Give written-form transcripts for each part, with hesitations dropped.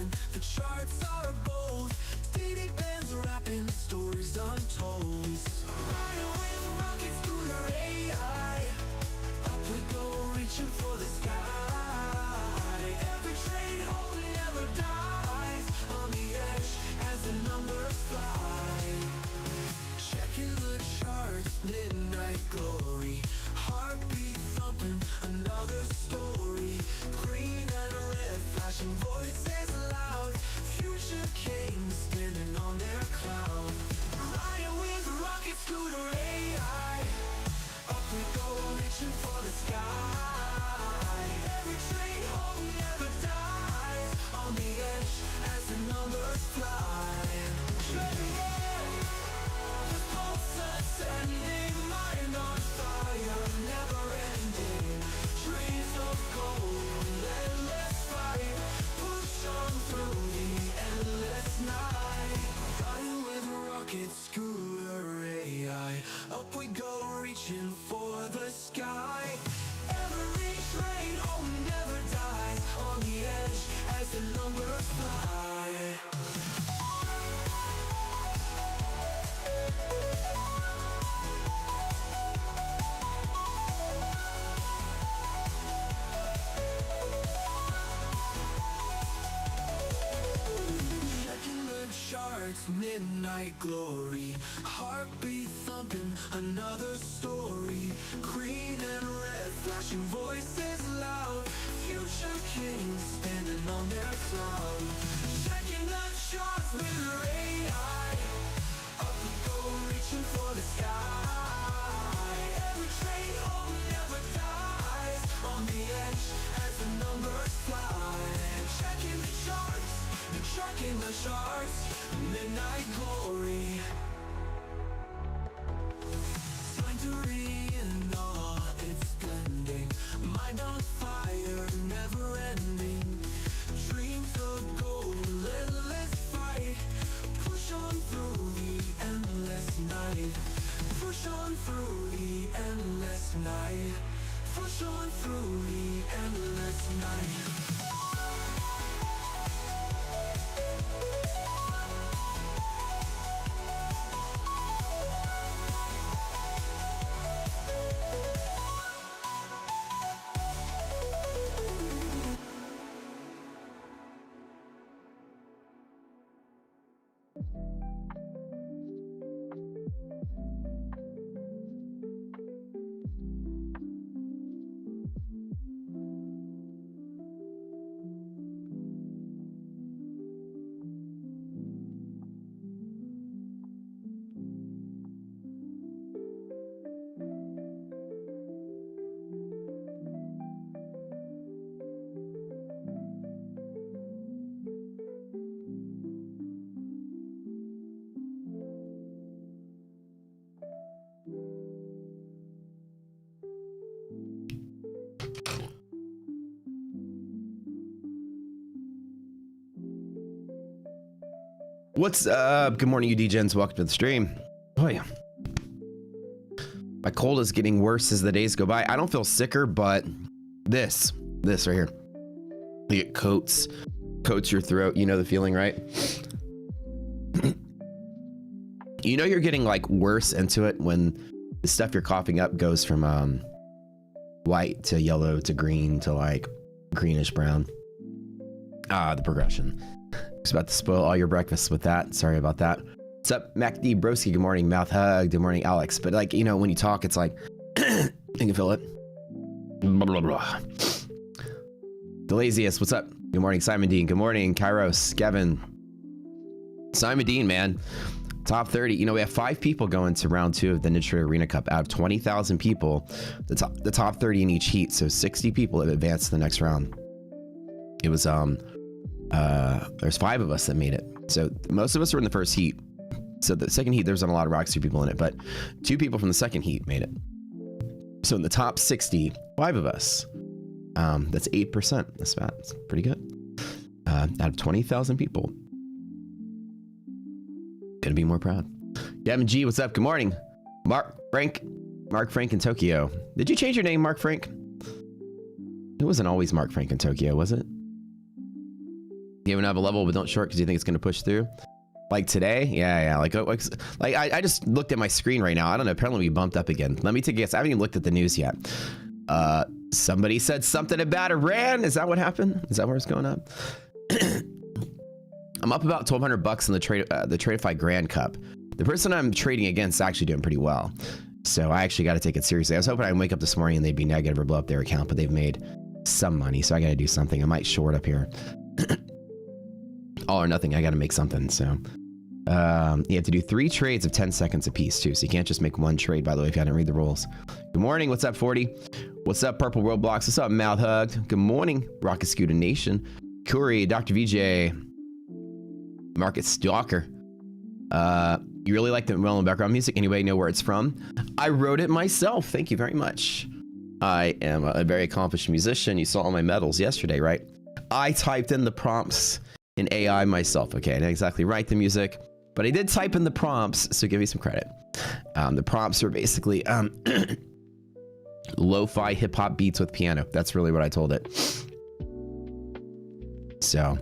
and the charts are bold. Daily bands rapping stories untold. Riding with rockets through the AI. Up we go, reaching for the sky. Every train home never dies. On the edge as the numbers fly. Checking the charts, midnight glory. Heartbeat thumping, another story. Green and red, flashing voices loud. Future kings standing on their cloud. Riding with rocket scooter AI. Up we go, reaching for the sky. Every train home never dies. On the edge as the numbers fly. Treasure roll, the pulse ascending, mind on fire, never ending. Dreams of gold, endless fight. Push on through the endless night. Riding with rocket scooter AI. Up we go, reaching for the sky. Every train home never dies. On the edge as the numbers fly. Checking the charts, midnight glory. Heartbeat thumping, another story. Green and red, flashing voices loud. Future kings standing on their cloud. Checking the charts with their AI. Up we go, reaching for the sky. Every train home never dies. On the edge as the numbers fly. Checking the charts, checking the charts. Midnight glory. Sanctuary in all its blending. Mind on fire, never ending. Dreams of gold, endless fight. Push on through the endless night. Push on through the endless night. Push on through the endless night. What's up? Good morning, you DGens. Welcome to the stream. Oh yeah. My cold is getting worse as the days go by. I don't feel sicker, but this right here. It coats your throat. You know the feeling, right? You know you're getting like worse into it when the stuff you're coughing up goes from white to yellow to green to like greenish brown. The progression. I was about to spoil all your breakfast with that. Sorry about that. What's up, MacD Broski? Good morning, Mouth Hug. Good morning, Alex. But like, you know, when you talk, it's like, you can feel it. Blah, blah, blah. The laziest. What's up? Good morning, Simon Dean. Good morning, Kairos, Kevin. Simon Dean, man. Top 30. You know, we have 5 people going to round 2 of the Ninja Arena Cup out of 20,000 people. The top 30 in each heat. So 60 people have advanced to the next round. It was there's 5 of us that made it. So most of us were in the first heat. So the second heat, there was not a lot of Rockster people in it, but 2 people from the second heat made it. So in the top 60, 5 of us. That's 8%. That's bad. That's pretty good. Out of 20,000 people. Gonna be more proud. Gavin G, what's up? Good morning. Mark Frank in Tokyo. Did you change your name, Mark Frank? It wasn't always Mark Frank in Tokyo, was it? You even have a level, but don't short because you think it's going to push through. Like today? Yeah. Like I just looked at my screen right now. I don't know. Apparently we bumped up again. Let me take a guess. I haven't even looked at the news yet. Somebody said something about Iran. Is that what happened? Is that where it's going up? I'm up about $1,200 in the Tradeify Grand Cup. The person I'm trading against is actually doing pretty well. So I actually got to take it seriously. I was hoping I'd wake up this morning and they'd be negative or blow up their account, but they've made some money. So I got to do something. I might short up here. All or nothing. I got to make something. So you have to do 3 trades of 10 seconds apiece too. So you can't just make 1 trade, by the way, if you hadn't read the rules. Good morning. What's up, 40? What's up, Purple World Blocks? What's up, Mouth Hugged? Good morning, Rocket Scooter Nation. Curry, Dr. VJ, Market Stalker. You really like the well-known background music? Anybody know where it's from? I wrote it myself. Thank you very much. I am a very accomplished musician. You saw all my medals yesterday, right? I typed in the prompts in AI myself. Okay, I didn't exactly write the music, but I did type in the prompts, so give me some credit. The prompts are basically lo-fi hip-hop beats with piano. That's really what I told it. So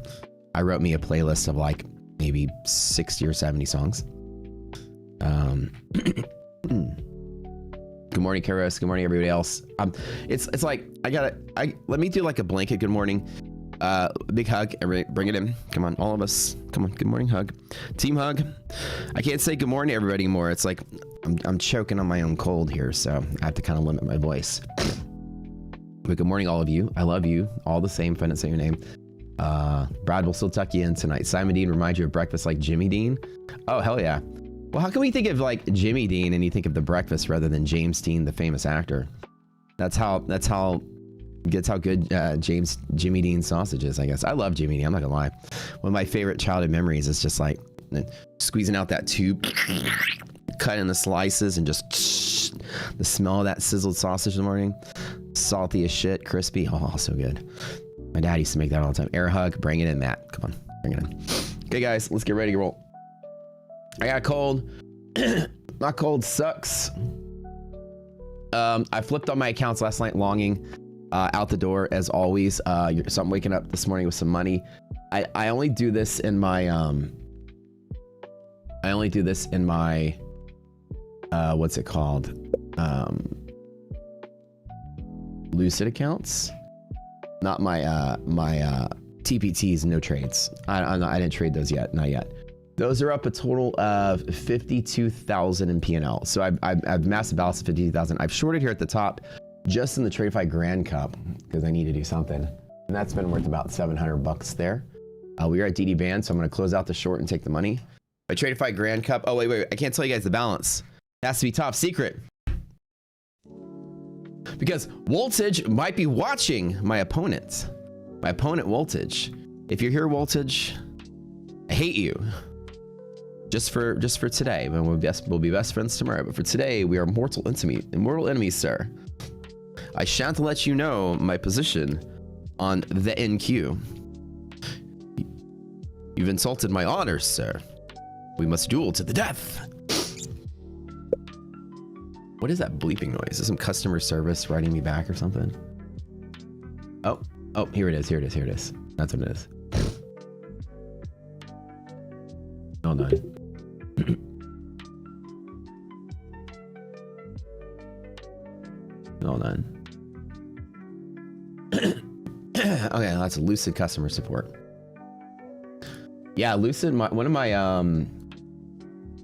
I wrote me a playlist of like maybe 60 or 70 songs. Good morning, Karos. Good morning, everybody else. It's like let me do like a blanket good morning. Big hug. Everybody, bring it in. Come on, all of us. Come on. Good morning, hug. Team hug. I can't say good morning to everybody anymore. It's like I'm choking on my own cold here, so I have to kind of limit my voice. But good morning, all of you. I love you all the same. If I didn't say your name. Brad will still tuck you in tonight. Simon Dean reminds you of breakfast like Jimmy Dean. Oh, hell yeah. Well, how can we think of like Jimmy Dean and you think of The Breakfast rather than James Dean, the famous actor? That's how good Jimmy Dean sausage is, I guess. I love Jimmy Dean, I'm not gonna lie. One of my favorite childhood memories is just like squeezing out that tube, cutting the slices, and just the smell of that sizzled sausage in the morning. Salty as shit, crispy. Oh, so good. My dad used to make that all the time. Air hug, bring it in, Matt. Come on, bring it in. Okay, guys, let's get ready to roll. I got a cold. My cold sucks. I flipped on my accounts last night, longing out the door as always. So I'm waking up this morning with some money. I only do this in my what's it called? Lucid accounts. Not my TPTs, no trades. I didn't trade those yet, not yet. Those are up a total of 52,000 in P&L. So I've massive balance of 52,000. I've shorted here at the top, just in the Tradeify Grand Cup, because I need to do something. And that's been worth about $700 there. We are at DD band, so I'm going to close out the short and take the money. My Tradeify Grand Cup. Oh, wait. I can't tell you guys the balance. It has to be top secret. Because Voltage might be watching my opponent. My opponent, Voltage. If you're here, Voltage, I hate you. Just for today. We'll be best friends tomorrow. But for today, we are mortal enemies, sir. I shan't let you know my position on the NQ. You've insulted my honors, sir. We must duel to the death. What is that bleeping noise? Is this some customer service writing me back or something? Oh, here it is. That's what it is. Oh no. Hold on. Okay, that's Lucid customer support. Yeah, Lucid, one of my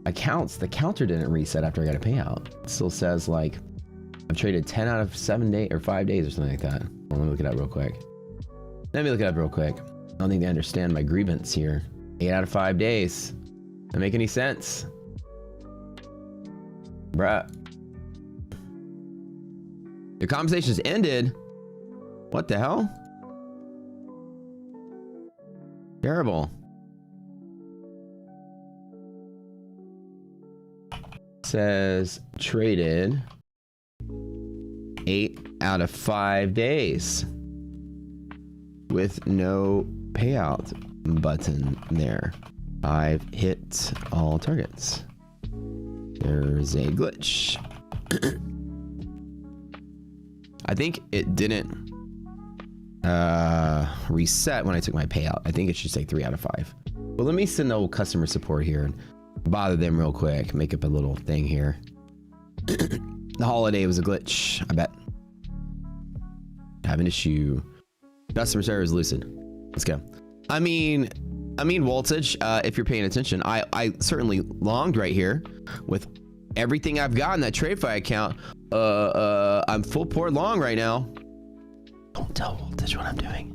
accounts, the counter didn't reset after I got a payout. It still says like I've traded 10 out of 7 days or 5 days or something like that. Well, let me look it up real quick. I don't think they understand my grievance here. 8 out of 5 days. Doesn't make any sense. Bruh. Your conversation's ended. What the hell? Terrible. Says traded 8 out of 5 days with no payout button there. I've hit all targets. There's a glitch. I think it didn't reset when I took my payout. I think it should say 3 out of 5. But let me send the old customer support here and bother them real quick. Make up a little thing here. The holiday was a glitch, I bet. Have an issue. Customer service lucid. Let's go. I mean voltage, if you're paying attention, I certainly longed right here with everything I've got in that TradeFi account. I'm full port long right now. Don't tell voltage what I'm doing.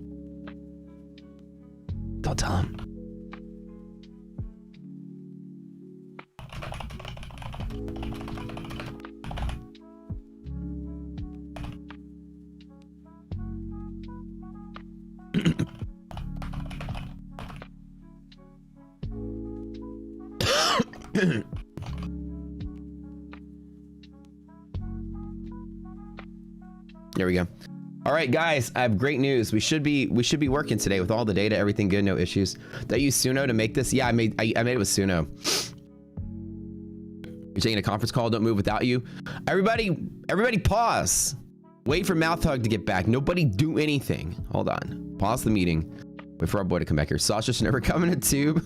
Don't tell him. There we go. All right, guys, I have great news. We should be working today with all the data, everything good, no issues. Did I use Suno to make this? Yeah, I made it with Suno. You're taking a conference call. Don't move without you. Everybody pause. Wait for Mouth Hug to get back. Nobody do anything. Hold on. Pause the meeting. Wait for our boy to come back here. Sasha should never come in a tube.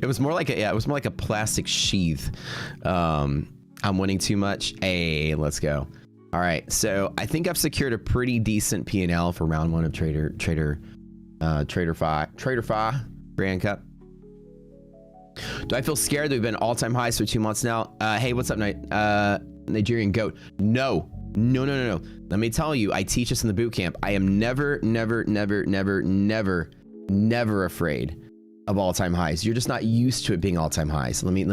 It was more like a plastic sheath. I'm winning too much. Hey, let's go. All right, so I think I've secured a pretty decent P&L for round 1 of TraderFi Grand Cup. Do I feel scared that we've been all-time highs for 2 months now? Hey, what's up, Nigerian goat? No. Let me tell you, I teach this in the boot camp. I am never afraid of all-time highs. You're just not used to it being all-time highs. Let me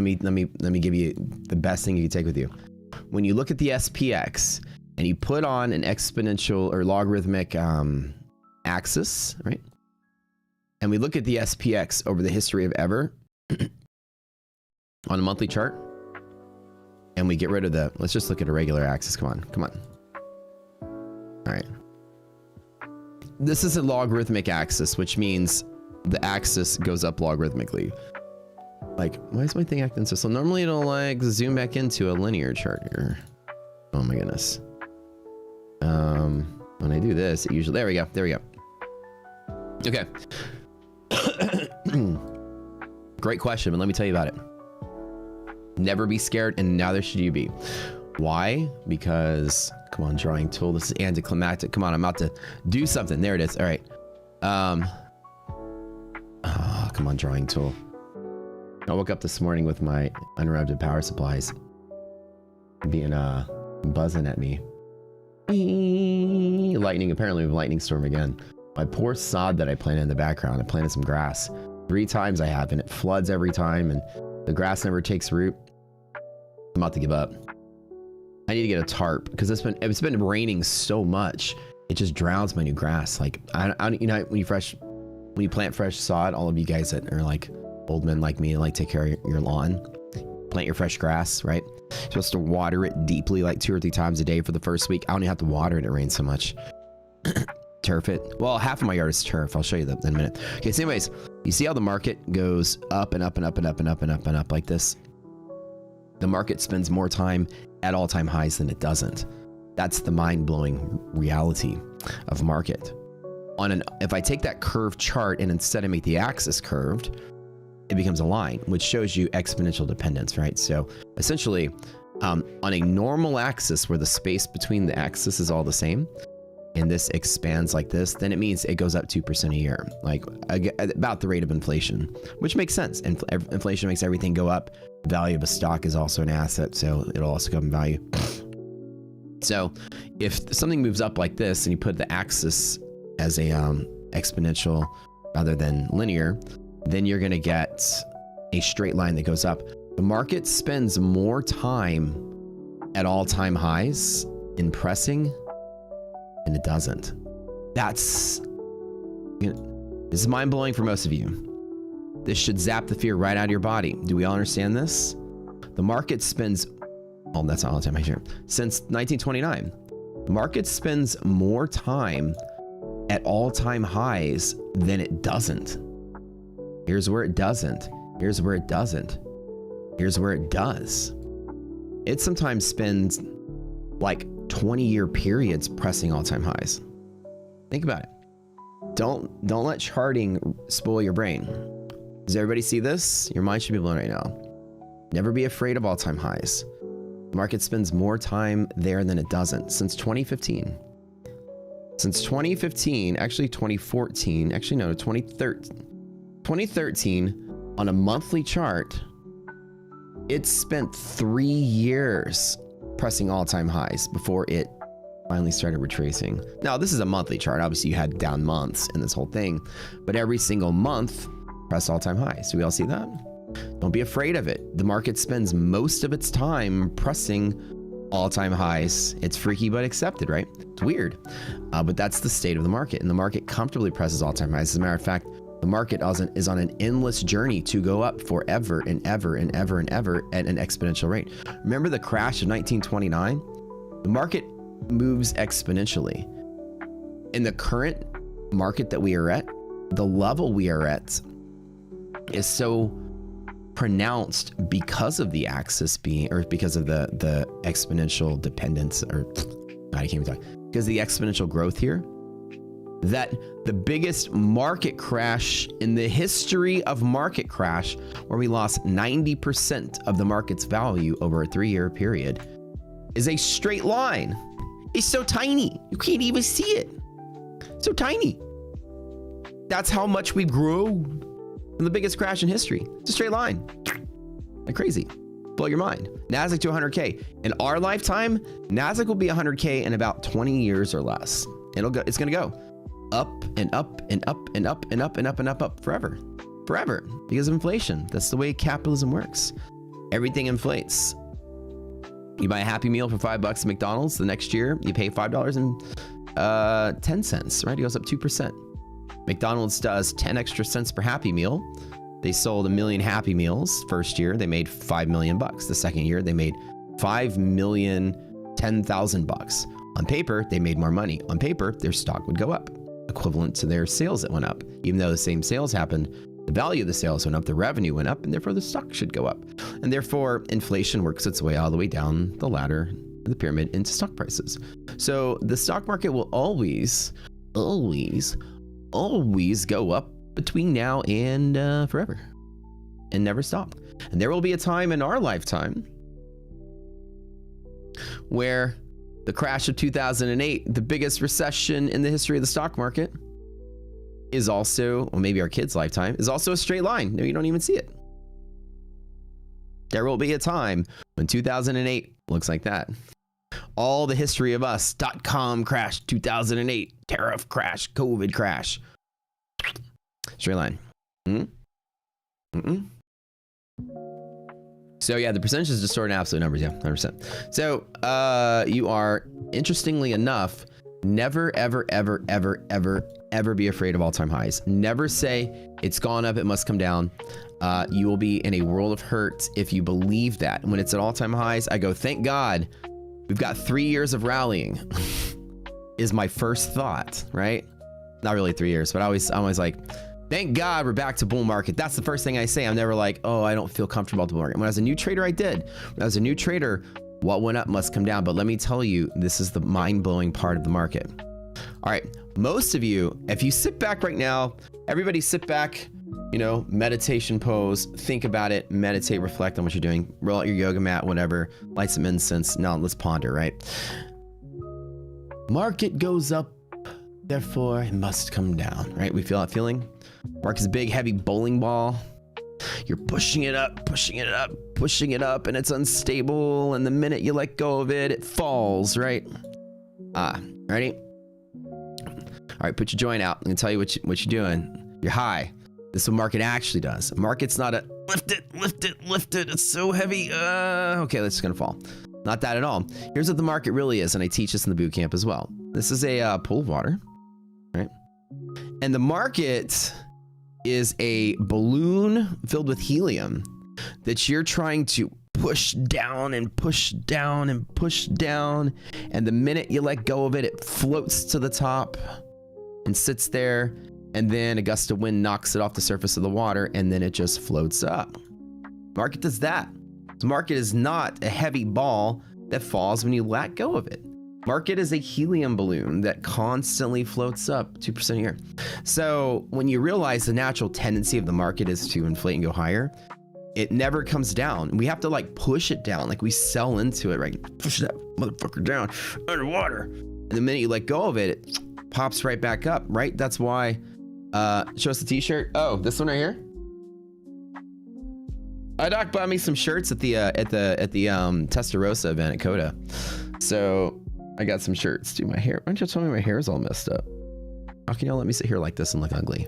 give you the best thing you can take with you. When you look at the SPX and you put on an exponential or logarithmic axis, right? And we look at the SPX over the history of ever on a monthly chart, and we get rid of let's just look at a regular axis. Come on. All right. This is a logarithmic axis, which means the axis goes up logarithmically. Like, why is my thing acting so slow? Normally it'll like zoom back into a linear chart here. Oh my goodness. When I do this, it usually, there we go. Okay. Great question, but let me tell you about it. Never be scared, and neither should you be. Why? Because, come on, drawing tool. This is anticlimactic. Come on, I'm about to do something. There it is. All right. Come on, drawing tool. I woke up this morning with my uninterrupted power supplies being buzzing at me. Lightning, apparently a lightning storm again. My poor sod that I planted in the background. I planted some grass 3 times I have, and it floods every time, and the grass never takes root. I'm about to give up. I need to get a tarp because it's been raining so much. It just drowns my new grass. Like you know, when you plant fresh sod, all of you guys that are like old men like me and like take care of your lawn, plant your fresh grass, right? You're supposed to water it deeply like 2 or 3 times a day for the first week. I don't even have to water it. It rains so much. Turf it. Well, half of my yard is turf. I'll show you that in a minute. Okay, so anyways, you see how the market goes up and up and up and up and up and up and up like this? The market spends more time at all-time highs than it doesn't. That's the mind-blowing reality of market. If I take that curved chart and instead I make the axis curved, it becomes a line, which shows you exponential dependence, right? So essentially, on a normal axis where the space between the axis is all the same, and this expands like this, then it means it goes up 2% a year, like about the rate of inflation, which makes sense. Inflation makes everything go up. Value of a stock is also an asset, so it'll also go up in value. So if something moves up like this and you put the axis as a exponential rather than linear, then you're going to get a straight line that goes up. The market spends more time at all-time highs in pressing and it doesn't. This is mind-blowing for most of you. This should zap the fear right out of your body. Do we all understand this? The market spends, oh, that's not all-time high here. Since 1929, the market spends more time at all-time highs than it doesn't. Here's where it doesn't. Here's where it doesn't. Here's where it does. It sometimes spends like 20-year periods pressing all-time highs. Think about it. Don't let charting spoil your brain. Does everybody see this? Your mind should be blown right now. Never be afraid of all-time highs. The market spends more time there than it doesn't. Since 2015. Since 2015, actually 2014, actually no, 2013, on a monthly chart, it spent 3 years pressing all-time highs before it finally started retracing. Now, this is a monthly chart. Obviously, you had down months in this whole thing, but every single month pressed all-time highs. Do we all see that? Don't be afraid of it. The market spends most of its time pressing all-time highs. It's freaky, but accepted, right? It's weird, but that's the state of the market, and the market comfortably presses all-time highs. As a matter of fact, the market is on an endless journey to go up forever and ever and ever and ever at an exponential rate. Remember the crash of 1929? The market moves exponentially. In the current market that we are at, the level we are at is so pronounced because of the axis being, or because of the exponential dependence, or I can't even talk, because of the exponential growth here, that the biggest market crash in the history of market crash, where we lost 90% of the market's value over a 3-year period, is a straight line. It's so tiny, you can't even see it. So tiny. That's how much we grew from the biggest crash in history. It's a straight line. Like crazy. Blow your mind. NASDAQ to 100K. In our lifetime, NASDAQ will be 100K in about 20 years or less. It's gonna go up and up and up and up and up and up and up forever. Forever. Because of inflation. That's the way capitalism works. Everything inflates. You buy a Happy Meal for $5 at McDonald's, the next year you pay $5.10, right? It goes up 2%. McDonald's does 10 extra cents per Happy Meal. They sold 1 million Happy Meals. First year, they made $5 million. The second year, they made $5,010,000. On paper, they made more money. On paper, their stock would go up, equivalent to their sales that went up. Even though the same sales happened, the value of the sales went up, the revenue went up, and therefore the stock should go up. And therefore, inflation works its way all the way down the ladder, the pyramid, into stock prices. So the stock market will always go up between now and forever, and never stop. And there will be a time in our lifetime where the crash of 2008, the biggest recession in the history of the stock market, is also, or maybe our kids' lifetime, is also a straight line. No, you don't even see it. There will be a time when 2008 looks like that. All the history of us, .com crash, 2008, tariff crash, COVID crash. Straight line. So yeah, the percentage is distorted in absolute numbers, yeah, 100%. So you are, interestingly enough, never, ever, ever, ever, ever, ever be afraid of all-time highs. Never say, it's gone up, it must come down. You will be in a world of hurt if you believe that. When it's at all-time highs, I go, thank God, we've got 3 years of rallying, is my first thought, right? Not really 3 years, but I'm always like, thank God we're back to bull market. That's the first thing I say. I'm never like, oh, I don't feel comfortable with the bull market. When I was a new trader, I did. When I was a new trader, what went up must come down. But let me tell you, this is the mind-blowing part of the market. All right, most of you, if you sit back right now, everybody sit back, you know, meditation pose, think about it, meditate, reflect on what you're doing, roll out your yoga mat, whatever, light some incense. Now let's ponder, right? Market goes up, therefore it must come down, right? We feel that feeling? Market's a big, heavy bowling ball. You're pushing it up, pushing it up, pushing it up, and it's unstable. And the minute you let go of it, it falls, right? Ready? All right, put your joint out. I'm gonna tell you what you're doing. You're high. This is what market actually does. Market's not a lift it, lift it, lift it. It's so heavy. Okay, that's gonna fall. Not that at all. Here's what the market really is, and I teach this in the boot camp as well. This is a pool of water, right? And the market is a balloon filled with helium that you're trying to push down and push down and push down. And the minute you let go of it, it floats to the top and sits there. And then a gust of wind knocks it off the surface of the water, and then it just floats up. Market does that. The market is not a heavy ball that falls when you let go of it. Market is a helium balloon that constantly floats up 2% a year. So when you realize the natural tendency of the market is to inflate and go higher, it never comes down. We have to like push it down. Like we sell into it, right? Push that motherfucker down underwater. And the minute you let go of it, it pops right back up, right? That's why, show us the t-shirt. Oh, this one right here. Doc bought me some shirts at the Testarossa event at Coda. So I got some shirts. Dude, my hair. Why don't you tell me my hair is all messed up? How can y'all let me sit here like this and look ugly?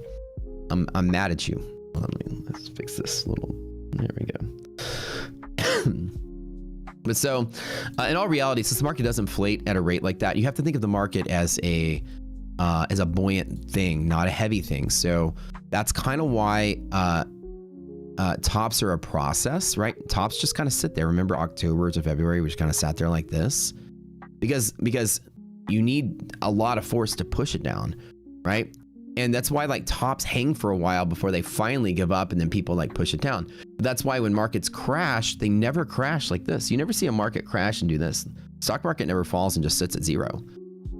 I'm mad at you. Let's fix this little. There we go. But so, in all reality, since the market does inflate at a rate like that, you have to think of the market as a buoyant thing, not a heavy thing. So that's kind of why tops are a process, right? Tops just kind of sit there. Remember October to February, we just kind of sat there like this because you need a lot of force to push it down, right? And that's why like tops hang for a while before they finally give up and then people like push it down. That's why when markets crash, they never crash like this. You never see a market crash and do this. Stock market never falls and just sits at zero.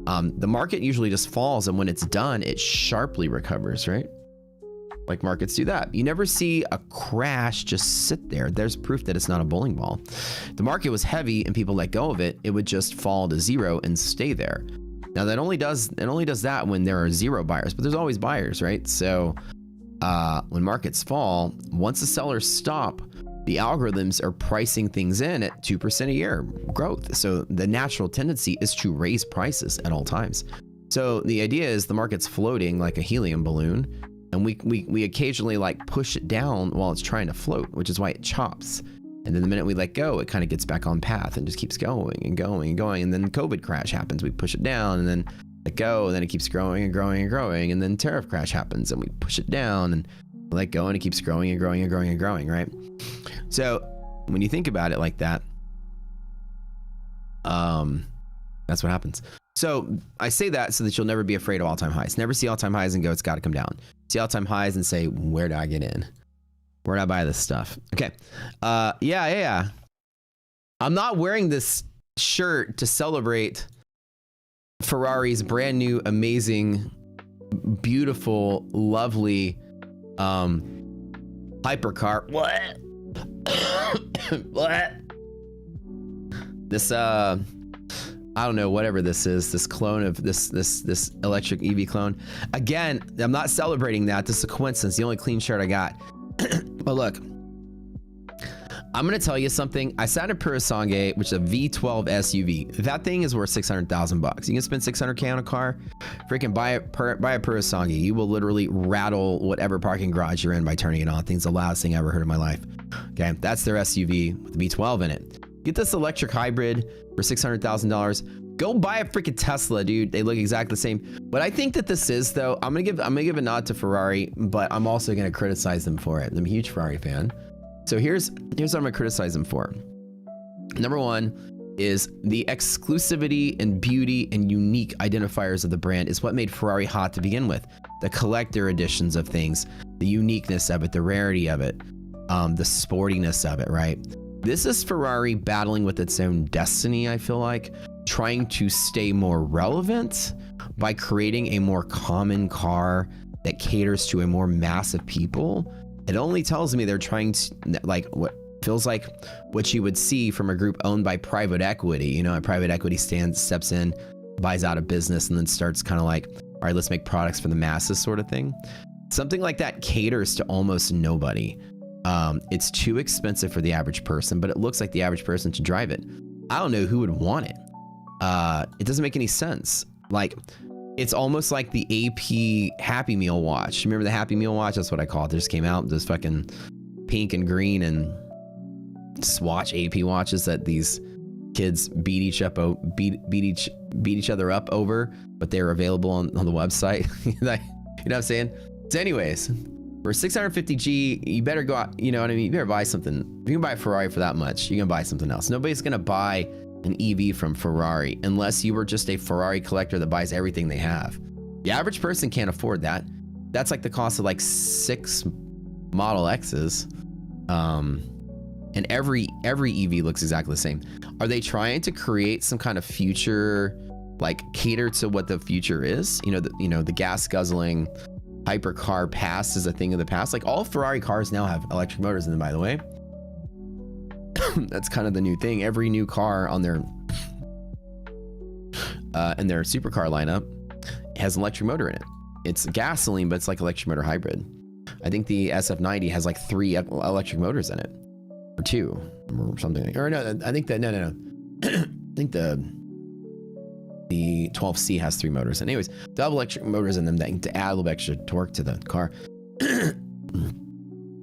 The market usually just falls, and when it's done, it sharply recovers, right? Like markets do that. You never see a crash just sit there. There's proof that it's not a bowling ball. If the market was heavy and people let go of it, it would just fall to zero and stay there. Now that only does that when there are zero buyers, but there's always buyers, right? So when markets fall, once the sellers stop, the algorithms are pricing things in at 2% a year growth. So the natural tendency is to raise prices at all times. So the idea is the market's floating like a helium balloon, and we occasionally like push it down while it's trying to float, which is why it chops. And then the minute we let go, it kind of gets back on path and just keeps going and going and going. And then COVID crash happens. We push it down and then let go, and then it keeps growing and growing and growing. And then tariff crash happens and we push it down and let go, and it keeps growing and growing and growing and growing, right? So when you think about it like that, that's what happens. So I say that so that you'll never be afraid of all-time highs. Never see all-time highs and go, it's got to come down. See all-time highs and say, where do I get in? Where do I buy this stuff? Okay. Yeah. I'm not wearing this shirt to celebrate Ferrari's brand new, amazing, beautiful, lovely hypercar. What? What? This I don't know, whatever this is, this clone of this electric EV clone. Again, I'm not celebrating that. This is a coincidence. The only clean shirt I got. But look, I'm gonna tell you something. I sat in a Purosangue, which is a V12 SUV. That thing is worth 600,000 bucks. You can spend 600K on a car. Freaking buy a Purosangue. You will literally rattle whatever parking garage you're in by turning it on. Thing's the loudest thing I ever heard in my life. Okay, that's their SUV with the V12 in it. Get this electric hybrid for $600,000. Go buy a freaking Tesla, dude. They look exactly the same. What I think that this is, though, I'm gonna give a nod to Ferrari, but I'm also gonna criticize them for it. I'm a huge Ferrari fan. So here's what I'm gonna criticize them for. Number one is the exclusivity and beauty and unique identifiers of the brand is what made Ferrari hot to begin with. The collector editions of things, the uniqueness of it, the rarity of it, the sportiness of it, right? This is Ferrari battling with its own destiny, I feel like, trying to stay more relevant by creating a more common car that caters to a more massive people. It only tells me they're trying to, like, what feels like what you would see from a group owned by private equity. You know, a private equity steps in, buys out a business, and then starts kind of like, all right, let's make products for the masses sort of thing. Something like that caters to almost nobody. It's too expensive for the average person, but it looks like the average person should drive it. I don't know who would want it. It doesn't make any sense. Like, it's almost like the AP Happy Meal watch. Remember the Happy Meal watch? That's what I call it. They just came out, those fucking pink and green and Swatch AP watches that these kids beat each other up over, but they're available on the website. You know what I'm saying? So anyways, for 650G, you better go out, you know what I mean? You better buy something. If you can buy a Ferrari for that much, you can buy something else. Nobody's gonna buy an EV from Ferrari unless you were just a Ferrari collector that buys everything they have. The average person can't afford that. That's like the cost of like 6 Model X's. and every EV looks exactly the same. Are they trying to create some kind of future, like cater to what the future is? You know, the gas guzzling hypercar past is a thing of the past. Like all Ferrari cars now have electric motors in them, by the way. That's kind of the new thing. Every new car on their in their supercar lineup has an electric motor in it. It's gasoline, but it's like electric motor hybrid. I think the SF90 has like 3 electric motors in it, or 2, or something. Or no, I think that no. I think the 12C has 3 motors. And anyways, they have electric motors in them that to add a little extra torque to the car.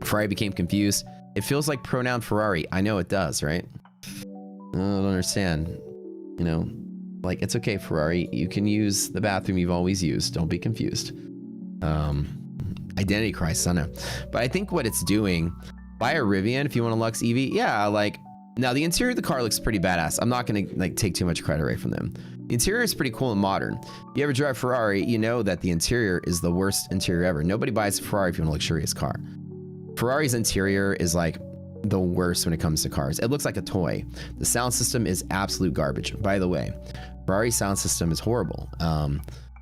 Ferrari became confused. It feels like pronoun Ferrari. I know it does, right? I don't understand. You know, like, it's okay, Ferrari. You can use the bathroom you've always used. Don't be confused. Identity crisis, I know. But I think what it's doing, buy a Rivian if you want a Lux EV. Yeah, like, now the interior of the car looks pretty badass. I'm not gonna like take too much credit away from them. The interior is pretty cool and modern. If you ever drive Ferrari, you know that the interior is the worst interior ever. Nobody buys a Ferrari if you want a luxurious car. Ferrari's interior is like the worst when it comes to cars. It looks like a toy. The sound system is absolute garbage. By the way, Ferrari's sound system is horrible.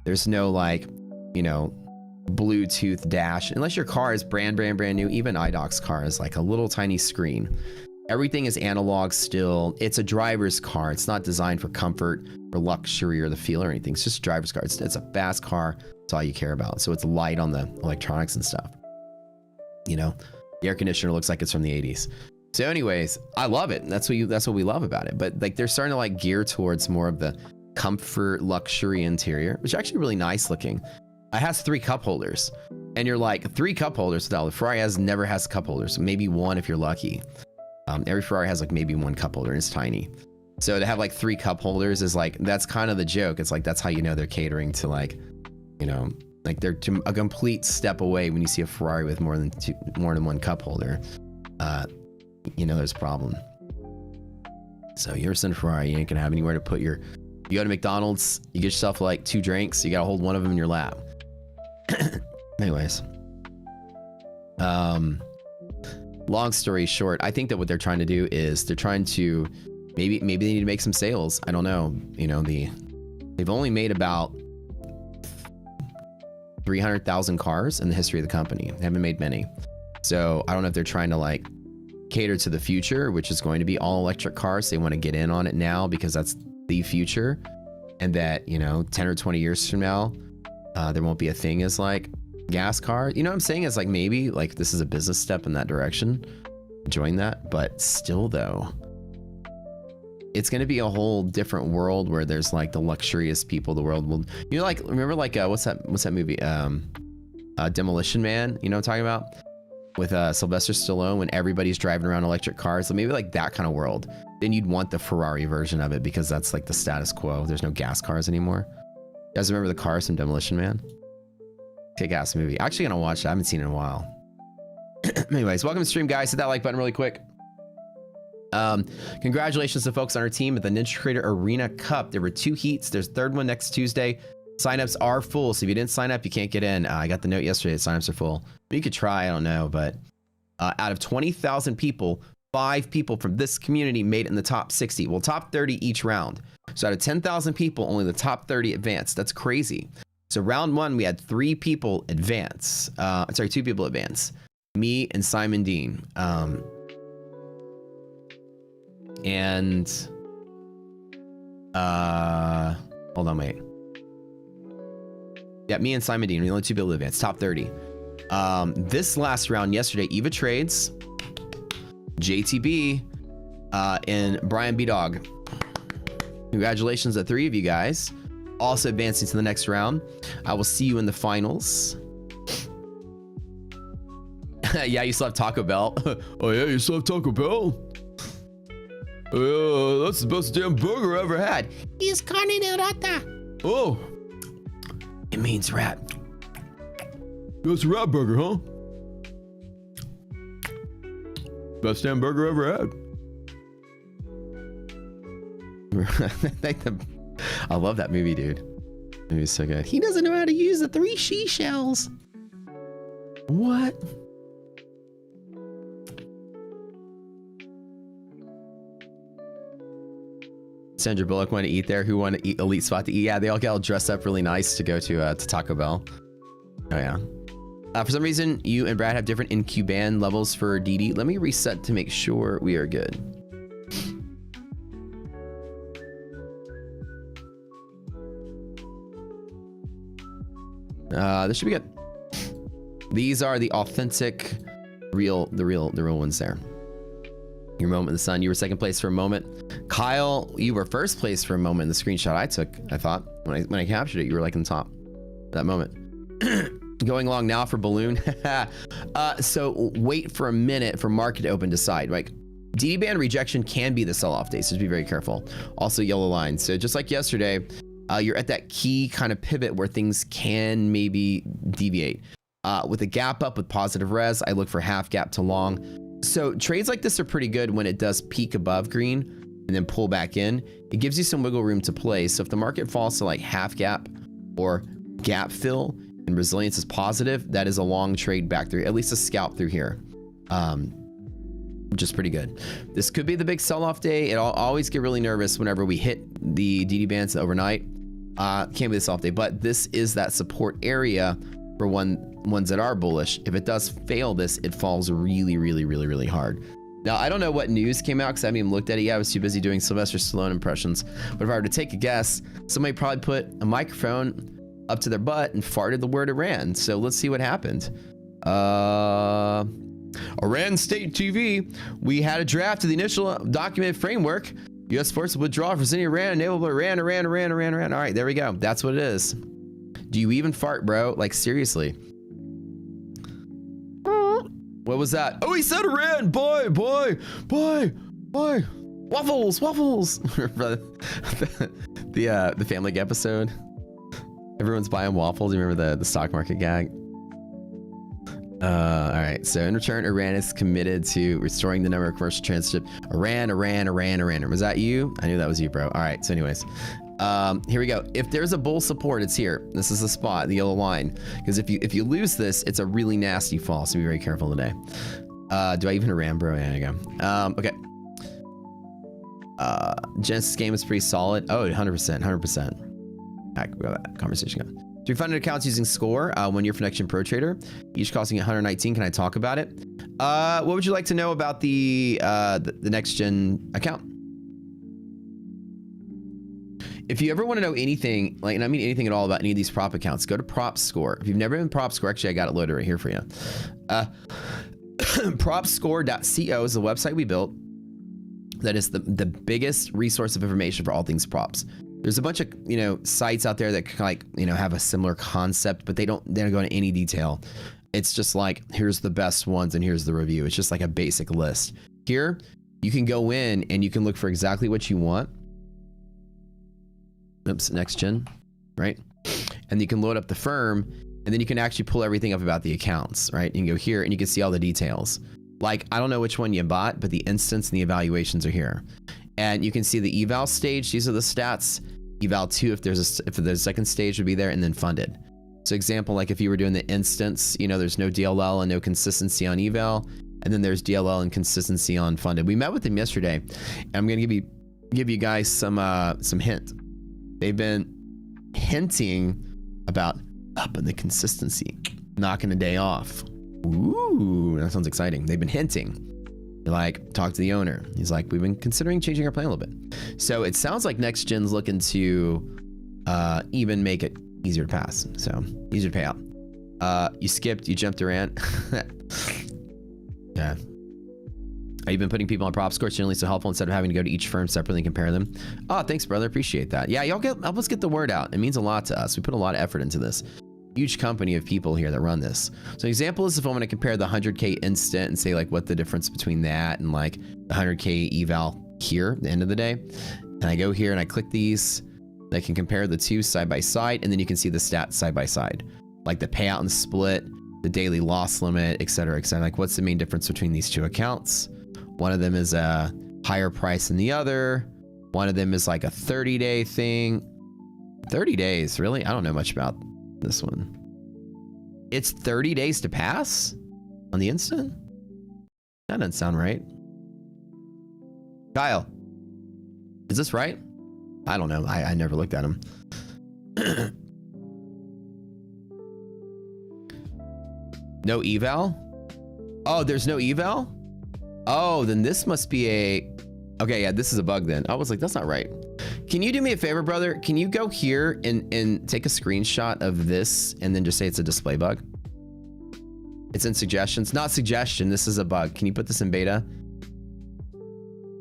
There's no, like, you know, Bluetooth dash, unless your car is brand new. Even iDoc's car is like a little tiny screen. Everything is analog still. It's a driver's car. It's not designed for comfort or luxury or the feel or anything. It's just a driver's car. It's a fast car. That's all you care about. So it's light on the electronics and stuff. You know, the air conditioner looks like it's from the 80s. So anyways, I love it. That's what we love about it. But like, they're starting to like gear towards more of the comfort luxury interior, which is actually really nice looking. It has 3 cup holders, and you're like, 3 cup holders? The Ferrari never has cup holders. Maybe 1 if you're lucky. Every Ferrari has like maybe 1 cup holder, and it's tiny. So to have like 3 cup holders is like, that's kind of the joke. It's like, that's how you know they're catering to, like, you know, like they're a complete step away when you see a Ferrari with more than 1 cup holder. You know there's a problem. So you're in a Ferrari, you ain't gonna have anywhere to put your. You go to McDonald's, you get yourself like 2 drinks, you gotta hold one of them in your lap. Anyways, long story short, I think that what they're trying to do is they're trying to maybe they need to make some sales. I don't know. You know, they've only made about 300,000 cars in the history of the company. They haven't made many. So I don't know if they're trying to like cater to the future, which is going to be all electric cars. They want to get in on it now because that's the future, and that, you know, 10 or 20 years from now, there won't be a thing as like gas car. You know what I'm saying? It's like, maybe like this is a business step in that direction. Join that. But still though, it's going to be a whole different world where there's like the luxurious people the world will, you know, like, remember like what's that movie, Demolition Man, you know what I'm talking about, with Sylvester Stallone, when everybody's driving around electric cars. So maybe like that kind of world. Then you'd want the Ferrari version of it, because that's like the status quo. There's no gas cars anymore. You guys remember the cars from Demolition Man? Kick-ass movie. Actually gonna watch it. I haven't seen it in a while. Anyways, welcome to the stream, guys. Hit that like button really quick. Congratulations to folks on our team at the Ninja Creator Arena Cup. There were 2 heats. There's a 3rd one next Tuesday. Signups are full, so if you didn't sign up, you can't get in. I got the note yesterday that signups are full. But you could try, I don't know. But out of 20,000 people, 5 people from this community made it in the top 60. Well, top 30 each round. So out of 10,000 people, only the top 30 advanced. That's crazy. So round 1, we had 3 people advance. 2 people advance. Me and Simon Dean. Hold on, wait. Yeah, me and Simon Dean, we only 2 people advance. Top 30. This last round yesterday, Eva Trades, JTB, and Brian B Dog. Congratulations to 3 of you guys. Also advancing to the next round. I will see you in the finals. Yeah, you still have Taco Bell. Oh yeah, you still have Taco Bell? That's the best damn burger I ever had. Is carne de rata. Oh, it means rat. That's a rat burger, huh? Best damn burger I ever had. I love that movie, dude. That movie's so good. He doesn't know how to use the 3 seashells. What? Sandra Bullock want to eat there. Who want to eat elite spot to eat? Yeah, they all get all dressed up really nice to go to Taco Bell. Oh yeah. For some reason, you and Brad have different incuban levels for DD. Let me reset to make sure we are good. This should be good. These are the authentic, the real ones there. Your moment in the sun. You were second place for a moment. Kyle, you were first place for a moment in the screenshot I took. I thought when I captured it, you were like in the top. That moment. Going along now for balloon. So wait for a minute for market to open to side. Like DD band rejection can be the sell-off day, so just be very careful. Also yellow line. So just like yesterday, you're at that key kind of pivot where things can maybe deviate. With a gap up with positive res, I look for half gap to long. So trades like this are pretty good when it does peak above green and then pull back in. It gives you some wiggle room to play. So if the market falls to like half gap or gap fill and resilience is positive, that is a long trade back through, at least a scalp through here, which is pretty good. This could be the big sell-off day. I'll always get really nervous whenever we hit the DD bands overnight. Can't be the sell-off day, but this is that support area for ones that are bullish. If it does fail this, it falls really hard. Now, I don't know what news came out because I haven't even looked at it yet. I was too busy doing Sylvester Stallone impressions. But if I were to take a guess, somebody probably put a microphone up to their butt and farted the word Iran. So let's see what happened. Iran State TV. We had a draft of the initial document framework. U.S. forces withdraw from any Iran, enable Iran. All right, there we go. That's what it is. Do you even fart, bro? Like, seriously. What was that? Oh, he said Iran. Boy. Waffles. the Family Guy episode. Everyone's buying waffles. You remember the stock market gag? All right. So in return, Iran is committed to restoring the number of commercial transit. Iran. Was that you? I knew that was you, bro. All right. So anyways, here we go. If there's a bull support, it's here. This is the spot, the yellow line. Because if you lose this, it's a really nasty fall. So be very careful today. Do I even Iran, bro? There you go. Okay. Genesis game is pretty solid. Oh, 100%. Back where that conversation go. 300 accounts using Score, 1 year for Next Gen Pro Trader, each costing 119. Can I talk about it? What would you like to know about the Next Gen account? If you ever want to know anything, like, and I mean anything at all about any of these prop accounts, go to Prop Score. If you've never been Prop Score, actually, I got it loaded right here for you. Propscore.co is the website we built. That is the biggest resource of information for all things props. There's a bunch of, sites out there that have a similar concept, but they don't go into any detail. It's just like, here's the best ones and here's the review. It's just like a basic list. Here, you can go in and you can look for exactly what you want. Oops, Next Gen, right? And you can load up the firm, and then you can actually pull everything up about the accounts, right? You can go here and you can see all the details. Like, I don't know which one you bought, but the instance and the evaluations are here. And you can see the eval stage. These are the stats. Eval 2, if there's a second stage, would be there, and then funded. So example, like if you were doing the instance, there's no DLL and no consistency on eval, and then there's DLL and consistency on funded. We met with them yesterday, and I'm gonna give you guys some hint. They've been hinting about upping the consistency, knocking a day off. Ooh, that sounds exciting. They've been hinting. They're like, talk to the owner. He's like, we've been considering changing our plan a little bit. So it sounds like Next Gen's looking to even make it easier to pass. So easier to pay out. You skipped, you jumped around. Yeah. You've been putting people on prop scores generally so helpful instead of having to go to each firm separately and compare them. Oh, thanks, brother. Appreciate that. Yeah, y'all help us get the word out. It means a lot to us. We put a lot of effort into this. Huge company of people here that run this. So an example is if I want to compare the 100K instant and say like what the difference between that and like the 100K eval here at the end of the day. And I go here and I click these. I can compare the two side by side, and then you can see the stats side by side. Like the payout and split, the daily loss limit, etc., etc. Like what's the main difference between these two accounts? One of them is a higher price than the other. One of them is like a 30-day thing. 30 days, really? I don't know much about this one. It's 30 days to pass on the instant? That doesn't sound right. Kyle, is this right? I don't know. I never looked at them. No eval? Oh, there's no eval? Oh, then this must be a... Okay, yeah, this is a bug then. I was like, that's not right. Can you do me a favor, brother? Can you go here and take a screenshot of this and then just say it's a display bug? It's in suggestions. Not suggestion, this is a bug. Can you put this in beta?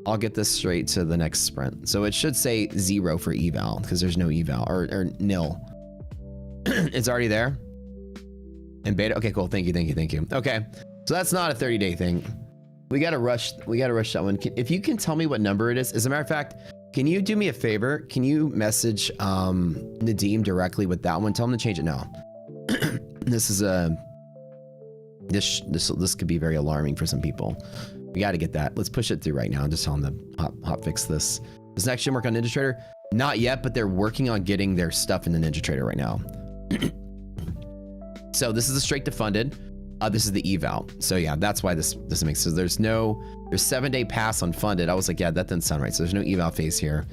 I'll get this straight to the next sprint. So it should say 0 for eval because there's no eval or nil. It's already there in beta. Okay, cool. Thank you. Okay, so that's not a 30-day thing. We gotta rush that one. If you can tell me what number it is. As a matter of fact, can you do me a favor? Can you message Nadim directly with that one? Tell him to change it now. This is a this could be very alarming for some people. We got to get that. Let's push it through right now. I'm just telling them hot fix this. Does next gen work on NinjaTrader? Not yet, but they're working on getting their stuff in the NinjaTrader right now. So this is the straight to funded. This is the eval. So yeah, that's why this makes sense. There's 7-day pass on funded. I was like, yeah, that doesn't sound right. So there's no eval phase here.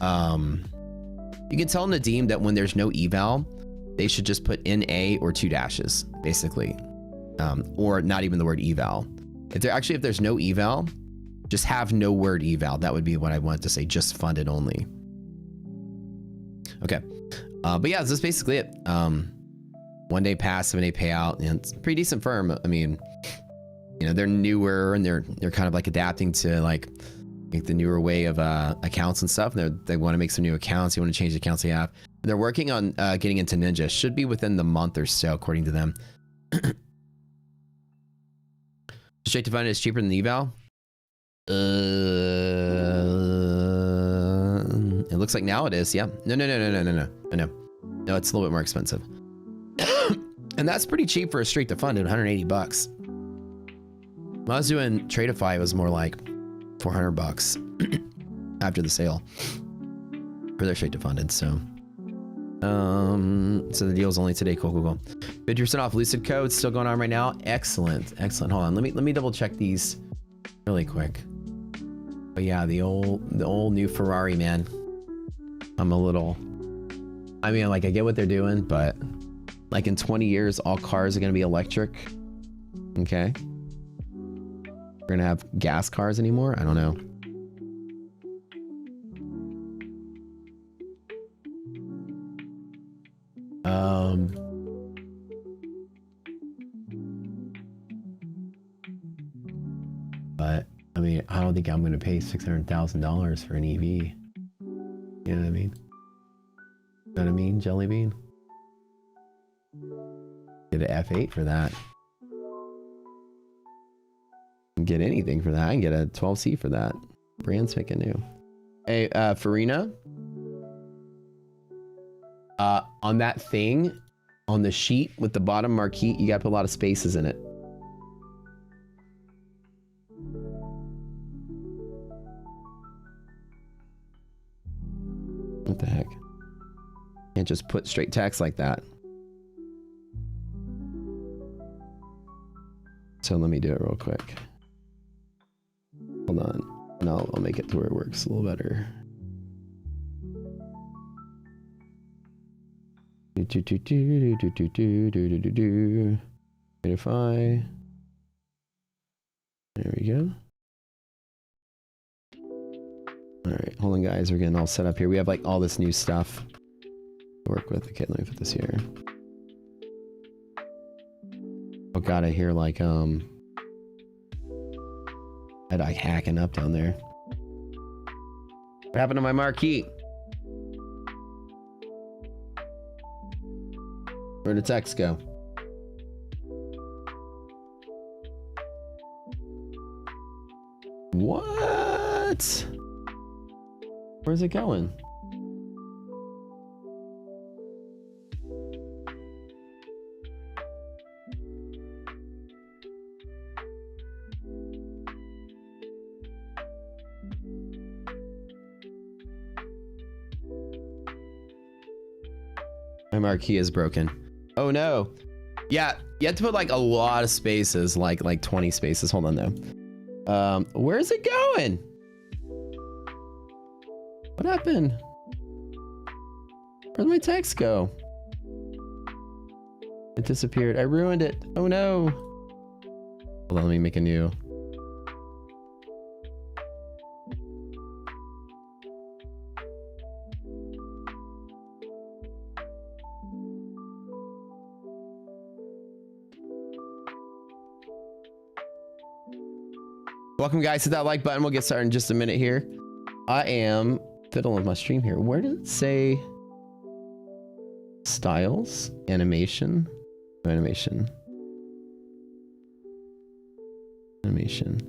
You can tell Nadim that when there's no eval, they should just put NA or 2 dashes, basically. Or not even the word eval. If there's no eval, just have no word eval. That would be what I wanted to say, just funded only. Okay. But yeah, this is basically it. 1-day pass, 7-day payout, and it's a pretty decent firm. I mean, you know, they're newer and they're kind of like adapting to like the newer way of accounts and stuff. They want to make some new accounts. They want to change the accounts they have. And they're working on getting into Ninja. Should be within the month or so, according to them. Straight to find it is cheaper than the eval. It looks like now it is. Yeah. No. No, it's a little bit more expensive. And that's pretty cheap for a straight to funded, 180 bucks. When I was doing Tradeify, it was more like 400 bucks after the sale for their straight to funded. So the deal's only today. Cool. 50% off Lucid code still going on right now. Excellent. Hold on. Let me double check these really quick. But yeah, the old new Ferrari, man. I mean, like, I get what they're doing, but like in 20 years, all cars are going to be electric. Okay. We're going to have gas cars anymore. I don't know. But I mean, I don't think I'm going to pay $600,000 for an EV. You know what I mean? Know what I mean, Jelly Bean? Get an F8 for that. Get anything for that. I can get a 12C for that. Brand spanking new. Hey, Farina. On that thing, on the sheet with the bottom marquee, you gotta put a lot of spaces in it. What the heck? Can't just put straight text like that. So let me do it real quick. Hold on. And I'll make it to where it works a little better. Verify. There we go. All right, hold on, guys. We're getting all set up here. We have like all this new stuff to work with. Okay, let me put this here. Oh god, I hear like I like hacking up down there. What happened to my marquee? Where'd the text go? What? Where's it going? My marquee is broken. Oh no. Yeah, you have to put like a lot of spaces, like 20 spaces. Hold on though. Where's it going? What happened? Where'd my text go? It disappeared. I ruined it. Oh no. Hold on, let me make a new. Welcome guys, hit that like button. We'll get started in just a minute here. I am fiddling with my stream here. Where did it say styles? Animation? Animation. Animation.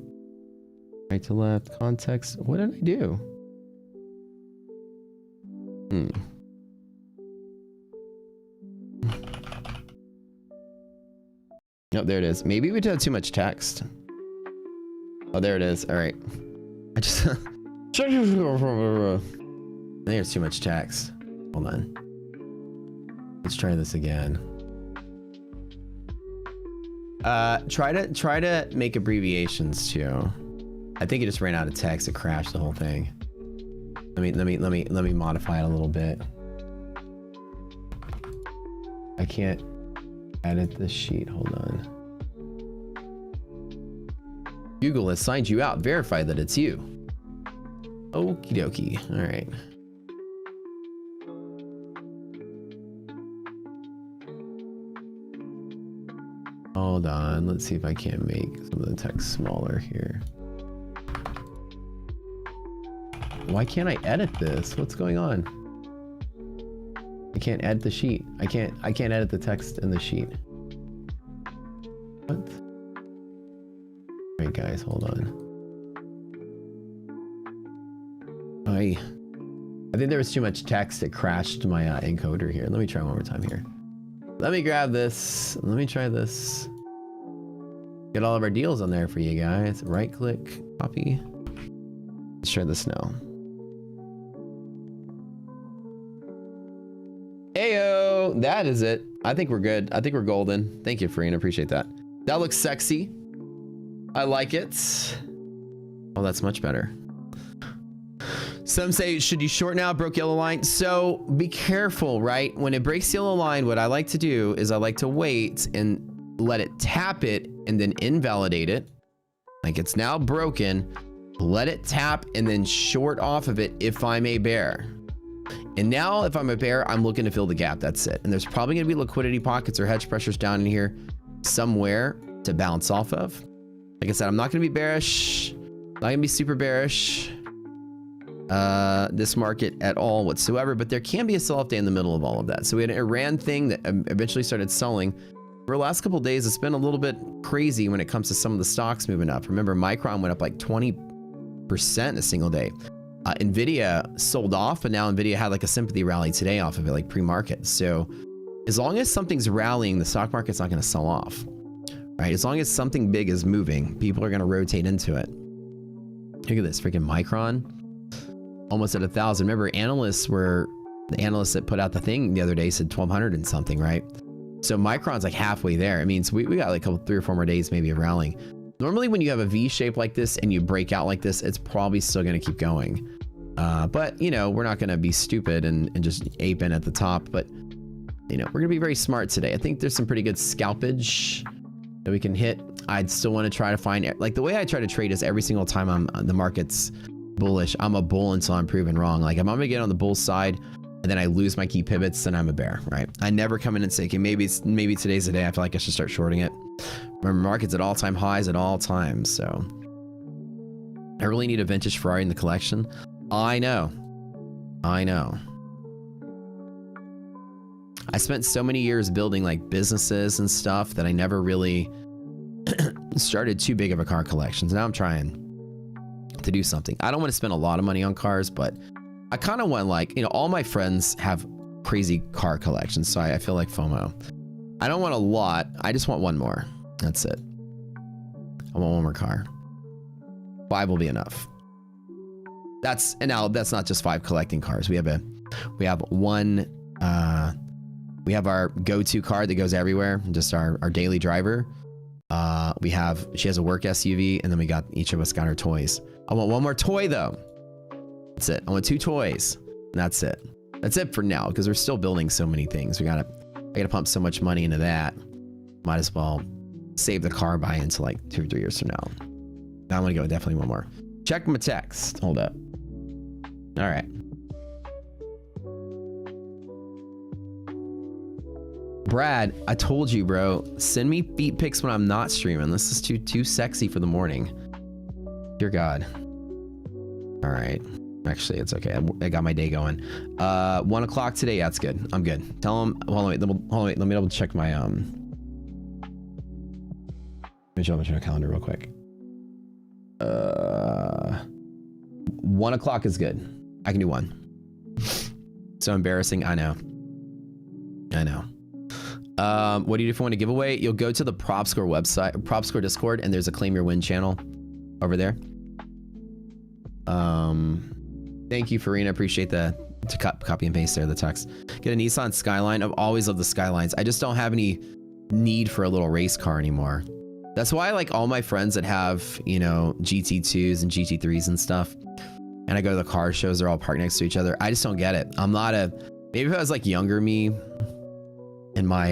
Right to left, context. What did I do? Oh, there it is. Maybe we did too much text. Oh, there it is. All right. I just... There's too much text. Hold on. Let's try this again. Try to make abbreviations too. I think it just ran out of text. It crashed the whole thing. Let me modify it a little bit. I can't edit the sheet. Hold on. Google has signed you out. Verify that it's you. Okie dokie. All right. Hold on. Let's see if I can't make some of the text smaller here. Why can't I edit this? What's going on? I can't edit the sheet. I can't edit the text in the sheet. What? Alright guys, hold on. I think there was too much text. It crashed my encoder here. Let me try one more time here. Let me grab this. Let me try this. Get all of our deals on there for you guys. Right click, copy. Let's try this now. Ayo, that is it. I think we're good. I think we're golden. Thank you, Farina. Appreciate that. That looks sexy. I like it. Oh, that's much better. Some say, should you short now? Broke yellow line. So be careful, right? When it breaks yellow line, what I like to do is I like to wait and let it tap it and then invalidate it. Like it's now broken. Let it tap and then short off of it if I'm a bear. And now if I'm a bear, I'm looking to fill the gap. That's it. And there's probably going to be liquidity pockets or hedge pressures down in here somewhere to bounce off of. Like I said, I'm not going to be bearish. Not going to be super bearish. This market at all whatsoever, but there can be a sell-off day in the middle of all of that. So we had an Iran thing that eventually started selling. For the last couple of days, it's been a little bit crazy when it comes to some of the stocks moving up. Remember, Micron went up like 20% in a single day. Nvidia sold off, but now Nvidia had like a sympathy rally today off of it, like pre-market. So as long as something's rallying, the stock market's not going to sell off, right? As long as something big is moving, people are going to rotate into it. Look at this freaking Micron. Almost at 1,000. Remember, the analysts that put out the thing the other day said 1,200 and something, right? So Micron's like halfway there. It means we got like a couple, 3 or 4 more days maybe of rallying. Normally when you have a V shape like this and you break out like this, it's probably still going to keep going. But you know, we're not going to be stupid and just ape in at the top, but you know, we're going to be very smart today. I think there's some pretty good scalpage that we can hit. I'd still want to try to find, like the way I try to trade is every single time the market's bullish, I'm a bull until I'm proven wrong. Like if I'm gonna get on the bull side and then I lose my key pivots, then I'm a bear, right? I never come in and say, okay, maybe today's the day I feel like I should start shorting it. Remember, market's at all-time highs at all times, so I really need a vintage Ferrari in the collection. I know. I spent so many years building like businesses and stuff that I never really started too big of a car collection. So now I'm trying to do something. I don't want to spend a lot of money on cars, but I kind of want, like, you know, all my friends have crazy car collections, so I feel like FOMO. I don't want a lot. I just want one more. That's it. I want one more car. 5 will be enough. And now that's not just 5 collecting cars. We have our go-to car that goes everywhere, just our daily driver. She has a work SUV, and then each of us got our toys. I want one more toy though. That's it. I want 2 toys, and that's it. That's it for now, because we're still building so many things. I gotta pump so much money into that. Might as well save the car buy into like 2 or 3 years from now. Now I'm gonna go definitely one more. Check my text. Hold up. All right. Brad, I told you, bro. Send me feet pics when I'm not streaming. This is too sexy for the morning. Dear God. All right. Actually, it's okay. I got my day going. 1 o'clock today. Yeah, that's good. I'm good. Tell them. Hold on, wait. Let me double check my Let me double check my calendar real quick. 1 o'clock is good. I can do 1. So embarrassing. I know. What do you do if you want to give away? You'll go to the PropScore website, PropScore Discord, and there's a Claim Your Win channel over there. Thank you, Farina. Appreciate the copy and paste there, the text. Get a Nissan Skyline. I've always loved the Skylines. I just don't have any need for a little race car anymore. That's why I like all my friends that have, you know, GT2s and GT3s and stuff. And I go to the car shows, they're all parked next to each other. I just don't get it. I'm not maybe if I was like younger me in my,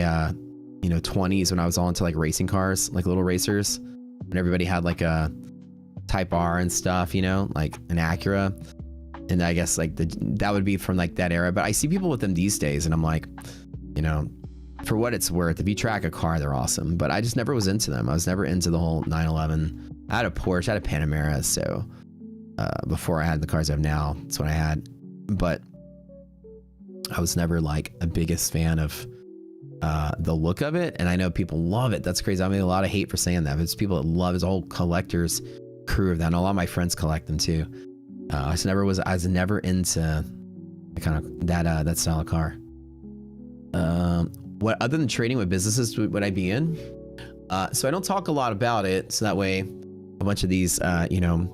you know, 20s when I was all into like racing cars, like little racers, when everybody had like a Type R and stuff, you know, like an Acura. And I guess like that would be from like that era. But I see people with them these days and I'm like, you know, for what it's worth, if you track a car, they're awesome. But I just never was into them. I was never into the whole 911. I had a Porsche, I had a Panamera. So before I had the cars I have now, that's what I had. But I was never like a biggest fan of the look of it. And I know people love it. That's crazy. I mean, a lot of hate for saying that. But it's people that love, it's a whole collector's crew of that. And a lot of my friends collect them too. I was never into the kind of that style of car. What other than trading with businesses would I be in? So I don't talk a lot about it. So that way a bunch of these, you know,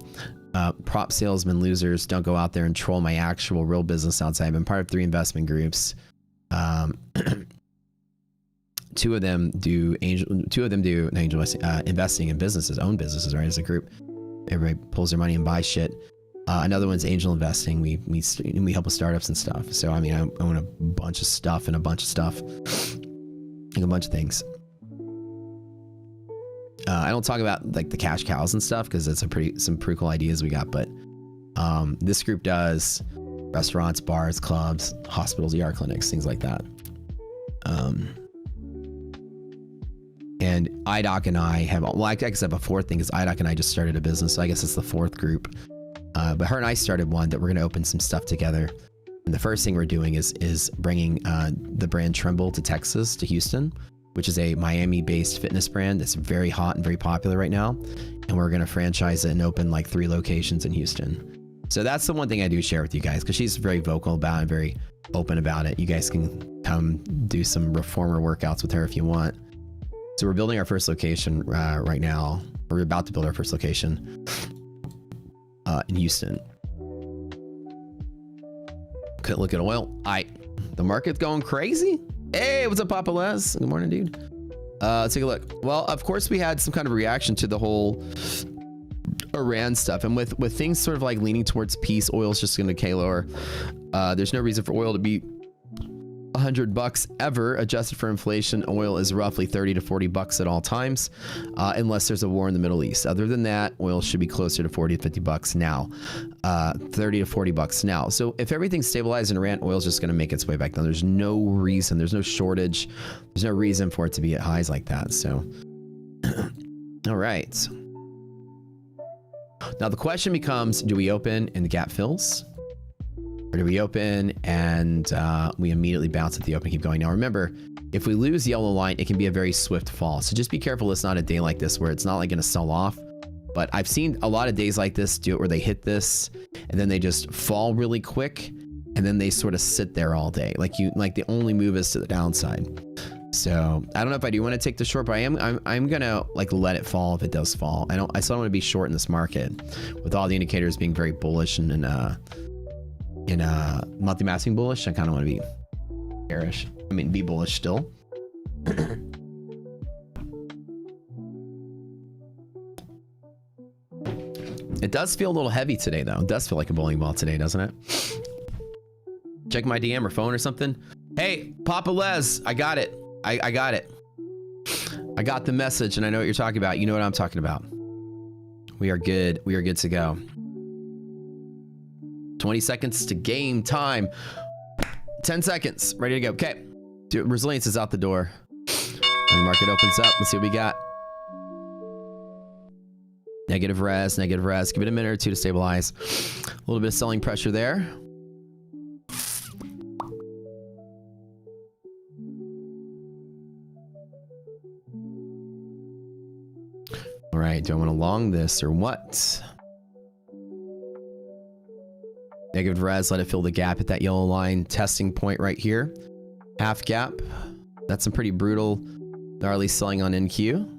prop salesman losers don't go out there and troll my actual real business outside. I've been part of 3 investment groups. 2 of them do investing in businesses, own businesses, right? As a group, everybody pulls their money and buys shit. Another one's angel investing. We help with startups and stuff. So I mean, I own a bunch of stuff and a bunch of stuff, like a bunch of things. I don't talk about like the cash cows and stuff because it's some pretty cool ideas we got. But this group does restaurants, bars, clubs, hospitals, ER clinics, things like that. And IDOC and I have, well, I guess I have a 4th thing is IDOC and I just started a business. So I guess it's the 4th group. But her and I started one that we're going to open some stuff together. And the first thing we're doing is bringing the brand Trimble to Texas, to Houston, which is a Miami-based fitness brand that's very hot and very popular right now. And we're going to franchise it and open like 3 locations in Houston. So that's the one thing I do share with you guys because she's very vocal about it and very open about it. You guys can come do some reformer workouts with her if you want. So we're building our first location right now. We're about to build our first location in Houston. Could look at oil. The market's going crazy. Hey, what's up, Papa Les? Good morning, dude. Let's take a look. Well, of course, we had some kind of reaction to the whole Iran stuff, and with things sort of like leaning towards peace, oil's just going to decay lower. There's no reason for oil to be $100 ever. Adjusted for inflation, oil is roughly 30 to 40 bucks at all times, unless there's a war in the Middle East. Other than that, oil should be closer to 40 to 50 bucks now, 30 to 40 bucks now. So if everything's stabilized in Iran, oil's just going to make its way back down. There's no reason, there's no shortage, there's no reason for it to be at highs like that. So all right, now the question becomes, do we open and the gap fills? Or do we open and we immediately bounce at the open, keep going? Now remember, if we lose the yellow line, it can be a very swift fall. So just be careful. It's not a day like this where it's not like going to sell off. But I've seen a lot of days like this do it where they hit this and then they just fall really quick and then they sort of sit there all day. Like the only move is to the downside. So I don't know if I do want to take the short, but I'm gonna like let it fall if it does fall. I still don't want to be short in this market with all the indicators being very bullish and multi-massing bullish. I kind of want to be bearish. I mean, be bullish still. It does feel a little heavy today, though. It does feel like a bowling ball today, doesn't it? Check my DM or phone or something. Hey, Papa Les, I got it. I got it. I got the message and I know what you're talking about. You know what I'm talking about. We are good. We are good to go. 20 seconds to game time. 10 seconds. Ready to go. Okay. Dude, resilience is out the door. When the market opens up, let's see what we got. Negative res, negative res. Give it a minute or two to stabilize. A little bit of selling pressure there. All right, do I want to long this or what? Negative res, let it fill the gap at that yellow line. Testing point right here. Half gap. That's some pretty brutal, gnarly selling on NQ.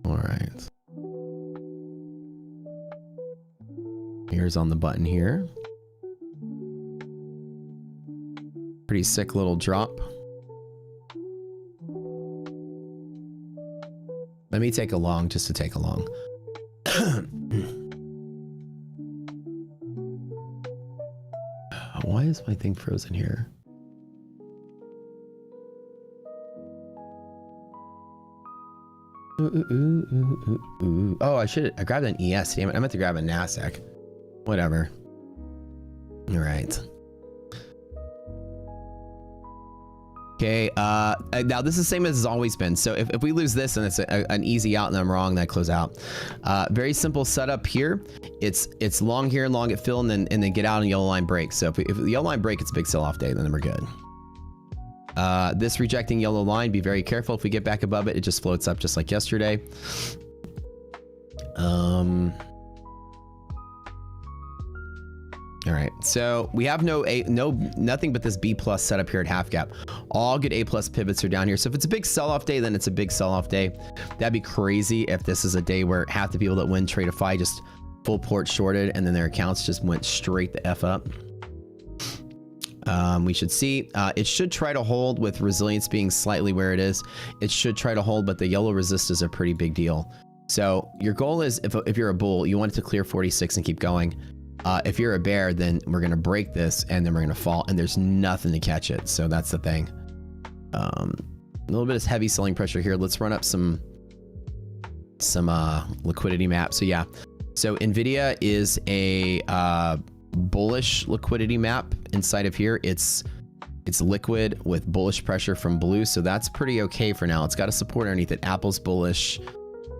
All right. Here's on the button here. Pretty sick little drop. Let me take a long just to take a long. Why is my thing frozen here? Oh, I grabbed an ES. Damn it. I meant to grab a NASDAQ. Whatever. All right. Okay, now this is the same as it's always been. So if we lose this and it's an easy out and I'm wrong, then I close out. Very simple setup here. It's long here, long at fill, and then get out and yellow line break. So if the yellow line break, it's a big sell-off day, then we're good. This rejecting yellow line, be very careful. If we get back above it, it just floats up just like yesterday. All right, so we have nothing but this B plus setup here at half gap. All good A plus pivots are down here. So if it's a big sell-off day, then it's a big sell-off day. That'd be crazy if this is a day where half the people that win Tradeify just full port shorted and then their accounts just went straight the F up. We should see, it should try to hold with resilience being slightly where it is. It should try to hold, but the yellow resist is a pretty big deal. So your goal is, if you're a bull, you want it to clear 46 and keep going. If you're a bear, then we're going to break this and then we're going to fall and there's nothing to catch it. So that's the thing. A little bit of heavy selling pressure here. Let's run up some liquidity map. So yeah, so NVIDIA is a bullish liquidity map inside of here. It's liquid with bullish pressure from blue. So that's pretty okay for now. It's got a support underneath it. Apple's bullish,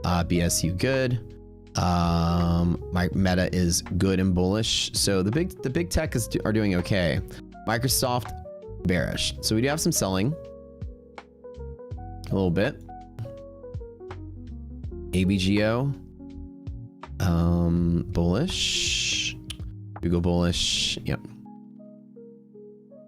BSU good. My Meta is good and bullish. So the big tech are doing okay. Microsoft bearish. So we do have some selling. A little bit. ABGO bullish. Google bullish. Yep.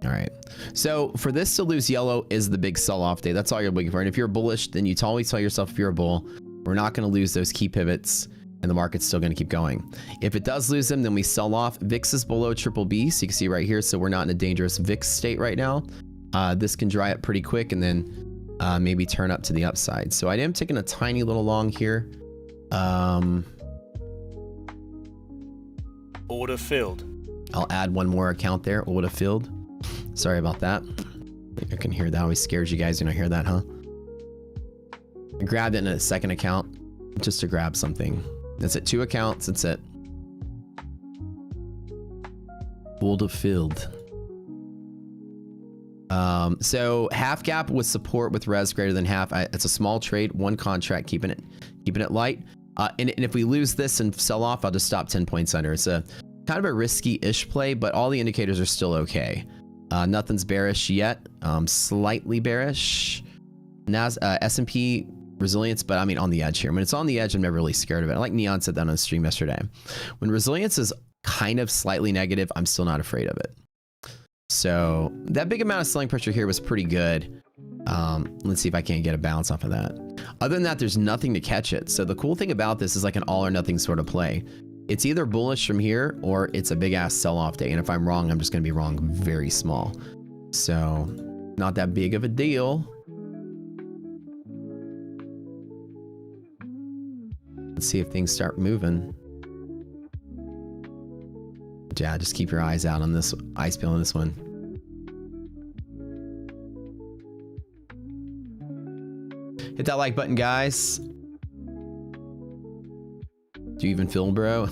All right. So for this to lose yellow is the big sell-off day. That's all you're looking for. And if you're bullish, then you always tell yourself, if you're a bull, we're not going to lose those key pivots and the market's still going to keep going. If it does lose them, then we sell off. VIX is below triple B, so you can see right here. So we're not in a dangerous VIX state right now. This can dry up pretty quick and then maybe turn up to the upside. So I am taking a tiny little long here. Order filled. I'll add one more account there. Order filled. Sorry about that. I can hear that. Always scares you guys when I hear that, huh? I grabbed it in a second account just to grab something. That's it. 2 accounts. That's it. Order filled. So half gap with support with res greater than half. It's a small trade, 1 contract, keeping it light. And if we lose this and sell off, I'll just stop 10 points under. It's a kind of a risky-ish play, but all the indicators are still okay. Nothing's bearish yet. Slightly bearish. S&P resilience, but I mean on the edge here. When it's on the edge, I'm never really scared of it. I like Neon said that on the stream yesterday. When resilience is kind of slightly negative, I'm still not afraid of it. So that big amount of selling pressure here was pretty good. Let's see if I can't get a bounce off of that. Other than that, there's nothing to catch it. So the cool thing about this is like an all or nothing sort of play. It's either bullish from here or it's a big ass sell-off day. And if I'm wrong, I'm just going to be wrong very small. So not that big of a deal. Let's see if things start moving. Yeah, just keep your eyes out on this ice peel on this one. Hit that like button, guys. Do you even feel, bro?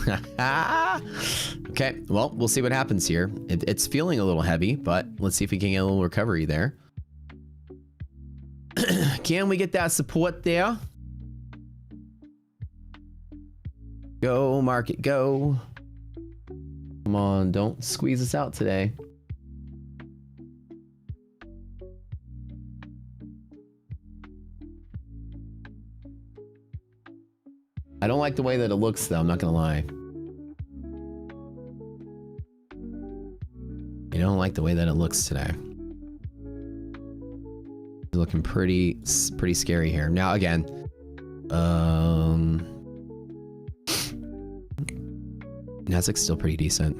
Okay, well, we'll see what happens here. It's feeling a little heavy, but let's see if we can get a little recovery there. Can we get that support there? Go, market, go. Come on, don't squeeze us out today. I don't like the way that it looks, though. I'm not gonna lie. I don't like the way that it looks today. It's looking pretty scary here. Now, again, Nasdaq's still pretty decent.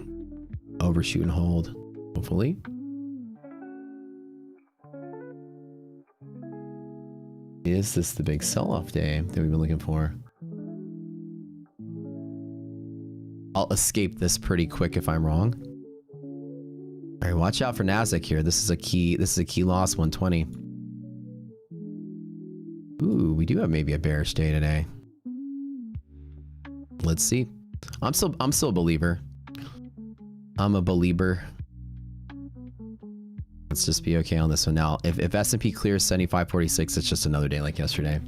Overshoot and hold, hopefully. Is this the big sell-off day that we've been looking for? I'll escape this pretty quick if I'm wrong. All right, watch out for Nasdaq here. This is a key loss, 120. Ooh, we do have maybe a bearish day today. Let's see. I'm still a believer. I'm a believer. Let's just be okay on this one. Now, if S&P clears 75.46, it's just another day like yesterday.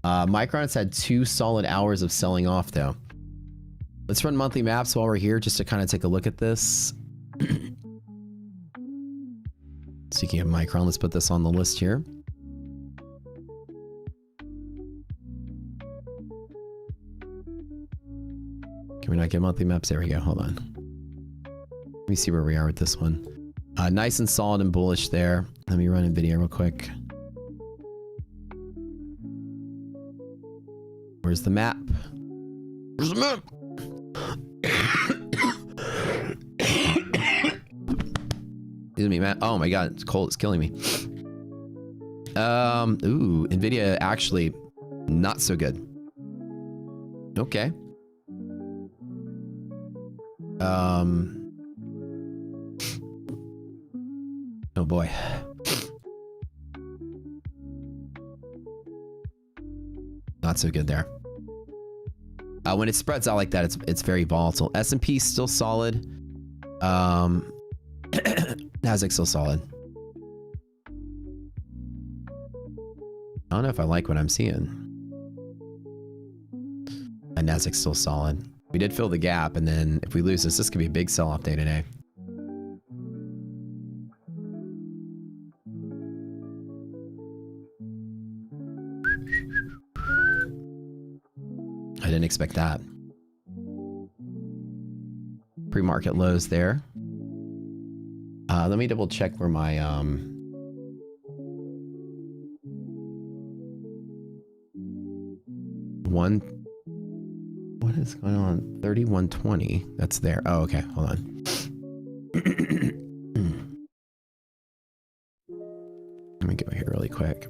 Micron's had 2 solid hours of selling off though. Let's run monthly maps while we're here just to kind of take a look at this. Speaking of Micron, let's put this on the list here. Can we not get monthly maps? There we go. Hold on. Let me see where we are with this one. Nice and solid and bullish there. Let me run a video real quick. Where's the map? Where's the map? Excuse me, Matt. Oh my god, it's cold. It's killing me. Ooh, Nvidia actually not so good. Okay. Oh boy. Not so good there. When it spreads out like that, it's very volatile. S&P still solid. Nasdaq still solid. I don't know if I like what I'm seeing. And Nasdaq's still solid. We did fill the gap, and then if we lose this could be a big sell-off day today. I didn't expect that. Pre-market lows there. Let me double check where my what is going on? 3120. That's there. Oh, okay. Hold on. Let me go here really quick.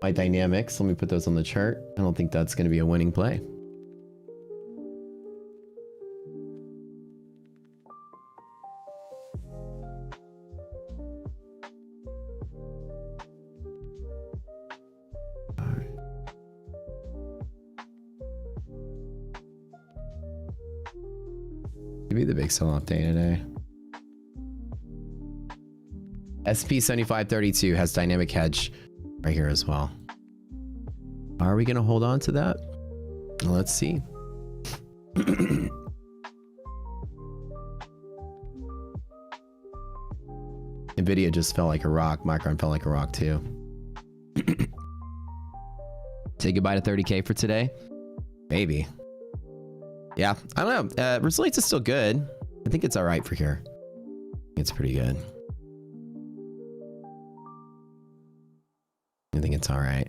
My dynamics. Let me put those on the chart. I don't think that's going to be a winning play. Be the big sell-off day today. SP 7532 has dynamic hedge right here as well. Are we gonna hold on to that? Let's see. Nvidia just fell like a rock. Micron fell like a rock too. Say goodbye to 30K for today? Maybe. Yeah, I don't know. Resilience is still good. I think it's all right for here. It's pretty good. I think it's all right.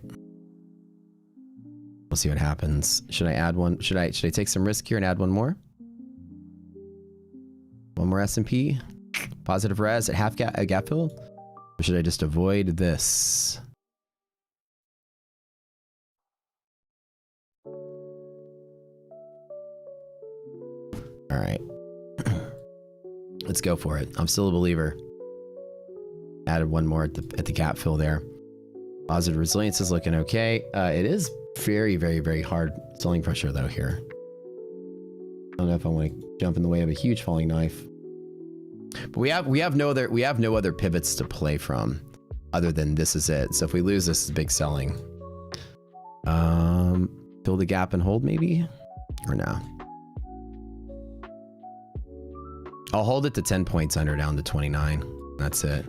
We'll see what happens. Should I add one? Should I take some risk here and add one more? One more S&P. Positive res at half gap fill. Or should I just avoid this? All right. Let's go for it. I'm still a believer. Added one more at the gap fill there. Positive resilience is looking okay. It is very, very, very hard selling pressure though here. I don't know if I want to jump in the way of a huge falling knife. But we have no other pivots to play from other than this is it. So if we lose, this is big selling. Fill the gap and hold maybe, or no? I'll hold it to 10 points under down to 29. That's it.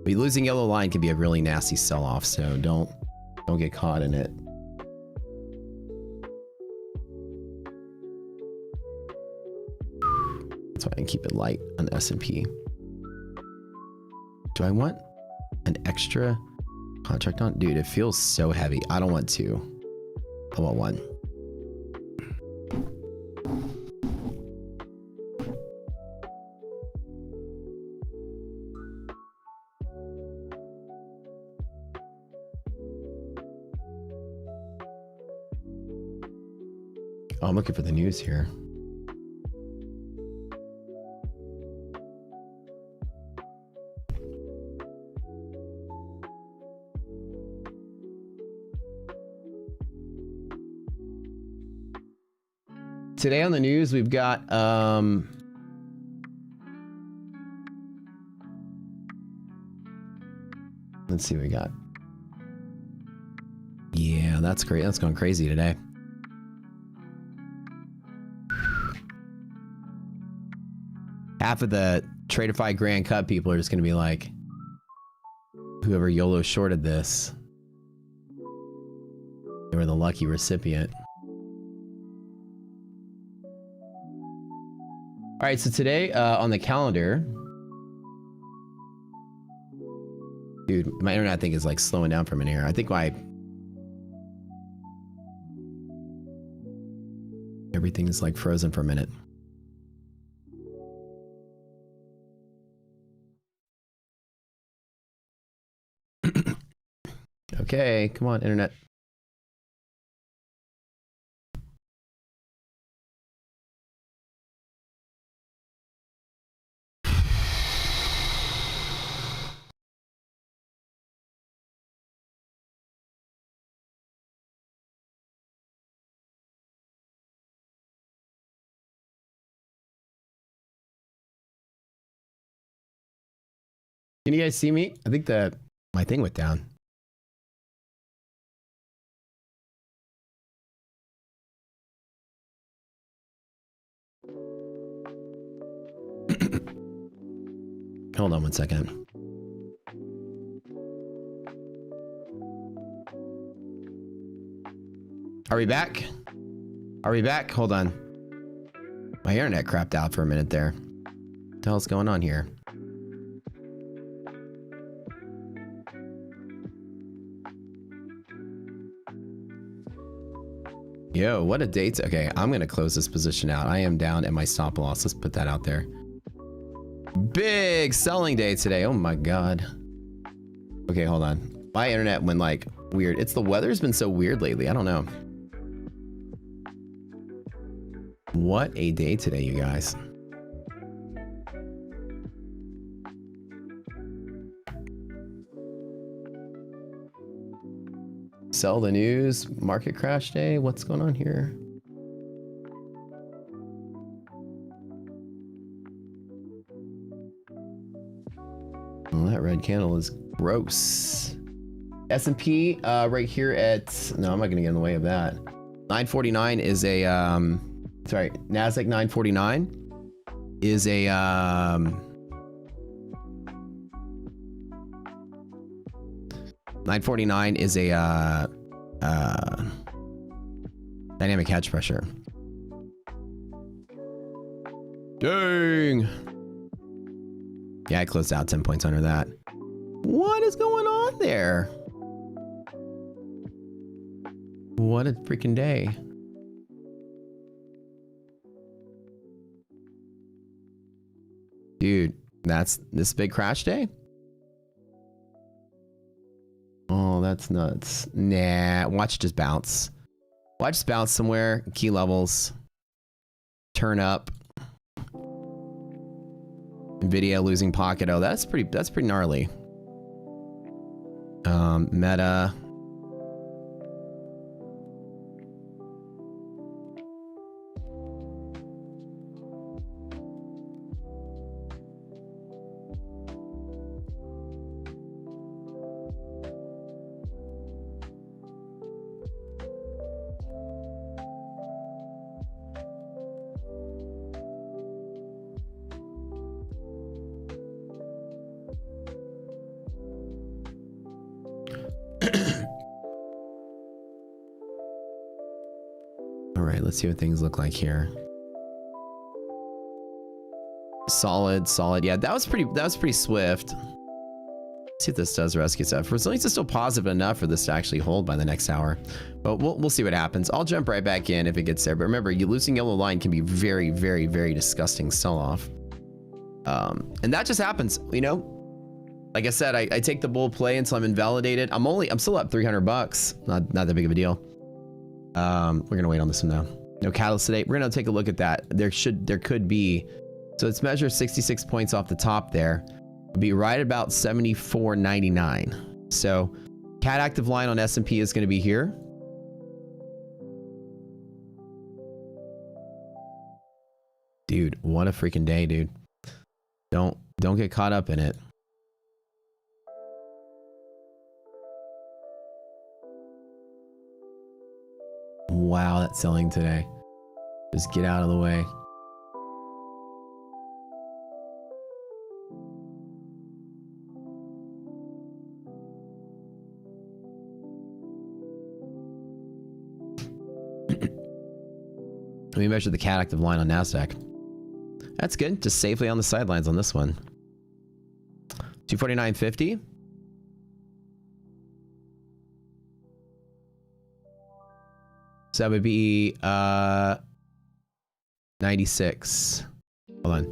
But losing yellow line can be a really nasty sell-off, so don't get caught in it. That's why I keep it light on S&P. Do I want an extra contract on? Dude, it feels so heavy. I don't want two. I want one. Oh, I'm looking for the news here. Today on the news, we've got let's see what we got. Yeah, that's great. That's going crazy today. Half of the Tradeify Grand Cut people are just going to be like, whoever YOLO shorted this, they were the lucky recipient. All right, so today on the calendar, dude, my internet I think is like slowing down from in here. I think everything is like frozen for a minute. Okay, come on, internet. Can you guys see me? I think that my thing went down. Hold on one second. Are we back? Are we back? Hold on. My internet crapped out for a minute there. What the hell's going on here? Yo, what a date. Okay, I'm going to close this position out. I am down at my stop loss. Let's put that out there. Big selling day today. Oh my God. Okay, hold on. My internet went like weird. It's the weather's been so weird lately. I don't know. What a day today, you guys. Sell the news, market crash day. What's going on here? Well, that red candle is gross. S&P right here at, no, I'm not gonna get in the way of that. 949 is a, sorry, NASDAQ 949 is a, 949 is a dynamic hedge pressure. Dang. Yeah, I closed out 10 points under that. What is going on there? What a freaking day. Dude, that's this big crash day? Oh, that's nuts. Nah, watch it just bounce. Watch it bounce somewhere. Key levels. Turn up. Video losing pocket. Oh, that's pretty gnarly. Meta. All right, let's see what things look like here. Solid. Yeah, that was pretty swift. Let's see if this does rescue stuff. Resilience is still positive enough for this to actually hold by the next hour, but we'll see what happens. I'll jump right back in if it gets there. But remember, you losing yellow line can be very, very, very disgusting sell-off. And that just happens, you know. Like I said, I take the bull play until I'm invalidated. I'm still up 300 bucks. Not that big of a deal. We're gonna wait on this one now. No catalyst today. We're gonna take a look at that. There could be. So it's measured 66 points off the top there. It'll be right about 74.99. So cat active line on S&P is gonna be here. Dude, what a freaking day, dude. Don't get caught up in it. Wow, that's selling today. Just get out of the way. Let me measure the cat active line on NASDAQ. That's good. Just safely on the sidelines on this one. 249.50. So that would be 96. Hold on.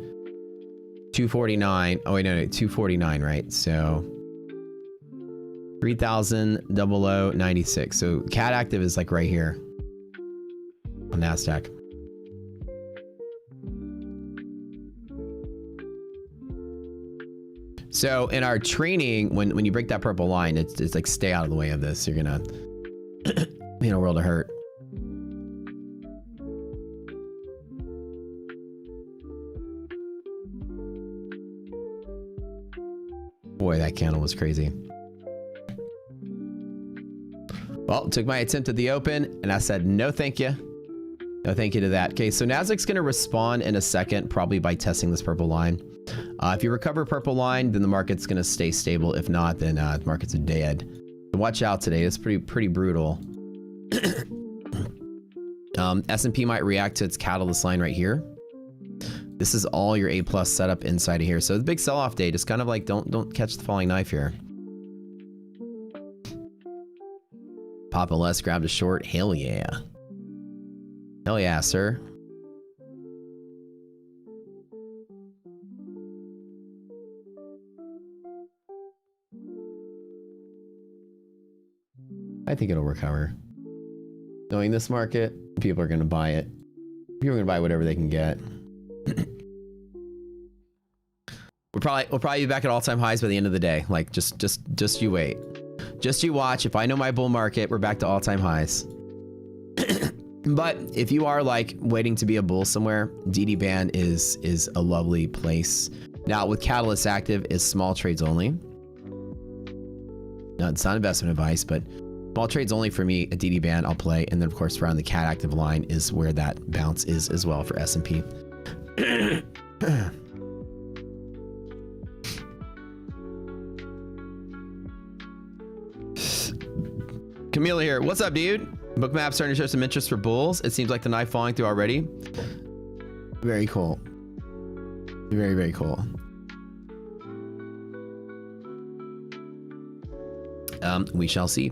249. Oh wait, no, 249, right? So 3,096. So cat active is like right here on NASDAQ. So in our training, when you break that purple line, it's like stay out of the way of this. You're gonna be in a world of hurt. Boy, that candle was crazy. Well, took my attempt at the open, and I said no thank you. No thank you to that. Okay, so Nasdaq's going to respond in a second, probably by testing this purple line. If you recover purple line, then the market's going to stay stable. If not, then the market's dead. So watch out today. It's pretty brutal. S&P might react to its catalyst line right here. This is all your A+ setup inside of here. So the big sell-off day, just kind of like don't catch the falling knife here. Papa Les grabbed a short. Hell yeah. Hell yeah, sir. I think it'll recover. Knowing this market, people are going to buy it. People are going to buy whatever they can get. We'll probably be back at all-time highs by the end of the day. Like just you wait. Just you watch. If I know my bull market, we're back to all-time highs. But if you are like waiting to be a bull somewhere, DD band is a lovely place. Now with Catalyst active is small trades only. No, it's not investment advice, but small trades only for me. A DD band I'll play, and then of course around the cat active line is where that bounce is as well for S&P. Camila here. What's up, dude? Bookmap starting to show some interest for bulls. It seems like the knife falling through already. Very cool. Very, very cool. We shall see.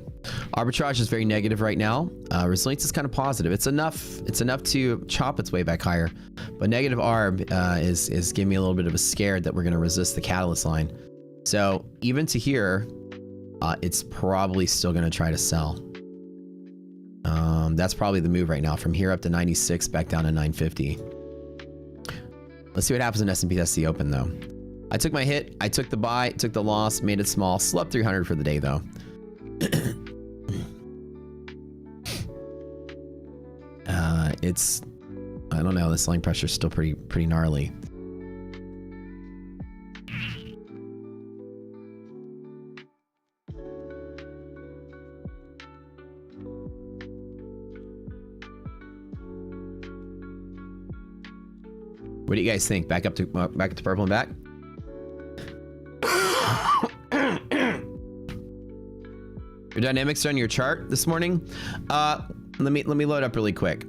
Arbitrage is very negative right now. Resilience is kind of positive. It's enough to chop its way back higher. But negative arb is giving me a little bit of a scare that we're going to resist the catalyst line. So even to here, it's probably still going to try to sell. That's probably the move right now. From here up to 96, back down to 950. Let's see what happens in S&P. That's the open though. I took my hit. I took the buy, took the loss, made it small. Slept 300 for the day though. It's, I don't know. The selling pressure is still pretty gnarly. What do you guys think? Back up to purple and back. Your dynamics on your chart this morning. Let me load up really quick.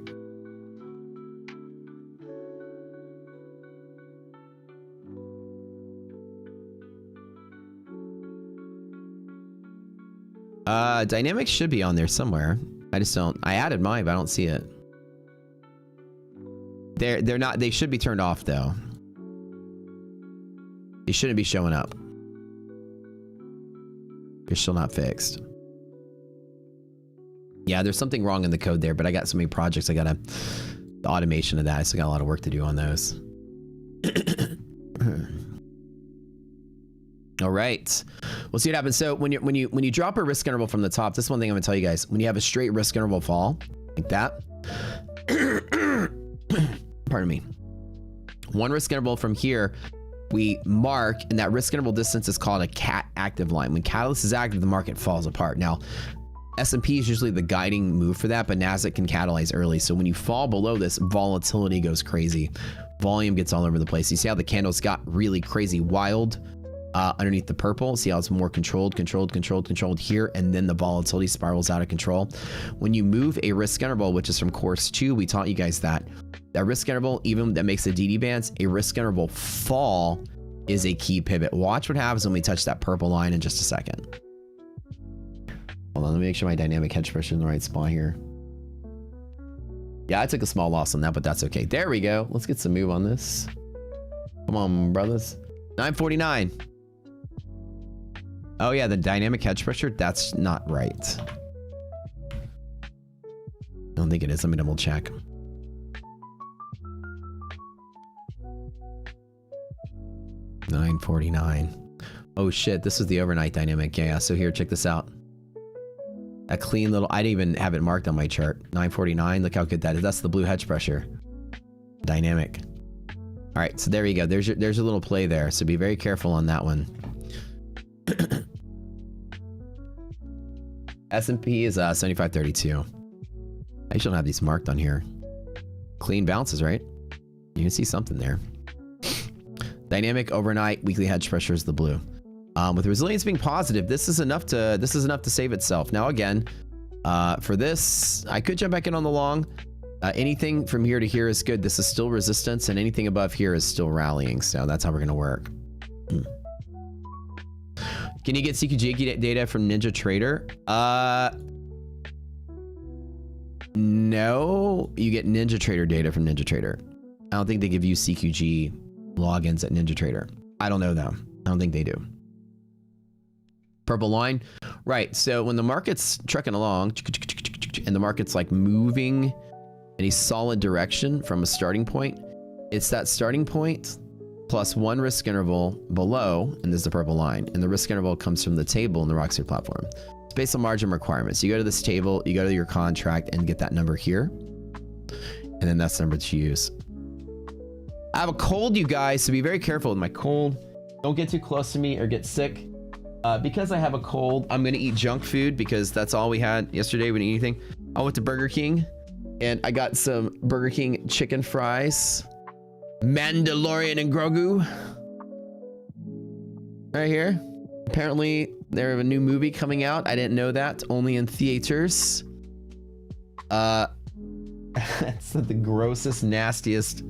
Dynamics should be on there somewhere. I just don't. I added mine, but I don't see it. They're not. They should be turned off though. They shouldn't be showing up. They're still not fixed. Yeah, there's something wrong in the code there, but I got so many projects. I got the automation of that. I still got a lot of work to do on those. All right, we'll see what happens. So when you drop a risk interval from the top, this is one thing I'm gonna tell you guys. When you have a straight risk interval fall like that, pardon me, one risk interval from here, we mark, and that risk interval distance is called a cat active line. When catalyst is active, the market falls apart. Now, S&P is usually the guiding move for that, but NASDAQ can catalyze early. So when you fall below this, volatility goes crazy. Volume gets all over the place. You see how the candles got really crazy wild underneath the purple? See how it's more controlled here, and then the volatility spirals out of control. When you move a risk interval, which is from course 2, we taught you guys that risk interval, even that makes the DD bands, a risk interval fall is a key pivot. Watch what happens when we touch that purple line in just a second. Hold on, let me make sure my dynamic hedge pressure is in the right spot here. Yeah, I took a small loss on that, but that's okay. There we go. Let's get some move on this. Come on, brothers. 949. Oh yeah, the dynamic hedge pressure, that's not right. I don't think it is. Let me double check. $9.49. Oh shit, this is the overnight dynamic. Yeah, so here, check this out. A clean little, I didn't even have it marked on my chart. 9.49, look how good that is. That's the blue hedge pressure. Dynamic. All right, so there you go. There's your little play there. So be very careful on that one. S&P is 75.32. I shouldn't have these marked on here. Clean bounces, right? You can see something there. Dynamic overnight weekly hedge pressure is the blue. With resilience being positive, this is enough to save itself. Now again, for this, I could jump back in on the long. Anything from here to here is good. This is still resistance, and anything above here is still rallying. So that's how we're gonna work. Can you get CQG data from NinjaTrader? No, you get NinjaTrader data from NinjaTrader. I don't think they give you CQG logins at NinjaTrader. I don't know though. I don't think they do. Purple line, right? So when the market's trekking along, and the market's like moving in a solid direction from a starting point, it's that starting point plus one risk interval below, and there's the purple line, and the risk interval comes from the table in the Rockseer platform. It's based on margin requirements. You go to this table, you go to your contract, and get that number here, and then that's the number to use. I have a cold, you guys, so be very careful with my cold. Don't get too close to me or get sick. Because I have a cold, I'm gonna eat junk food because that's all we had yesterday. We didn't eat anything. I went to Burger King and I got some Burger King chicken fries. Mandalorian and Grogu. Right here. Apparently, they have a new movie coming out. I didn't know that. Only in theaters. That's the grossest, nastiest.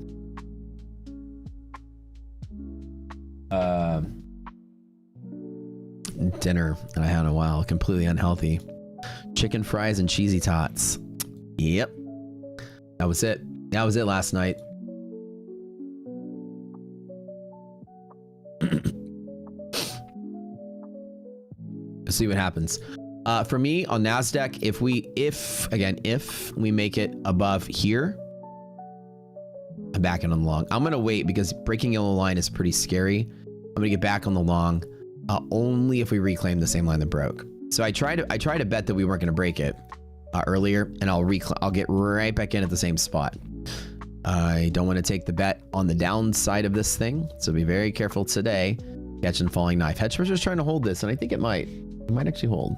Dinner that I had in a while. Completely unhealthy. Chicken fries and cheesy tots. Yep. That was it. That was it last night. Let's see what happens. For me on NASDAQ, if we make it above here, I'm backing on the long. I'm gonna wait because breaking yellow line is pretty scary. I'm gonna get back on the long, only if we reclaim the same line that broke. So I tried to bet that we weren't gonna break it earlier, and I'll get right back in at the same spot. I don't want to take the bet on the downside of this thing, so be very careful today. Catching falling knife. Hedge Treasure's trying to hold this, and I think it might actually hold.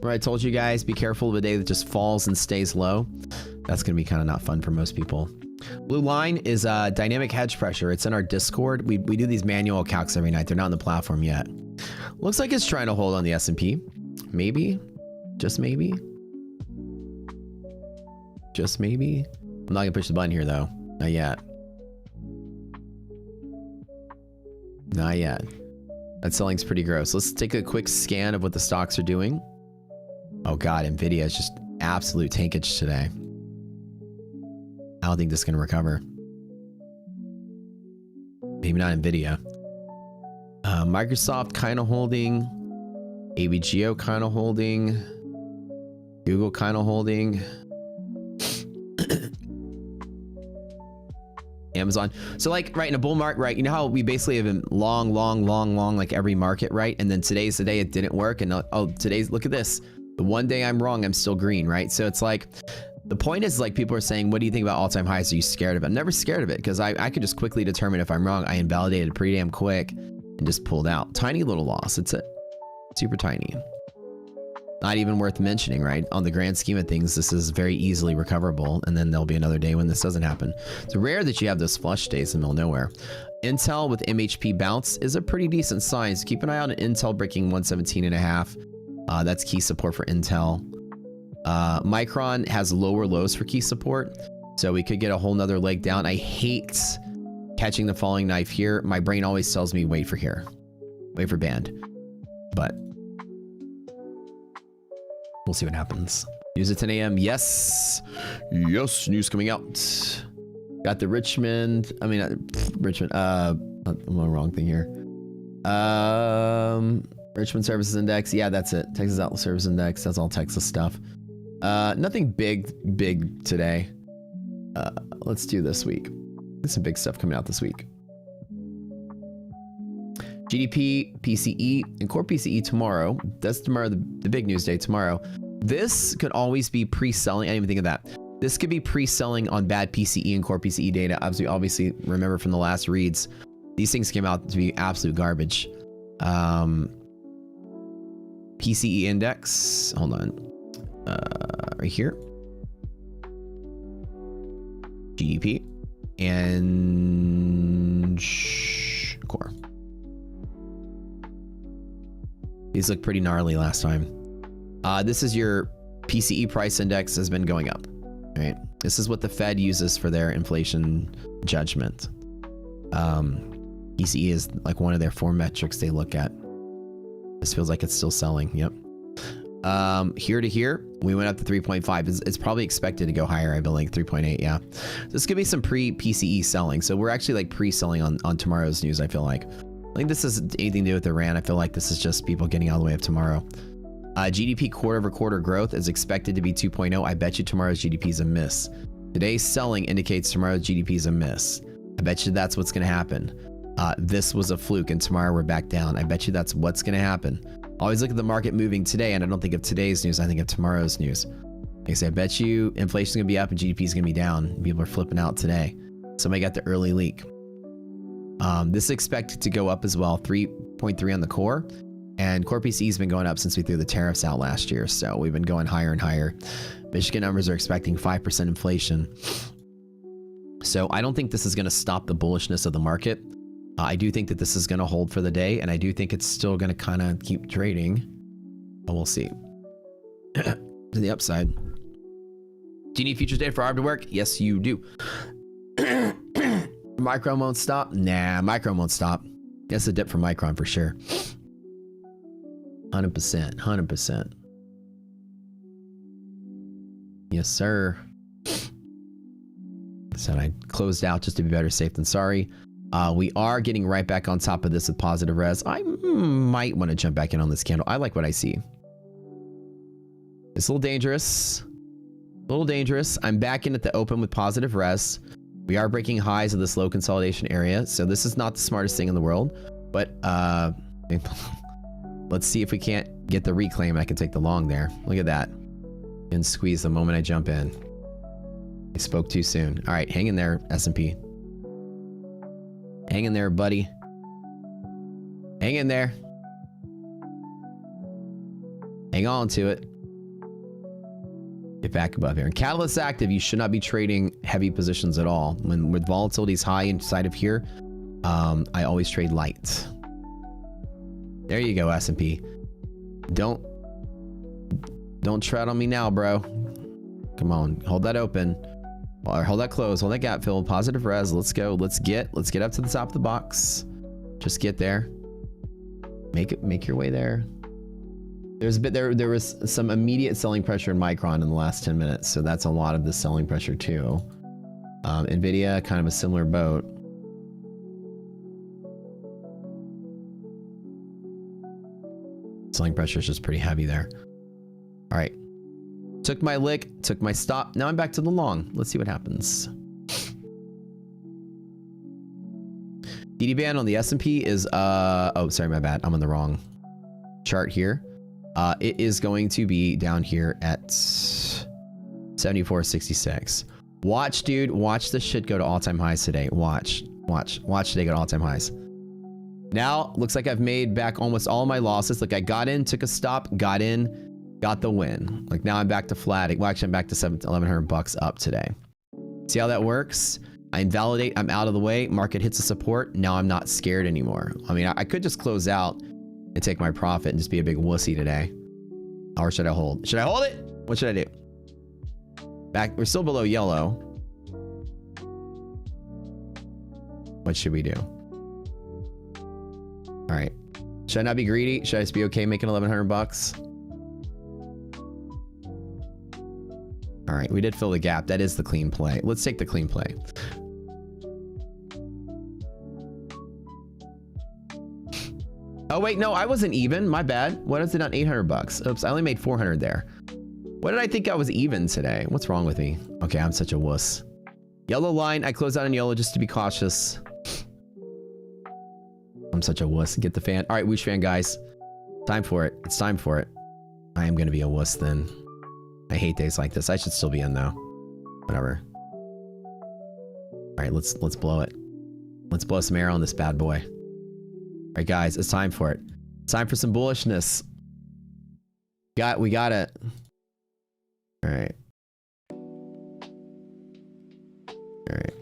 Right, I told you guys, be careful of a day that just falls and stays low. That's gonna be kind of not fun for most people. Blue line is dynamic hedge pressure. It's in our Discord. We do these manual calcs every night. They're not on the platform yet. Looks like it's trying to hold on the S&P. Maybe, just maybe. Just maybe. I'm not gonna push the button here though. Not yet. Not yet. That selling's pretty gross. Let's take a quick scan of what the stocks are doing. Oh god, Nvidia is just absolute tankage today. I don't think this is gonna recover. Maybe not Nvidia. Microsoft kind of holding. AVGO kind of holding. Google kind of holding. Amazon. So like, right, in a bull market, right, you know how we basically have been long, like every market, right? And then today's the day it didn't work. And oh, today's, look at this. The one day I'm wrong, I'm still green, right? So it's like, the point is, like, people are saying, what do you think about all-time highs? Are you scared of it? I'm never scared of it, because I could just quickly determine if I'm wrong. I invalidated pretty damn quick and just pulled out. Tiny little loss. It's super tiny. Not even worth mentioning, right? On the grand scheme of things, this is very easily recoverable, and then there'll be another day when this doesn't happen. It's rare that you have those flush days in the middle of nowhere. Intel with MHP bounce is a pretty decent sign. So keep an eye on Intel breaking 117.5. That's key support for Intel. Micron has lower lows for key support, so we could get a whole nother leg down. I hate catching the falling knife here. My brain always tells me wait for here, wait for band, but we'll see what happens. News at 10 a.m. Yes, news coming out. Got the Richmond. I mean, Richmond. I'm on the wrong thing here. Richmond Services Index. Yeah, that's it. Texas Outlet Service Index. That's all Texas stuff. Nothing big today. Let's do this week. There's some big stuff coming out this week. GDP, PCE, and core PCE tomorrow. That's tomorrow, the big news day tomorrow. This could always be pre-selling. I didn't even think of that. This could be pre-selling on bad PCE and core PCE data. As we obviously remember from the last reads, these things came out to be absolute garbage. PCE index, hold on. Right here. GDP and core. These look pretty gnarly last time. This is your PCE price index has been going up, right? This is what the Fed uses for their inflation judgment. PCE is like one of their 4 metrics they look at. This feels like it's still selling. Yep. Here to here, we went up to 3.5. It's probably expected to go higher. I believe 3.8. Yeah. This could be some pre-PCE selling. So we're actually like pre-selling on tomorrow's news. I feel like. I think this has anything to do with Iran. I feel like this is just people getting all the way up tomorrow. GDP quarter-over-quarter growth is expected to be 2.0. I bet you tomorrow's GDP is a miss. Today's selling indicates tomorrow's GDP is a miss. I bet you that's what's going to happen. This was a fluke, and tomorrow we're back down. I bet you that's what's going to happen. Always look at the market moving today, and I don't think of today's news. I think of tomorrow's news. Like I say, I bet you inflation's going to be up and GDP is going to be down. People are flipping out today. Somebody got the early leak. This is expected to go up as well, 3.3 on the core. And core PCE has been going up since we threw the tariffs out last year. So we've been going higher and higher. Michigan numbers are expecting 5% inflation. So I don't think this is going to stop the bullishness of the market. I do think that this is going to hold for the day. And I do think it's still going to kind of keep trading. But we'll see. To the upside. Do you need futures data for Arb to work? Yes, you do. Micron won't stop? Nah, Micron won't stop. That's a dip for Micron for sure. 100%, 100%. Yes, sir. So I closed out just to be better safe than sorry. We are getting right back on top of this with positive res. I might want to jump back in on this candle. I like what I see. It's a little dangerous. A little dangerous. I'm back in at the open with positive res. We are breaking highs of this low consolidation area, so this is not the smartest thing in the world. But let's see if we can't get the reclaim. I can take the long there. Look at that. And squeeze the moment I jump in. I spoke too soon. All right, hang in there, S&P. Hang in there, buddy. Hang in there. Hang on to it. Get back above here. And catalyst active, you should not be trading heavy positions at all. When with volatility is high inside of here, I always trade light. There you go, S&P. Don't tread on me now, bro. Come on, hold that open. Or hold that close, hold that gap fill, positive res. Let's go. Let's get up to the top of the box. Just get there. Make your way there. There's a bit there was some immediate selling pressure in Micron in the last 10 minutes, so that's a lot of the selling pressure too. Nvidia, kind of a similar boat. Selling pressure is just pretty heavy there. All right. Took my lick, took my stop. Now I'm back to the long. Let's see what happens. DD band on the S&P is oh, sorry, my bad. I'm on the wrong chart here. It is going to be down here at 74.66. Watch, dude. Watch this shit go to all-time highs today. Watch today go to all-time highs. Now, looks like I've made back almost all my losses. Like I got in, took a stop, got in, got the win. Like now I'm back to flat. Well, actually I'm back to $1,100 up today. See how that works? I invalidate, I'm out of the way. Market hits a support. Now I'm not scared anymore. I mean, I could just close out and take my profit and just be a big wussy today. Or should I hold? Should I hold it? What should I do? Back, we're still below yellow. What should we do? All right. Should I not be greedy? Should I just be okay making $1,100? All right, we did fill the gap. That is the clean play. Let's take the clean play. Oh wait, no, I wasn't even. My bad. What is it on $800? Oops, I only made 400 there. What did I think I was even today? What's wrong with me? Okay, I'm such a wuss. Yellow line. I closed out in yellow just to be cautious. I'm such a wuss. Get the fan. All right, whoosh fan, guys. Time for it. It's time for it. I am gonna be a wuss then. I hate days like this. I should still be in though. Whatever. All right, let's blow it. Let's blow some air on this bad boy. All right, guys, it's time for it. It's time for some bullishness. We got it. All right. All right.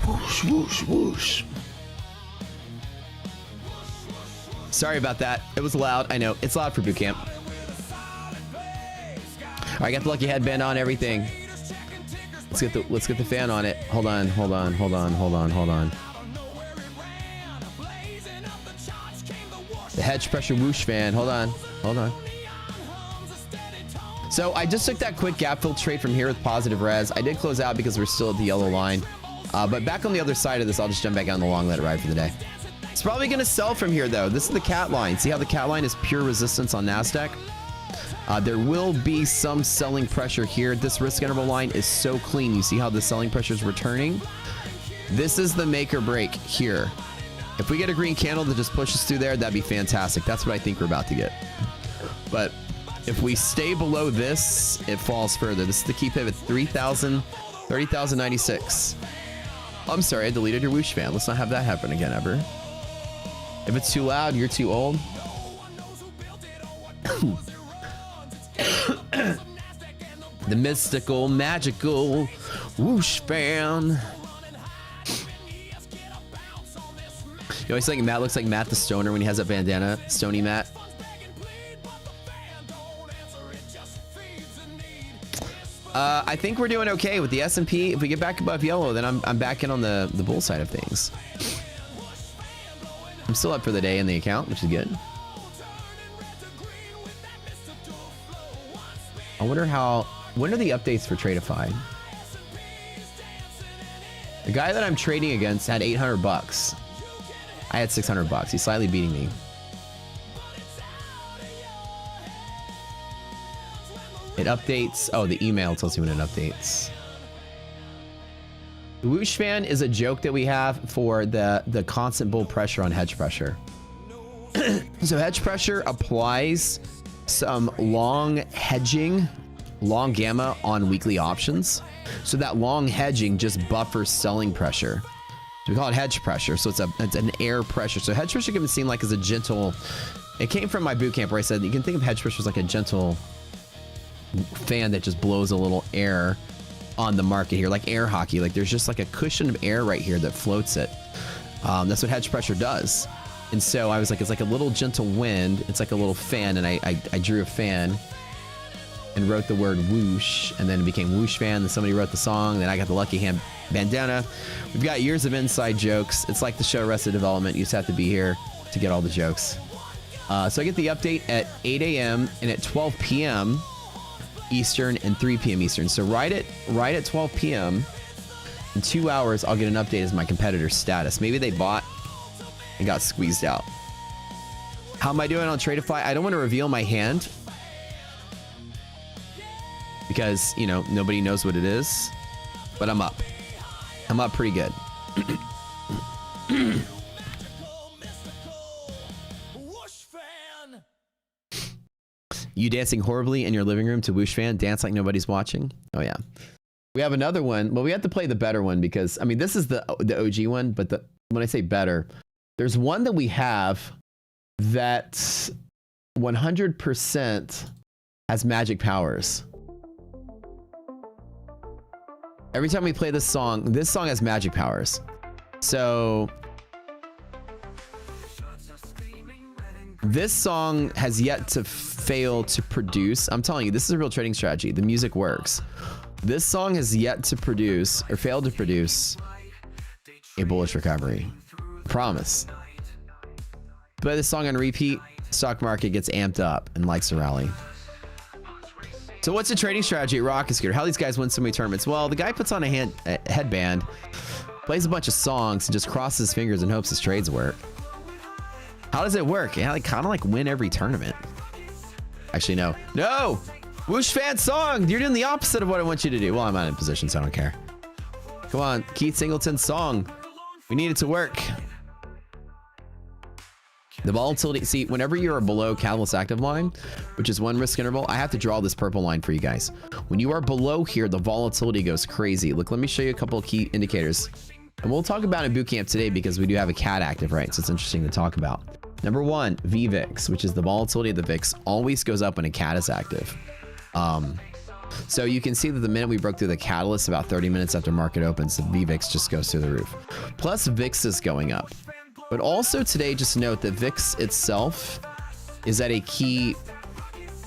Whoosh, whoosh, whoosh. Sorry about that. It was loud. I know. It's loud for boot camp. All right, I got the lucky headband on, everything. Let's get the fan on it. Hold on. The hedge pressure whoosh fan. Hold on. So I just took that quick gap fill trade from here with positive res. I did close out because we're still at the yellow line. But back on the other side of this, I'll just jump back on the long, let it ride for the day. It's probably going to sell from here, though. This is the cat line. See how the cat line is pure resistance on NASDAQ? There will be some selling pressure here. This risk interval line is so clean. You see how the selling pressure is returning? This is the make or break here. If we get a green candle that just pushes through there, that'd be fantastic. That's what I think we're about to get. But if we stay below this, it falls further. This is the key pivot, 30,096. I'm sorry, I deleted your whoosh fan. Let's not have that happen again ever. If it's too loud, you're too old. The mystical, magical whoosh fan. You always think Matt looks like Matt the Stoner when he has that bandana. Stony Matt. I think we're doing okay with the S&P. If we get back above yellow, then I'm back in on the bull side of things. I'm still up for the day in the account, which is good. I wonder when are the updates for Tradeify? The guy that I'm trading against had 800 bucks. I had 600 bucks. He's slightly beating me. It updates. Oh, the email tells you when it updates. The whoosh fan is a joke that we have for the constant bull pressure on hedge pressure. So hedge pressure applies some long hedging, long gamma on weekly options. So that long hedging just buffers selling pressure. So we call it hedge pressure. So it's an air pressure. So hedge pressure can be seen like as a gentle. It came from my boot camp where I said you can think of hedge pressure as like a gentle fan that just blows a little air on the market here, like air hockey. Like there's just like a cushion of air right here that floats it. That's what hedge pressure does. And so I was like, it's like a little gentle wind. It's like a little fan, and I drew a fan and wrote the word whoosh, and then it became whoosh fan. Then somebody wrote the song. Then I got the lucky hand bandana. We've got years of inside jokes. It's like the show Arrested Development. You just have to be here to get all the jokes. So I get the update at 8 a.m. and at 12 p.m. Eastern and 3 p.m. Eastern. So right at 12 p.m. in 2 hours, I'll get an update as my competitor's status. Maybe they bought and got squeezed out. How am I doing on Tradeify? I don't want to reveal my hand because, you know, nobody knows what it is, but I'm up. I'm up pretty good. You dancing horribly in your living room to whoosh fan? Dance like nobody's watching? Oh yeah. We have another one. Well, we have to play the better one because, I mean, this is the OG one, but when I say better, there's one that we have that 100% has magic powers. Every time we play this song has magic powers. So this song has yet to fail to produce. I'm telling you, this is a real trading strategy. The music works. This song has yet to produce or failed to produce a bullish recovery. Promise. Play this song on repeat, stock market gets amped up and likes to rally. So what's the trading strategy at Rocket Scooter? How these guys win so many tournaments? Well, the guy puts on a headband, plays a bunch of songs, and just crosses his fingers and hopes his trades work. How does it work? Yeah, like kind of like win every tournament. Actually, no. No! Whoosh fan song! You're doing the opposite of what I want you to do. Well, I'm not in position, so I don't care. Come on, Keith Singleton's song. We need it to work. The volatility, see, whenever you're below catalyst active line, which is one risk interval, I have to draw this purple line for you guys. When you are below here, the volatility goes crazy. Look, let me show you a couple of key indicators. And we'll talk about it in boot camp today because we do have a CAD active, right? So it's interesting to talk about. Number one, VVIX, which is the volatility of the VIX, always goes up when a CAD is active. So you can see that the minute we broke through the catalyst, about 30 minutes after market opens, the VVIX just goes through the roof. Plus VIX is going up. But also today, just note that VIX itself is at a key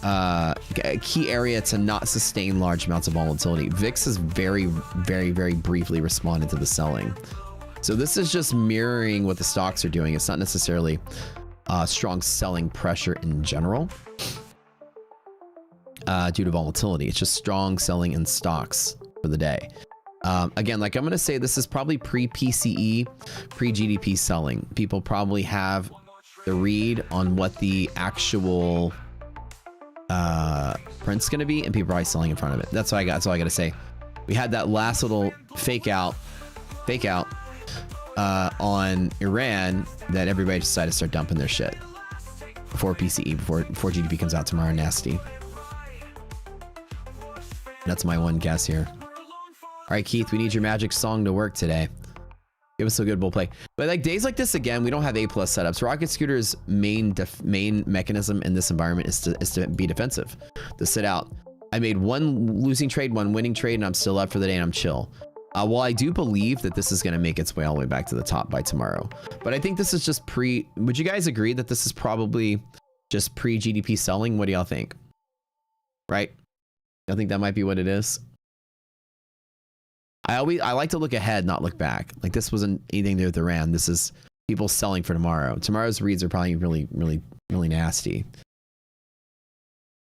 area to not sustain large amounts of volatility. VIX has very, very, very briefly responded to the selling. So this is just mirroring what the stocks are doing. It's not necessarily strong selling pressure in general due to volatility. It's just strong selling in stocks for the day. Again, like I'm going to say, this is probably pre-PCE, pre-GDP selling. People probably have the read on what the actual print's going to be, and people are probably selling in front of it. That's all I got. That's all I got to say. We had that last little fake out on Iran that everybody decided to start dumping their shit before PCE, before GDP comes out tomorrow. Nasty. That's my one guess here. All right, Keith, we need your magic song to work today. Give us a good bull play. But like days like this, again, we don't have A+ setups. Rocket Scooter's main mechanism in this environment is to be defensive, to sit out. I made one losing trade, one winning trade, and I'm still up for the day and I'm chill. Well, I do believe that this is going to make its way all the way back to the top by tomorrow. But I think this is just would you guys agree that this is probably just pre-GDP selling? What do y'all think? Right? I think that might be what it is. I like to look ahead, not look back. Like this wasn't anything to do with Iran. This is people selling for tomorrow. Tomorrow's reads are probably really nasty.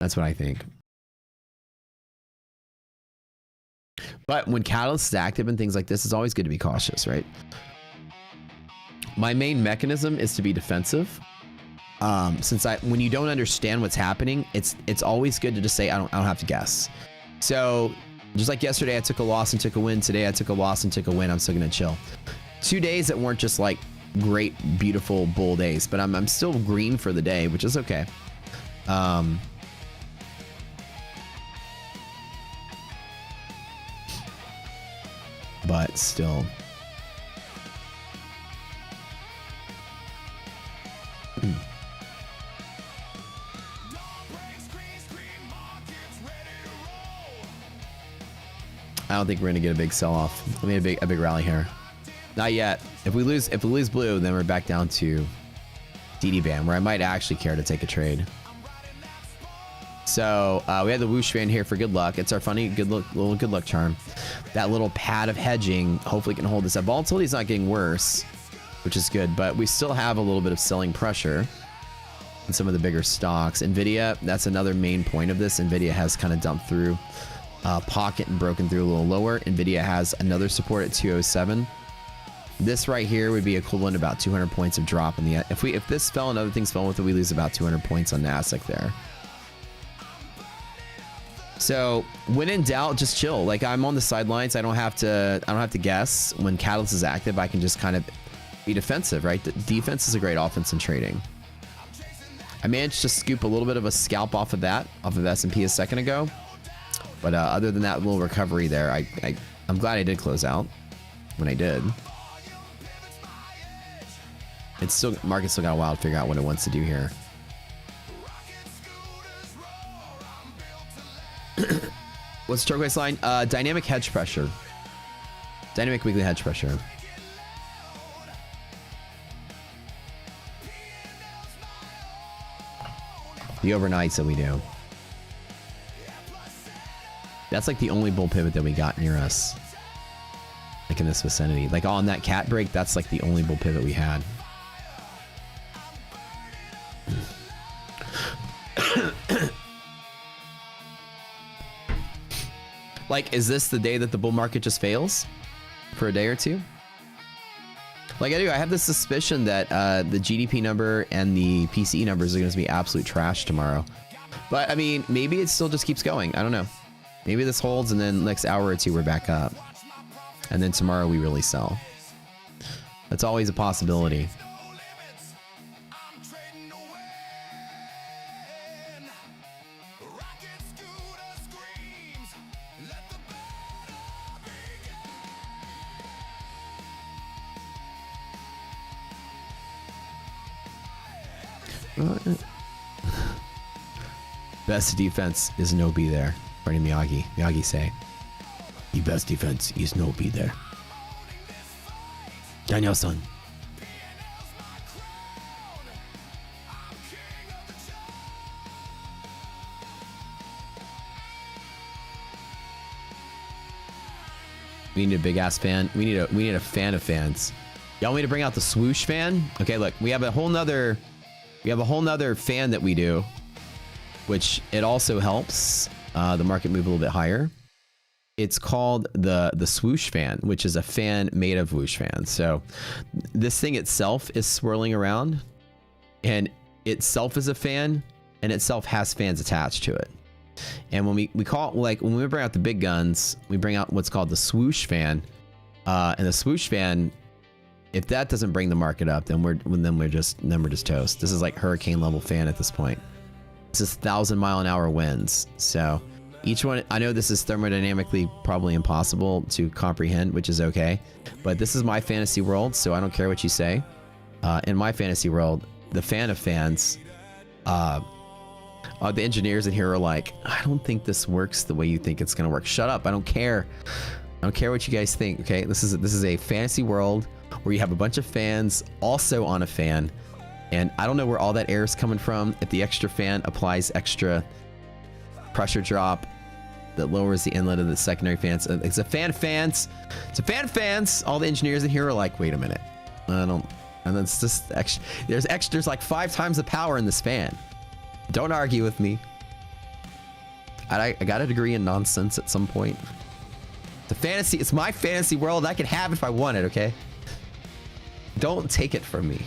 That's what I think. But when Catalyst is active and things like this, it's always good to be cautious, right? My main mechanism is to be defensive. Since when you don't understand what's happening, it's always good to just say I don't have to guess. So just like yesterday, I took a loss and took a win. Today, I took a loss and took a win. I'm still gonna chill. 2 days that weren't just like great, beautiful bull days, but I'm still green for the day, which is okay. But still. I don't think we're gonna get a big sell-off. I mean, a big rally here. Not yet. If we lose blue, then we're back down to DD band, where I might actually care to take a trade. So we have the whoosh fan here for good luck. It's our funny little good luck charm. That little pad of hedging hopefully can hold this up. Volatility is not getting worse, which is good, but we still have a little bit of selling pressure in some of the bigger stocks. Nvidia, that's another main point of this. Nvidia has kind of dumped through pocket and broken through a little lower. Nvidia has another support at 207. This right here would be equivalent to about 200 points of drop in the if this fell and other things fell with it, we lose about 200 points on Nasdaq there. So when in doubt, just chill. Like I'm on the sidelines. I don't have to guess. When Catalyst is active, I can just kind of be defensive, right? The defense is a great offense in trading. I managed to scoop a little bit of a scalp off of S&P a second ago. But other than that little recovery there, I'm glad I did close out when I did. It's still, market's still got a while to figure out what it wants to do here. What's the turquoise line? Dynamic hedge pressure. Dynamic weekly hedge pressure. The overnights that we do. That's like the only bull pivot that we got near us. Like in this vicinity. Like on that cat break, that's like the only bull pivot we had. Like, is this the day that the bull market just fails? For a day or two? Like I have this suspicion that the GDP number and the PCE numbers are going to be absolute trash tomorrow. But I mean, maybe it still just keeps going. I don't know. Maybe this holds and then next hour or two we're back up. And then tomorrow we really sell. That's always a possibility. Best defense is no be there. Bernie Miyagi. Miyagi say, the best defense is no be there. Daniel-san. We need a big ass fan. We need a fan of fans. Y'all want me to bring out the swoosh fan? Okay, look, we have a whole nother fan that we do, which it also helps the market move a little bit higher. It's called the swoosh fan, which is a fan made of whoosh fans. So this thing itself is swirling around, and itself is a fan, and itself has fans attached to it. And when we call it, like when we bring out the big guns, we bring out what's called the swoosh fan, and the swoosh fan, if that doesn't bring the market up, then we're just toast. This is like hurricane level fan at this point. This is 1,000-mile-an-hour winds. So each one, I know this is thermodynamically probably impossible to comprehend, which is okay. But this is my fantasy world, so I don't care what you say. In my fantasy world, the fan of fans, the engineers in here are like, I don't think this works the way you think it's gonna work. Shut up! I don't care. I don't care what you guys think. Okay, this is a fantasy world where you have a bunch of fans also on a fan, and I don't know where all that air is coming from. If the extra fan applies extra pressure drop, that lowers the inlet of the secondary fans. It's a fan of fans. It's a fan of fans. All the engineers in here are like, wait a minute. I don't, and it's just extra. There's like 5 times the power in this fan. Don't argue with me. I got a degree in nonsense at some point. It's a fantasy. It's my fantasy world. I could have it if I wanted, okay? Don't take it from me.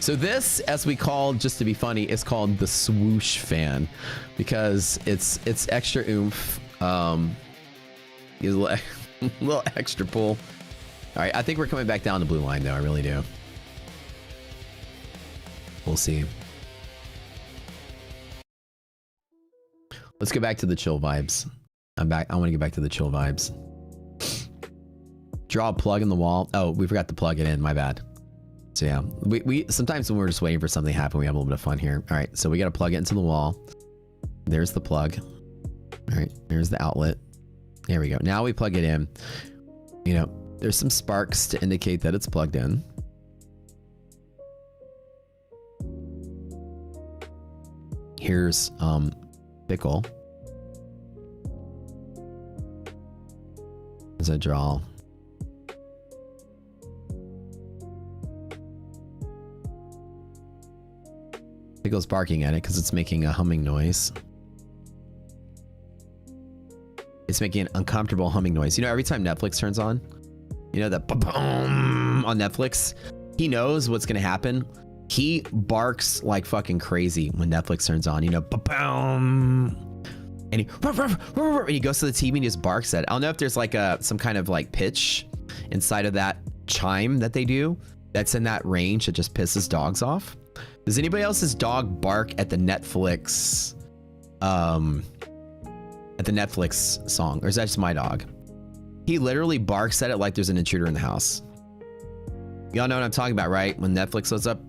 So this, as we call, just to be funny, is called the swoosh fan because it's extra oomph. Is a little extra pull. All right, I think we're coming back down to blue line though. I really do. We'll see. Let's get back to the chill vibes. I'm back. I want to get back to the chill vibes. Draw a plug in the wall. Oh, we forgot to plug it in. My bad. So yeah, we sometimes when we're just waiting for something to happen, we have a little bit of fun here. All right, so we got to plug it into the wall. There's the plug. All right, there's the outlet. There we go. Now we plug it in. You know, there's some sparks to indicate that it's plugged in. Here's Pickle. As I draw. Pickle's barking at it because it's making a humming noise. It's making an uncomfortable humming noise. You know, every time Netflix turns on, you know, that boom on Netflix, he knows what's going to happen. He barks like fucking crazy when Netflix turns on, you know, boom. And he goes to the TV and he just barks at it. I don't know if there's like some kind of like pitch inside of that chime that they do that's in that range that just pisses dogs off. Does anybody else's dog bark at the Netflix song, or is that just my dog? He literally barks at it like there's an intruder in the house. Y'all know what I'm talking about, right? When Netflix loads up,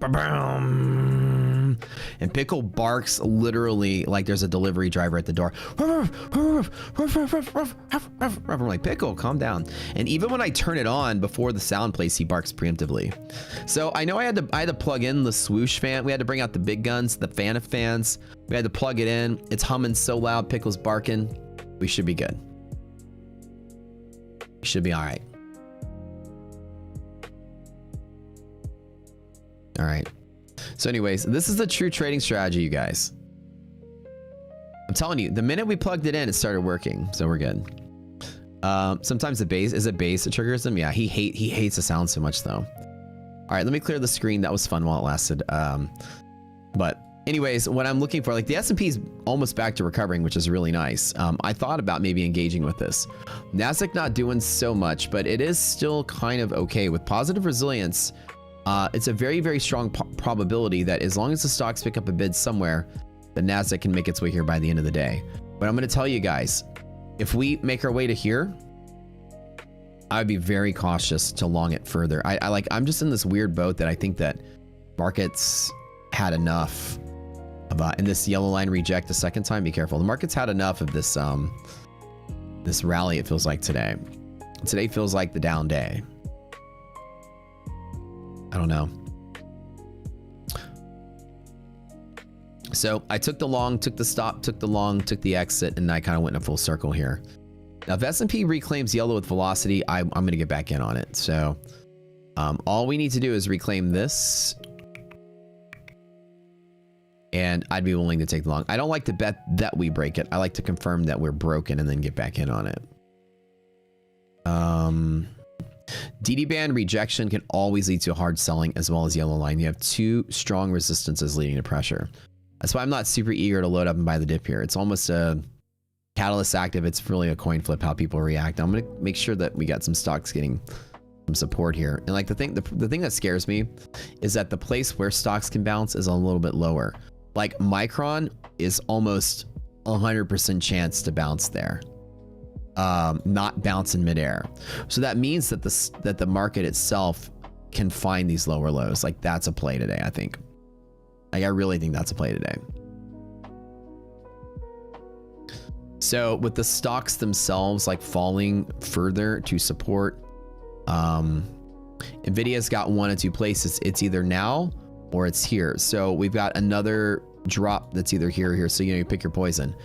and Pickle barks literally like there's a delivery driver at the door. I'm like, Pickle, calm down. And even when I turn it on before the sound plays, he barks preemptively. So I know I had to plug in the swoosh fan. We had to bring out the big guns, the fan of fans. We had to plug it in. It's humming so loud, Pickle's barking. We should be good. We should be all right. All right. So anyways, this is the true trading strategy, you guys. I'm telling you, the minute we plugged it in, it started working. So we're good. Sometimes the bass, is it bass that triggers them? Yeah, he hates the sound so much though. All right, let me clear the screen. That was fun while it lasted. But anyways, what I'm looking for, like the S&P is almost back to recovering, which is really nice. I thought about maybe engaging with this. Nasdaq not doing so much, but it is still kind of okay with positive resilience. It's a very, very strong probability that as long as the stocks pick up a bid somewhere, the Nasdaq can make its way here by the end of the day. But I'm going to tell you guys, if we make our way to here, I'd be very cautious to long it further. I'm just in this weird boat that I think that markets had enough of, and this yellow line reject the second time. Be careful. The market's had enough of this, this rally. It feels like today. Today feels like the down day. I don't know. So I took the long, took the stop, took the long, took the exit, and I kind of went in a full circle here. Now, if S&P reclaims yellow with velocity, I'm going to get back in on it. So all we need to do is reclaim this. And I'd be willing to take the long. I don't like to bet that we break it. I like to confirm that we're broken and then get back in on it. DD band rejection can always lead to hard selling as well as yellow line. You have two strong resistances leading to pressure. That's why I'm not super eager to load up and buy the dip here. It's almost a catalyst active. It's really a coin flip how people react. I'm going to make sure that we got some stocks getting some support here. And like the thing that scares me is that the place where stocks can bounce is a little bit lower. Like Micron is almost 100% chance to bounce there. Not bounce in midair. So that means that the market itself can find these lower lows. Like that's a play today, I think. Like I really think that's a play today. So with the stocks themselves like falling further to support, Nvidia's got one of two places. It's either now or it's here. So we've got another drop that's either here or here. So, you know, you pick your poison.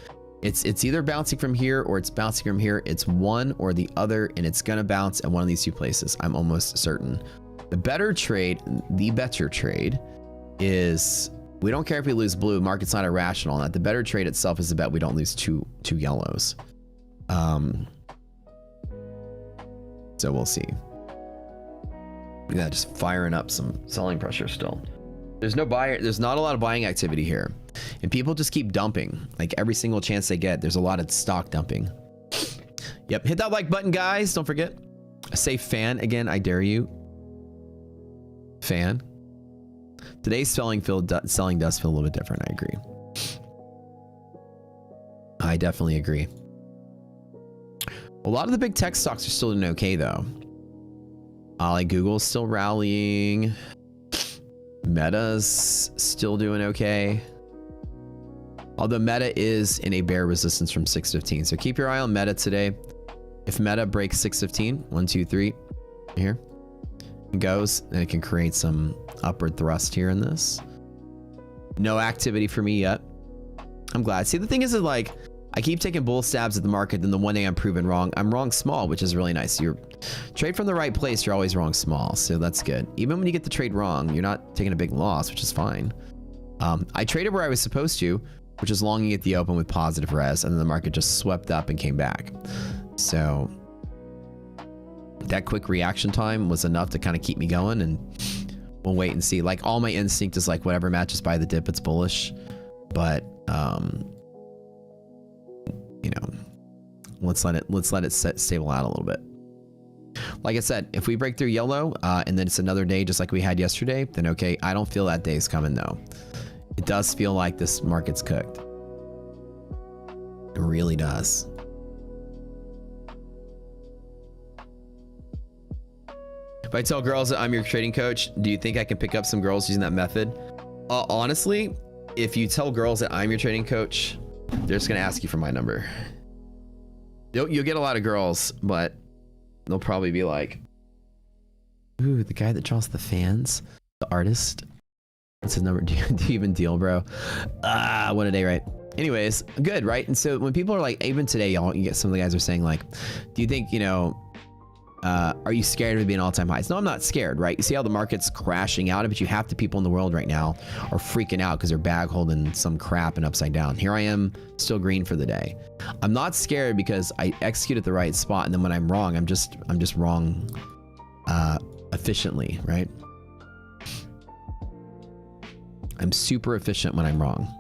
It's either bouncing from here or it's bouncing from here. It's one or the other, and it's gonna bounce at one of these two places. I'm almost certain. The better trade is, we don't care if we lose blue. Market's not irrational on that. The better trade itself is to bet we don't lose two yellows. So we'll see. Yeah, just firing up some selling pressure still. There's no buyer. There's not a lot of buying activity here, and people just keep dumping. Like every single chance they get, there's a lot of stock dumping. Yep, hit that like button, guys. Don't forget. Say fan again. I dare you. Fan. Today's selling does feel a little bit different. I agree. I definitely agree. A lot of the big tech stocks are still doing okay though. Like Google's still rallying. Meta's still doing okay. Although Meta is in a bear resistance from 615. So keep your eye on Meta today. If Meta breaks 615, 1, 2, 3, here it goes, and it can create some upward thrust here in this. No activity for me yet. I'm glad. See, the thing is that like, I keep taking bull stabs at the market, then the one day I'm proven wrong. I'm wrong small, which is really nice. You're trade from the right place, you're always wrong small, so that's good. Even when you get the trade wrong, you're not taking a big loss, which is fine. I traded where I was supposed to, which is longing at the open with positive res, and then the market just swept up and came back. So that quick reaction time was enough to kind of keep me going, and we'll wait and see. Like all my instinct is like whatever matches by the dip, it's bullish, but you know, let's let it stable out a little bit. Like I said, if we break through yellow and then it's another day just like we had yesterday, then okay. I don't feel that day's coming though. It does feel like this market's cooked. It really does. If I tell girls that I'm your trading coach, do you think I can pick up some girls using that method? Honestly, if you tell girls that I'm your trading coach, they're just gonna ask you for my number. You'll get a lot of girls, but they'll probably be like, ooh, the guy that draws the fans, the artist. What's his number? Do you even deal, bro? What a day, right? Anyways, good, right? And so when people are like, even today, y'all, you get some of the guys are saying like, do you think, you know, are you scared of it being all-time highs? No, I'm not scared, right? You see how the market's crashing out, but you half the people in the world right now are freaking out because they're bag holding some crap and upside down. Here I am, still green for the day. I'm not scared because I execute at the right spot, and then when I'm wrong, I'm just wrong efficiently, right? I'm super efficient when I'm wrong.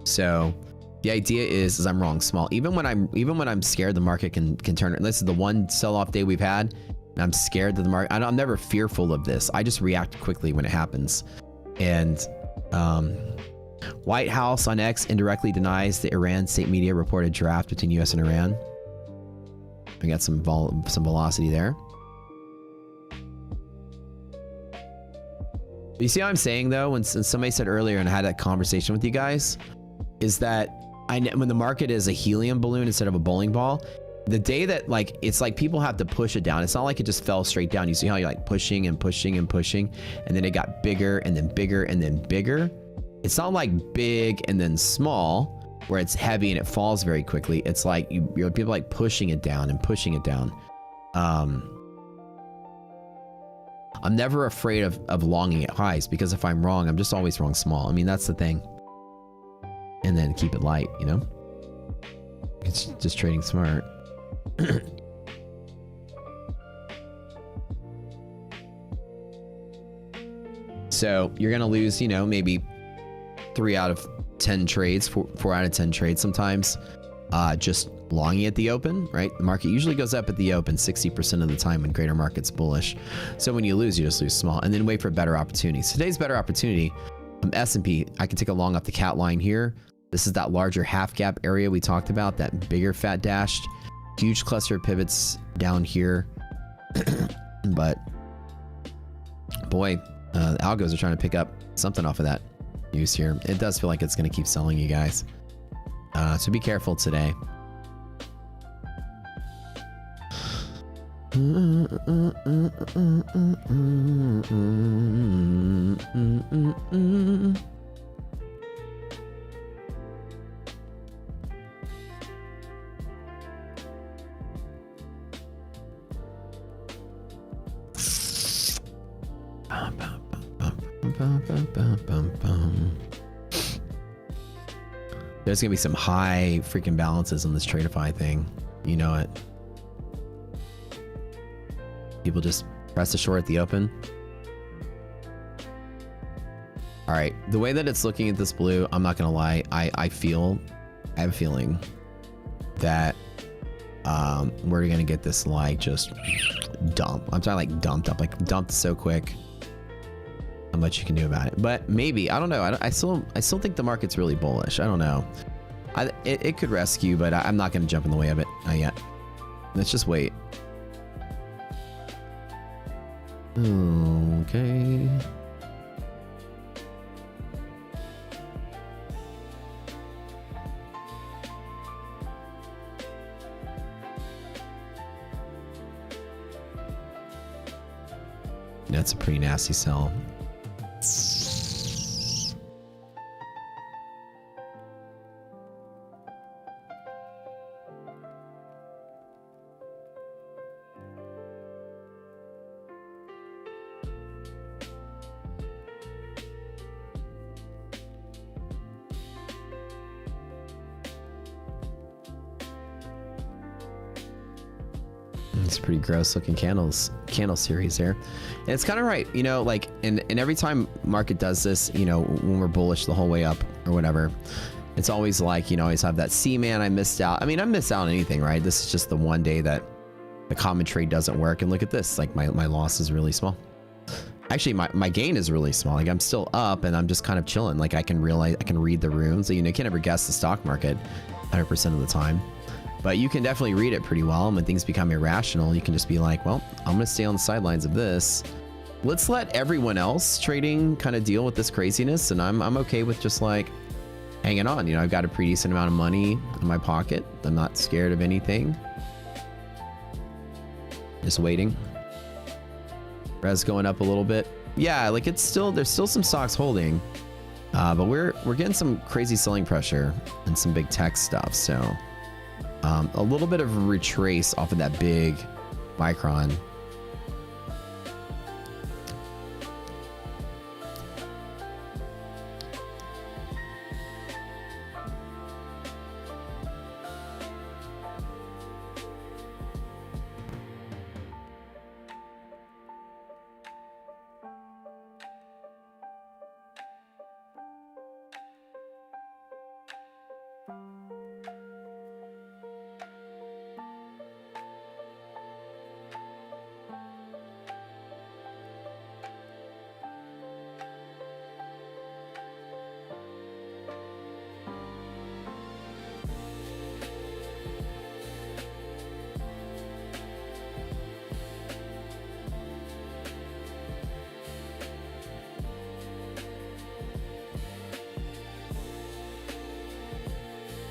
So the idea is I'm wrong small. Even when I'm scared the market can turn it. This is the one sell-off day we've had, and I'm scared that the market, I'm never fearful of this. I just react quickly when it happens. And White House on X indirectly denies the Iran state media reported draft between US and Iran. We got some velocity there. You see what I'm saying though, when somebody said earlier, and I had that conversation with you guys, is that when the market is a helium balloon instead of a bowling ball, the day that like, it's like people have to push it down. It's not like it just fell straight down. You see how you're like pushing and pushing and pushing, and then it got bigger and then bigger and then bigger. It's not like big and then small where it's heavy and it falls very quickly. It's like you're people like pushing it down and pushing it down. I'm never afraid of longing at highs, because if I'm wrong, I'm just always wrong small. I mean, that's the thing. And then keep it light, you know? It's just trading smart. So you're going to lose, you know, maybe 3 out of 10 trades, 4 out of 10 trades sometimes, just longing at the open, right? The market usually goes up at the open 60% of the time when greater market's bullish. So when you lose, you just lose small, and then wait for better opportunities. Today's better opportunity, S&P, I can take a long off the cat line here. This is that larger half gap area we talked about, that bigger fat dashed, huge cluster of pivots down here. But boy, the algos are trying to pick up something off of that news here. It does feel like it's going to keep selling, you guys. So be careful today. There's gonna be some high freaking balances on this Tradeify thing. You know it. People just press the short at the open. All right, the way that it's looking at this blue, I'm not gonna lie. I have a feeling that we're gonna get this like just dump. I'm talking like dumped up, like dumped so quick. How much you can do about it, but maybe I don't know. I still think the market's really bullish. I don't know. It could rescue, but I'm not gonna jump in the way of it. Not yet. Let's just wait. Okay. That's a pretty nasty sell. It's pretty gross looking candle series there. And it's kind of right, you know, like, and every time market does this, you know, when we're bullish the whole way up or whatever, it's always like, you know, always have that, see, man, I missed out. I mean, I missed out on anything, right? This is just the one day that the common trade doesn't work. And look at this, like my loss is really small. Actually, my gain is really small. Like I'm still up and I'm just kind of chilling. Like I can read the runes. So, you know, you can't ever guess the stock market 100% of the time. But you can definitely read it pretty well. And when things become irrational, you can just be like, well, I'm going to stay on the sidelines of this. Let's let everyone else trading kind of deal with this craziness. And I'm okay with just like hanging on. You know, I've got a pretty decent amount of money in my pocket. I'm not scared of anything. Just waiting. Res going up a little bit. Yeah, like it's still, there's still some stocks holding. But we're getting some crazy selling pressure and some big tech stuff. So a little bit of a retrace off of that big Micron.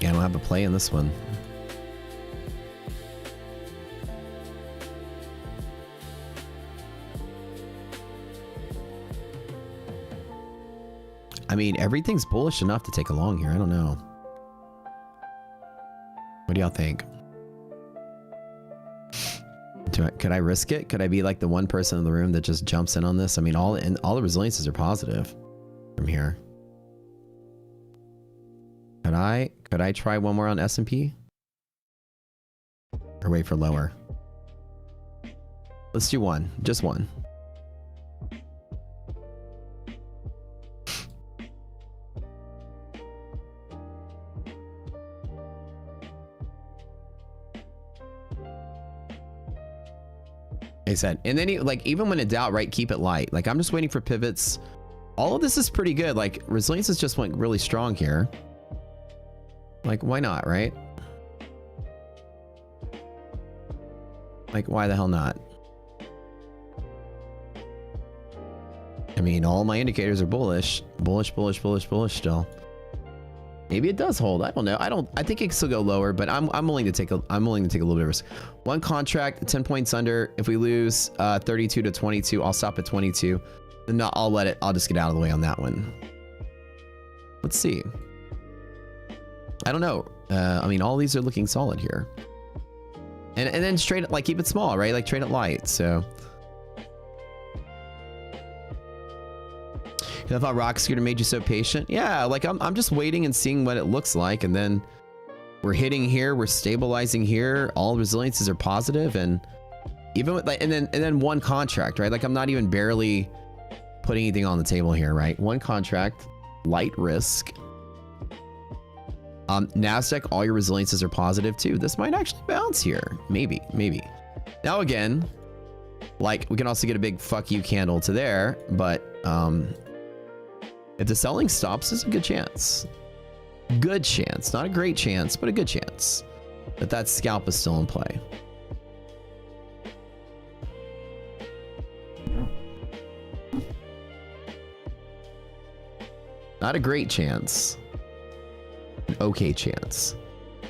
Yeah, I don't have a play in this one. I mean, everything's bullish enough to take a long here. I don't know. What do y'all think? Could I risk it? Could I be like the one person in the room that just jumps in on this? I mean, all the resiliences are positive from here. Could I try one more on S&P? Or wait for lower? Let's do one. Just one. I said, and then like even when in doubt, right, keep it light. Like I'm just waiting for pivots. All of this is pretty good. Like resilience is just went really strong here. Like why not, right? Like why the hell not? I mean, all my indicators are bullish. Bullish, bullish, bullish, bullish still. Maybe it does hold. I don't know. I think it can still go lower, but I'm willing to take a little bit of risk. One contract, 10 points under. If we lose 32 to 22, I'll stop at 22. Then I'll just get out of the way on that one. Let's see. I don't know. I mean, all these are looking solid here. And then trade it, like, keep it small, right? Like, trade it light. So I thought Rock Scooter made you so patient. Yeah, like I'm just waiting and seeing what it looks like, and then we're hitting here, we're stabilizing here. All resiliences are positive, and even with like, and then one contract, right? Like I'm not even barely putting anything on the table here, right? One contract, light risk. Nasdaq, all your resiliences are positive too. This might actually bounce here, maybe. Now again, like we can also get a big fuck you candle to there, but if the selling stops, there's a good chance. Good chance. Not a great chance, but a good chance that scalp is still in play. Not a great chance. An okay chance.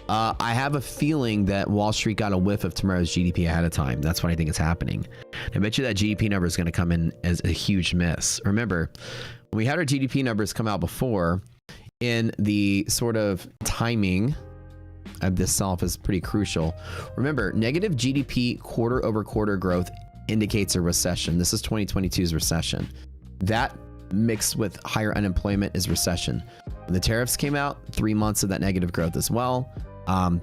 I have a feeling that Wall Street got a whiff of tomorrow's GDP ahead of time. That's what I think is happening. I bet you that GDP number is going to come in as a huge miss. Remember, when we had our GDP numbers come out before, in the sort of timing of this self is pretty crucial. Remember, negative GDP quarter over quarter growth indicates a recession. This is 2022's recession. That mixed with higher unemployment is recession. When the tariffs came out, 3 months of that negative growth as well.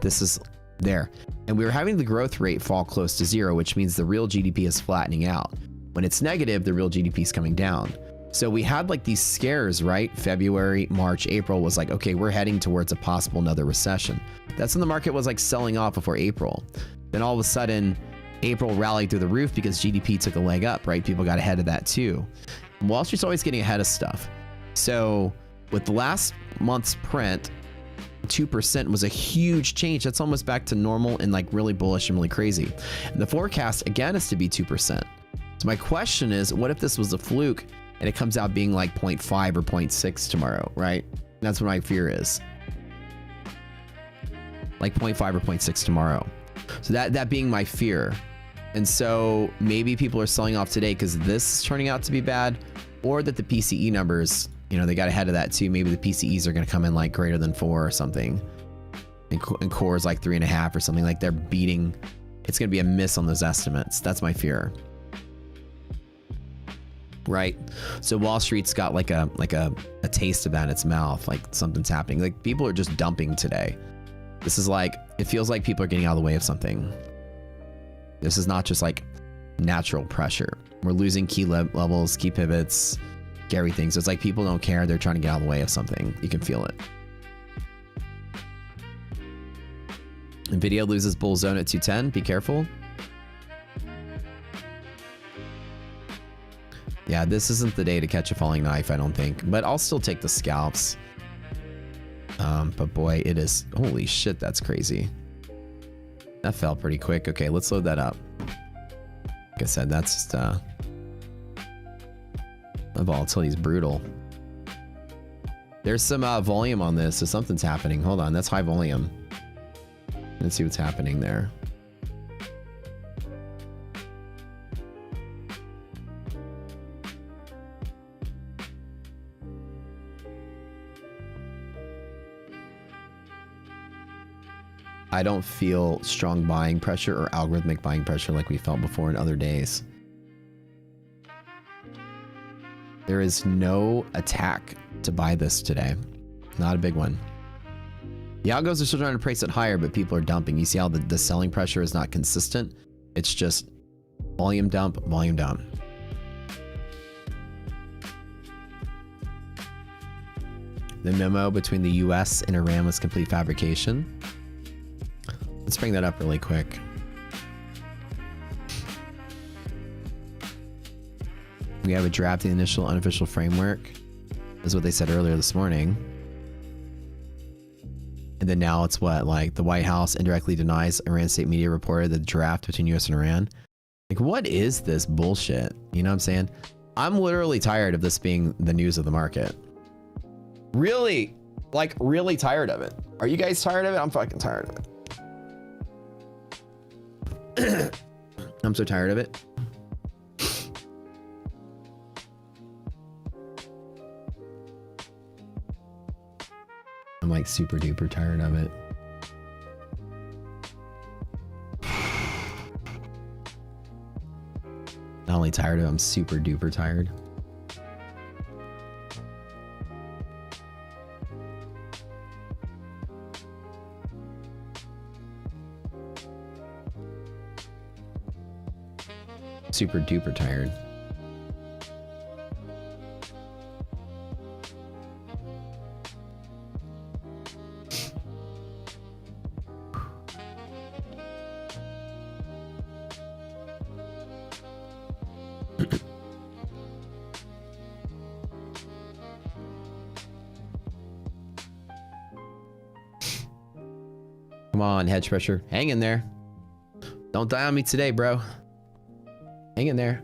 This is there. And we were having the growth rate fall close to zero, which means the real GDP is flattening out. When it's negative, the real GDP is coming down. So we had like these scares, right? February, March, April was like, okay, we're heading towards a possible another recession. That's when the market was like selling off before April. Then all of a sudden, April rallied through the roof because GDP took a leg up, right? People got ahead of that too. Wall Street's always getting ahead of stuff. So with the last month's print, 2% was a huge change. That's almost back to normal and like really bullish and really crazy. And the forecast again is to be 2%. So my question is, what if this was a fluke and it comes out being like 0.5 or 0.6 tomorrow, right? That's what my fear is. Like 0.5 or 0.6 tomorrow. So that being my fear. And so maybe people are selling off today because this is turning out to be bad, or that the PCE numbers, you know, they got ahead of that too. Maybe the PCEs are going to come in like greater than 4 or something. And core is like 3.5 or something. Like they're beating. It's going to be a miss on those estimates. That's my fear. Right. So Wall Street's got like a taste of that in its mouth. Like something's happening. Like people are just dumping today. This is like, it feels like people are getting out of the way of something. This is not just like natural pressure. We're losing key levels, key pivots, everything. So it's like people don't care. They're trying to get out of the way of something. You can feel it. Nvidia loses bull zone at 210. Be careful. Yeah, this isn't the day to catch a falling knife, I don't think. But I'll still take the scalps. But boy, it is... Holy shit, that's crazy. That fell pretty quick. Okay, let's load that up. Like I said, that's just... the volatility is brutal. There's some volume on this, so something's happening. Hold on, that's high volume. Let's see what's happening there. I don't feel strong buying pressure or algorithmic buying pressure like we felt before in other days. There is no attack to buy this today. Not a big one. The algos are still trying to price it higher, but people are dumping. You see how the selling pressure is not consistent? It's just volume dump, volume dump. The memo between the US and Iran was complete fabrication. Let's bring that up really quick. We have a draft the initial unofficial framework. Is what they said earlier this morning. And then now it's what? Like the White House indirectly denies Iran state media reported the draft between US and Iran. Like what is this bullshit? You know what I'm saying? I'm literally tired of this being the news of the market. Really? Like, really tired of it. Are you guys tired of it? I'm fucking tired of it. I'm so tired of it. I'm like super duper tired of it. Not only tired of it, I'm super duper tired. Super duper tired. Come on, hedge pressure. Hang in there. Don't die on me today, bro. Hang in there.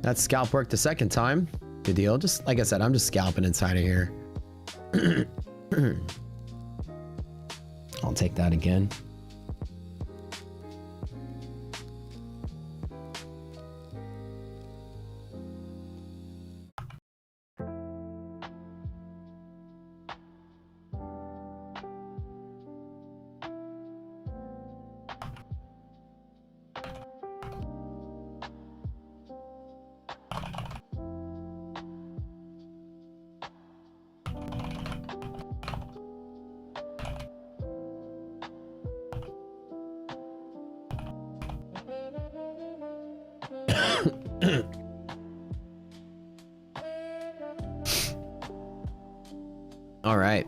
That scalp worked the second time. Good deal. Just like I said, I'm just scalping inside of here. I'll take that again. All right.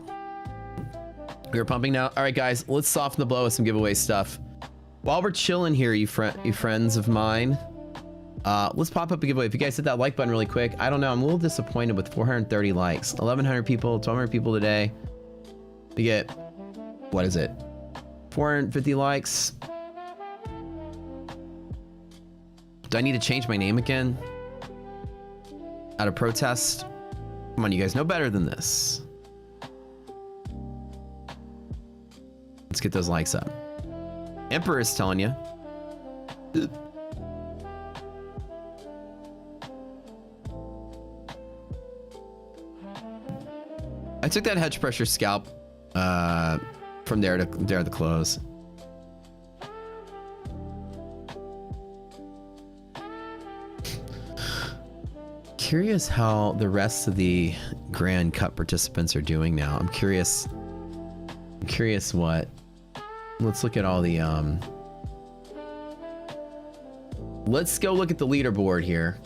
We're pumping now. All right, guys, let's soften the blow with some giveaway stuff. While we're chilling here, you friends of mine, let's pop up a giveaway. If you guys hit that like button really quick. I don't know. I'm a little disappointed with 430 likes. 1,100 people, 1,200 people today. We get, what is it? 450 likes. Do I need to change my name again? Out of protest? Come on, you guys know better than this. Let's get those likes up. Emperor is telling you. I took that hedge pressure scalp from there to the close. Curious how the rest of the Grand Cup participants are doing now. I'm curious what. Let's look at all the let's go look at the leaderboard here.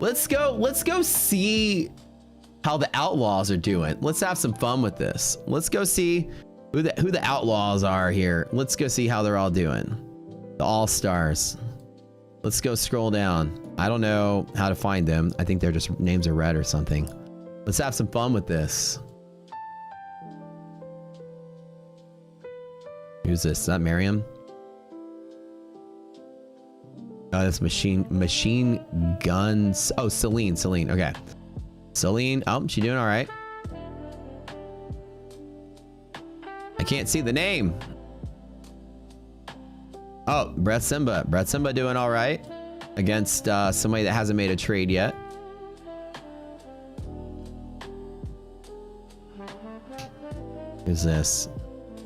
Let's go see how the outlaws are doing. Let's have some fun with this. Let's go see who the outlaws are here. Let's go see how they're all doing. The all-stars. Let's go scroll down. I don't know how to find them. I think they're just names are red or something. Let's have some fun with this. Who's this? Is that Miriam? Oh, that's machine guns. Oh, Celine. Okay. Celine. Oh, she doing all right. I can't see the name. Oh, Brett Simba doing all right. against somebody that hasn't made a trade yet. Who's this?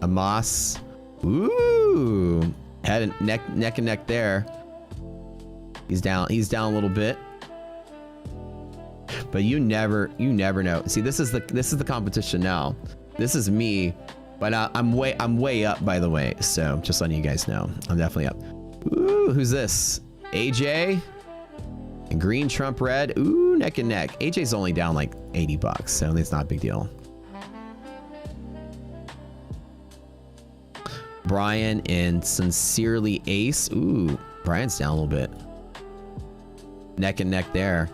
Amos. Ooh, head and neck and neck there. He's down a little bit. But you never know. See, this is the competition now. This is me, but I'm way up, by the way. So just letting you guys know, I'm definitely up. Ooh, who's this? AJ and green trump red. Ooh, neck and neck. AJ's only down like 80 bucks, so it's not a big deal. Brian and sincerely Ace. Ooh, Brian's down a little bit. Neck and neck there.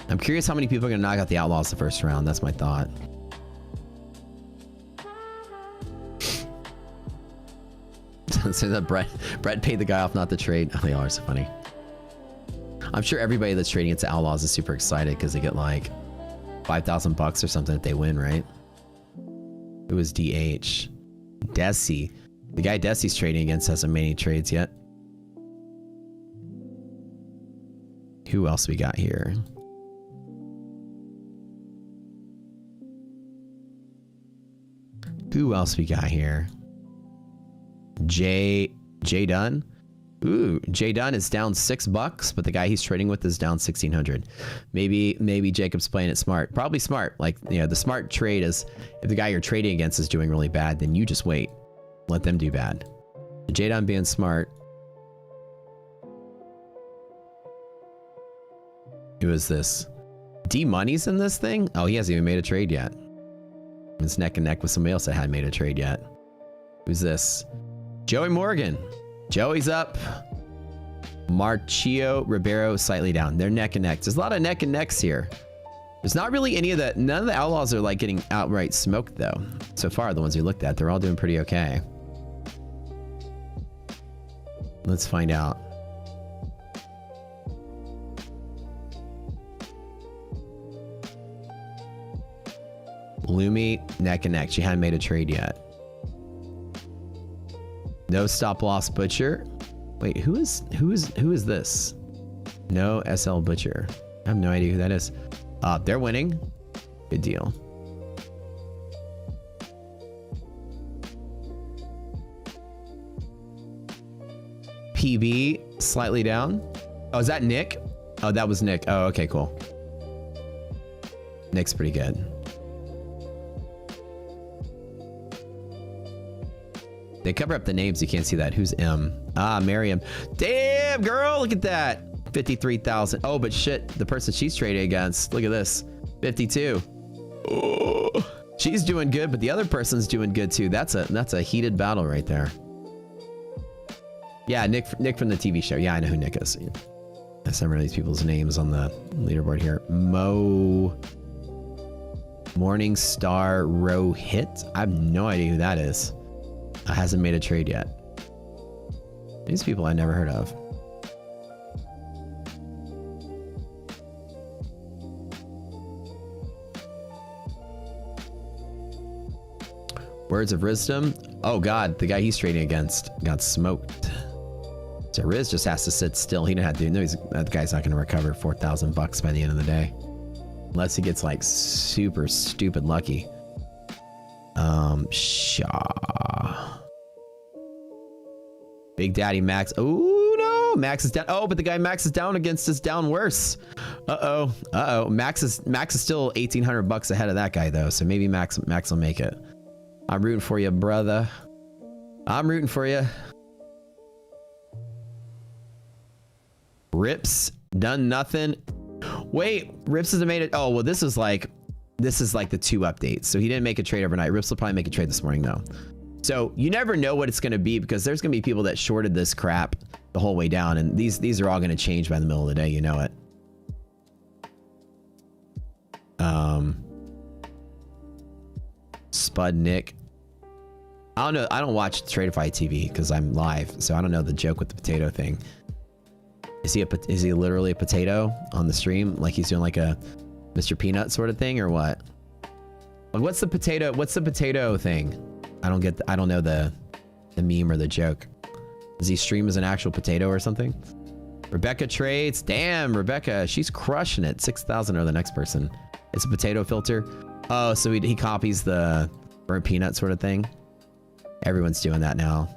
I'm curious how many people are gonna knock out the Outlaws the first round. That's my thought. So that Brett paid the guy off not to trade. Oh, they are so funny. I'm sure everybody that's trading into Outlaws is super excited because they get like 5,000 bucks or something if they win, right? It was DH. Desi. The guy Desi's trading against hasn't made any trades yet. Who else we got here? Who else we got here? Jay Dunn. Ooh, Jay Dunn is down $6, but the guy he's trading with is down 1,600. Maybe Jacob's playing it smart. Probably smart. Like, you know, the smart trade is if the guy you're trading against is doing really bad, then you just wait. Let them do bad. Jay Dunn being smart. Who is this? D Money's in this thing? Oh, he hasn't even made a trade yet. It's neck and neck with somebody else that hadn't made a trade yet. Who's this? Joey Morgan. Joey's up. Marcio Ribeiro slightly down. They're neck and neck. There's a lot of neck and necks here. There's not really any of the... None of the Outlaws are like getting outright smoked though. So far, the ones we looked at, they're all doing pretty okay. Let's find out. Lumi, neck and neck. She hadn't made a trade yet. No stop loss butcher. Wait, who is this? No SL butcher. I have no idea who that is. They're winning. Good deal. PB slightly down. Oh, is that Nick? Oh, that was Nick. Oh, okay, cool. Nick's pretty good. They cover up the names. You can't see that. Who's M? Ah, Miriam. Damn, girl. Look at that. 53,000. Oh, but shit. The person she's trading against. Look at this. 52. Oh, she's doing good, but the other person's doing good too. That's a heated battle right there. Yeah, Nick from the TV show. Yeah, I know who Nick is. I see some of these people's names on the leaderboard here. Morningstar Rohit. I have no idea who that is. Hasn't made a trade yet. These people I never heard of. Words of wisdom. Oh god, the guy he's trading against got smoked. So Riz just has to sit still. He didn't have to. No, that guy's not going to recover 4,000 bucks by the end of the day, unless he gets like super stupid lucky. Shaw. Big Daddy Max. Oh no, Max is down. Oh, but the guy Max is down against is down worse. Uh-oh. Max is still 1,800 bucks ahead of that guy though, so maybe Max will make it. I'm rooting for you, brother. I'm rooting for you. Rips done nothing. Wait, Rips hasn't made it. Oh well, this is like the 2 updates, so he didn't make a trade overnight. Rips will probably make a trade this morning though. So you never know what it's going to be, because there's going to be people that shorted this crap the whole way down, and these are all going to change by the middle of the day. You know it. Spud Nick. I don't know. I don't watch Tradeify TV because I'm live, so I don't know the joke with the potato thing. Is he literally a potato on the stream, like he's doing like a Mr. Peanut sort of thing, or what? Like, what's the potato thing? I don't know the meme or the joke. Does he stream as an actual potato or something? Rebecca trades. Damn, Rebecca, she's crushing it. 6,000 or the next person. It's a potato filter. Oh, so he copies the burnt peanut sort of thing. Everyone's doing that now.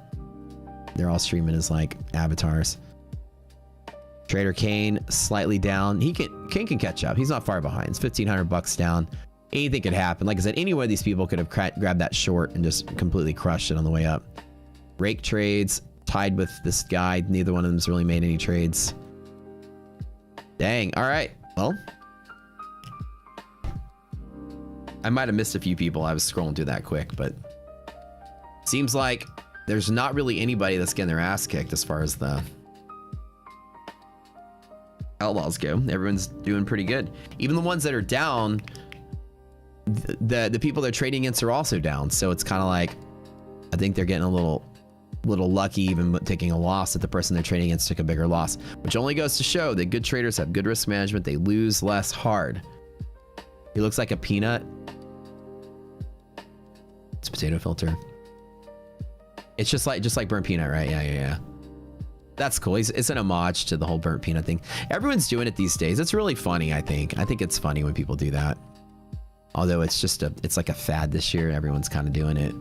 They're all streaming as like avatars. Trader Kane slightly down. Kane can catch up. He's not far behind. It's 1,500 bucks down. Anything could happen. Like I said, any one of these people could have grabbed that short and just completely crushed it on the way up. Rake trades, tied with this guy. Neither one of them's really made any trades. Dang. All right. Well, I might have missed a few people. I was scrolling through that quick, but seems like there's not really anybody that's getting their ass kicked as far as the outlaws go. Everyone's doing pretty good. Even the ones that are down, the people they're trading against are also down. So it's kind of like, I think they're getting a little lucky even taking a loss that the person they're trading against took a bigger loss, which only goes to show that good traders have good risk management. They lose less hard. He looks like a peanut. It's a potato filter. It's just like burnt peanut, right? Yeah. That's cool. It's an homage to the whole burnt peanut thing. Everyone's doing it these days. It's really funny, I think. I think it's funny when people do that. Although it's just it's like a fad this year. Everyone's kind of doing it.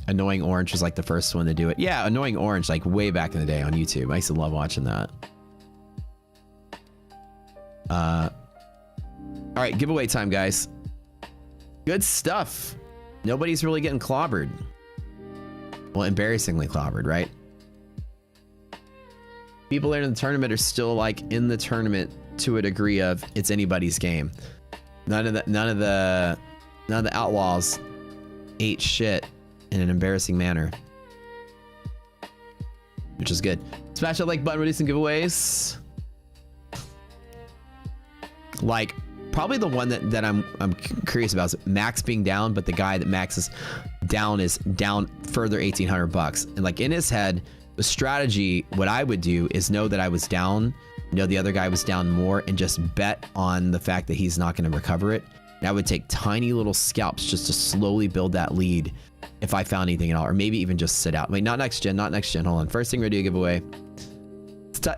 Annoying Orange was like the first one to do it. Yeah, Annoying Orange, like way back in the day on YouTube. I used to love watching that. All right, giveaway time, guys. Good stuff. Nobody's really getting clobbered. Well, embarrassingly clobbered, right? People in the tournament are still like in the tournament to a degree of it's anybody's game. None of the outlaws ate shit in an embarrassing manner, which is good. Smash that like button, releasing giveaways. Like probably the one that I'm curious about is Max being down, but the guy that Max is down further 1,800 bucks. And like in his head, the strategy, what I would do is know that I was down, know the other guy was down more, and just bet on the fact that he's not going to recover it. And I would take tiny little scalps just to slowly build that lead if I found anything at all, or maybe even just sit out. Wait, not next gen. Hold on. First thing we're gonna do a giveaway.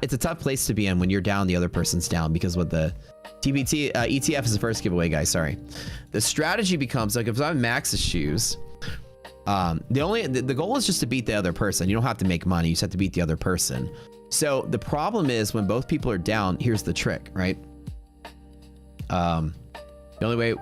It's a tough place to be in when you're down, the other person's down, because with the TBT ETF is the first giveaway, guys. Sorry. The strategy becomes like if I'm in Max's shoes, the goal is just to beat the other person. You don't have to make money. You just have to beat the other person. So the problem is when both people are down, here's the trick, right? The only way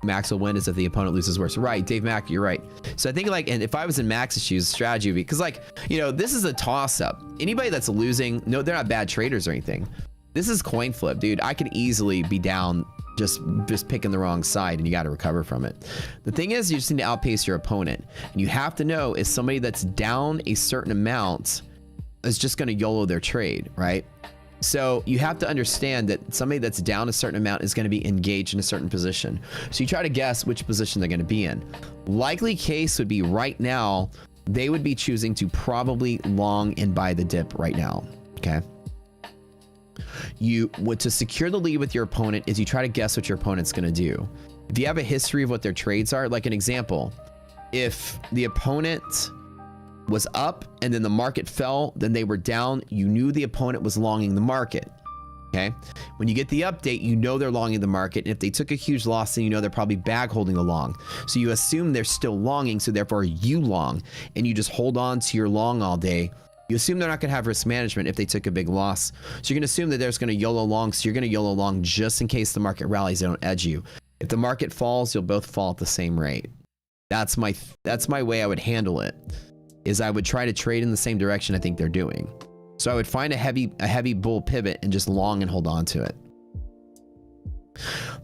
Max will win is if the opponent loses worse. Right, Dave Mack, you're right. So I think like, and if I was in Max's shoes, strategy would be, because like, you know, this is a toss up. Anybody that's losing, no, they're not bad traders or anything. This is coin flip, dude. I could easily be down just picking the wrong side, and you got to recover from it. The thing is, you just need to outpace your opponent. And you have to know is somebody that's down a certain amount is just going to YOLO their trade, right? So you have to understand that somebody that's down a certain amount is going to be engaged in a certain position. So you try to guess which position they're going to be in. Likely case would be right now, they would be choosing to probably long and buy the dip right now. Okay. To secure the lead with your opponent is you try to guess what your opponent's going to do. If you have a history of what their trades are, like an example, if the opponent was up and then the market fell, then they were down, you knew the opponent was longing the market. Okay. When you get the update, you know they're longing the market. And if they took a huge loss, then you know they're probably bag holding the long. So you assume they're still longing. So therefore you long, and you just hold on to your long all day. You assume they're not going to have risk management if they took a big loss. So you're going to assume that there's going to YOLO long. So you're going to YOLO long just in case the market rallies, they don't edge you. If the market falls, you'll both fall at the same rate. That's my way I would handle it, is I would try to trade in the same direction I think they're doing. So I would find a heavy bull pivot and just long and hold on to it.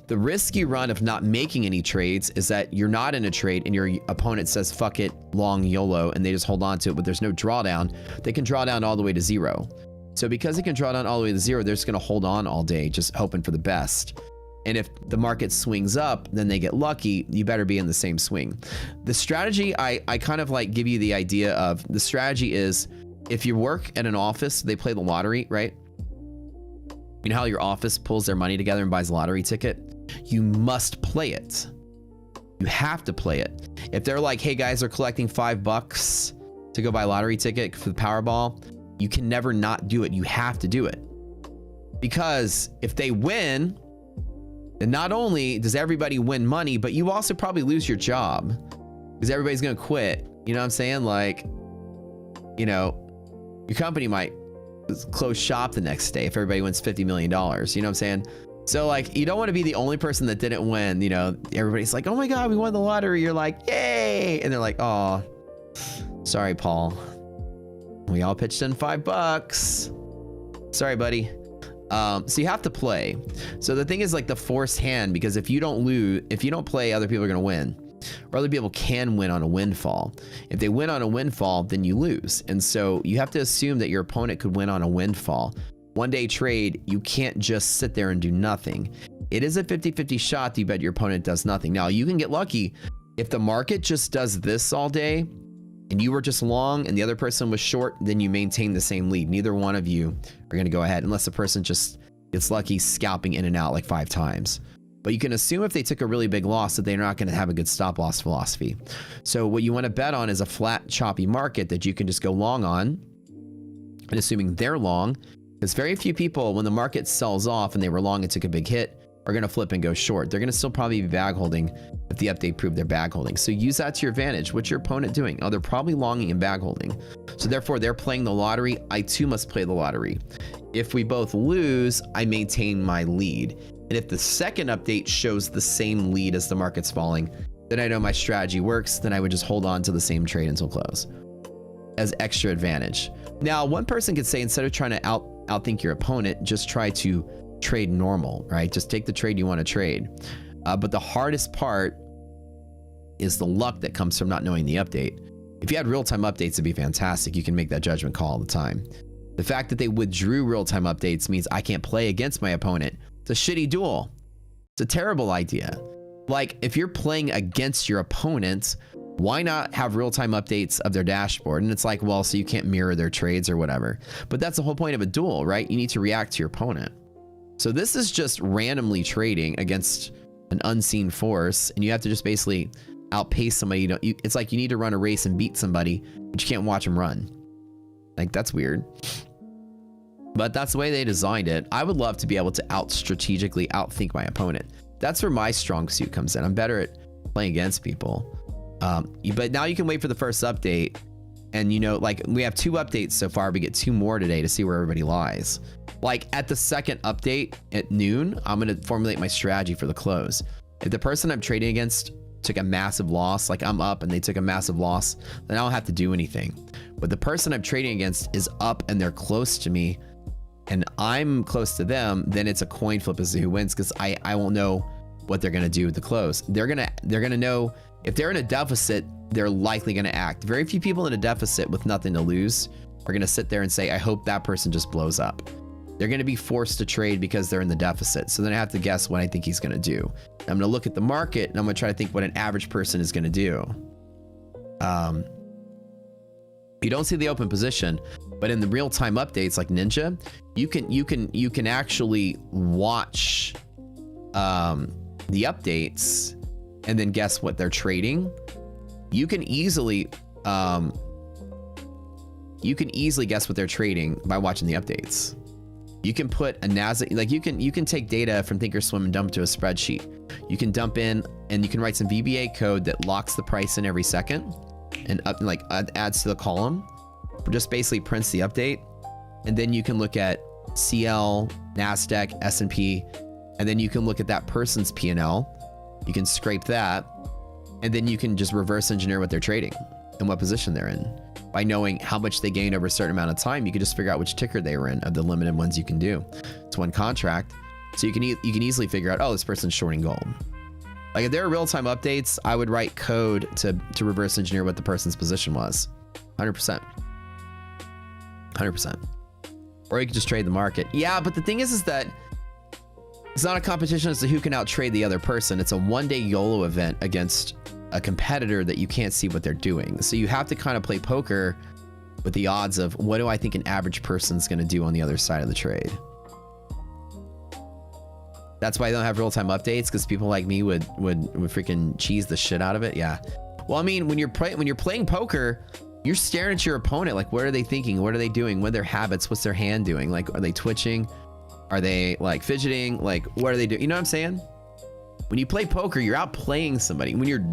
The risk you run of not making any trades is that you're not in a trade and your opponent says, fuck it, long YOLO, and they just hold on to it, but there's no drawdown. They can draw down all the way to zero. So because they can draw down all the way to zero, they're just going to hold on all day, just hoping for the best. And if the market swings up, then they get lucky. You better be in the same swing. The strategy, I kind of like give you the idea of, the strategy is, if you work at an office, they play the lottery, right? You know how your office pulls their money together and buys a lottery ticket? You must play it. You have to play it. If they're like, hey guys, they're collecting $5 to go buy a lottery ticket for the Powerball, You can never not do it. You have to do it. Because if they win, then not only does everybody win money, but you also probably lose your job because everybody's going to quit. You know what I'm saying? Like, you know, your company might close shop the next day if everybody wins $50 million. You know what I'm saying? So like, you don't want to be the only person that didn't win. You know, everybody's like, oh my God, we won the lottery. You're like, yay. And they're like, oh, sorry, Paul. We all pitched in $5. Sorry, buddy. So you have to play. So the thing is like the forced hand, because if you don't play, other people are going to win, or other people can win on a windfall. If they win on a windfall, then you lose. And so you have to assume that your opponent could win on a windfall. One day trade, you can't just sit there and do nothing. It is a 50-50 shot that you bet your opponent does nothing. Now you can get lucky if the market just does this all day and you were just long and the other person was short, then you maintain the same lead. Neither one of you are going to go ahead unless the person just gets lucky scalping in and out like 5 times. But you can assume if they took a really big loss that they're not going to have a good stop loss philosophy. So what you want to bet on is a flat, choppy market that you can just go long on. And assuming they're long, because very few people, when the market sells off and they were long and took a big hit, are going to flip and go short. They're going to still probably be bag holding if the update proved they're bag holding. So use that to your advantage. What's your opponent doing? Oh, they're probably longing and bag holding. So therefore, they're playing the lottery. I too must play the lottery. If we both lose, I maintain my lead. And if the second update shows the same lead as the market's falling, then I know my strategy works. Then I would just hold on to the same trade until close as extra advantage. Now, one person could say, instead of trying to outthink your opponent, just try to trade normal, right? Just take the trade you want to trade. But the hardest part is the luck that comes from not knowing the update. If you had real-time updates, it'd be fantastic. You can make that judgment call all the time. The fact that they withdrew real-time updates means I can't play against my opponent. It's a shitty duel. It's a terrible idea. Like, if you're playing against your opponent, why not have real-time updates of their dashboard? And it's like, well, so you can't mirror their trades or whatever. But that's the whole point of a duel, right? You need to react to your opponent. So this is just randomly trading against an unseen force, and you have to just basically outpace somebody. It's like you need to run a race and beat somebody, but you can't watch them run. Like, that's weird. But that's the way they designed it. I would love to be able to strategically outthink my opponent. That's where my strong suit comes in. I'm better at playing against people. But now you can wait for the first update. And, you know, like, we have 2 updates so far. We get 2 more today to see where everybody lies. Like, at the second update at noon, I'm going to formulate my strategy for the close. If the person I'm trading against took a massive loss, like I'm up and they took a massive loss, then I don't have to do anything. But the person I'm trading against is up and they're close to me and I'm close to them, then it's a coin flip as to who wins, because I won't know what they're going to do with the close. They're going to know if they're in a deficit, they're likely going to act. Very few people in a deficit with nothing to lose are going to sit there and say, I hope that person just blows up. They're going to be forced to trade because they're in the deficit. So then I have to guess what I think he's going to do. I'm going to look at the market and I'm going to try to think what an average person is going to do. You don't see the open position, but in the real-time updates like Ninja, you can actually watch the updates and then guess what they're trading. You can easily guess what they're trading by watching the updates. You can put a NASDAQ, like you can take data from Thinkorswim and dump it to a spreadsheet. You can dump in and you can write some VBA code that locks the price in every second and adds to the column, just basically prints the update. And then you can look at CL, NASDAQ, S&P, and then you can look at that person's P&L. You can scrape that, and then you can just reverse engineer what they're trading and what position they're in. By knowing how much they gained over a certain amount of time, you can just figure out which ticker they were in of the limited ones you can do. It's one contract. So you can easily figure out, oh, this person's shorting gold. Like if there are real-time updates, I would write code to reverse engineer what the person's position was. 100%. 100%. Or you could just trade the market. Yeah, but the thing is that it's not a competition as to who can outtrade the other person. It's a one-day YOLO event against a competitor that you can't see what they're doing. So you have to kind of play poker with the odds of what do I think an average person's going to do on the other side of the trade. That's why I don't have real-time updates, because people like me would freaking cheese the shit out of it. Yeah. Well, I mean, when you're playing poker, you're staring at your opponent. Like, what are they thinking? What are they doing? What are their habits? What's their hand doing? Like, are they twitching? Are they like fidgeting? Like, what are they doing? You know what I'm saying? When you play poker, you're outplaying somebody. When you're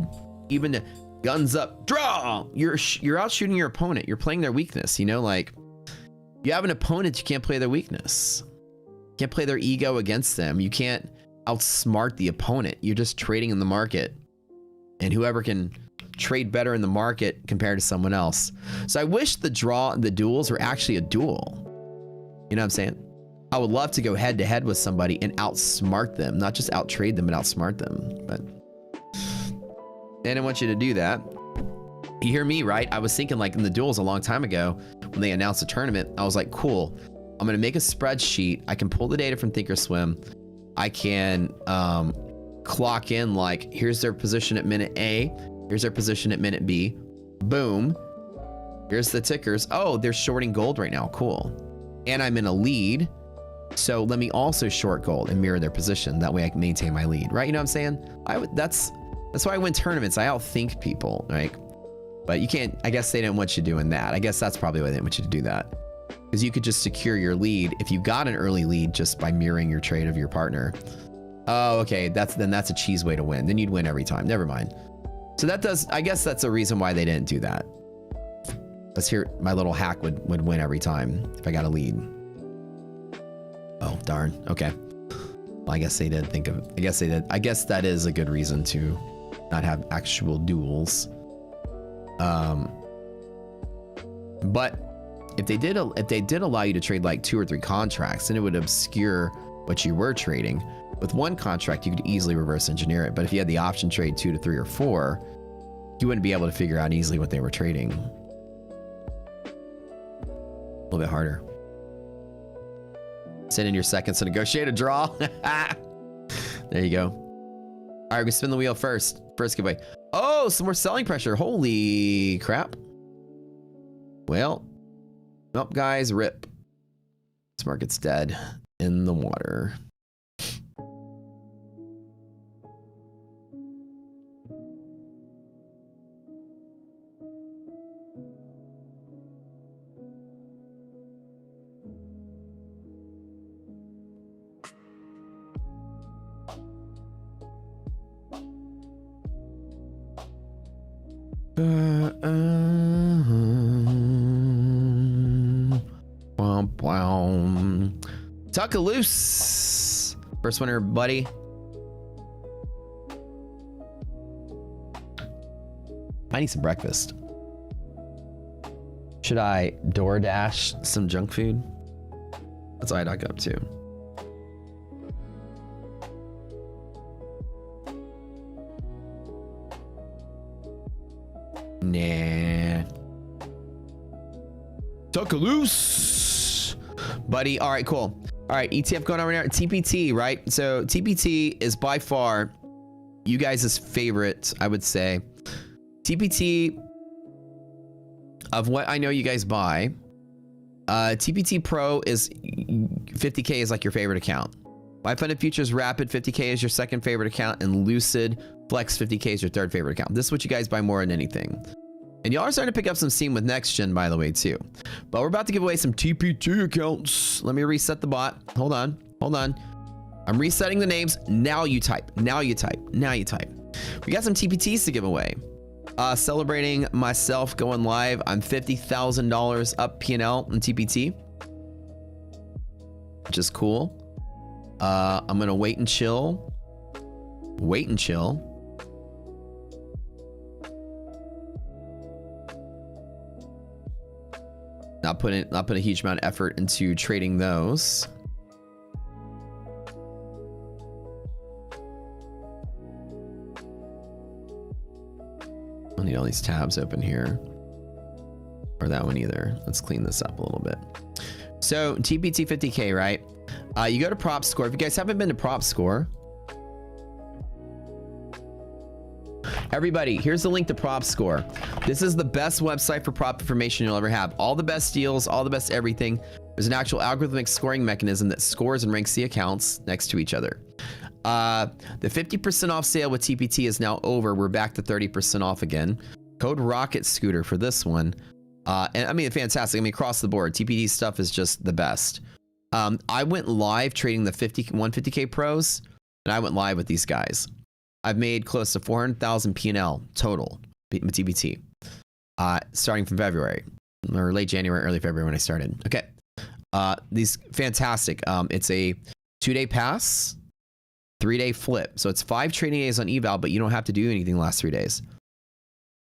even guns up, draw, you're out shooting your opponent. You're playing their weakness, you know? Like, you have an opponent, you can't play their weakness. You can't play their ego against them. You can't outsmart the opponent. You're just trading in the market. And whoever can trade better in the market compared to someone else. So I wish the duels were actually a duel. You know what I'm saying? I would love to go head to head with somebody and outsmart them, not just outtrade them, but outsmart them. But they didn't want you to do that. You hear me, right? I was thinking like in the duels a long time ago when they announced the tournament, I was like, cool, I'm going to make a spreadsheet. I can pull the data from Thinkorswim. I can clock in like, here's their position at minute A. Here's their position at minute B. Boom. Here's the tickers. Oh, they're shorting gold right now. Cool. And I'm in a lead. So let me also short gold and mirror their position. That way I can maintain my lead, right? You know what I'm saying? That's why I win tournaments. I outthink people, right? But you can't, I guess they didn't want you doing that. I guess that's probably why they didn't want you to do that. Because you could just secure your lead if you got an early lead just by mirroring your trade of your partner. Oh, okay. Then that's a cheese way to win. Then you'd win every time. Never mind. So that does, I guess that's a reason why they didn't do that. Let's hear my little hack would win every time if I got a lead. Oh, darn. Okay. Well, I guess they did think of, I guess they did. I guess that is a good reason to not have actual duels. But if they did allow you to trade like 2 or 3 contracts, then it would obscure what you were trading. With one contract, you could easily reverse engineer it. But if you had the option trade 2 to 3 or 4, you wouldn't be able to figure out easily what they were trading. A little bit harder. Send in your seconds to negotiate a draw. There you go. All right, we spin the wheel first. First giveaway. Oh, some more selling pressure. Holy crap. Well, nope, guys, rip. This market's dead in the water. Tuck a loose. First winner, buddy. I need some breakfast. Should I DoorDash some junk food? That's what I'd up to. Nah. Tuck a loose, buddy. All right, cool. All right, ETF going on right now. TPT, right? So TPT is by far you guys' favorite, I would say. TPT, of what I know you guys buy, TPT Pro is 50K is like your favorite account. Buy Funded Futures Rapid 50K is your second favorite account, and Lucid Flex 50K is your third favorite account. This is what you guys buy more than anything. And y'all are starting to pick up some steam with Next Gen, by the way, too. But we're about to give away some TPT accounts. Let me reset the bot. Hold on. Hold on. I'm resetting the names. Now you type. Now you type. Now you type. We got some TPTs to give away. Celebrating myself going live. I'm $50,000 up P&L in TPT, which is cool. I'm going to wait and chill. Wait and chill. Not put a huge amount of effort into trading those. I need all these tabs open here. Or that one either. Let's clean this up a little bit. So TPT 50K, right? You go to Prop Score. If you guys haven't been to Prop Score, everybody, here's the link to Prop Score. This is the best website for prop information you'll ever have. All the best deals, all the best everything. There's an actual algorithmic scoring mechanism that scores and ranks the accounts next to each other. The 50% off sale with TPT is now over. We're back to 30% off again. Code Rocket Scooter for this one. And I mean, fantastic. I mean, across the board, TPD stuff is just the best. I went live trading the 150K pros, and I went live with these guys. I've made close to 400,000 P&L total, TPT, starting from February, or late January, early February when I started. Okay. These fantastic. It's a 2-day pass, 3-day flip. So it's 5 trading days on eval, but you don't have to do anything the last 3 days.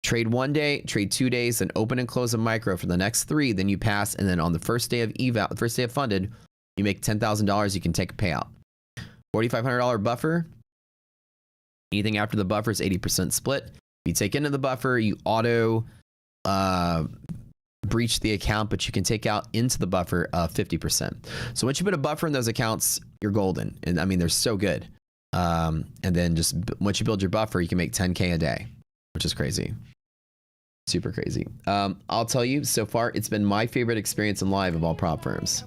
Trade 1 day, trade 2 days, then open and close a micro for the next 3. Then you pass, and then on the first day of eval, the first day of funded, you make $10,000. You can take a payout. $4,500 buffer. Anything after the buffer is 80% split. If you take into the buffer, you auto breach the account, but you can take out into the buffer 50%. So once you put a buffer in those accounts, you're golden. And I mean, they're so good. And then just once you build your buffer, you can make 10K a day, which is crazy. Super crazy. I'll tell you, so far, it's been my favorite experience in live of all prop firms.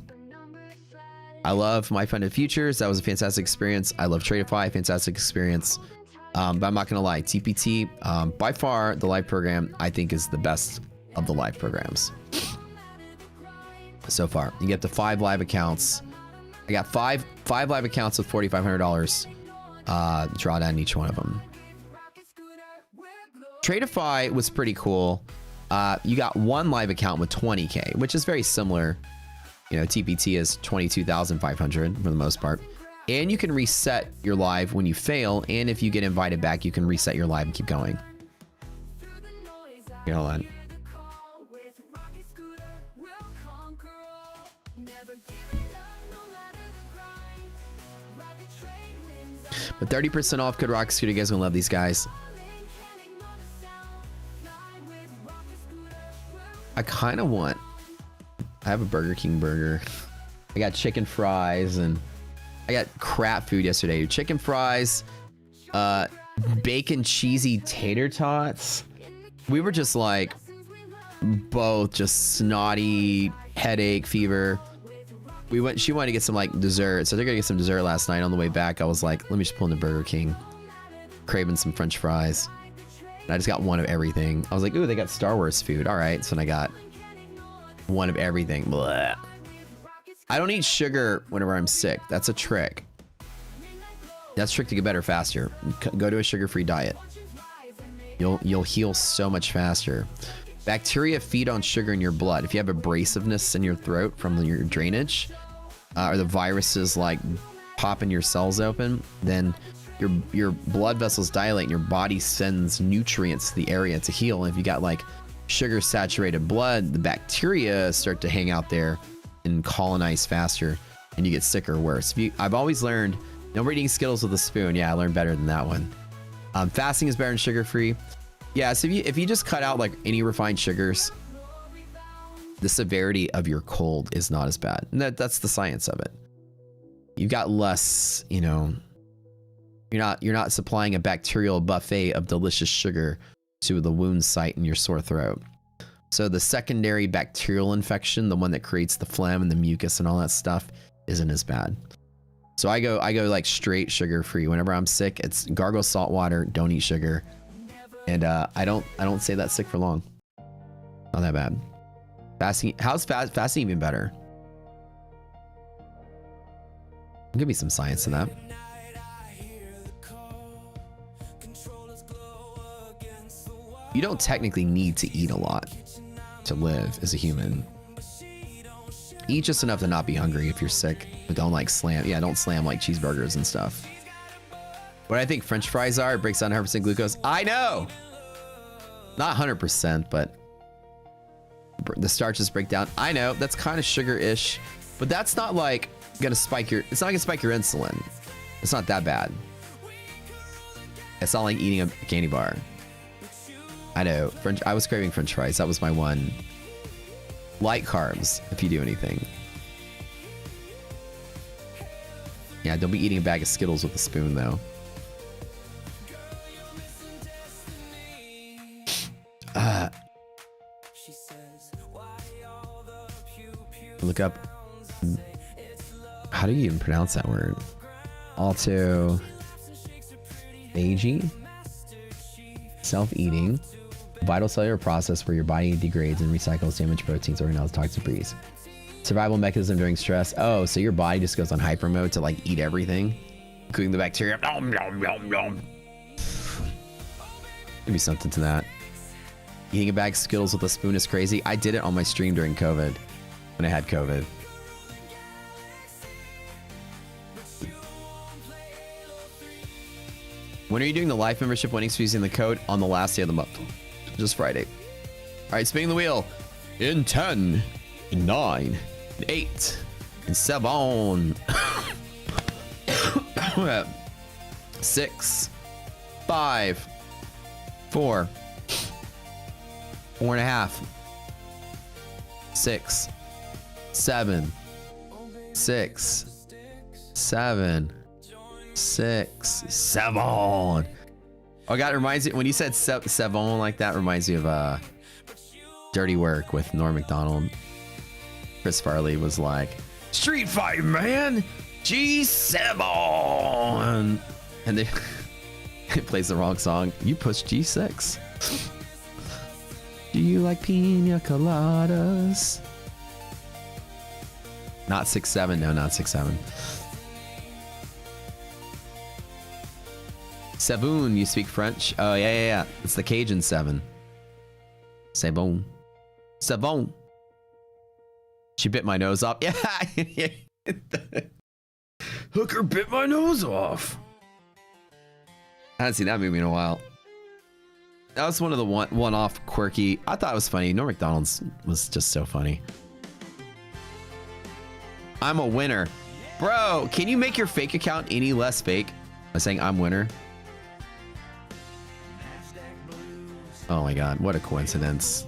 I love My Funded Futures. That was a fantastic experience. I love Tradeify, fantastic experience. But I'm not going to lie, TPT, by far, the live program, I think is the best of the live programs. So far, you get the 5 live accounts. I got five live accounts with $4,500 drawdown each one of them. Tradeify was pretty cool. You got 1 live account with 20K, which is very similar. You know, TPT is 22,500 for the most part. And you can reset your live when you fail. And if you get invited back, you can reset your live and keep going. Here, hold on. But 30% off code Rocket Scooter. You guys are gonna love these guys. I kind of want. I have a Burger King burger. I got chicken fries and I got crap food yesterday. Chicken fries, bacon cheesy tater tots. We were just like both just snotty, headache, fever. She wanted to get some like dessert, so they're gonna get some dessert last night. On the way back, I was like, let me just pull into Burger King, craving some French fries. And I just got one of everything. I was like, ooh, they got Star Wars food. All right, so then I got one of everything. Blah. I don't eat sugar whenever I'm sick. That's a trick. That's a trick to get better faster. Go to a sugar-free diet. You'll heal so much faster. Bacteria feed on sugar in your blood. If you have abrasiveness in your throat from your drainage, or the viruses like popping your cells open, then your blood vessels dilate and your body sends nutrients to the area to heal. And if you got like sugar saturated blood, the bacteria start to hang out there and colonize faster, and you get sicker or worse. I've always learned, no eating Skittles with a spoon. Yeah, I learned better than that one. Fasting is better than sugar-free. Yeah, so if you just cut out like any refined sugars, the severity of your cold is not as bad. And that's the science of it. You've got less, you know, you're not supplying a bacterial buffet of delicious sugar to the wound site in your sore throat. So the secondary bacterial infection, the one that creates the phlegm and the mucus and all that stuff, isn't as bad. So I go like straight sugar free. Whenever I'm sick, it's gargle salt water, don't eat sugar. And I don't stay that sick for long. Not that bad. Fasting, how's fasting even better? There could be some science in that. You don't technically need to eat a lot to live as a human. Eat just enough to not be hungry if you're sick, but don't like slam. Yeah, don't slam like cheeseburgers and stuff. What I think French fries are, it breaks down 100% glucose. I know! Not 100%, but the starches break down. I know, that's kind of sugar-ish, but that's not like gonna spike your, it's not gonna spike your insulin. It's not that bad. It's not like eating a candy bar. I know, I was craving French fries. That was my one. Light carbs, if you do anything. Yeah, don't be eating a bag of Skittles with a spoon, though. Look up. How do you even pronounce that word? Autophagy? Self-eating. Vital cellular process where your body degrades and recycles damaged proteins, organelles, toxic breeze. Survival mechanism during stress. Oh, so your body just goes on hyper mode to like eat everything, including the bacteria. Nom, nom, nom, nom. Maybe something to that. Eating a bag of Skittles with a spoon is crazy. I did it on my stream during COVID, when I had COVID. When are you doing the live membership winnings for using the code on the last day of the month? Just Friday. All right, spinning the wheel. In 10, 9, 8, and 7. 6, 5, 4, 4.5, 6, 7, 6, 7, 6, 7. Oh God, it reminds me when you said seven like that. Reminds me of Dirty Work with Norm Macdonald. Chris Farley was like, "Street Fight, man, G7," and they it plays the wrong song. You push G6. Do you like pina coladas? Not 6-7. No, not 6-7. Savoon, you speak French? Oh, yeah. It's the Cajun 7. Savon. Savon. She bit my nose off. Yeah. Hooker bit my nose off. I haven't seen that movie in a while. That was one of the one-off quirky. I thought it was funny. Norm Macdonald's was just so funny. I'm a winner. Bro, can you make your fake account any less fake by saying I'm winner? Oh my God, what a coincidence.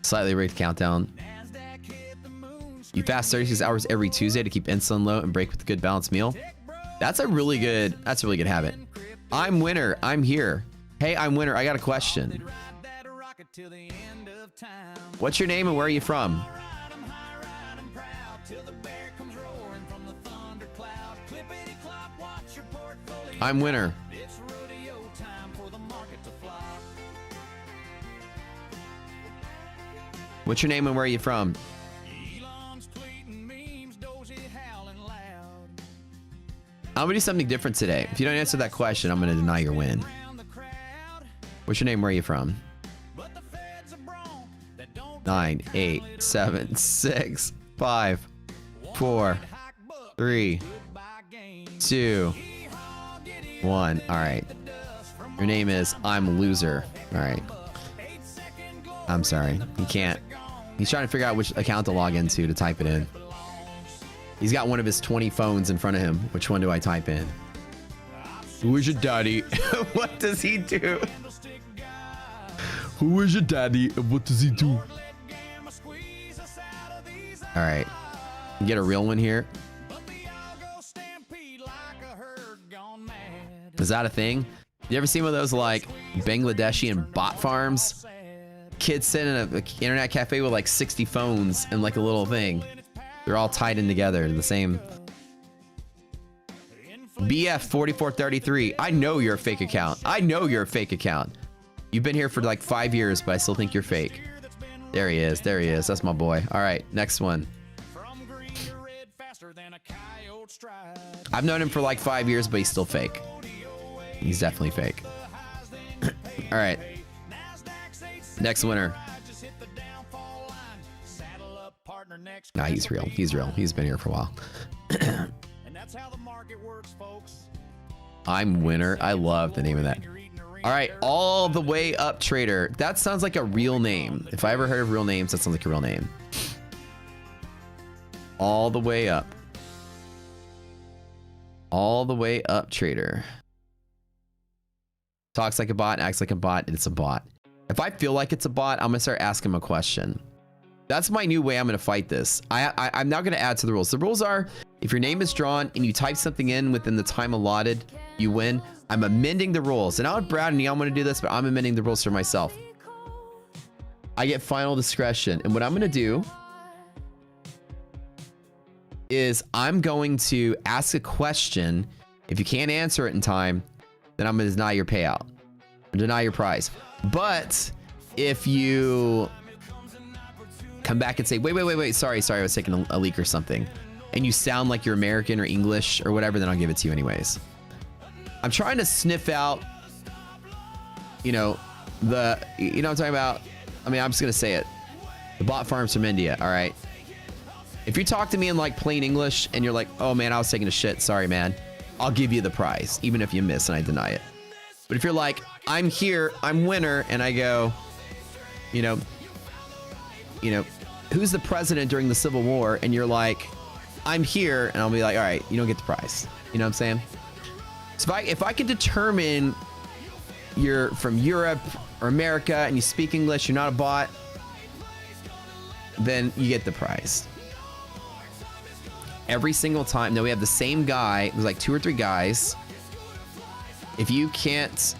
Slightly rigged countdown. You fast 36 hours every Tuesday to keep insulin low and break with a good balanced meal. That's a really good habit. I'm winner. I'm here. Hey, I'm winner. I got a question. What's your name and where are you from? I'm winner. What's your name and where are you from? I'm gonna do something different today. If you don't answer that question, I'm gonna deny your win. What's your name? Where are you from? 9, 8, 7, 6, 5, 4, 3, 2, 1. All right. Your name is I'm Loser. All right. I'm sorry. You can't. He's trying to figure out which account to log into to type it in. He's got one of his 20 phones in front of him. Which one do I type in? Who is your daddy? What does he do? Who is your daddy and what does he do? All right. Get a real one here. Is that a thing? You ever seen one of those like Bangladeshi and bot farms? Kids sitting in an internet cafe with like 60 phones and like a little thing. They're all tied in together, the same. BF4433. I know you're a fake account. I know you're a fake account. You've been here for like 5 years, but I still think you're fake. There he is. There he is. That's my boy. All right, next one. I've known him for like 5 years, but he's still fake. He's definitely fake. All right. Next winner. Nah, he's real. He's real. He's been here for a while. I'm winner. I love the name of that. All right. All the way up trader. That sounds like a real name. If I ever heard of real names, that sounds like a real name. All the way up. All the way up trader. Talks like a bot, acts like a bot. It's a bot. If I feel like it's a bot, I'm gonna start asking him a question. That's my new way I'm gonna fight this. I'm now gonna add to the rules. The rules are, if your name is drawn and you type something in within the time allotted, you win. I'm amending the rules. And I want Brad and Neil want to do this, but I'm amending the rules for myself. I get final discretion. And what I'm gonna do is I'm going to ask a question. If you can't answer it in time, then I'm gonna deny your payout, deny your prize. But if you come back and say, wait, sorry, I was taking a leak or something, and you sound like you're American or English or whatever, then I'll give it to you anyways. I'm trying to sniff out, you know what I'm talking about? I mean, I'm just gonna say it. The bot farm's from India, all right? If you talk to me in like plain English and you're like, oh man, I was taking a shit, sorry man, I'll give you the prize, even if you miss and I deny it. But if you're like, I'm here, I'm winner, and I go, you know, who's the president during the Civil War? And you're like, I'm here, and I'll be like, all right, you don't get the prize. You know what I'm saying? So if I can determine you're from Europe or America and you speak English, you're not a bot, then you get the prize. Every single time. No, we have the same guy. There's like 2 or 3 guys. If you can't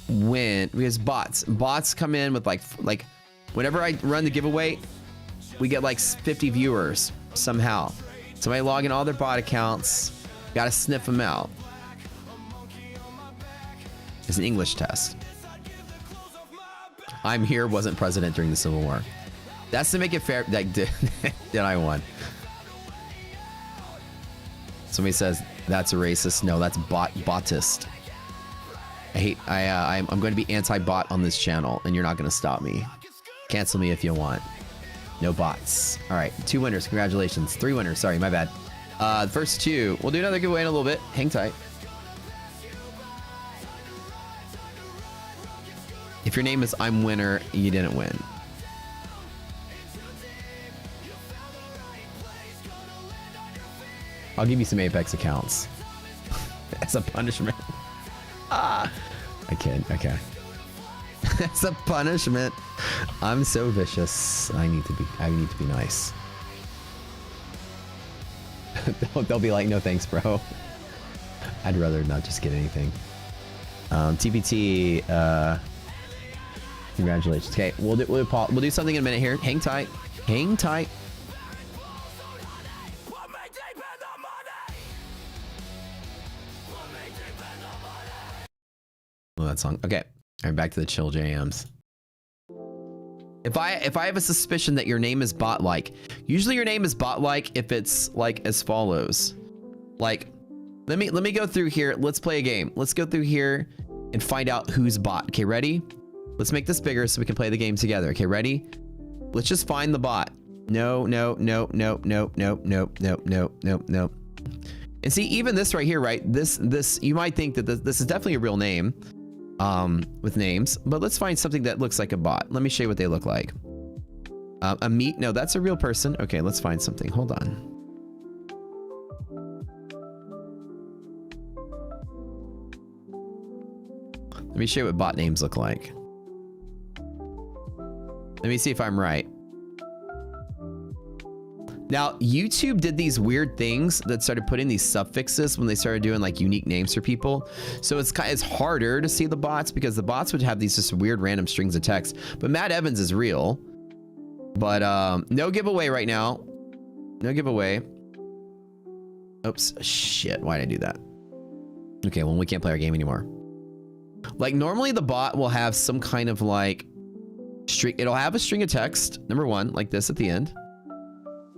win, because bots come in with like whenever I run the giveaway, we get like 50 viewers somehow. Somebody log in all their bot accounts. Gotta sniff them out. It's an English test. I'm here wasn't president during the Civil War. That's to make it fair. Like, did I won? Somebody says that's a racist. No, that's botist. I'm going to be anti-bot on this channel, and you're not going to stop me. Cancel me if you want. No bots. All right, 2 winners. Congratulations. 3 winners. Sorry, my bad. The first 2. We'll do another giveaway in a little bit. Hang tight. If your name is I'm winner, you didn't win. I'll give you some Apex accounts. As a punishment. I kid. Okay. That's a punishment. I'm so vicious. I need to be nice. They'll be like, no thanks, bro. I'd rather not just get anything. TPT, congratulations. Okay, we'll do something in a minute here. Hang tight. Hang tight. Oh, that song. Okay. All right, back to the chill jams. If I have a suspicion that your name is bot-like, usually your name is bot-like if it's like as follows. Like, let me go through here. Let's play a game. Let's go through here and find out who's bot. Okay, ready? Let's make this bigger so we can play the game together. Okay, ready? Let's just find the bot. No. And see, even this right here, right? This you might think that this is definitely a real name. With names, but let's find something that looks like a bot. Let me show you what they look like. A meat. No, that's a real person. Okay, let's find something. Hold on. Let me show you what bot names look like. Let me see if I'm right. Now, YouTube did these weird things that started putting these suffixes when they started doing like unique names for people. So it's harder to see the bots because the bots would have these just weird random strings of text. But Matt Evans is real. But no giveaway right now. No giveaway. Oops. Shit. Why did I do that? Okay, well, we can't play our game anymore. Like normally the bot will have some kind of like string. It'll have a string of text, number 1, like this at the end.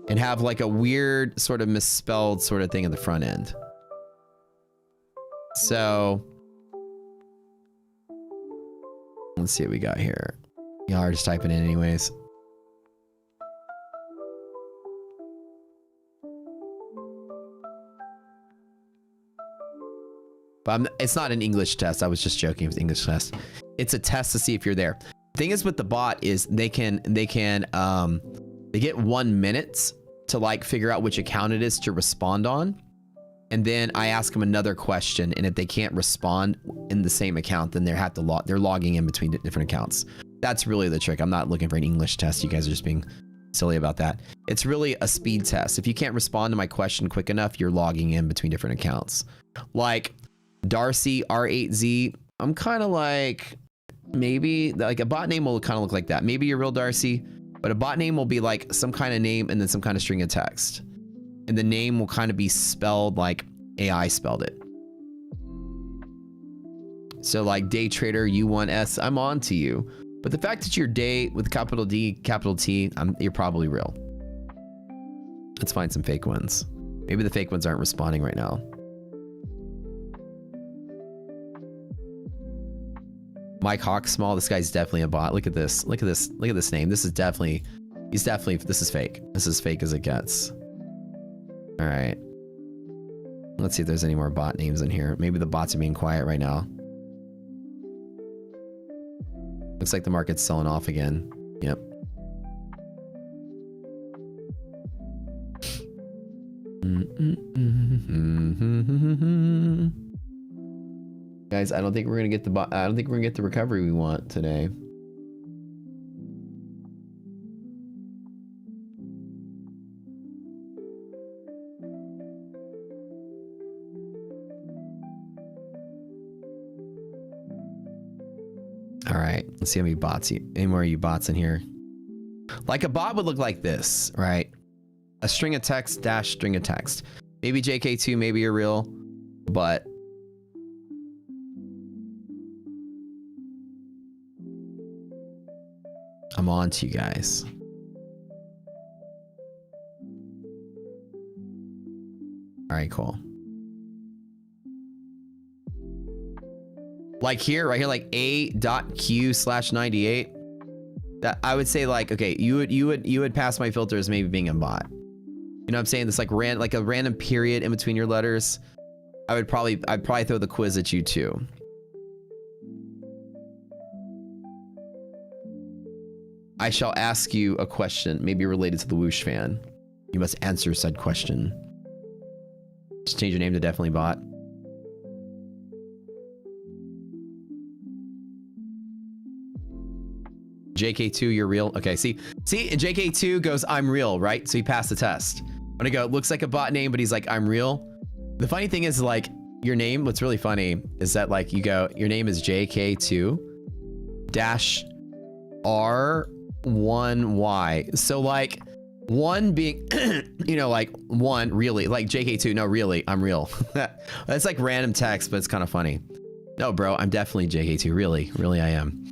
And have like a weird sort of misspelled sort of thing at the front end. So let's see what we got here. Y'all are just typing in anyways. But it's not an English test. I was just joking. It was an English test. It's a test to see if you're there. The thing is with the bot is they get 1 minute to like figure out which account it is to respond on. And then I ask them another question. And if they can't respond in the same account, then they're logging in between different accounts. That's really the trick. I'm not looking for an English test. You guys are just being silly about that. It's really a speed test. If you can't respond to my question quick enough, you're logging in between different accounts. Like Darcy R8Z, I'm kind of like, maybe like a bot name will kind of look like that. Maybe you're real Darcy. But a bot name will be like some kind of name and then some kind of string of text. And the name will kind of be spelled like AI spelled it. So like day trader U1S, I'm on to you. But the fact that you're day with capital D, capital T, you're probably real. Let's find some fake ones. Maybe the fake ones aren't responding right now. Mike Hawksmall, this guy's definitely a bot. Look at this. Look at this. Look at this name. This is definitely, this is fake. This is fake as it gets. All right. Let's see if there's any more bot names in here. Maybe the bots are being quiet right now. Looks like the market's selling off again. Yep. Guys, I don't think we're gonna get the recovery we want today. All right, let's see how many bots, any more of you bots in here. Like a bot would look like this, right? A string of text dash string of text. Maybe JK2, maybe you're real, but I'm on to you guys. All right, cool. Like here, right here, like a.q/98. That I would say, like, okay, you would pass my filter as maybe being a bot. You know what I'm saying? This like a random period in between your letters. I'd probably throw the quiz at you too. I shall ask you a question, maybe related to the Whoosh fan. You must answer said question. Just change your name to definitely bot. JK2, you're real. Okay, see, JK2 goes, I'm real, right? So he passed the test. When I go, it looks like a bot name, but he's like, I'm real. The funny thing is, like, your name, what's really funny is that, like, you go, your name is JK2-R1Y. So, like, one being, you know, like, one, really, like, JK2, no, really, I'm real. That's like random text, but it's kind of funny. No, bro, I'm definitely JK2, really I am.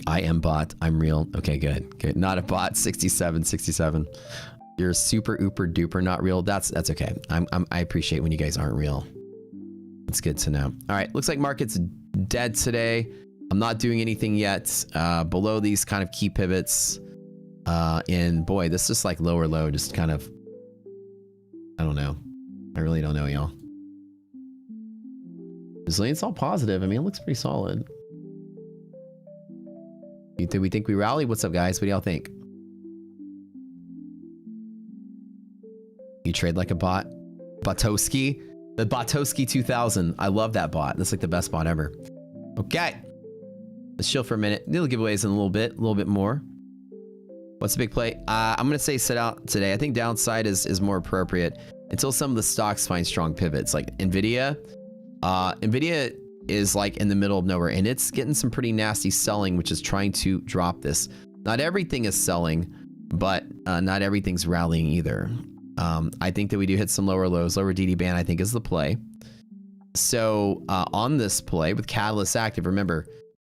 I am bot. I'm real. Okay, good. Not a bot. 67. You're super ooper duper not real. That's okay. I appreciate when you guys aren't real. It's good to know. All right, looks like market's dead today. I'm not doing anything yet. Below these kind of key pivots. And boy, this is like lower low, just kind of, I don't know. I really don't know, y'all. Resilience all positive. I mean, it looks pretty solid. Do we think we rally? What's up, guys? What do y'all think? You trade like a bot? Botowski? The Botowski 2000. I love that bot. That's like the best bot ever. Okay. Let's chill for a minute. Little giveaways in a little bit more. What's the big play? I'm going to say sit out today. I think downside is more appropriate until some of the stocks find strong pivots. Like Nvidia. Nvidia is like in the middle of nowhere and it's getting some pretty nasty selling, which is trying to drop this. Not everything is selling, but not everything's rallying either. I think that we do hit some lower lows. Lower DD band, I think, is the play. So on this play with Catalyst active, remember,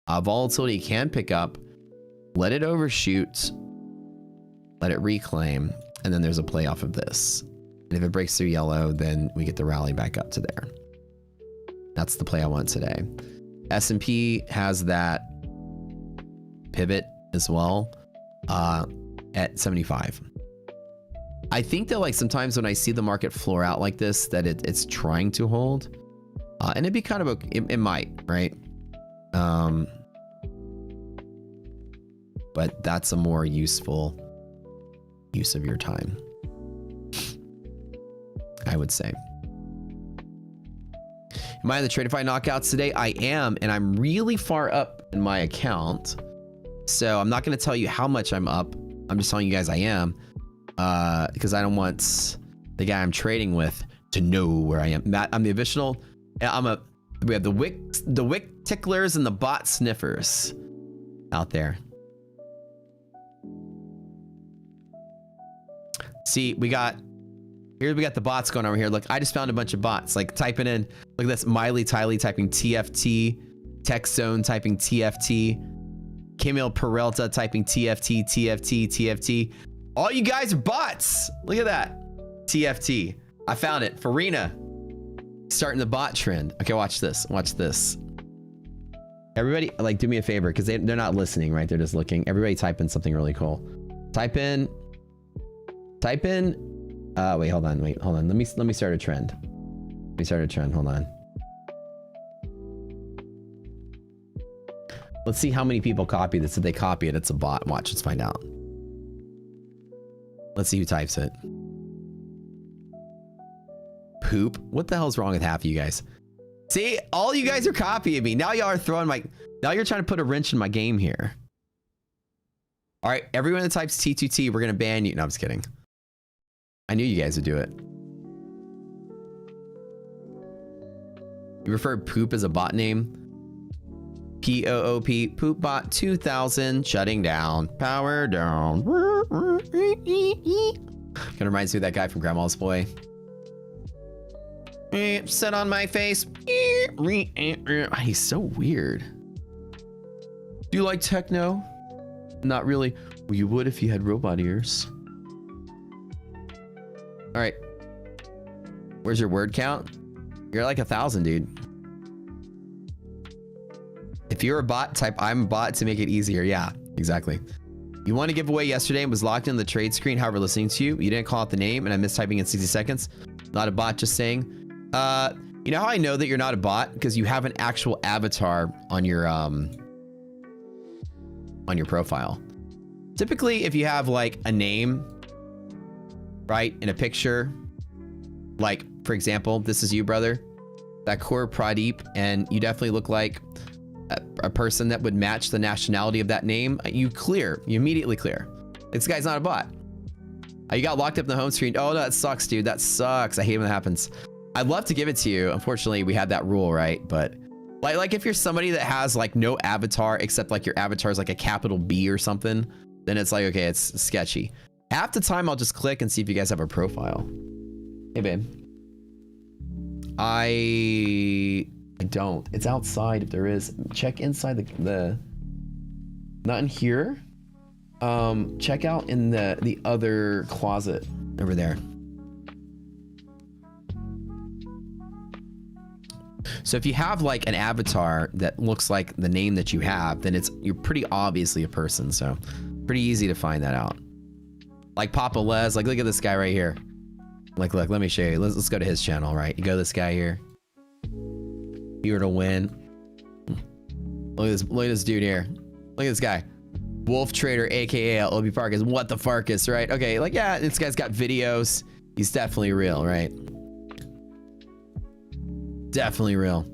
volatility can pick up, let it overshoot, let it reclaim, and then there's a play off of this. And if it breaks through yellow, then we get the rally back up to there. That's the play I want today. S&P has that pivot as well at 75. I think that like sometimes when I see the market floor out like this, that it's trying to hold. And it'd be kind of, it might, right? But that's a more useful use of your time, I would say. Am I in the Tradify knockouts today? I am, and I'm really far up in my account. So I'm not going to tell you how much I'm up. I'm just telling you guys I am, because I don't want the guy I'm trading with to know where I am. Matt, I'm the official. We have the wick ticklers and the bot sniffers out there. See, we got Here we got the bots going over here. Look, I just found a bunch of bots. Like typing in, look at this, Miley Tiley typing TFT, Text Zone typing TFT, Camille Peralta typing TFT, TFT, TFT. All you guys are bots. Look at that. TFT. I found it. Farina. Starting the bot trend. Okay, watch this. Watch this. Everybody, like, do me a favor, because they're not listening, right? They're just looking. Everybody type in something really cool. Type in. Wait, hold on. Let me start a trend. Hold on. Let's see how many people copy this. If they copy it, it's a bot. Watch, let's find out. Let's see who types it. Poop? What the hell's wrong with half of you guys? See, all you guys are copying me. Now y'all are throwing my... Now you're trying to put a wrench in my game here. All right, everyone that types T2T, we're going to ban you. No, I'm just kidding. I knew you guys would do it. You referred poop as a bot name? P-O-O-P, poopbot 2000, shutting down, power down. Kind of reminds me of that guy from Grandma's Boy. Sit on my face. He's so weird. Do you like techno? Not really. Well, you would if you had robot ears. All right. Where's your word count? You're like 1,000, dude. If you're a bot, type I'm a bot to make it easier. Yeah, exactly. You won a giveaway yesterday and was locked in the trade screen. However, listening to you, you didn't call out the name and I missed typing in 60 seconds. Not a bot, just saying. You know how I know that you're not a bot? Because you have an actual avatar on your profile. Typically, if you have like a name, right, in a picture, like for example, this is you, brother, Thakur Pradeep, and you definitely look like a person that would match the nationality of that name. You immediately clear. This guy's not a bot. You got locked up in the home screen. Oh, that sucks, dude. That sucks. I hate when that happens. I'd love to give it to you. Unfortunately, we had that rule, right? But like if you're somebody that has like no avatar, except like your avatar is like a capital B or something, then it's like, okay, it's sketchy. Half the time I'll just click and see if you guys have a profile. Hey, babe. I don't. It's outside if there is. Check inside the not in here. Check out in the other closet over there. So if you have like an avatar that looks like the name that you have, then you're pretty obviously a person. So pretty easy to find that out. Like Papa Les, like look at this guy right here. Like look, let me show you. Let's go to his channel, right? You go to this guy here. If you were to win. Look at this dude here. Look at this guy. Wolf Trader, aka Obi Parkus. What the Farkus, right? Okay, like yeah, this guy's got videos. He's definitely real, right? Definitely real.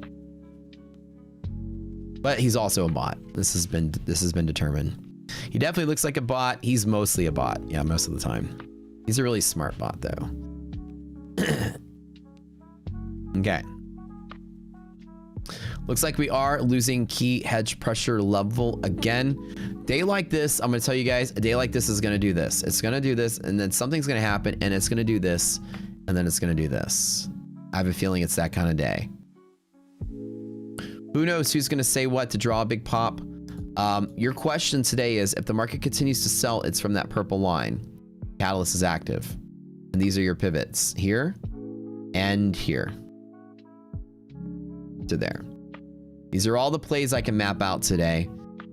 But he's also a bot. This has been determined. He definitely looks like a bot. He's mostly a bot. Yeah, most of the time. He's a really smart bot though. Okay. Looks like we are losing key hedge pressure level again. Day like this, I'm gonna tell you guys, a day like this is gonna do this. It's gonna do this, and then something's gonna happen, and it's gonna do this, and then it's gonna do this. I have a feeling it's that kind of day. Who knows who's gonna say what to draw a big pop? Your question today is, if the market continues to sell, it's from that purple line. Catalyst is active. And these are your pivots. Here and here. To there. These are all the plays I can map out today.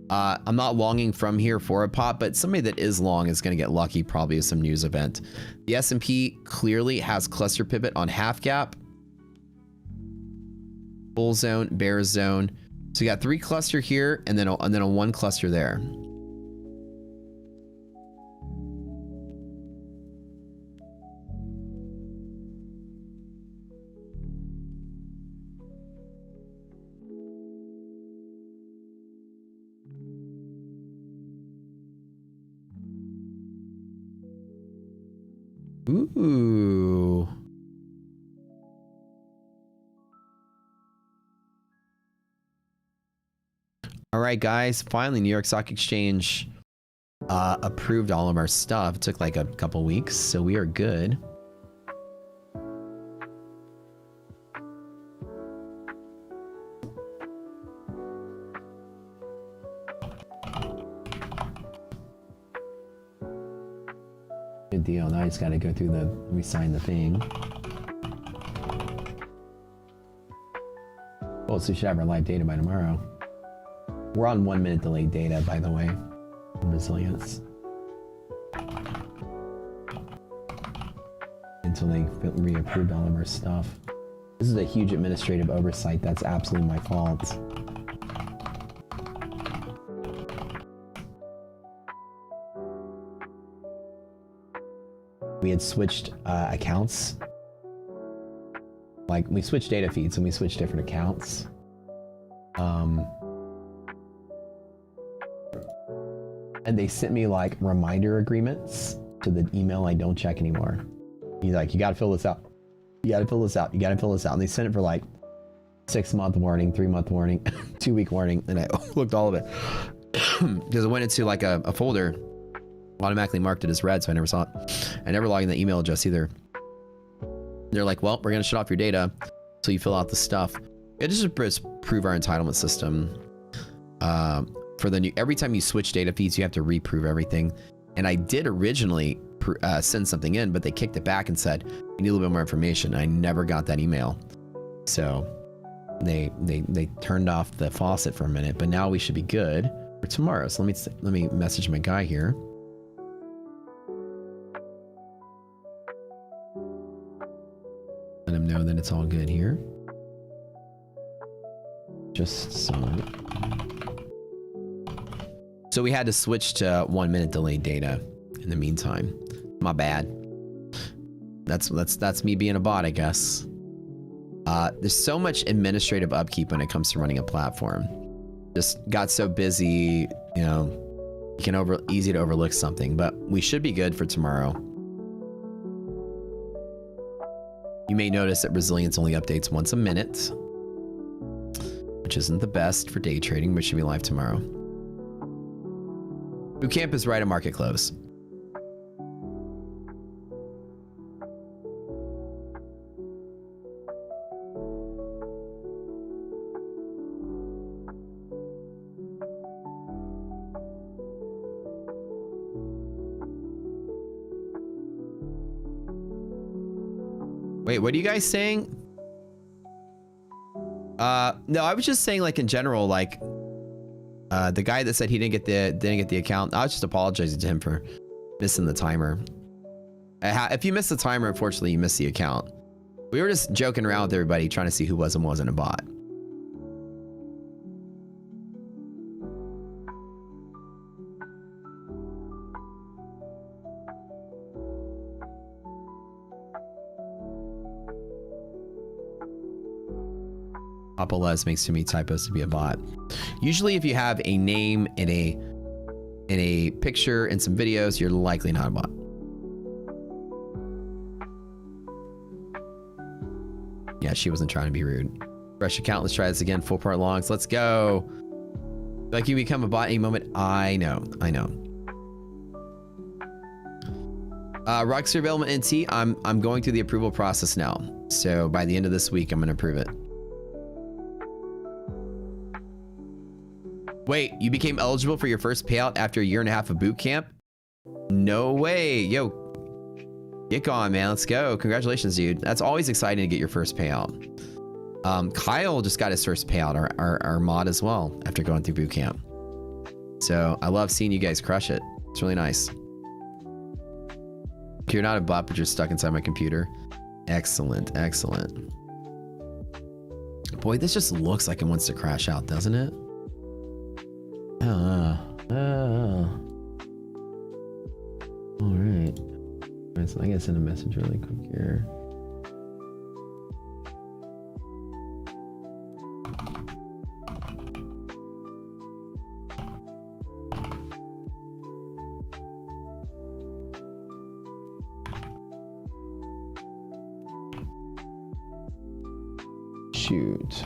I'm not longing from here for a pop, but somebody that is long is going to get lucky probably with some news event. The S&P clearly has cluster pivot on half gap. Bull zone, bear zone. So you got 3 cluster here and then a 1 cluster there. Ooh. All right, guys. Finally, New York Stock Exchange approved all of our stuff. It took like a couple weeks, so we are good. Good deal. Now I just gotta go through the, let me sign the thing. Well, so we should have our live data by tomorrow. We're on 1 minute delayed data, by the way. Resilience. Until they reapproved all of our stuff. This is a huge administrative oversight. That's absolutely my fault. We had switched accounts. Like, we switched data feeds and we switched different accounts. And they sent me like reminder agreements to the email I don't check anymore. He's like, you gotta fill this out. You gotta fill this out. You gotta fill this out. And they sent it for like 6-month warning, 3-month warning, 2-week warning. And I looked all of it. Because it went into like a folder, automatically marked it as red, so I never saw it. I never logged in the email address either. They're like, well, we're gonna shut off your data so you fill out the stuff. It just prove our entitlement system. For the new, every time you switch data feeds, you have to reprove everything. And I did originally send something in, but they kicked it back and said, you need a little bit more information. I never got that email. So they turned off the faucet for a minute, but now we should be good for tomorrow. So let me message my guy here. Let him know that it's all good here. Just so. So we had to switch to 1 minute delayed data in the meantime. My bad. That's me being a bot, I guess. There's so much administrative upkeep when it comes to running a platform. Just got so busy, you know, easy to overlook something, but we should be good for tomorrow. You may notice that resilience only updates once a minute, which isn't the best for day trading, but should be live tomorrow. Bootcamp is right at market close. Wait, what are you guys saying? No, I was just saying, like, in general, like, the guy that said he didn't get the account, I was just apologizing to him for missing the timer. If you miss the timer, unfortunately, you miss the account. We were just joking around with everybody, trying to see who was and wasn't a bot. Papa Les makes too many typos to be a bot. Usually if you have a name and a picture and some videos, you're likely not a bot. Yeah, she wasn't trying to be rude. Fresh account, let's try this again. Full part longs, let's go. Like you become a bot any moment. I know. Rockstar Development NT, I'm going through the approval process now. So by the end of this week, I'm gonna approve it. Wait, you became eligible for your first payout after a 1.5 years of boot camp? No way. Yo, get going, man. Let's go. Congratulations, dude. That's always exciting to get your first payout. Kyle just got his first payout, our mod as well, after going through boot camp. So I love seeing you guys crush it. It's really nice. You're not a bot, but you're stuck inside my computer. Excellent, excellent. Boy, this just looks like it wants to crash out, doesn't it? All right. So I gotta send a message really quick here. Shoot.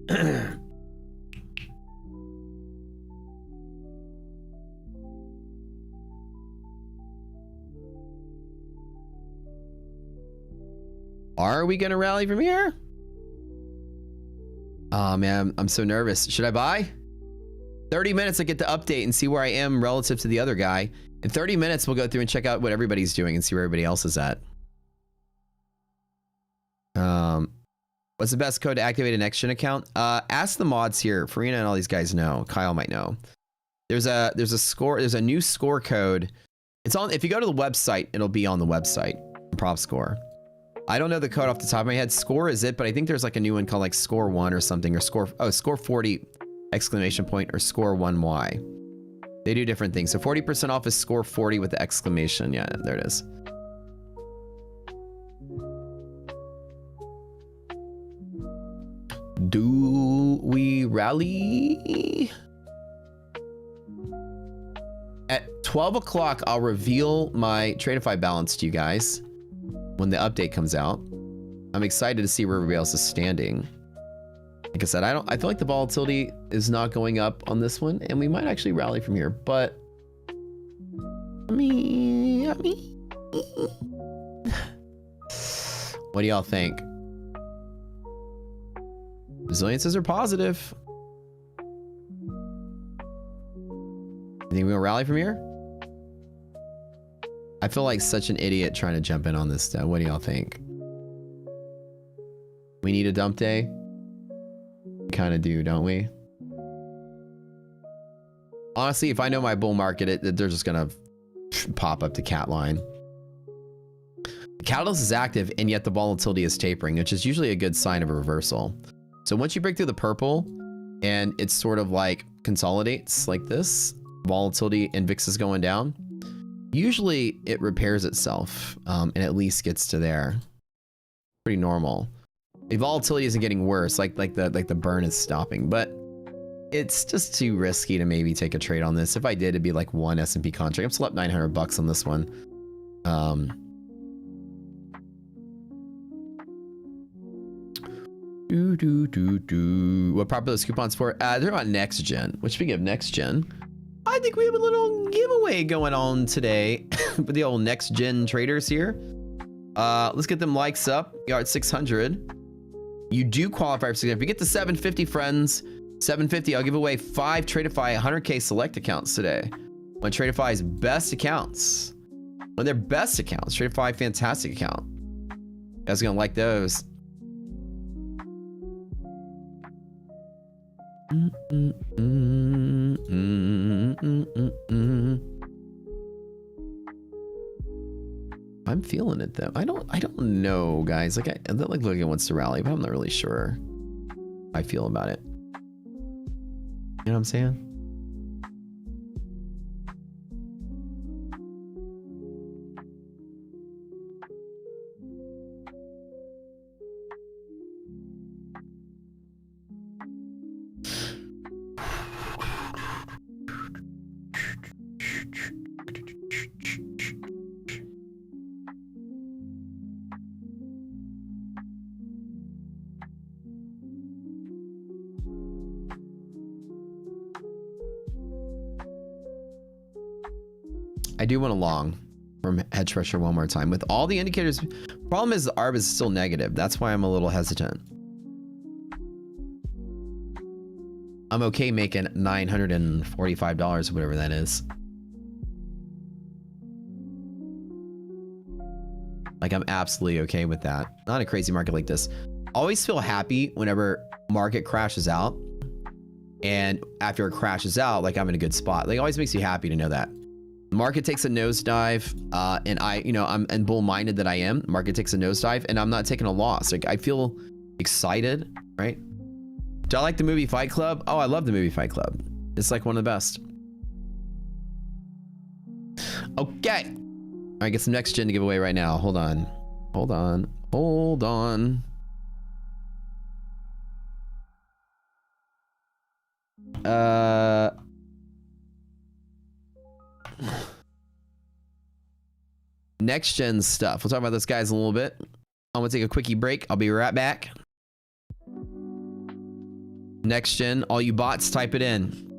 Are we gonna rally from here? Oh man, I'm so nervous. Should I buy? 30 minutes I get to update and see where I am relative to the other guy. In 30 minutes we'll go through and check out what everybody's doing and see where everybody else is at. What's the best code to activate a next gen account? Ask the mods here. Farina and all these guys know. Kyle might know. There's a new score code. It's on, if you go to the website, it'll be on the website. Prop score. I don't know the code off the top of my head. Score is it, but I think there's like a new one called like score 1 or something, or score 40 exclamation point or score 1Y. They do different things. So 40% off is score 40 with the exclamation. Yeah, there it is. Do we rally? At 12 o'clock, I'll reveal my Tradeify balance to you guys when the update comes out. I'm excited to see where everybody else is standing. Like I said, I feel like the volatility is not going up on this one, and we might actually rally from here, but what do y'all think? Resiliences are positive. You think we're gonna rally from here? I feel like such an idiot trying to jump in on this stuff. What do y'all think? We need a dump day? We kind of do, don't we? Honestly, if I know my bull market, they're just gonna pop up to cat line. The catalyst is active, and yet the volatility is tapering, which is usually a good sign of a reversal. So once you break through the purple, and it's sort of like consolidates like this, volatility and VIX is going down, usually it repairs itself, and at least gets to there. Pretty normal. The volatility isn't getting worse, like the burn is stopping, but it's just too risky to maybe take a trade on this. If I did, it'd be like one S&P contract. I'm still up 900 bucks on this one. What Populous coupons for? They're on next gen. Which, speaking of next gen, I think we have a little giveaway going on today with the old next gen traders here. Let's get them likes up. We are at 600. You do qualify for 600. If you get to 750 friends, 750, I'll give away 5 Tradeify 100K select accounts today. One of Tradeify's best accounts. One of their best accounts. Tradeify fantastic account. You guys are gonna like those. I'm feeling it though. I don't know, guys. Like I like Logan wants to rally, but I'm not really sure how I feel about it. You know what I'm saying? I do want a long from hedge pressure one more time. With all the indicators, problem is the ARB is still negative. That's why I'm a little hesitant. I'm okay making $945, whatever that is. Like, I'm absolutely okay with that. Not a crazy market like this. Always feel happy whenever market crashes out. And after it crashes out, like I'm in a good spot. Like, it always makes you happy to know that. Market takes a nosedive, and I'm bull-minded that I am. Market takes a nosedive, and I'm not taking a loss. Like, I feel excited, right? Do I like the movie Fight Club? Oh, I love the movie Fight Club. It's like one of the best. Okay. All right, get some next gen to give away right now. Hold on. Hold on. Hold on. Next gen stuff. We'll talk about this, guys, a little bit. I'm gonna take a quickie break. I'll be right back. Next gen, all you bots, type it in.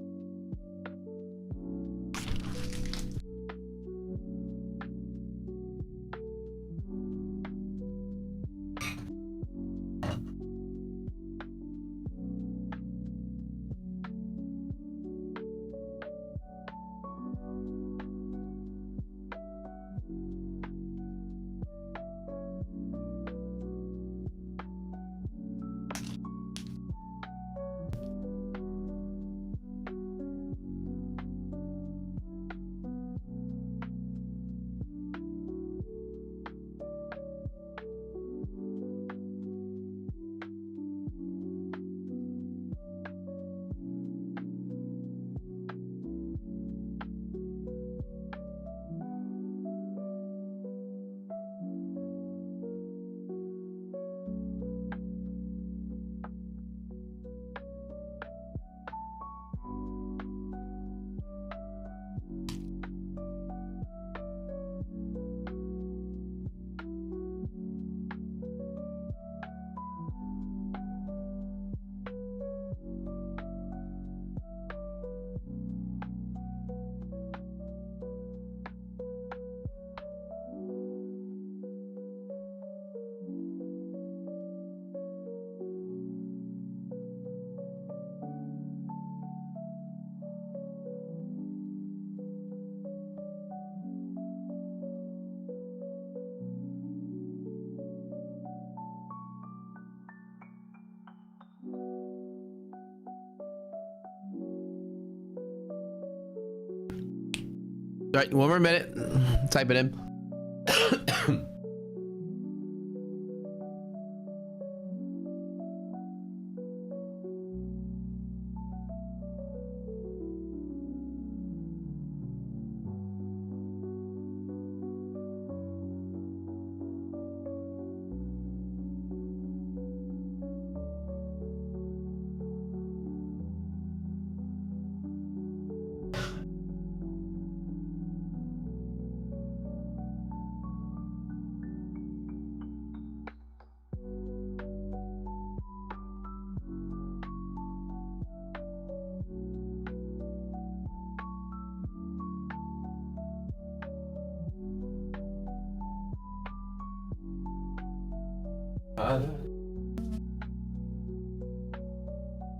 All right, one more minute. Type it in.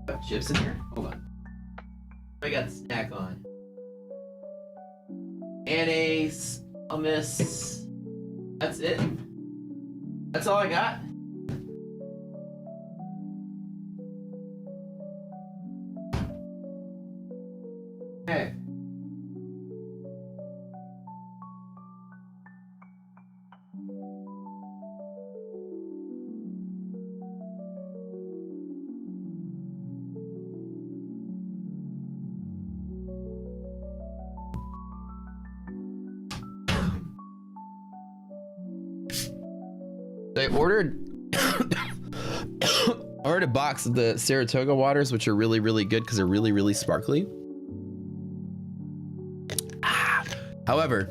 Got chips in here? Hold on. I got snack on. Mayonnaise, hummus. That's it? That's all I got? Okay. I ordered a box of the Saratoga waters, which are really, really good because they're really, really sparkly. However,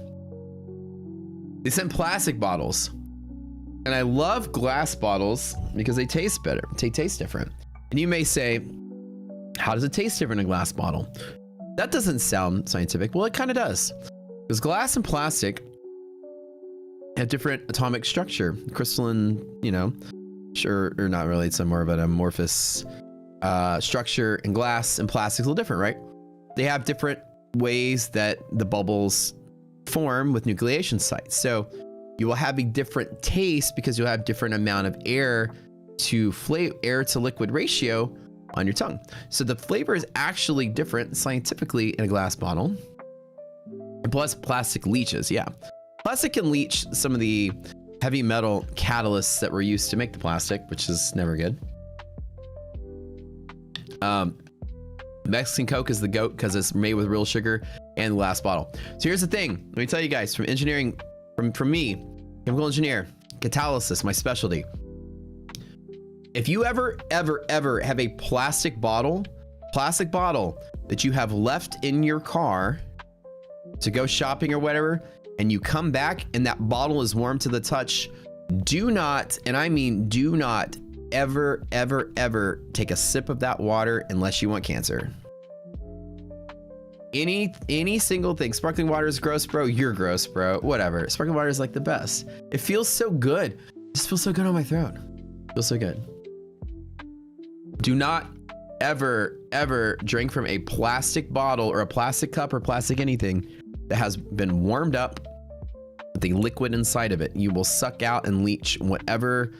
they sent plastic bottles, and I love glass bottles because they taste better. They taste different. And you may say, how does it taste different in a glass bottle? That doesn't sound scientific. Well, it kind of does, because glass and plastic have different atomic structure, crystalline, you know, sure, or not really, it's a more of an amorphous structure, and glass and plastic's a little different, right? They have different ways that the bubbles form with nucleation sites. So you will have a different taste because you'll have different amount of air to liquid ratio on your tongue. So the flavor is actually different scientifically in a glass bottle. And plus plastic leaches, yeah. Plastic can leach some of the heavy metal catalysts that were used to make the plastic, which is never good. Mexican Coke is the GOAT because it's made with real sugar and the glass bottle. So here's the thing. Let me tell you guys, from engineering, from me, chemical engineer, catalysis, my specialty. If you ever have a plastic bottle that you have left in your car to go shopping or whatever, and you come back and that bottle is warm to the touch, do not, and I mean do not, ever, ever, ever take a sip of that water unless you want cancer. Any single thing. Sparkling water is gross, bro. You're gross, bro. Whatever. Sparkling water is like the best. It feels so good. It just feels so good on my throat. Feels so good. Do not ever, ever drink from a plastic bottle or a plastic cup or plastic anything that has been warmed up with the liquid inside of it. You will suck out and leach whatever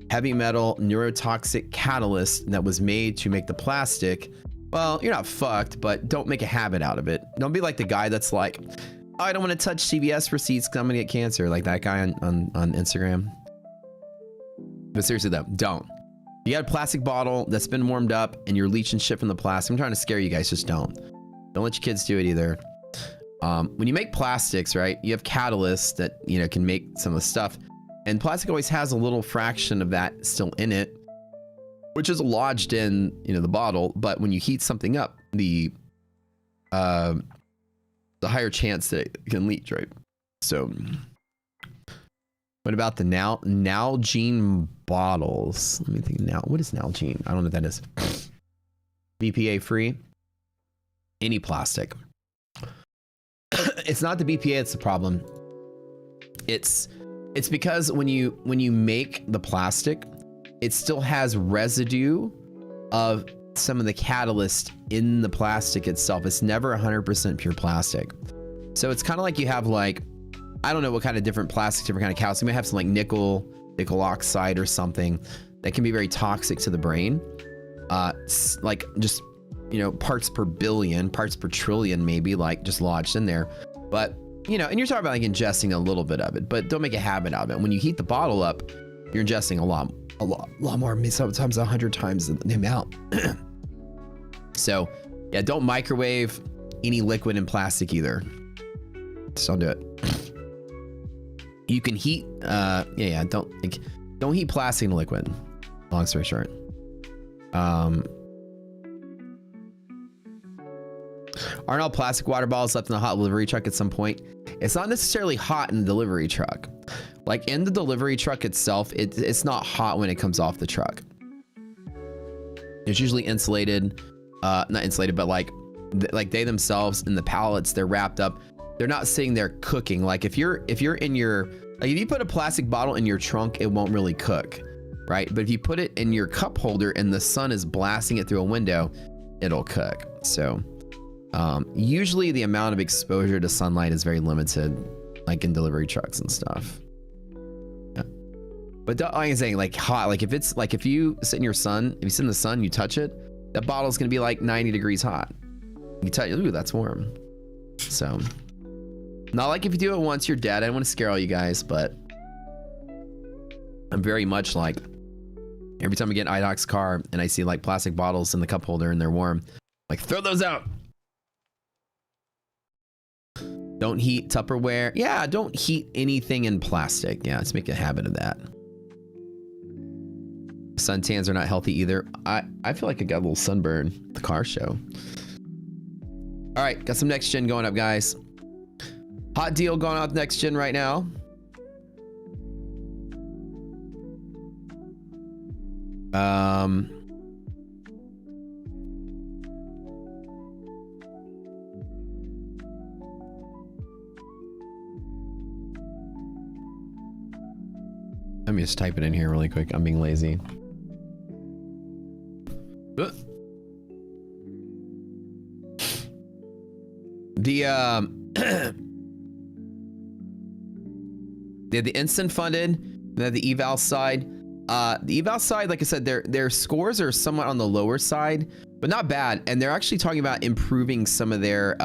heavy metal neurotoxic catalyst that was made to make the plastic. Well, you're not fucked, but don't make a habit out of it. Don't be like the guy that's like, oh, I don't want to touch CVS receipts because I'm gonna get cancer, like that guy on Instagram. But seriously though, don't. You got a plastic bottle that's been warmed up and you're leaching shit from the plastic. I'm trying to scare you guys, just don't. Don't let your kids do it either. When you make plastics, right, you have catalysts that, you know, can make some of the stuff. And plastic always has a little fraction of that still in it, which is lodged in, you know, the bottle. But when you heat something up, the higher chance that it can leach, right? So what about the Nalgene bottles? Let me think now. What is Nalgene? I don't know what that is. BPA free. Any plastic. It's not the BPA that's the problem. It's because when you make the plastic, it still has residue of some of the catalyst in the plastic itself. It's never 100% pure plastic. So it's kind of like you have like, I don't know what kind of different plastics, different kind of calcium. You may have some like nickel oxide or something that can be very toxic to the brain. Like just, you know, parts per billion, parts per trillion, maybe like just lodged in there. But, you know, and you're talking about like ingesting a little bit of it, but don't make a habit out of it. When you heat the bottle up, you're ingesting a lot more, sometimes 100 times the amount. So yeah, don't microwave any liquid in plastic either. Just don't do it. You can heat, don't heat plastic in liquid. Long story short. Aren't all plastic water bottles left in the hot delivery truck at some point? It's not necessarily hot in the delivery truck. Like in the delivery truck itself, it's not hot when it comes off the truck. It's usually insulated, not insulated, but like they themselves in the pallets, they're wrapped up. They're not sitting there cooking. Like if you're in your, like if you put a plastic bottle in your trunk, it won't really cook, right? But if you put it in your cup holder and the sun is blasting it through a window, it'll cook. So usually the amount of exposure to sunlight is very limited, like in delivery trucks and stuff. Yeah. But like I'm saying, like hot, like if it's like, if you sit in your sun, if you sit in the sun, you touch it, that bottle's gonna be like 90 degrees hot. You touch, ooh, that's warm. So not like if you do it once, you're dead. I don't want to scare all you guys, but I'm very much like, every time I get in IDOC's car and I see like plastic bottles in the cup holder and they're warm, like throw those out. Don't heat Tupperware. Yeah, don't heat anything in plastic. Yeah, let's make a habit of that. Suntans are not healthy either. I feel like I got a little sunburn at the car show. All right, got some next gen going up, guys. Hot deal going on with next gen right now. Let me just type it in here really quick. I'm being lazy. They had the instant funded, they had the eval side. The eval side, like I said, their scores are somewhat on the lower side, but not bad. And they're actually talking about improving some of their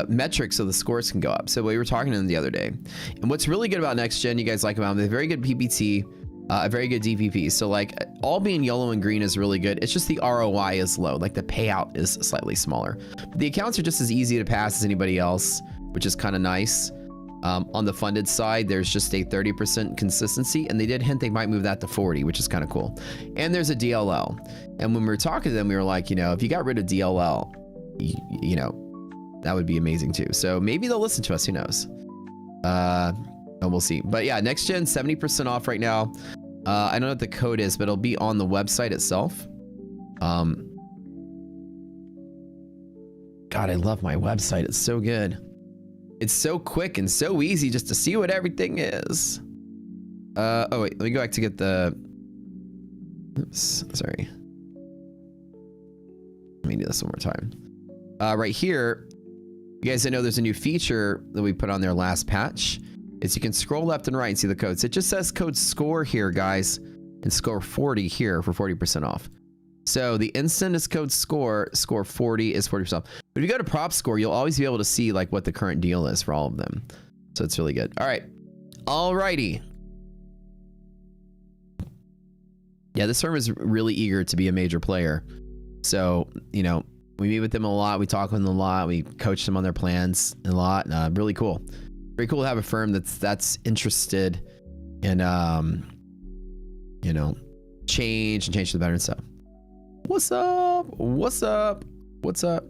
metrics so the scores can go up. So we were talking to them the other day. And what's really good about next gen, you guys like about them, they have very good PPT, a very good DPP. So like all being yellow and green is really good. It's just the ROI is low, like the payout is slightly smaller. But the accounts are just as easy to pass as anybody else, which is kind of nice. On the funded side, there's just a 30% consistency, and they did hint they might move that to 40, which is kind of cool. And there's a DLL. And when we were talking to them, we were like, you know, if you got rid of DLL, you know, that would be amazing too. So maybe they'll listen to us, who knows? And we'll see. But yeah, next gen 70% off right now. I don't know what the code is, but it'll be on the website itself. God, I love my website. It's so good. It's so quick and so easy just to see what everything is. Oh wait, let me go back to get the, oops, sorry. Let me do this one more time. Right here, you guys know there's a new feature that we put on their last patch. Is you can scroll left and right and see the codes. It just says code SCORE here, guys, and SCORE 40 here for 40% off. So the instant is code SCORE, SCORE 40 is 40% off. But if you go to prop score, you'll always be able to see like what the current deal is for all of them. So it's really good. All right. Alrighty. Yeah, this firm is really eager to be a major player. So, you know, we meet with them a lot. We talk with them a lot. We coach them on their plans a lot. Really cool. Very cool to have a firm that's interested in, you know, change and change to the better and stuff. What's up? What's up? What's up?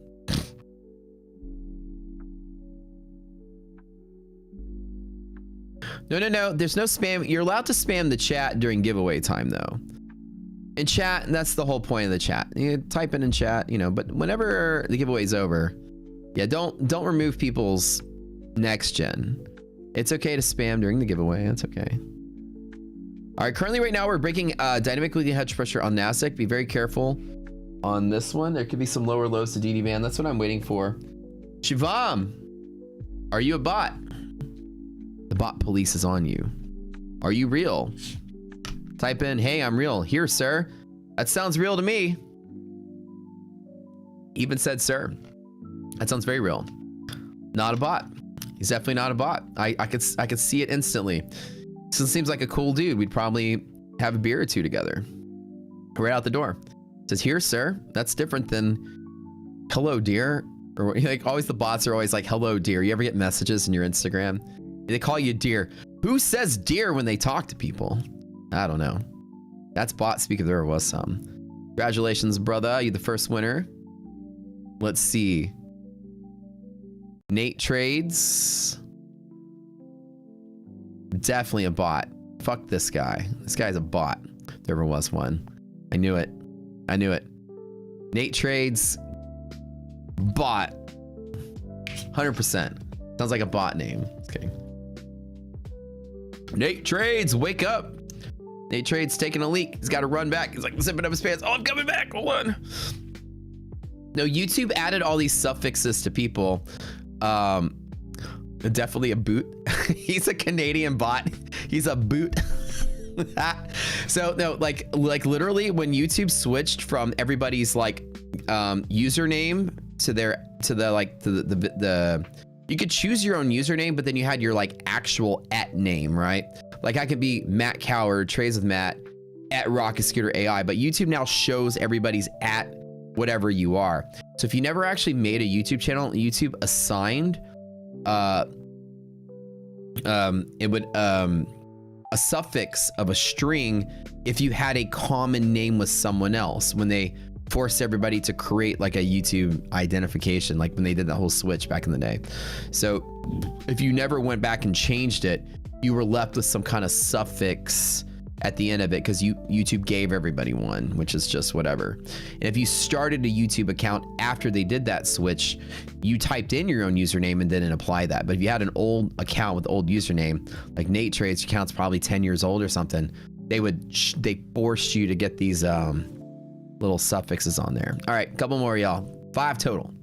No. There's no spam. You're allowed to spam the chat during giveaway time, though. In chat, that's the whole point of the chat. You type in chat, you know, but whenever the giveaway's over, yeah, don't remove people's next gen. It's okay to spam during the giveaway. That's okay. All right, currently right now we're breaking dynamic weekly hedge pressure on NASDAQ. Be very careful on this one. There could be some lower lows to DD band. That's what I'm waiting for. Shivam, are you a bot? The bot police is on you. Are you real? Type in, hey, I'm real. Here, sir. That sounds real to me. Even said, sir. That sounds very real. Not a bot. He's definitely not a bot. I could see it instantly. So it seems like a cool dude. We'd probably have a beer or two together. Right out the door. It says, here, sir. That's different than hello, dear. Or like always the bots are always like, hello, dear. You ever get messages in your Instagram? They call you dear. Who says dear when they talk to people? I don't know. That's bot speak if there was some. Congratulations, brother. You're the first winner. Let's see. Nate Trades. Definitely a bot. Fuck this guy. This guy's a bot. If there ever was one. I knew it. I knew it. Nate Trades. Bot. 100%. Sounds like a bot name. Just kidding. Nate Trades, wake up. Nate Trades taking a leak. He's got to run back. He's like zipping up his pants. Oh, I'm coming back. Hold on. No, YouTube added all these suffixes to people. Definitely a boot. He's a Canadian bot. He's a boot. So no, like literally when YouTube switched from everybody's like username to the you could choose your own username, but then you had your like actual @name, right? Like I could be Matt Coward, Trades with Matt, @Rocket Scooter AI, but YouTube now shows everybody's whatever you are. So if you never actually made a YouTube channel, YouTube assigned it would a suffix of a string if you had a common name with someone else when they forced everybody to create like a YouTube identification, like when they did that whole switch back in the day. So if you never went back and changed it, you were left with some kind of suffix at the end of it because YouTube gave everybody one, which is just whatever. And if you started a YouTube account after they did that switch, you typed in your own username and didn't apply that. But if you had an old account with old username, like Nate Trades, your account's probably 10 years old or something, they forced you to get these little suffixes on there. All right, couple more, y'all. 5 total.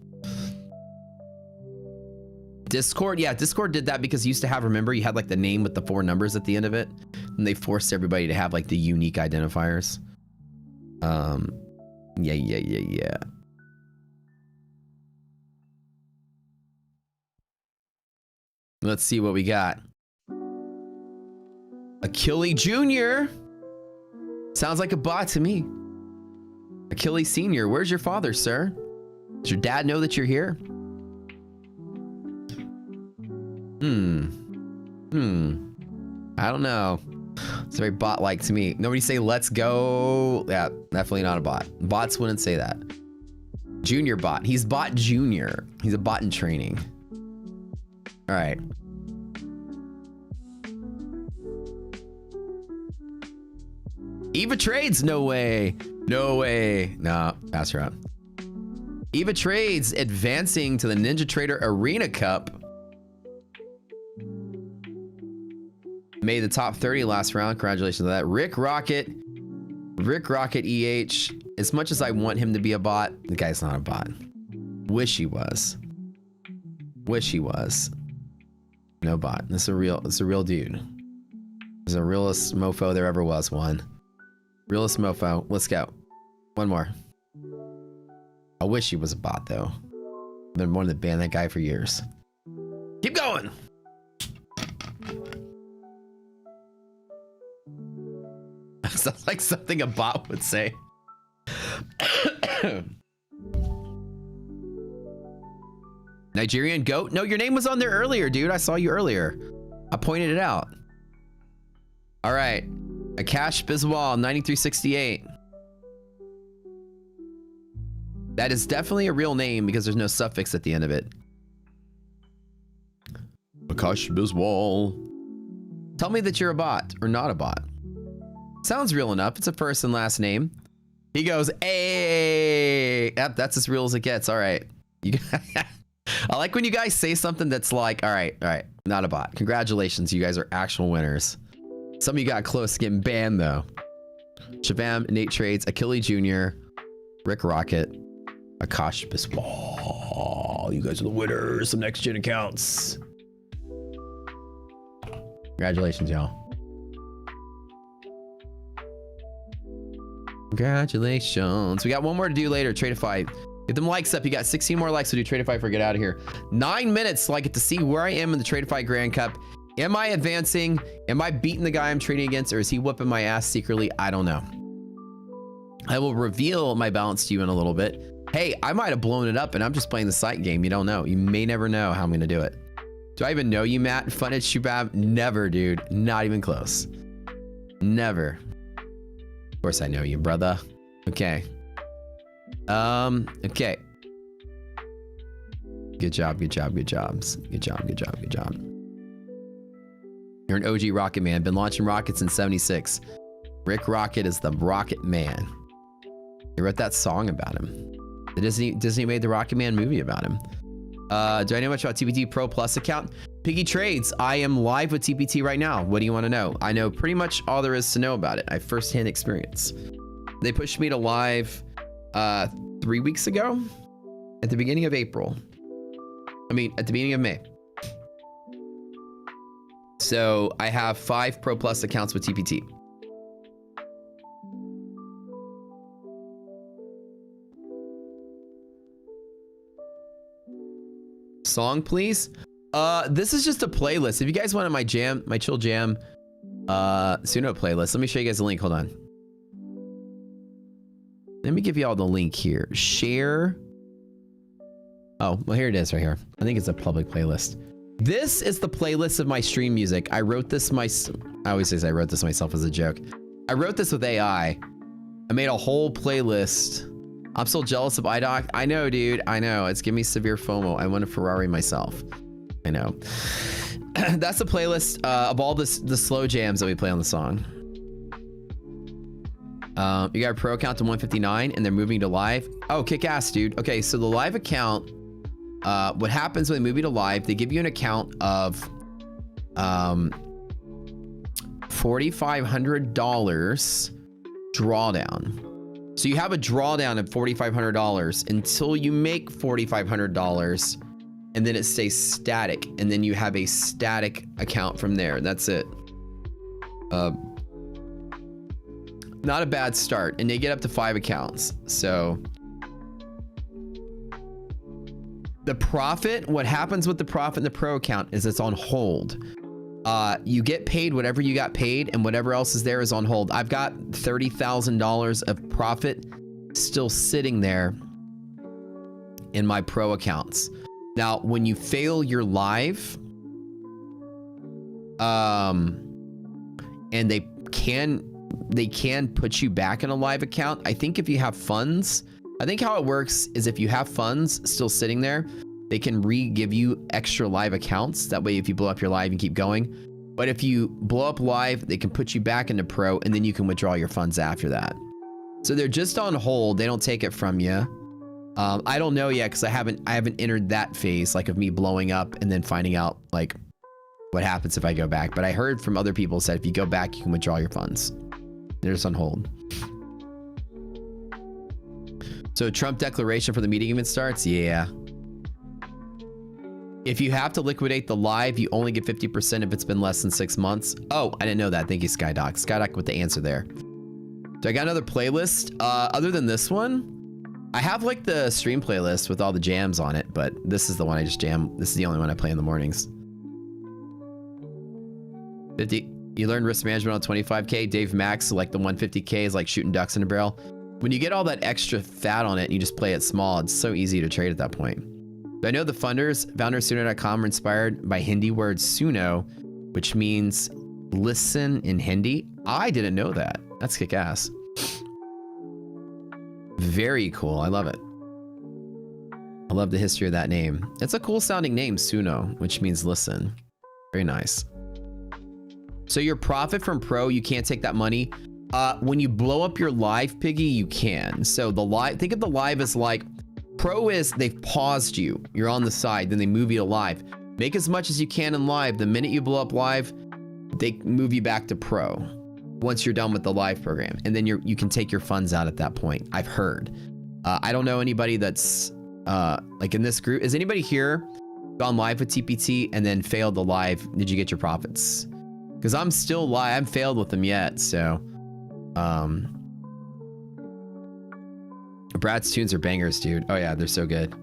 Discord, yeah, Discord did that because you used to have, remember, you had like the name with the 4 numbers at the end of it, and they forced everybody to have like the unique identifiers. Yeah. Let's see what we got. Achilles Jr. Sounds like a bot to me. Achilles Sr., where's your father, sir? Does your dad know that you're here? I don't know. It's very bot-like to me. Nobody say let's go. Yeah, definitely not a bot. Bots wouldn't say that. Junior bot. He's bot junior. He's a bot in training. All right. Eva Trades, no way. No way. Nah, pass her up. Eva Trades advancing to the Ninja Trader Arena Cup. Made the top 30 last round. Congratulations on that. Rick Rocket EH. As much as I want him to be a bot, the guy's not a bot. Wish he was. Wish he was. No bot. This is a real dude. This is the realest mofo there ever was one. Realest mofo. Let's go. One more. I wish he was a bot though. I've been wanting to ban that guy for years. Keep going. Sounds like something a bot would say. Nigerian goat? No, your name was on there earlier, dude. I saw you earlier. I pointed it out. All right. Akash Biswal, 9368. That is definitely a real name because there's no suffix at the end of it. Akash Biswal. Tell me that you're a bot or not a bot. Sounds real enough. It's a first and last name. He goes, hey. Yep, that's as real as it gets. All right. I like when you guys say something that's like, all right, not a bot. Congratulations, you guys are actual winners. Some of you got close to getting banned though. Shabam, Nate Trades, Achille Jr., Rick Rocket, Akash Biswal. You guys are the winners of next gen accounts. Congratulations, y'all. Congratulations. We got one more to do later. Tradeify. Get them likes up. You got 16 more likes to do Tradeify for get out of here. 9 minutes so I get to see where I am in the Tradeify Grand Cup. Am I advancing? Am I beating the guy I'm trading against, or is he whooping my ass secretly? I don't know. I will reveal my balance to you in a little bit. Hey, I might have blown it up and I'm just playing the sight game. You don't know. You may never know how I'm going to do it. Do I even know you, Matt? Fun at Shubab? Never, dude. Not even close. Never. Of course I know you, brother. Okay. Okay. Good job, good job, good jobs. Good job, good job, good job. You're an OG rocket man. Been launching rockets in 76. Rick Rocket is the rocket man. They wrote that song about him. The Disney made the Rocket Man movie about him. Do I know much about TPT Pro Plus account? Piggy Trades. I am live with TPT right now. What do you want to know? I know pretty much all there is to know about it. I have firsthand experience. They pushed me to live 3 weeks ago at the beginning of April. I mean, at the beginning of May. So I have 5 Pro Plus accounts with TPT. Song, please. This is just a playlist. If you guys want my jam, my chill jam, Suno playlist. Let me show you guys the link. Hold on. Let me give you all the link here. Share. Oh, well, here it is right here. I think it's a public playlist. This is the playlist of my stream music. I wrote this I always say I wrote this myself as a joke. I wrote this with AI. I made a whole playlist. I'm still jealous of iDoc. I know, dude. I know. It's giving me severe FOMO. I want a Ferrari myself. I know. That's the playlist of all the slow jams that we play on the song. You got a pro account to 159 and they're moving to live. Oh, kick ass, dude. Okay, so the live account, what happens when they move you to live, they give you an account of $4,500 drawdown. So you have a drawdown of $4,500 until you make $4,500, and then it stays static, and then you have a static account from there. That's it. Not a bad start, and they get up to 5 accounts. So the profit, what happens with the profit in the pro account is it's on hold. You get paid whatever you got paid, and whatever else is there is on hold. I've got $30,000 of profit still sitting there in my pro accounts. Now, when you fail your live, and they can put you back in a live account. I think if you have funds, I think how it works is if you have funds still sitting there, they can re-give you extra live accounts. That way, if you blow up your live and keep going, But if you blow up live, they can put you back into pro, and then you can withdraw your funds after that. So they're just on hold. They don't take it from you. I don't know yet because I haven't entered that phase, like of me blowing up and then finding out like what happens if I go back. But I heard from other people said if you go back, you can withdraw your funds. They're just on hold. So Trump declaration for the meeting even starts? Yeah. If you have to liquidate the live, you only get 50% if it's been less than 6 months. Oh, I didn't know that. Thank you, Skydoc. Skydoc with the answer there. So I got another playlist. Other than this one, I have like the stream playlist with all the jams on it, but this is the one I just jam. This is the only one I play in the mornings. 50. You learn risk management on 25K. Dave Max, like the 150K is like shooting ducks in a barrel. When you get all that extra fat on it and you just play it small, it's so easy to trade at that point. But I know the founders Suno.com are inspired by Hindi word Suno, which means listen in Hindi. I didn't know that. That's kick-ass. Very cool. I love it. I love the history of that name. It's a cool sounding name, Suno, which means listen. Very nice. So your profit from pro, you can't take that money. When you blow up your live, Piggy, you can. So the live, think of the live as like, pro is they've paused you. You're on the side, then they move you to live. Make as much as you can in live. The minute you blow up live, they move you back to pro once you're done with the live program. And then you can take your funds out at that point. I've heard. I don't know anybody that's like in this group. Is anybody here gone live with TPT and then failed the live? Did you get your profits? Because I'm still live. I haven't failed with them yet. So Brad's tunes are bangers, dude. Oh yeah, they're so good.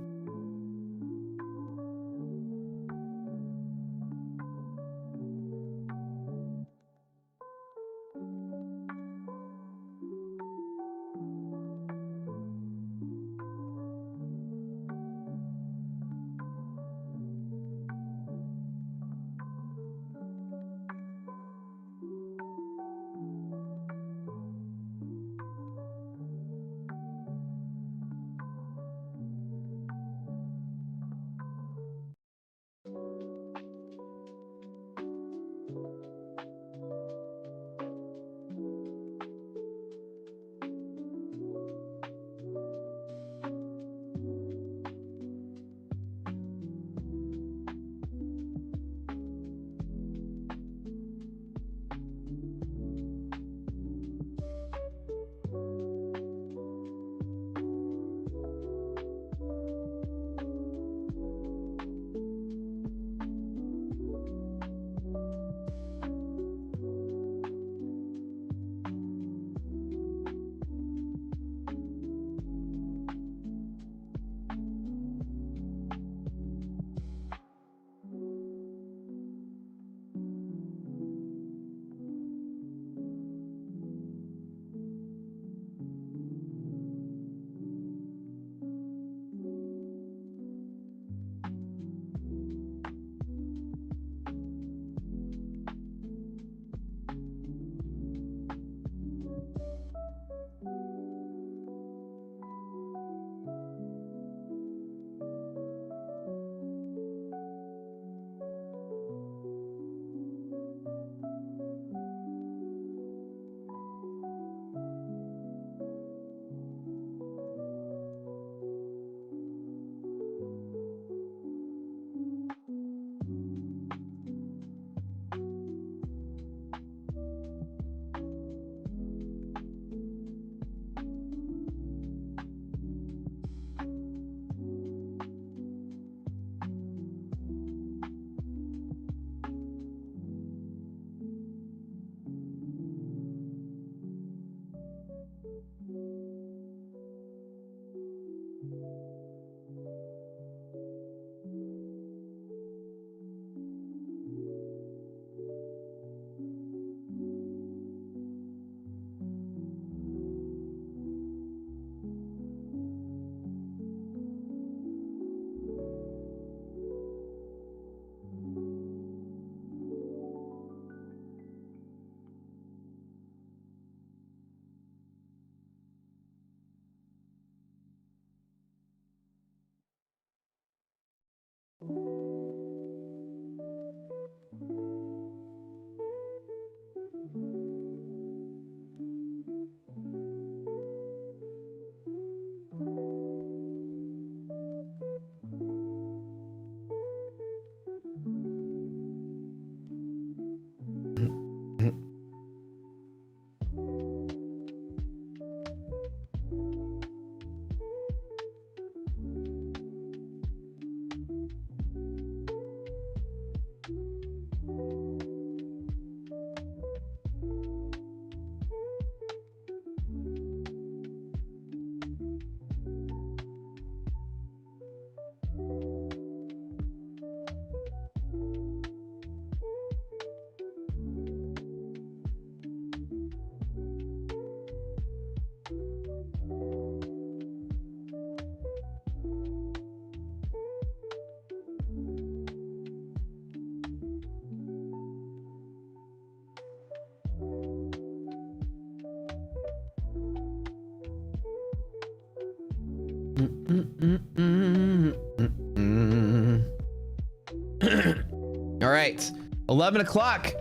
All right, 11 o'clock.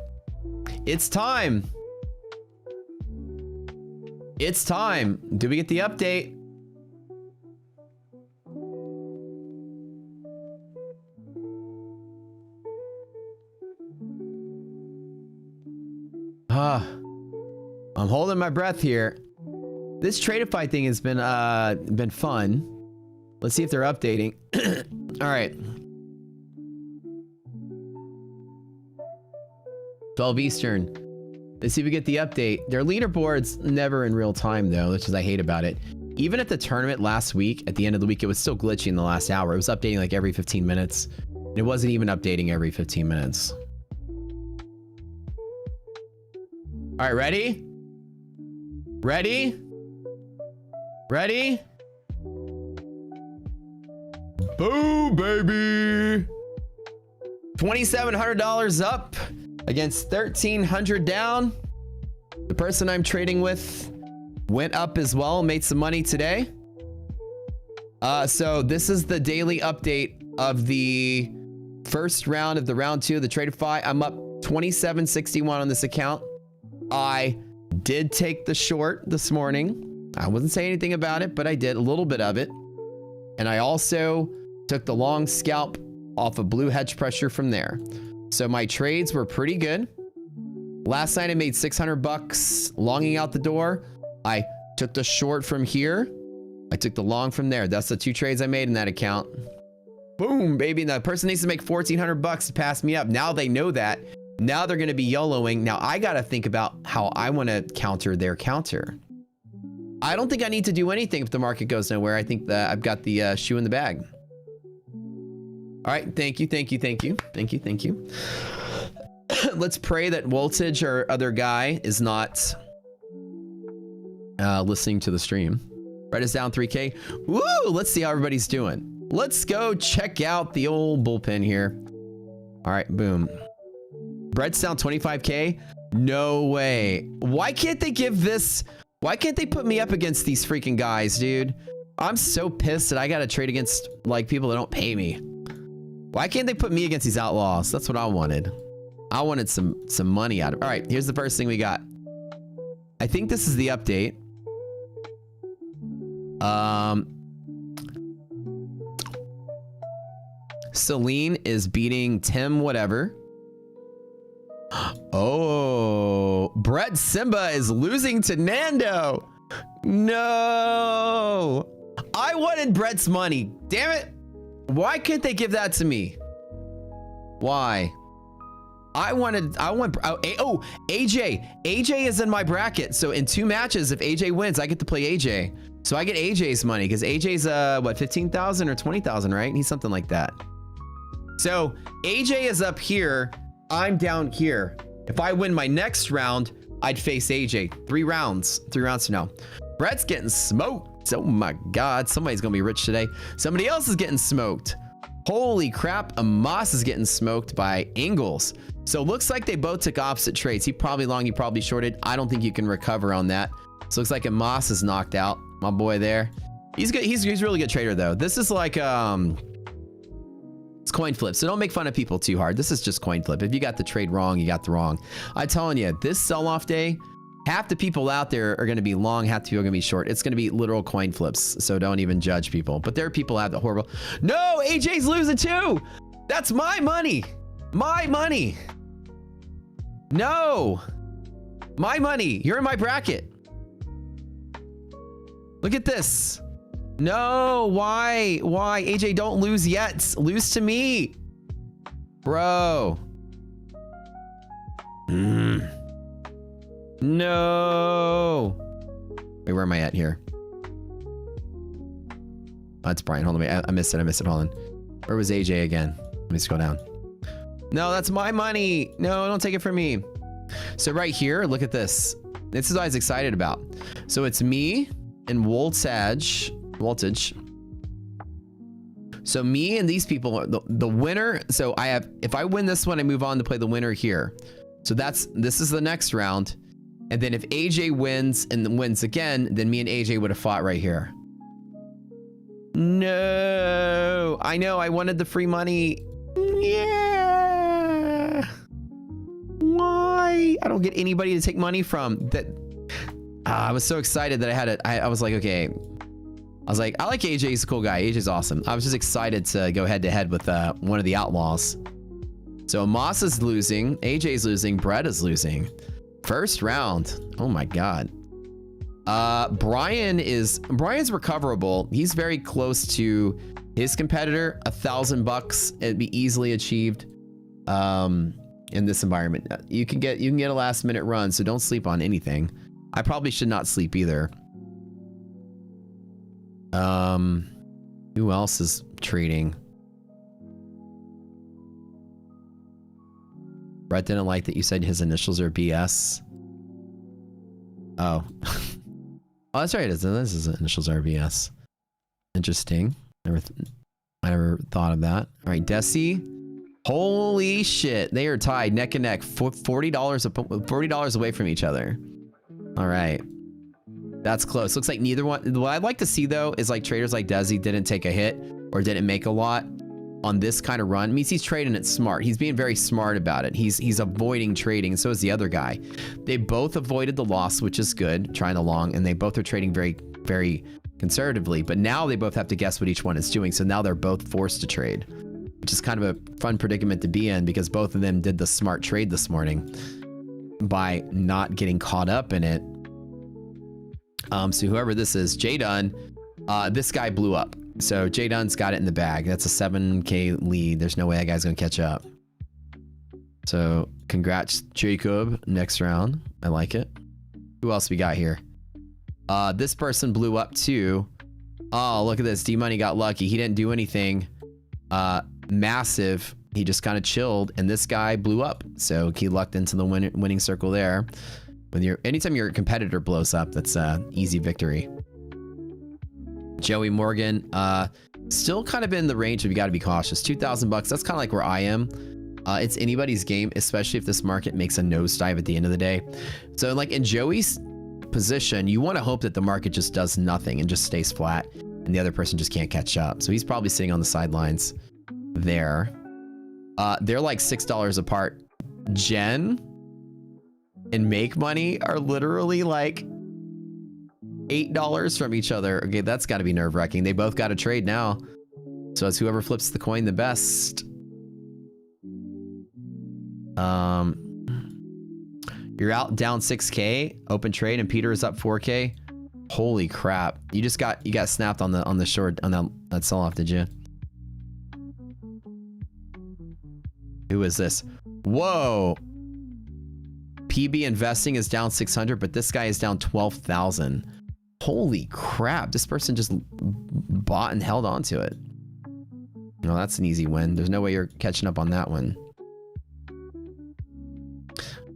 It's time. It's time. Do we get the update? I'm holding my breath here. This Tradeify thing has been fun. Let's see if they're updating. All right. 12 Eastern. Let's see if we get the update. Their leaderboard's never in real time though, which is I hate about it. Even at the tournament last week, at the end of the week, it was still glitchy in the last hour. It was updating like every 15 minutes. And it wasn't even updating every 15 minutes. All right, ready? Ready? Ready? Boo, baby! $2,700 up against $1,300 down. The person I'm trading with went up as well, made some money today. So this is the daily update of the first round of the round 2 of the Tradeify. I'm up 2761 on this account. I did take the short this morning. I wasn't saying anything about it, but I did a little bit of it. And I also took the long scalp off of blue hedge pressure from there. So my trades were pretty good. Last night I made 600 bucks longing out the door. I took the short from here. I took the long from there. That's the 2 trades I made in that account. Boom, baby. Now the person needs to make 1,400 bucks to pass me up. Now they know that. Now they're going to be YOLOing. Now I got to think about how I want to counter their counter. I don't think I need to do anything if the market goes nowhere. I think that I've got the shoe in the bag. All right. Thank you. Thank you. Thank you. Thank you. Thank you. Let's pray that Voltage or other guy is not listening to the stream. Write us down 3K. Woo! Let's see how everybody's doing. Let's go check out the old bullpen here. All right. Boom. Brett's down 25K. No way. Why can't they give this? Why can't they put me up against these freaking guys, dude? I'm so pissed that I got to trade against like people that don't pay me. Why can't they put me against these outlaws? That's what I wanted. I wanted some money out of it. All right, here's the first thing we got. I think this is the update. Celine is beating Tim whatever. Oh, Brett Simba is losing to Nando. No, I wanted Brett's money. Damn it. Why can't they give that to me? Why? AJ is in my bracket. So in 2 matches, if AJ wins, I get to play AJ. So I get AJ's money because AJ's what, 15,000 or 20,000, right? He's something like that. So AJ is up here. I'm down here. If I win my next round, I'd face AJ. 3 rounds from now. Brett's getting smoked. Oh my God, somebody's gonna be rich today. Somebody else is getting smoked. Holy crap, Amos is getting smoked by Ingles. So looks like they both took opposite trades. He probably long, he probably shorted. I don't think you can recover on that. So looks like Amos is knocked out. My boy there. He's good. He's a really good trader though. This is like it's coin flip, so don't make fun of people too hard. This is just coin flip. If you got the trade wrong, you got the wrong. I'm telling you, this sell-off day, half the people out there are going to be long, half the people are going to be short. It's going to be literal coin flips, so don't even judge people. But there are people who have the horrible... No, AJ's losing too! That's my money! My money! No! My money! You're in my bracket! Look at this! No, why? Why? AJ, don't lose yet. Lose to me. Bro. No. Wait, where am I at here? Oh, that's Brian. Hold on. I missed it. I missed it. Hold on. Where was AJ again? Let me scroll down. No, that's my money. No, don't take it from me. So right here, look at this. This is what I was excited about. So it's me and Voltage. So me and these people, the winner. So I have, if I win this one, I move on to play the winner here. So this is the next round. And then if AJ wins and wins again, then me and AJ would have fought right here. No, I know. I wanted the free money. Yeah. Why? I don't get anybody to take money from that. I was so excited that I had it. I was like, okay. I was like, I like AJ. He's a cool guy. AJ's awesome. I was just excited to go head to head with one of the outlaws. So Moss is losing. AJ's losing. Brett is losing. First round. Oh my God. Brian's recoverable. He's very close to his competitor. $1,000. It'd be easily achieved in this environment. You can get a last minute run, so don't sleep on anything. I probably should not sleep either. Who else is trading? Brett didn't like that you said his initials are BS. Oh. Oh, that's right. This is initials are BS. Interesting. I never thought of that. All right, Desi. Holy shit. They are tied neck and neck. $40 away from each other. All right. That's close. Looks like neither one. What I'd like to see though is like traders like Desi didn't take a hit or didn't make a lot on this kind of run. It means he's trading it smart. He's being very smart about it. He's avoiding trading, and so is the other guy. They both avoided the loss, which is good, trying the long, and they both are trading very, very conservatively. But now they both have to guess what each one is doing. So now they're both forced to trade, which is kind of a fun predicament to be in because both of them did the smart trade this morning by not getting caught up in it. So whoever this is, J Dunn, this guy blew up. So J Dunn's got it in the bag. That's a 7K lead. There's no way that guy's gonna catch up. So congrats, Jacob. Next round. I like it. Who else we got here? This person blew up too. Oh, look at this. D-Money got lucky. He didn't do anything massive. He just kind of chilled, and this guy blew up. So he lucked into the winning circle there. Anytime your competitor blows up, that's easy victory. Joey Morgan, still kind of in the range of you got to be cautious. $2,000. That's kind of like where I am. It's anybody's game, especially if this market makes a nosedive at the end of the day. So like in Joey's position, you want to hope that the market just does nothing and just stays flat and the other person just can't catch up. So he's probably sitting on the sidelines there. They're like $6 apart. Jen and Make Money are literally like $8 from each other. Okay, that's got to be nerve-wracking. They both got to trade now. So it's whoever flips the coin the best. You're out down 6K, open trade, and Peter is up 4K. Holy crap. You got snapped on the short on that sell-off, did you? Who is this? Whoa. PB investing is down 600, but this guy is down 12,000. Holy crap. This person just bought and held on to it. No, that's an easy win. There's no way you're catching up on that one.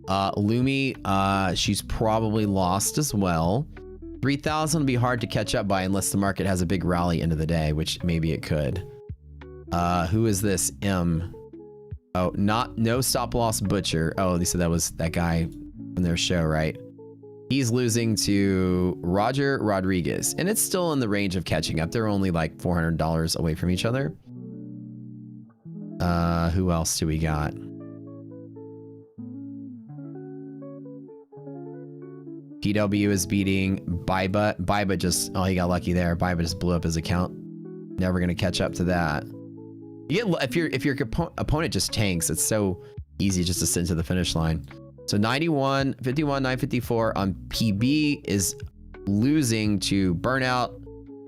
Lumi, she's probably lost as well. 3,000 will be hard to catch up by unless the market has a big rally into the day, which maybe it could. Who is this? M. Oh, no stop loss butcher. Oh, they said that was that guy from their show, right? He's losing to Roger Rodriguez, and it's still in the range of catching up. They're only like $400 away from each other. Who else do we got? PW is beating Biba. Biba just, oh, he got lucky there. Biba just blew up his account. Never gonna catch up to that. You get, if your opponent just tanks, it's so easy just to sit into the finish line. So 91, 51, 954 on PB is losing to Burnout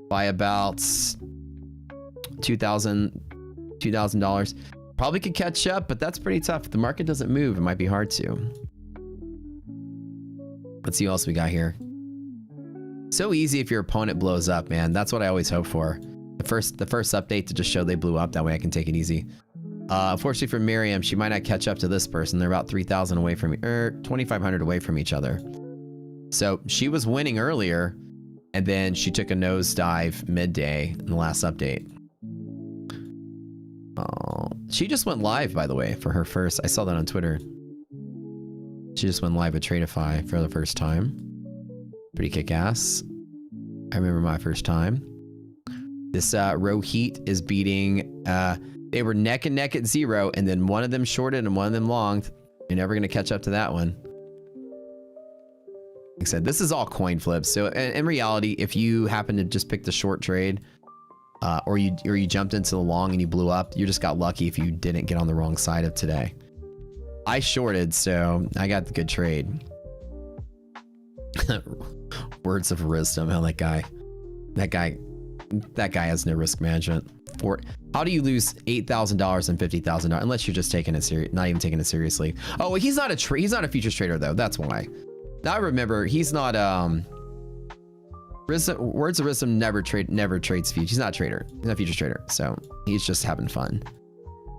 by about $2,000. Probably could catch up, but that's pretty tough. If the market doesn't move, it might be hard to. Let's see what else we got here. So easy if your opponent blows up, man. That's what I always hope for. The first update to just show they blew up. That way I can take it easy. Unfortunately for Miriam, she might not catch up to this person. They're about 3,000 away from 2,500 away from each other. So she was winning earlier, and then she took a nosedive midday in the last update. Oh, she just went live, by the way, for her first. I saw that on Twitter. She just went live with Tradeify for the first time. Pretty kick-ass. I remember my first time. This row heat is beating, they were neck and neck at 0, and then one of them shorted and one of them longed. You're never going to catch up to that one. Like I said, this is all coin flips. So in reality, if you happen to just pick the short trade, or you jumped into the long and you blew up, you just got lucky if you didn't get on the wrong side of today. I shorted, so I got the good trade. Words of wisdom. How that guy has no risk management. How do you lose $8,000 and $50,000 unless you're just taking it serious, not even taking it seriously? Oh, he's not a futures trader though. That's why. Now I remember he's not Words of wisdom never trades futures. He's not a trader. He's not a futures trader. So he's just having fun.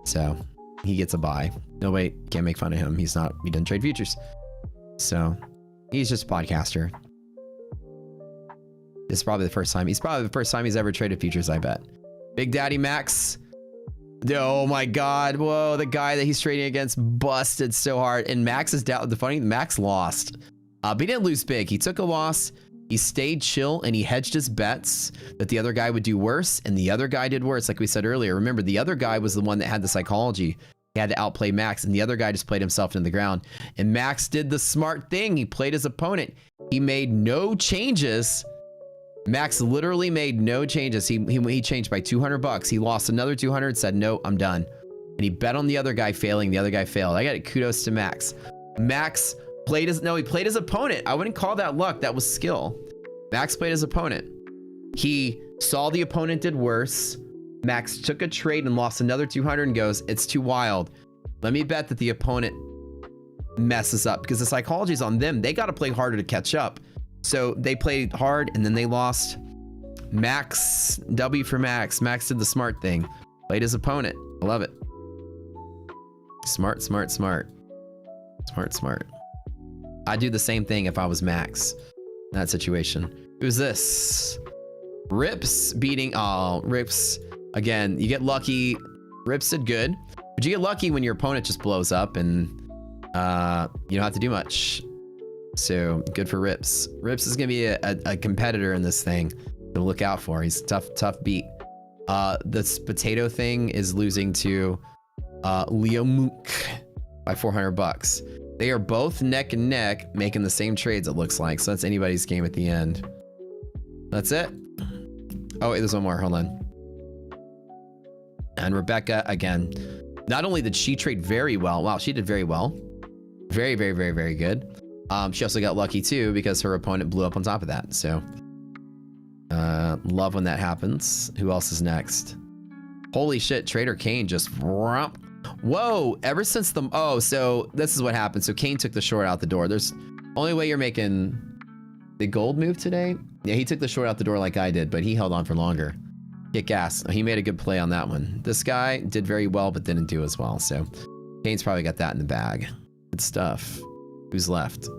So he gets a buy. Nobody can make fun of him. He doesn't trade futures. So he's just a podcaster. This is probably the first time. He's probably the first time he's ever traded futures, I bet. Big Daddy Max. Oh my God. Whoa, the guy that he's trading against busted so hard. And Max is down. Max lost. But he didn't lose big. He took a loss. He stayed chill and he hedged his bets that the other guy would do worse, and the other guy did worse. Like we said earlier, remember the other guy was the one that had the psychology. He had to outplay Max, and the other guy just played himself into the ground. And Max did the smart thing. He played his opponent. He made no changes. Max literally made no changes. He changed by 200 bucks. He lost another 200, said, no, I'm done. And he bet on the other guy failing. The other guy failed. I got it. Kudos to Max. Max played his opponent. I wouldn't call that luck. That was skill. Max played his opponent. He saw the opponent did worse. Max took a trade and lost another 200 and goes, it's too wild. Let me bet that the opponent messes up, because the psychology is on them. They got to play harder to catch up. So they played hard and then they lost. Max, W for Max. Max did the smart thing. Played his opponent. I love it. Smart, smart, smart. Smart, smart. I'd do the same thing if I was Max in that situation. Who's this? Rips beating, oh, Rips. Again, you get lucky. Rips did good, but you get lucky when your opponent just blows up and you don't have to do much. So good for Rips. Rips is gonna be a competitor in this thing to look out for. He's tough beat. This potato thing is losing to Leo Mook by 400 bucks. They are both neck and neck, making the same trades, it looks like. So that's anybody's game at the end. That's it. Oh, wait, there's one more. Hold on. And Rebecca, again, not only did she trade very well. Wow, she did very well. Very, very, very, very good. She also got lucky too because her opponent blew up on top of that. So love when that happens. Who else is next? Holy shit, Trader Kane just romp. Whoa, ever since the, oh, so this is what happened. So Kane took the short out the door. There's only way you're making the gold move today. Yeah, he took the short out the door like I did, but he held on for longer. Kick ass. He made a good play on that one. This guy did very well, but didn't do as well. So Kane's probably got that in the bag. Good stuff. Who's left?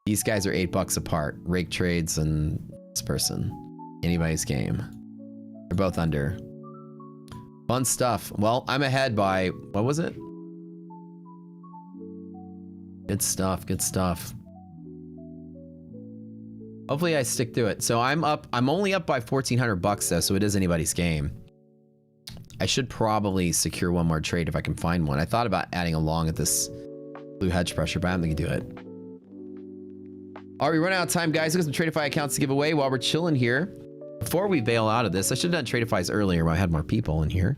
These guys are $8 apart. Rake Trades and this person. Anybody's game. They're both under. Fun stuff. Well, I'm ahead by, what was it? Good stuff, good stuff. Hopefully I stick to it. So I'm only up by 1,400 bucks though, so it is anybody's game. I should probably secure one more trade if I can find one. I thought about adding along at this blue hedge pressure, but I don't think I can do it. All right, we run out of time, guys. We've got some Tradeify accounts to give away while we're chilling here. Before we bail out of this, I should have done Tradeifys earlier when I had more people in here.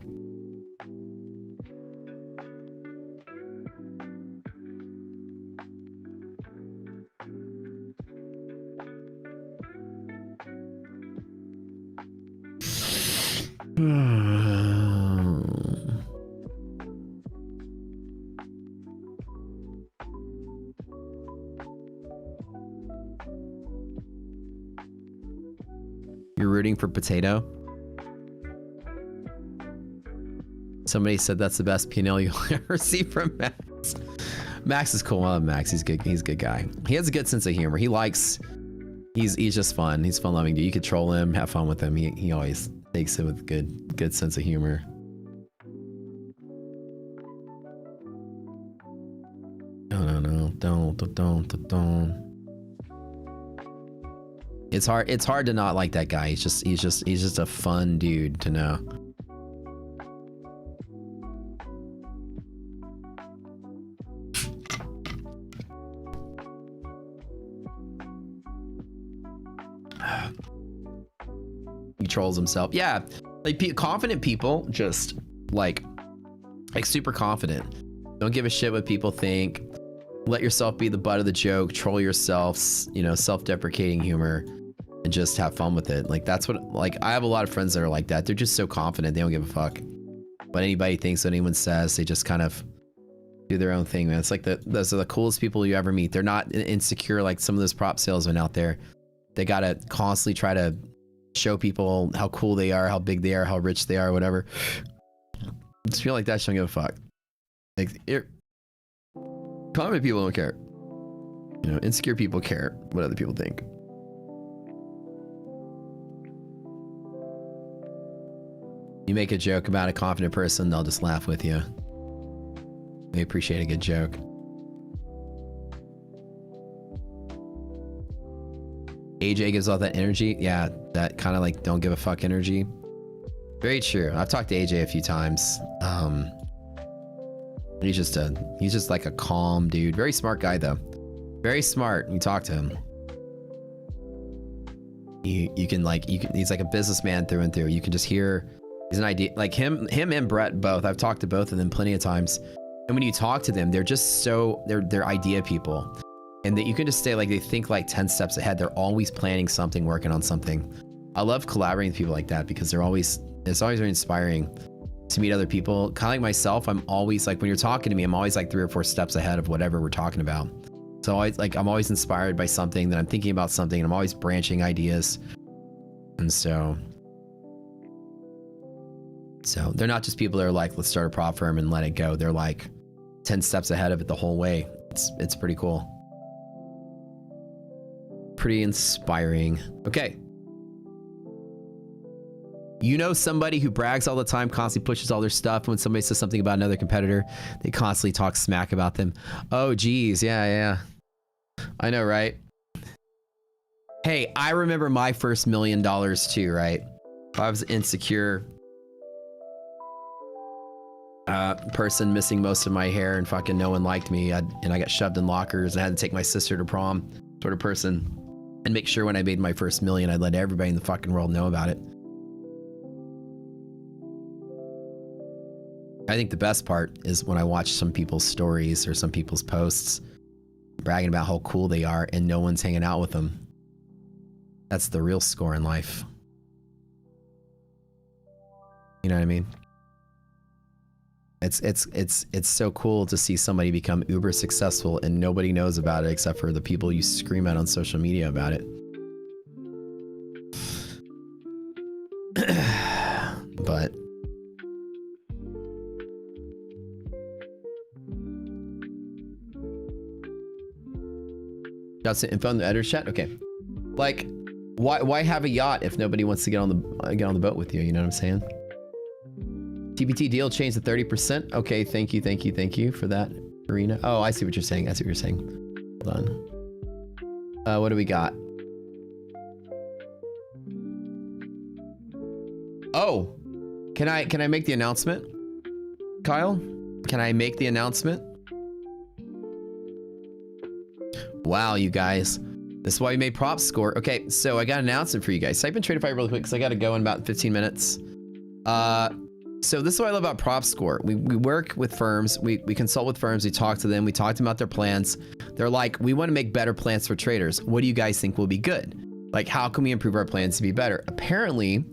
You're rooting for Potato? Somebody said that's the best P&L you'll ever see from Max. Max is cool. I love Max. He's good. He's a good guy. He has a good sense of humor. He's just fun. He's fun loving dude. You could troll him, have fun with him. He always takes it with good sense of humor. No. Don't. It's hard to not like that guy. He's just a fun dude to know. He trolls himself. Yeah, like confident people just like super confident. Don't give a shit what people think. Let yourself be the butt of the joke. Troll yourself. You know, self-deprecating humor, and just have fun with it. Like that's what, like, I have a lot of friends that are like that. They're just so confident. They don't give a fuck what anybody thinks, what anyone says. They just kind of do their own thing, man. It's like those are the coolest people you ever meet. They're not insecure like some of those prop salesmen out there. They gotta constantly try to show people how cool they are, how big they are, how rich they are, whatever. Just feel like that. Don't give a fuck. Like, confident people don't care. You know, insecure people care what other people think. You make a joke about a confident person, they'll just laugh with you. They appreciate a good joke. AJ gives off that energy. Yeah, that kind of like don't give a fuck energy. Very true. I've talked to AJ a few times. He's just like a calm dude. Very smart guy though. Very smart. You talk to him. He's like a businessman through and through. You can just hear he's an idea, like him and Brett both. I've talked to both of them plenty of times. And when you talk to them, they're just they're idea people. And that you can just stay like, they think like 10 steps ahead. They're always planning something, working on something. I love collaborating with people like that because it's always very inspiring to meet other people. Kind of like myself, I'm always like, when you're talking to me, I'm always like 3 or 4 steps ahead of whatever we're talking about. So I'm always inspired by something, that I'm thinking about something, and I'm always branching ideas. And so they're not just people that are like, let's start a prop firm and let it go. They're like 10 steps ahead of it the whole way. It's pretty cool. Pretty inspiring. Okay. You know somebody who brags all the time, constantly pushes all their stuff. When somebody says something about another competitor, they constantly talk smack about them. Oh, geez. Yeah. I know, right? Hey, I remember my first $1 million too, right? I was insecure person missing most of my hair, and fucking no one liked me. And I got shoved in lockers, and I had to take my sister to prom, sort of person. And make sure when I made my first $1 million, I'd let everybody in the fucking world know about it. I think the best part is when I watch some people's stories or some people's posts bragging about how cool they are and no one's hanging out with them. That's the real score in life. You know what I mean? It's so cool to see somebody become uber successful and nobody knows about it except for the people you scream at on social media about it. But got some info in the editor's chat. Okay, like why have a yacht if nobody wants to get on the boat with you? You know what I'm saying? TBT deal changed to 30%. Okay, thank you for that, Arena. Oh, I see what you're saying. Hold on. What do we got? Oh, can I make the announcement? Kyle, can I make the announcement? Wow, you guys. This is why we made prop score. Okay, so I got an announcement for you guys. Type in Tradeify really quick because I got to go in about 15 minutes. So this is what I love about prop score. We work with firms. We consult with firms. We talk to them. We talk to them about their plans. They're like, we want to make better plans for traders. What do you guys think will be good? Like, how can we improve our plans to be better? Apparently,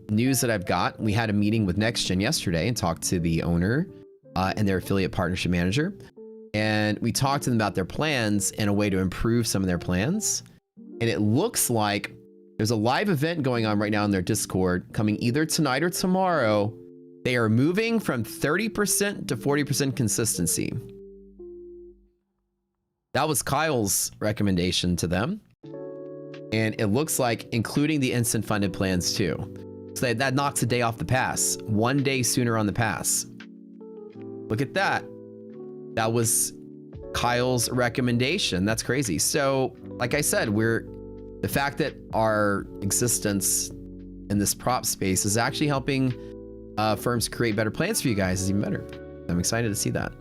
news that I've got, we had a meeting with NextGen yesterday and talked to the owner and their affiliate partnership manager. And we talked to them about their plans and a way to improve some of their plans. And it looks like there's a live event going on right now in their Discord coming either tonight or tomorrow. They are moving from 30% to 40% consistency. That was Kyle's recommendation to them. And it looks like including the instant funded plans too. So that knocks a day off the pass. 1 day sooner on the pass. Look at that. That was Kyle's recommendation. That's crazy. So, like I said, we're The fact that our existence in this prop space is actually helping firms create better plans for you guys is even better. I'm excited to see that.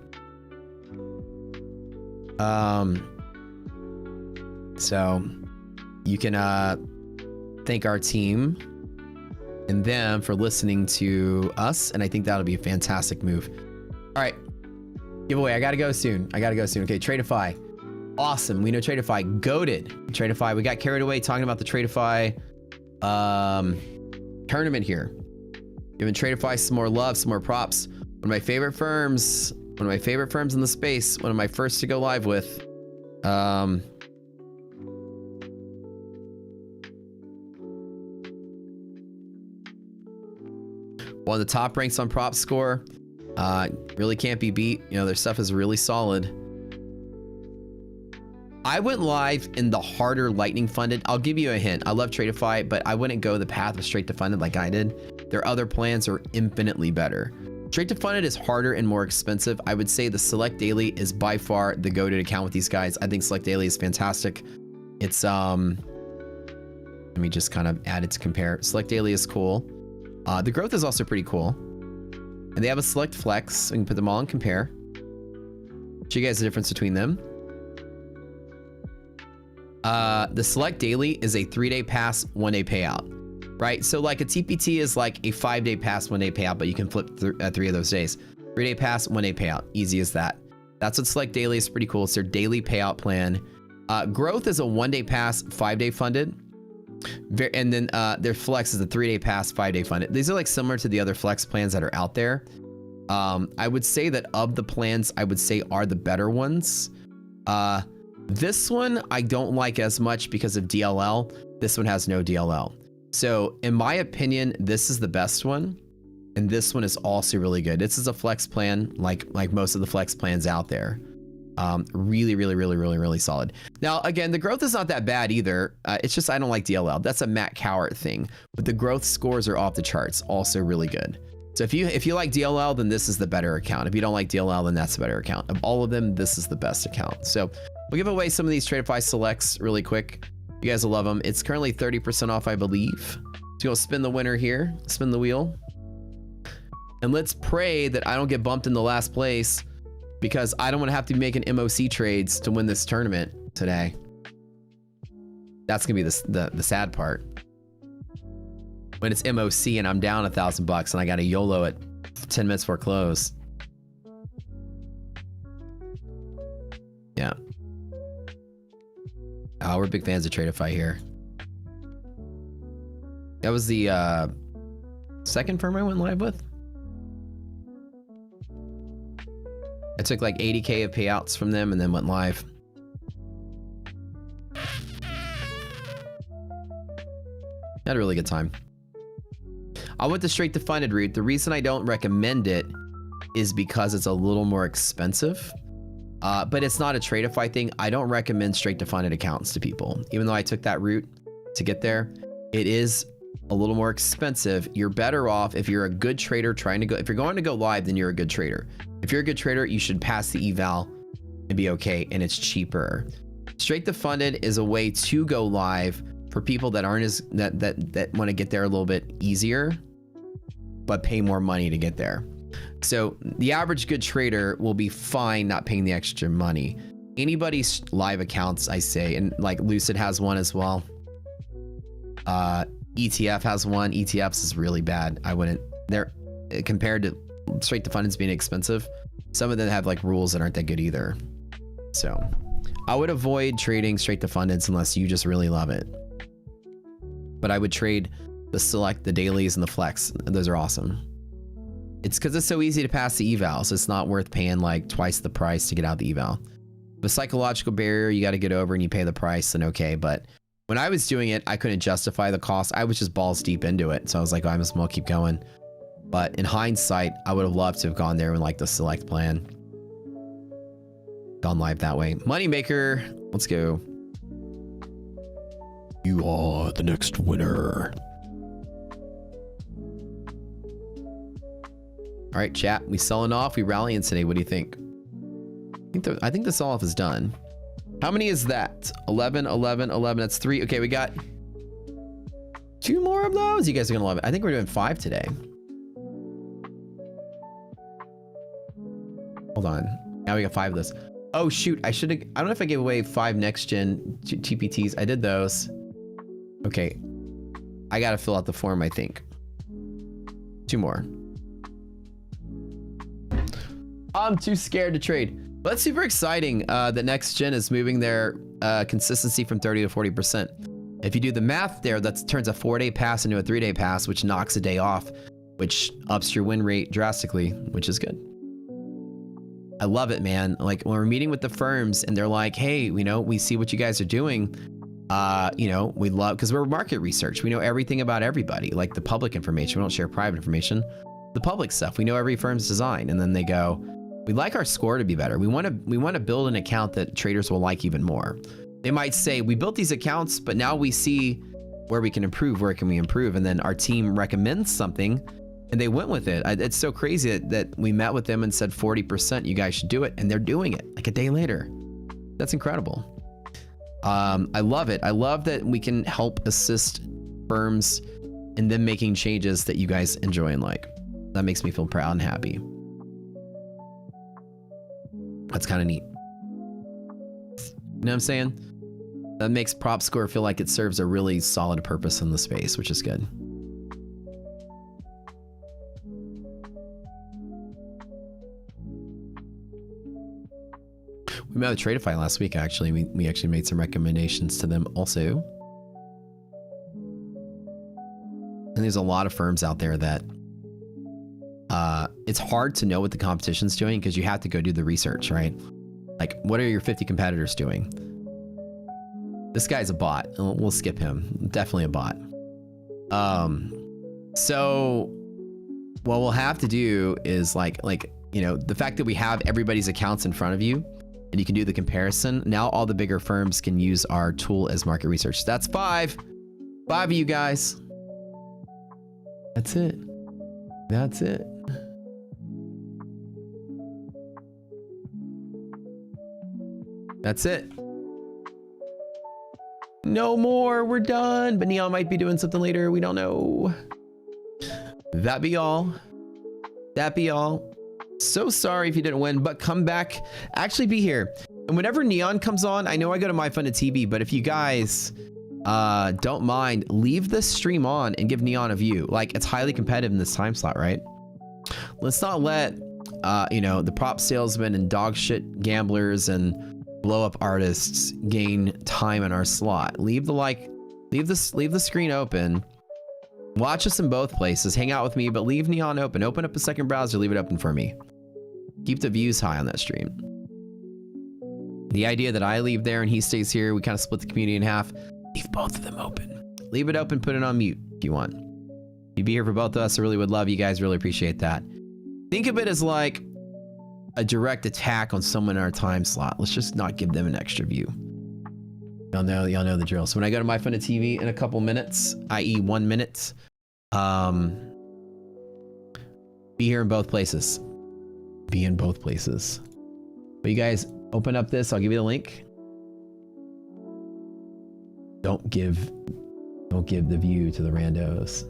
So you can thank our team and them for listening to us, and I think that'll be a fantastic move. All right, giveaway. I gotta go soon. Okay, Tradeify. Awesome. We know Tradeify. Goated. Tradeify. We got carried away talking about the Tradeify tournament here. Giving Tradeify some more love, some more props. One of my favorite firms. One of my favorite firms in the space. One of my first to go live with. One of the top ranks on prop score. Really can't be beat. You know, their stuff is really solid. I went live in the harder lightning funded. I'll give you a hint. I love Tradeify, but I wouldn't go the path of straight to funded like I did. Their other plans are infinitely better. Straight to funded is harder and more expensive. I would say the Select Daily is by far the go-to account with these guys. I think Select Daily is fantastic. It's let me just kind of add it to compare. Select Daily is cool. The growth is also pretty cool. And they have a Select Flex. We can put them all in compare. Show you guys the difference between them. The Select Daily is a 3-day pass, 1-day payout, right? So like a TPT is like a 5-day pass, 1-day payout, but you can flip 3 of those days. 3-day pass, 1-day payout. Easy as that. That's what Select Daily is. Pretty cool. It's their daily payout plan. Growth is a 1-day pass, 5-day funded. And then their Flex is a 3-day pass, 5-day funded. These are like similar to the other Flex plans that are out there. I would say that of the plans, I would say are the better ones. This one I don't like as much because of DLL. This one has no DLL. So in my opinion, this is the best one. And this one is also really good. This is a flex plan, like most of the flex plans out there. Really solid. Now, again, the growth is not that bad either. It's just I don't like DLL. That's a Matt Cowart thing. But the growth scores are off the charts. Also really good. So if you like DLL, then this is the better account. If you don't like DLL, then that's the better account. Of all of them, this is the best account. So we'll give away some of these Tradeify selects really quick. You guys will love them. It's currently 30% off, I believe. So you'll spin the winner here. Spin the wheel. And let's pray that I don't get bumped in the last place, because I don't want to have to be making MOC trades to win this tournament today. That's gonna be the sad part. When it's MOC and I'm down $1,000 and I got a YOLO at 10 minutes before close. Yeah. Oh, we're big fans of Tradeify here. That was the second firm I went live with. I took like 80K of payouts from them and then went live. Had a really good time. I went the straight to funded route. The reason I don't recommend it is because it's a little more expensive. But it's not a Tradeify thing. I don't recommend straight to funded accounts to people. Even though I took that route to get there, it is a little more expensive. You're better off if you're a good trader trying to go. If you're going to go live, then you're a good trader. If you're a good trader, you should pass the eval and be okay, and it's cheaper. Straight to funded is a way to go live for people that aren't as that want to get there a little bit easier, but pay more money to get there. So the average good trader will be fine not paying the extra money. Anybody's live accounts, I say, and like Lucid has one as well. ETF has one. ETFs is really bad. I wouldn't. They're compared to straight to funded being expensive. Some of them have like rules that aren't that good either. So I would avoid trading straight to funded unless you just really love it. But I would trade the select, the dailies, and the flex. Those are awesome. It's because it's so easy to pass the eval, so it's not worth paying like twice the price to get out the eval. The psychological barrier you got to get over and you pay the price, then okay. But when I was doing it, I couldn't justify the cost. I was just balls deep into it. So I was like, oh, I might as well keep going. But in hindsight, I would have loved to have gone there with like the select plan. Gone live that way. Moneymaker, let's go. You are the next winner. All right, chat. We selling off. We rallying today. What do you think? I think the sell off is done. How many is that? 11, 11, 11. That's 3. Okay, we got 2 more of those. You guys are gonna love it. I think we're doing 5 today. Hold on. Now we got 5 of this. Oh shoot, I don't know if I gave away 5 next gen TPTs. I did those. Okay. I gotta fill out the form, I think. 2 more. I'm too scared to trade. But that's super exciting. The next gen is moving their consistency from 30 to 40%. If you do the math there, that turns a 4-day pass into a 3-day pass, which knocks a day off, which ups your win rate drastically, which is good. I love it, man. Like when we're meeting with the firms and they're like, hey, you know, we see what you guys are doing. You know, we love, because we're market research. We know everything about everybody, like the public information. We don't share private information. The public stuff, we know every firm's design. And then they go, we'd like our score to be better. We want to build an account that traders will like even more. They might say, we built these accounts, but now we see where we can improve. Where can we improve? And then our team recommends something and they went with it. It's so crazy that we met with them and said 40%, you guys should do it. And they're doing it like a day later. That's incredible. I love it. I love that we can help assist firms in them making changes that you guys enjoy and like. That makes me feel proud and happy. That's kind of neat. You know what I'm saying? That makes prop score feel like it serves a really solid purpose in the space, which is good. We met with Tradeify last week, actually. We actually made some recommendations to them also. And there's a lot of firms out there that it's hard to know what the competition's doing because you have to go do the research, right? Like, what are your 50 competitors doing? This guy's a bot. We'll skip him. Definitely a bot. So what we'll have to do is like, you know, the fact that we have everybody's accounts in front of you and you can do the comparison. Now all the bigger firms can use our tool as market research. That's 5. 5 of you guys. That's it. That's it. That's it. No more. We're done. But Neon might be doing something later. We don't know. That be all. That be all. So sorry if you didn't win, but come back. Actually be here. And whenever Neon comes on, I know I go to MyFunded TV, but if you guys don't mind, leave the stream on and give Neon a view. Like, it's highly competitive in this time slot, right? Let's not let, you know, the prop salesmen and dog shit gamblers and blow up artists gain time in our slot. Leave the leave the screen open. Watch us in both places. Hang out with me, but leave Neon open. Open up a second browser, leave it open for me. Keep the views high on that stream. The idea that I leave there and he stays here, we kind of split the community in half. Leave both of them open. Leave it open, put it on mute if you want. You'd be here for both of us. I really would love you guys. Really appreciate that. Think of it as like a direct attack on someone in our time slot. Let's just not give them an extra view. Y'all know the drill. So when I go to MyFunded TV in a couple minutes, i.e. 1 minute, be here in both places. Be in both places. But you guys open up this. I'll give you the link. Don't give the view to the randos.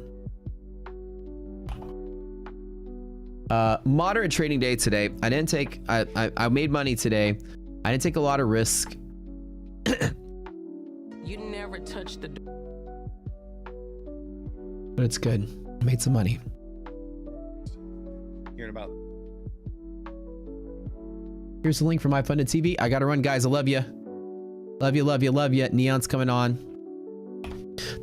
Moderate trading day today. I didn't take, I made money today. I didn't take a lot of risk. You never touched the door. But it's good. I made some money. Hearing about. Here's the link for MyFunded TV. I gotta run, guys. I love you. Love you, love you, love you. Neon's coming on.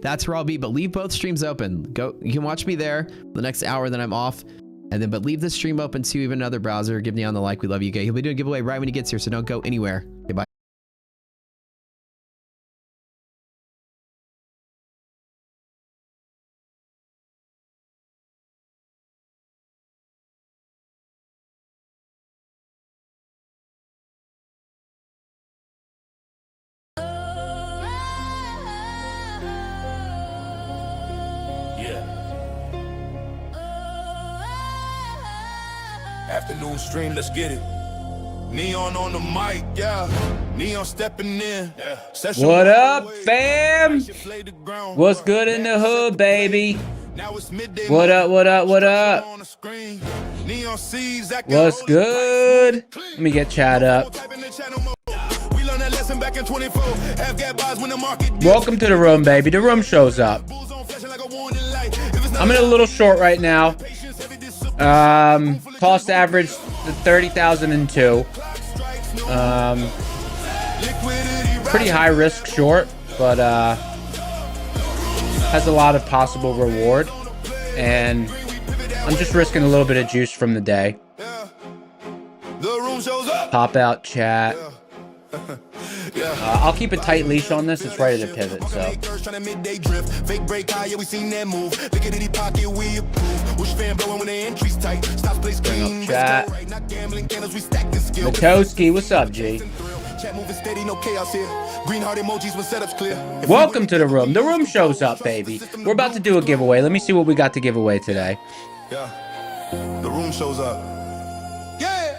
That's where I'll be, but leave both streams open. Go, you can watch me there for the next hour, then I'm off. And then, but leave the stream open to even another browser. Give Neon the like. We love you, guys. He'll be doing a giveaway right when he gets here, so don't go anywhere. Okay, bye. Afternoon stream, let's get it. Neon on the mic, yeah. Neon stepping in. What up, fam? What's good in the hood, baby? What up, what up, what up? What's good? Let me get chat up. Welcome to the room, baby. The room shows up. I'm in a little short right now. Cost average 30,002. Pretty high risk short, but has a lot of possible reward, and I'm just risking a little bit of juice from the day. Pop out chat. I'll keep a tight leash on this. It's ready to pivot, so. Bring up chat. Matoski, what's up, G? Welcome to the room. The room shows up, baby. We're about to do a giveaway. Let me see what we got to give away today. Yeah, the room shows up. Yeah.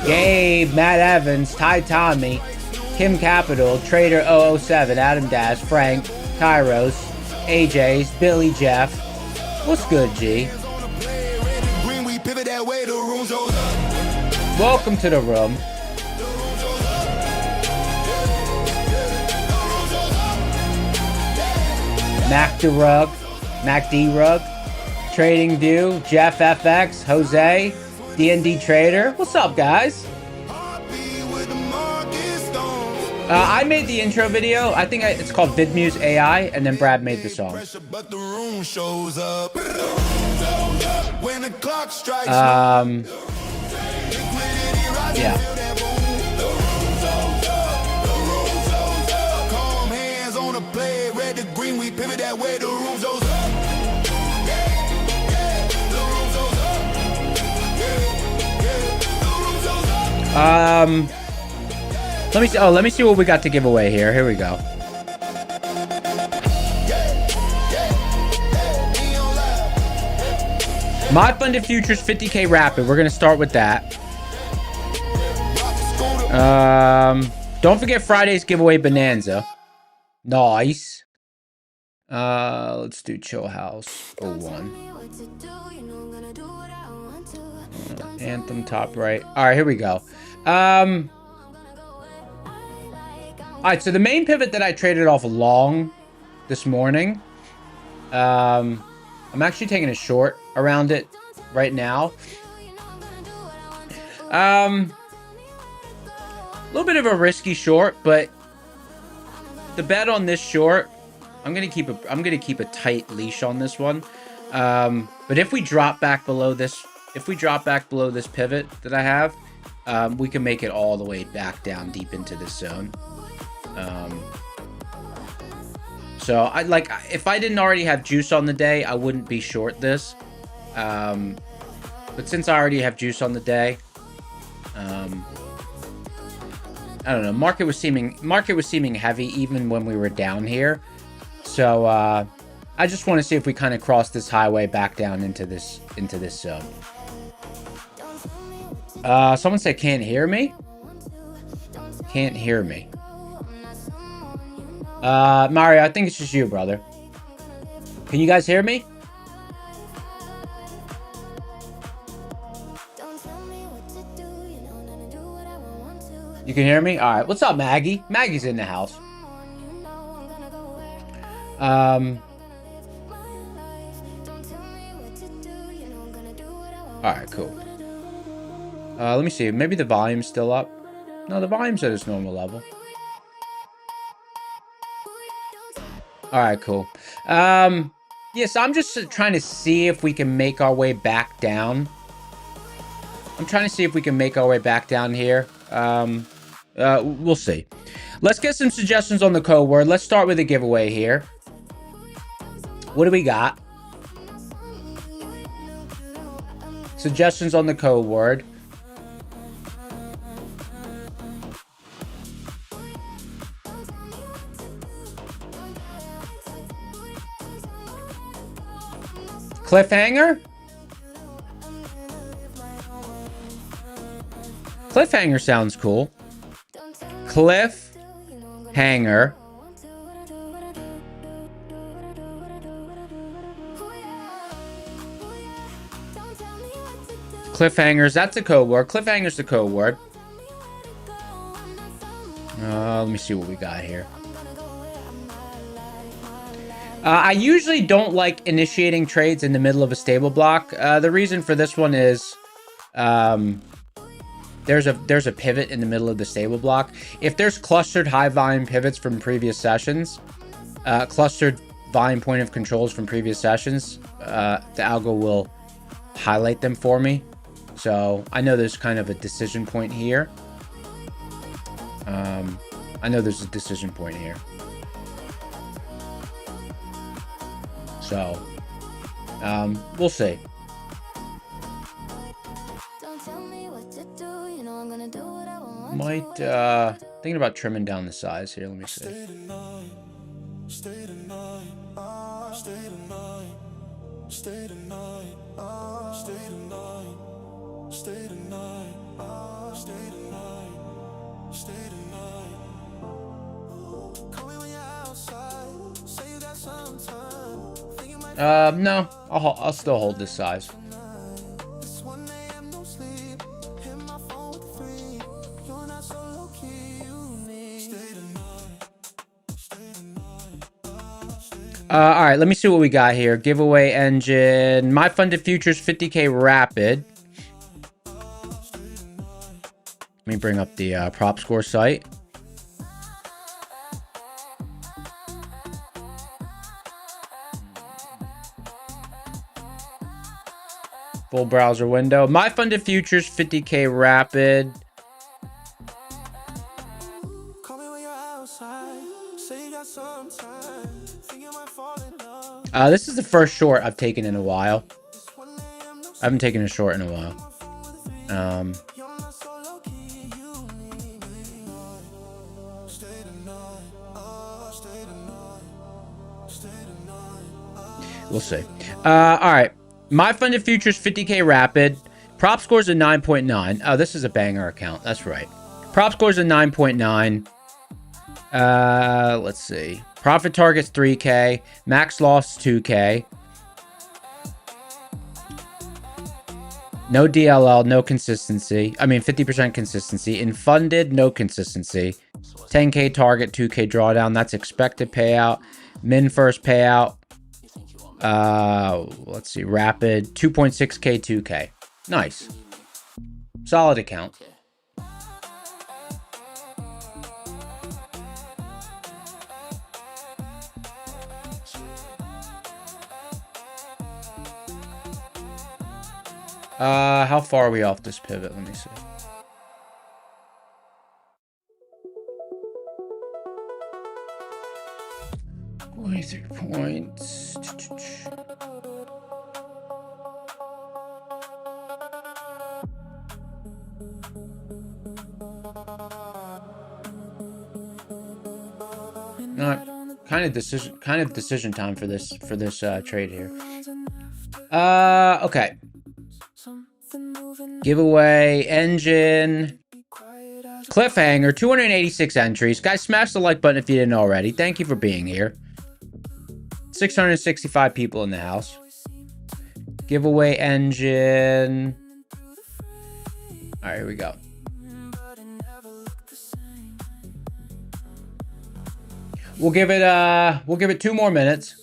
Gabe, Matt Evans, Ty Tommy, Kim Capital, Trader 007, Adam Dash, Frank, Kairos, AJ's, Billy Jeff. What's good, G? Welcome to the room. Mac D-Rug, Trading View, Jeff FX, Jose, D&D Trader. What's up, guys? I made the intro video. I think it's called VidMuse AI, and then Brad made the song. Yeah. Let me see. Oh, let me see what we got to give away here. Here we go. My Funded Futures 50K Rapid. We're gonna start with that. Don't forget Friday's giveaway Bonanza. Nice. Let's do Chill House 01. Anthem top right. All right, here we go. All right, so the main pivot that I traded off long this morning, I'm actually taking a short around it right now. A little bit of a risky short, but the bet on this short, I'm gonna keep a tight leash on this one. But if we drop back below this, pivot that I have, we can make it all the way back down deep into this zone. So if I didn't already have juice on the day, I wouldn't be short this. But since I already have juice on the day, I don't know. Market was seeming heavy even when we were down here. So I just want to see if we kind of cross this highway back down into this zone. Someone said can't hear me. Can't hear me. Mario, I think it's just you, brother. Can you guys hear me? You can hear me? All right. What's up, Maggie? Maggie's in the house. All right, cool. Let me see. Maybe the volume's still up. No, the volume's at its normal level. All right, cool. Yes, I'm just trying to see if we can make our way back down. I'm trying to see if we can make our way back down here. We'll see. Let's get some suggestions on the code word. Let's start with a giveaway here. What do we got? Suggestions on the code word. Cliffhanger? Cliffhanger sounds cool. Cliff Hanger. Cliffhangers, that's a code word. Cliffhanger's the code word. Let me see what we got here. I usually don't like initiating trades in the middle of a stable block. The reason for this one is there's a pivot in the middle of the stable block. If there's clustered high volume pivots from previous sessions, clustered volume point of controls from previous sessions, the algo will highlight them for me. So I know there's kind of a decision point here. I know there's a decision point here. So, we'll see. Might, thinking about trimming down the size here. Let me see. No, I'll still hold this size. All right, let me see what we got here. Giveaway engine, My Funded Futures 50K Rapid. Let me bring up the prop score site. Full browser window. My Funded Futures 50K Rapid. This is the first short I've taken in a while. I haven't taken a short in a while. We'll see. All right. My Funded Futures 50K Rapid. Prop score's a 9.9. Oh, this is a banger account. That's right. Prop score's a 9.9. Let's see. Profit target's 3K. Max loss 2K. No DLL, no consistency. I mean, 50% consistency. In funded, no consistency. 10K target, 2K drawdown. That's expected payout. Min first payout. Let's see. Rapid, 2.6K, 2K. Nice. Solid account. How far are we off this pivot? Let me see. $23 points. Not kind of decision time for this trade here. Okay. Giveaway engine. Cliffhanger, 286 entries. Guys, smash the like button if you didn't already. Thank you for being here. 665 people in the house. Giveaway engine. All right, here we go. We'll give it 2 more minutes.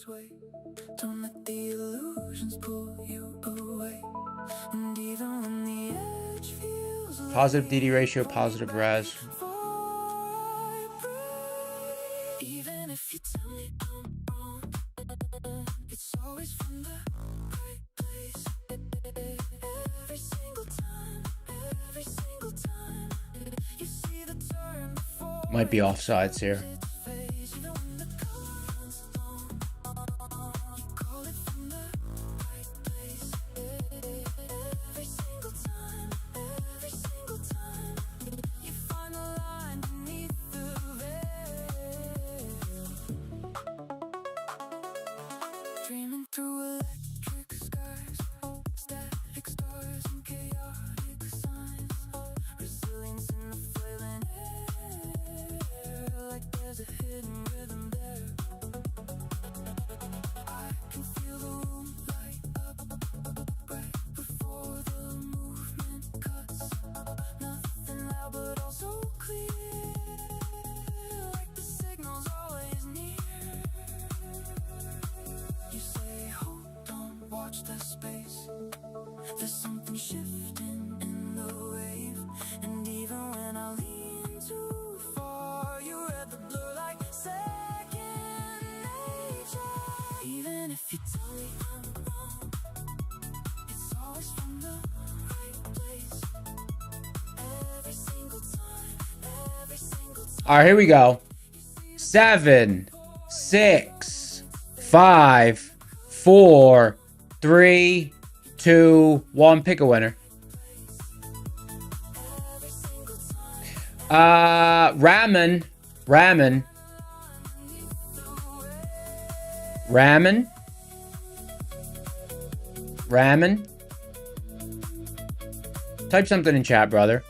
Positive DD ratio, positive res. Might be offsides here. watch the space. There's something shifting in the wave, and even when I lean too far, you read the blur like second nature. Even if you tell me I'm wrong, it's always from the right place. Every single time, every single time. All right, here we go. 7, 6, 5, 4, 3, 2, 1. Pick a winner. Ramen. Type something in chat, brother.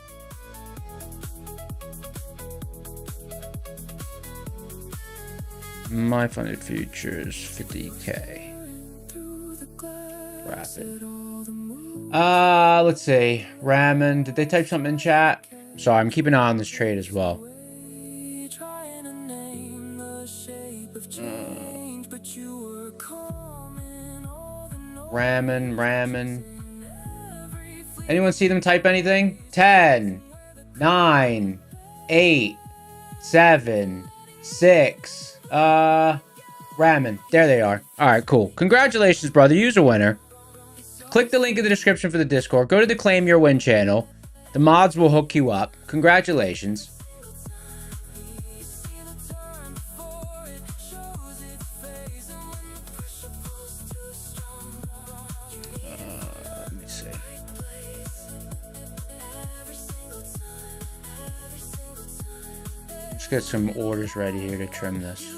My funded futures 50K. Rapid. Let's see. Ramen. Did they type something in chat? Sorry, I'm keeping an eye on this trade as well. Trying to name the shape of change, but you were calming all the noise. Ramen. Anyone see them type anything? 10, 9, 8, 7, 6. Ramen. There they are. All right, cool. Congratulations, brother. You're a winner. Click the link in the description for the Discord. Go to the Claim Your Win channel. The mods will hook you up. Congratulations. Let me see. Let's get some orders ready here to trim this.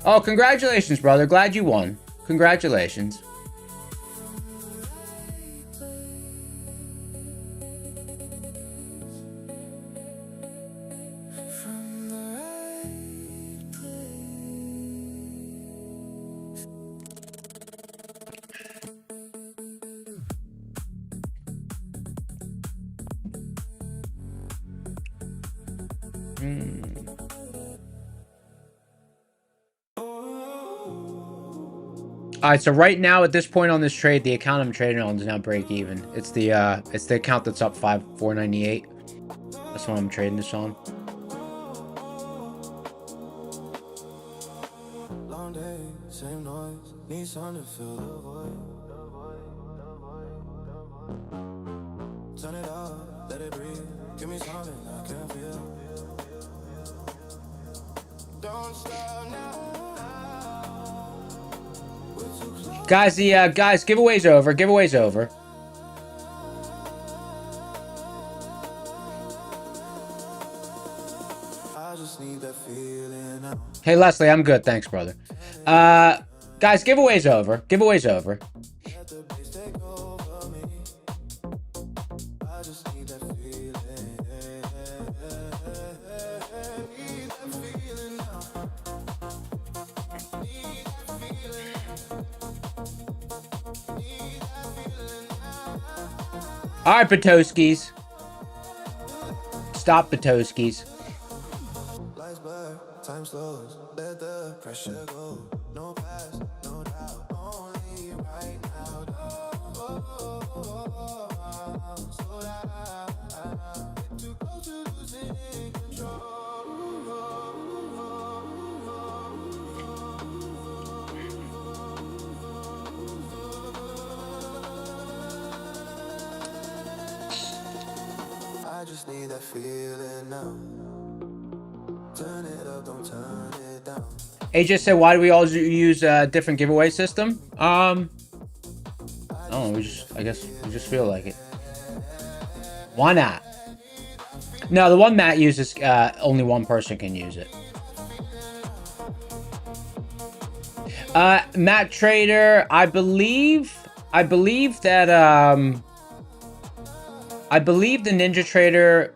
Oh, congratulations, brother. Glad you won. Congratulations. From the right place. All right, so right now at this point on this trade, the account I'm trading on does not break even. It's the account that's up 498. That's what I'm trading this on. Long day, same noise. Need something to fill the void. Turn it up, let it breathe. Give me something I can feel. Don't stop now. Guys, guys, giveaway's over. Giveaway's over. I just need that feeling now. Hey, Leslie, I'm good. Thanks, brother. Guys, giveaway's over. Giveaway's over. Let the bass take over me. I just need that feeling. Need that feeling now. Need that feeling. Need that feeling now. All right, Patoskis. Stop, Patoskis. Lights blur, time slows. Let the pressure go. No past, no doubt. Only right now. So that get too close to losing control. I just need that feeling now. Turn it up, don't turn it down. AJ said, why do we all use a different giveaway system? I don't know, I guess we just feel like it. Why not? No, the one Matt uses, only one person can use it. Matt Trader, I believe that, I believe the Ninja Trader,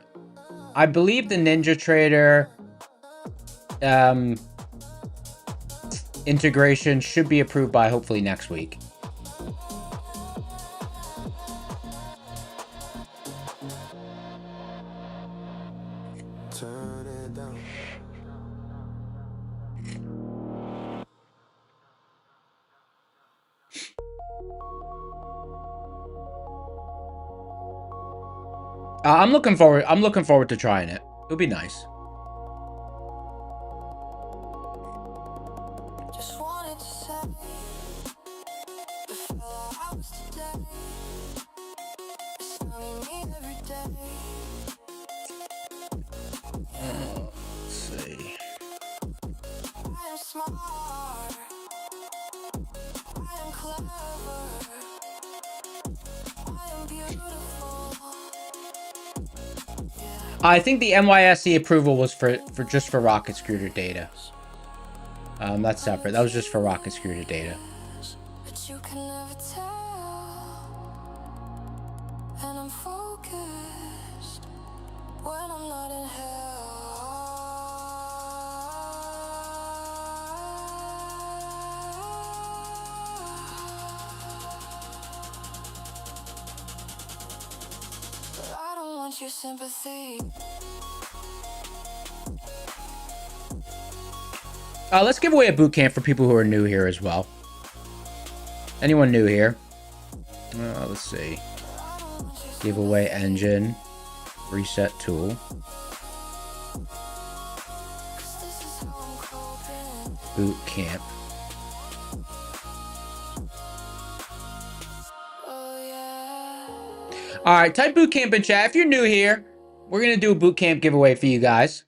integration should be approved by hopefully next week. turn it down. I'm looking forward to trying it. It'll be nice. Just wanted to say, the fella I was today, it's sunny me every day. Let's see. I am smart, I am clever, I am beautiful. I think the NYSE approval was for just for Rocket Scooter data. That's separate. That was just for Rocket Scooter data. But you can never tell, and I'm focused when I'm not in hell. But I don't want your sympathy. Let's give away a boot camp for people who are new here as well. Anyone new here? Let's see. Giveaway engine. Reset tool. Boot camp. Alright, type boot camp in chat. If you're new here, we're going to do a boot camp giveaway for you guys.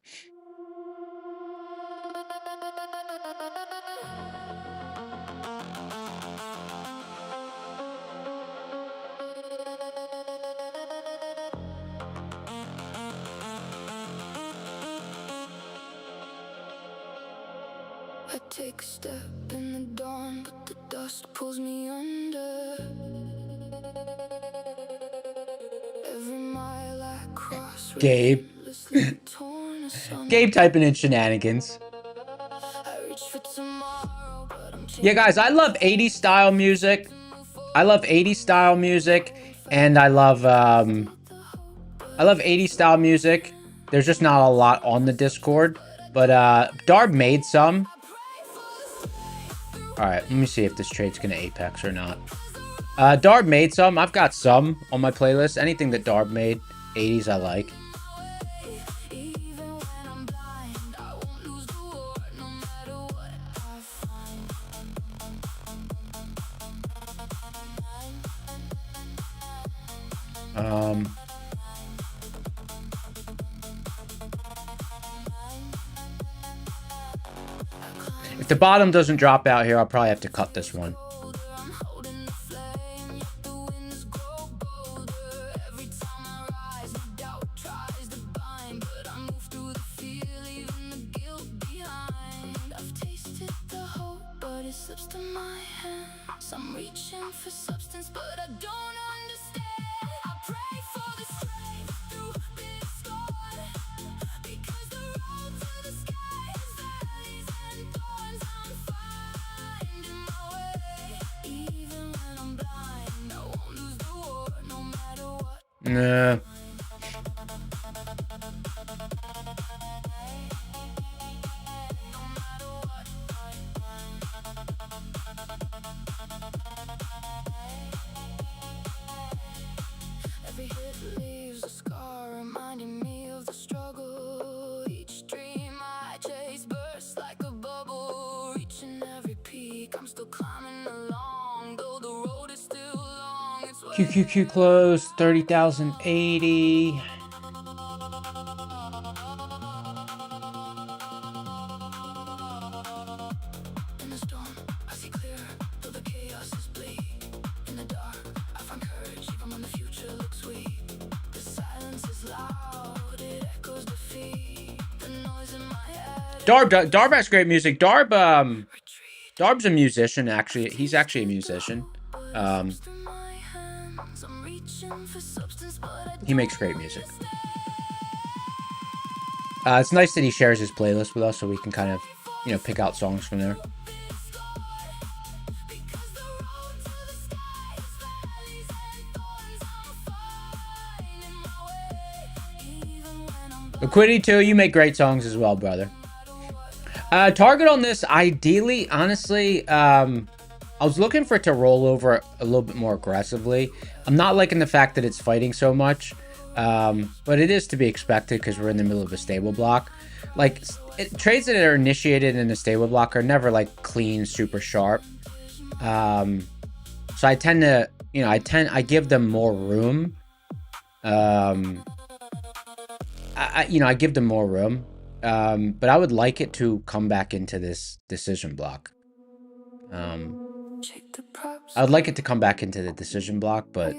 I take a step in the dawn, but the dust pulls me under. Every mile I cross, Gabe. torn asunder. Gabe typing in shenanigans. I reach for tomorrow, but I'm Yeah, guys, I love 80s style music. I love 80s style music, and I love 80s style music. There's just not a lot on the Discord, but Darb made some. All right, let me see if this trade's gonna apex or not. Darb made some. I've got some on my playlist. Anything that Darb made, 80s I like. If the bottom doesn't drop out here, I'll probably have to cut this one. I'm reaching for substance, but I don't understand. I pray for the strength through discord, because the road to the sky is valleys and thorns. I'm finding my way, even when I'm blind. I won't lose the war, no matter what. Nah. Every hit leaves a scar, reminding me of the struggle. Each dream I chase bursts like a bubble. Reaching every peak, I'm still climbing along. Though the road is still long, it's QQQ closed, 30,080. in the storm, I see clear, though the chaos is bleak. In the dark, I find courage, even when the future looks weak. The silence is loud, it echoes defeat. The noise in my head, Darb has great music. Darb's retreat. a musician, actually. He's actually a musician. Through my hands, I'm reaching for substance, but I He makes great music. It's nice that he shares his playlist with us so we can kind of, you know, pick out songs from there. because the road to the sky is valleys and thorns. I'm finding my way, even when I'm blind. Liquidity 2, you make great songs as well, brother. Target on this, ideally, honestly, I was looking for it to roll over a little bit more aggressively. I'm not liking the fact that it's fighting so much, but it is to be expected because we're in the middle of a stable block. Like, trades that are initiated in a stable block are never, like, clean, super sharp. So I tend to, you know, I give them more room. I give them more room. But I would like it to come back into this decision block. I would like it to come back into the decision block, but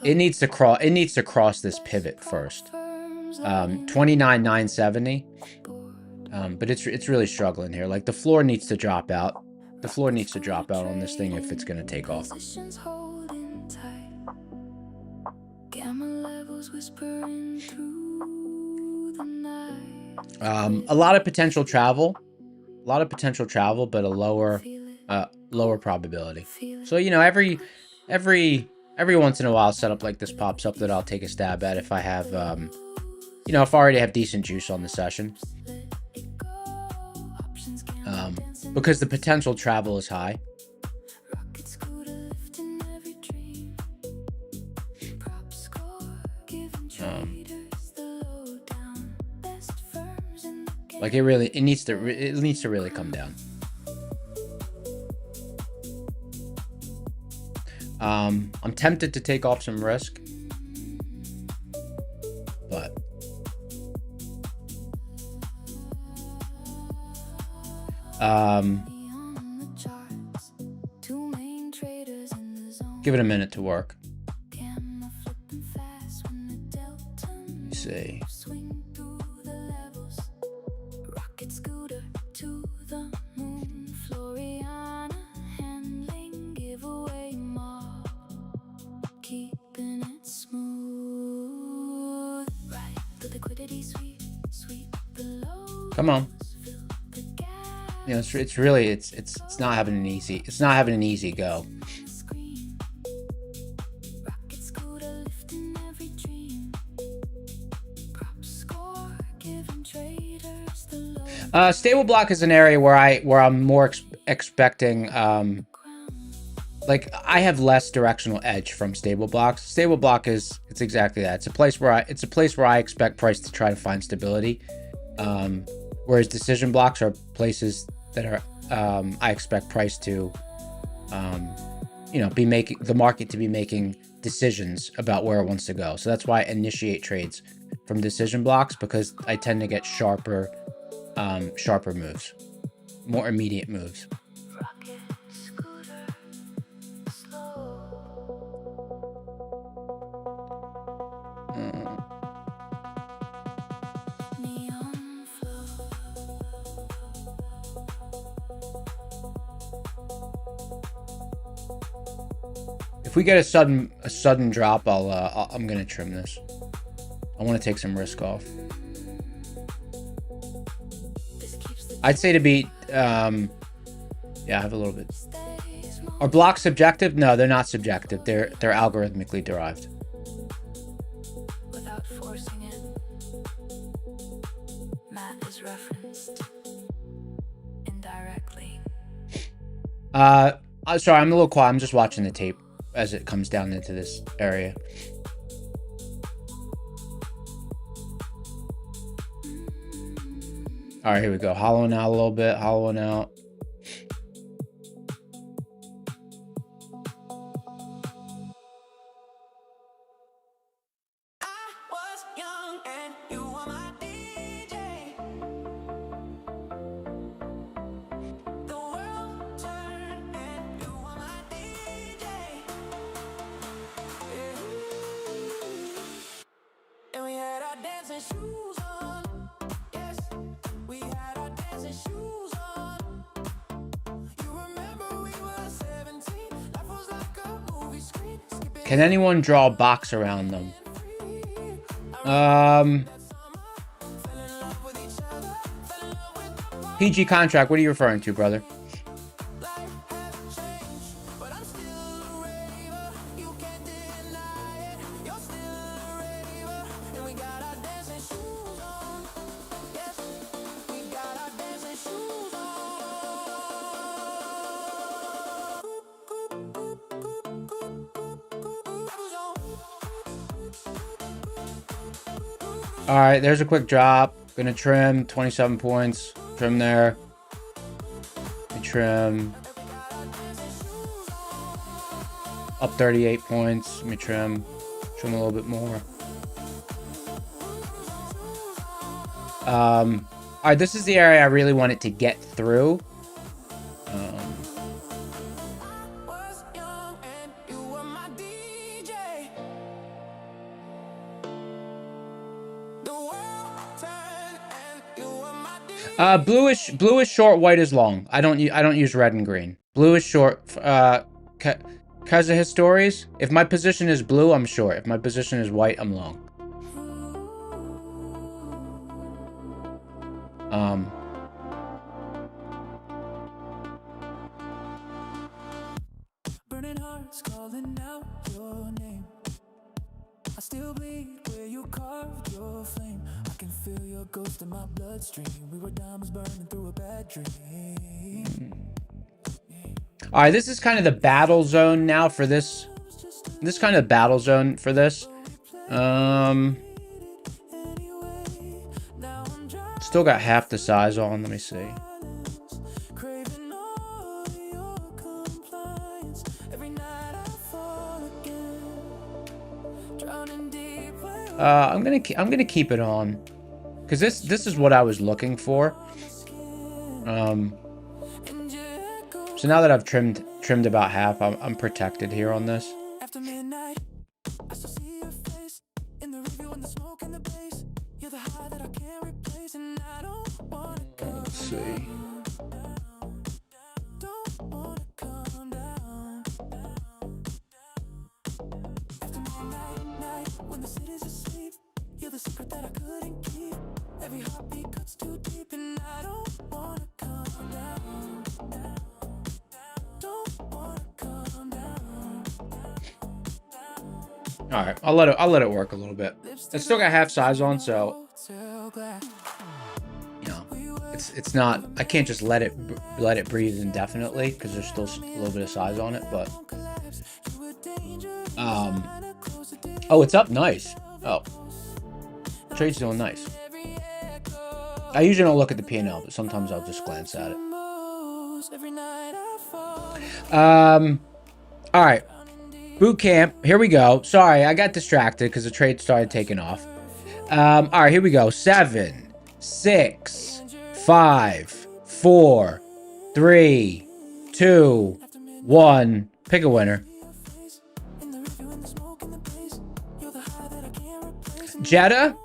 it needs to cross this pivot first. 29,970. But it's really struggling here. Like, the floor needs to drop out. The floor needs to drop out on this thing if it's gonna take off. A lot of potential travel, but a lower probability. So, you know, every once in a while, setup like this pops up that I'll take a stab at if I have, you know, if I already have decent juice on the session. Because the potential travel is high. Like, it needs to really come down. I'm tempted to take off some risk, but give it a minute to work. Let's see. Come on. You know, it's really it's not having an easy go. Stable block is an area where I'm more expecting like, I have less directional edge from stable blocks. Stable block it's exactly that. It's a place where I expect price to try to find stability. Whereas decision blocks are places that are I expect price to you know, the market to be making decisions about where it wants to go. So that's why I initiate trades from decision blocks, because I tend to get sharper moves, more immediate moves. If we get a sudden drop, I'm gonna trim this. I want to take some risk off. I'd say to beat, yeah, I have a little bit. Are blocks subjective? No, they're not subjective. They're algorithmically derived. Without forcing it, math is referenced indirectly. Sorry, I'm a little quiet. I'm just watching the tape as it comes down into this area. All right, here we go. Hollowing out a little bit. Hollowing out. Can anyone draw a box around them? PG contract, what are you referring to, brother? All right, there's a quick drop. Gonna trim 27 points. Trim there. Trim. Up 38 points. Let me trim. Trim a little bit more. All right, this is the area I really wanted to get through. Was young and you were my DJ. The world turned and you were my DJ. Blue is short, white is long. I don't use red and green. Blue is short. Because of his stories, if my position is blue, I'm short. If my position is white, I'm long. Burning hearts calling out your name. I still bleed where you carved your flame. I can feel your ghost in my bloodstream. We were diamonds burning through a bad dream. All right, this is kind of the battle zone now for this. This kind of battle zone for this. Still got half the size on. Let me see. Craving all your compliance. Every night I fall again. Drowning deep where I'm gonna keep it on, because this is what I was looking for. So now that I've trimmed about half, I'm protected here on this. after midnight, I still see your face in the review and the smoke and the bass. You're the high that I can't replace, and I don't wanna come Let's see. down. Don't wanna come down. After midnight, night, when the city's asleep, you're the secret that I couldn't keep. Every heartbeat cuts too deep, and I don't wanna come down. Don't wanna come down. All right, I'll let it work a little bit. It's still got half size on, so you know, it's not. I can't just let it breathe indefinitely because there's still a little bit of size on it. But oh, it's up nice. Oh, trade's doing nice. I usually don't look at the P&L, but sometimes I'll just glance at it. All right. Boot camp. Here we go. Sorry, I got distracted because the trade started taking off. All right, here we go. 7, 6, 5, 4, 3, 2, 1. Pick a winner. Jetta?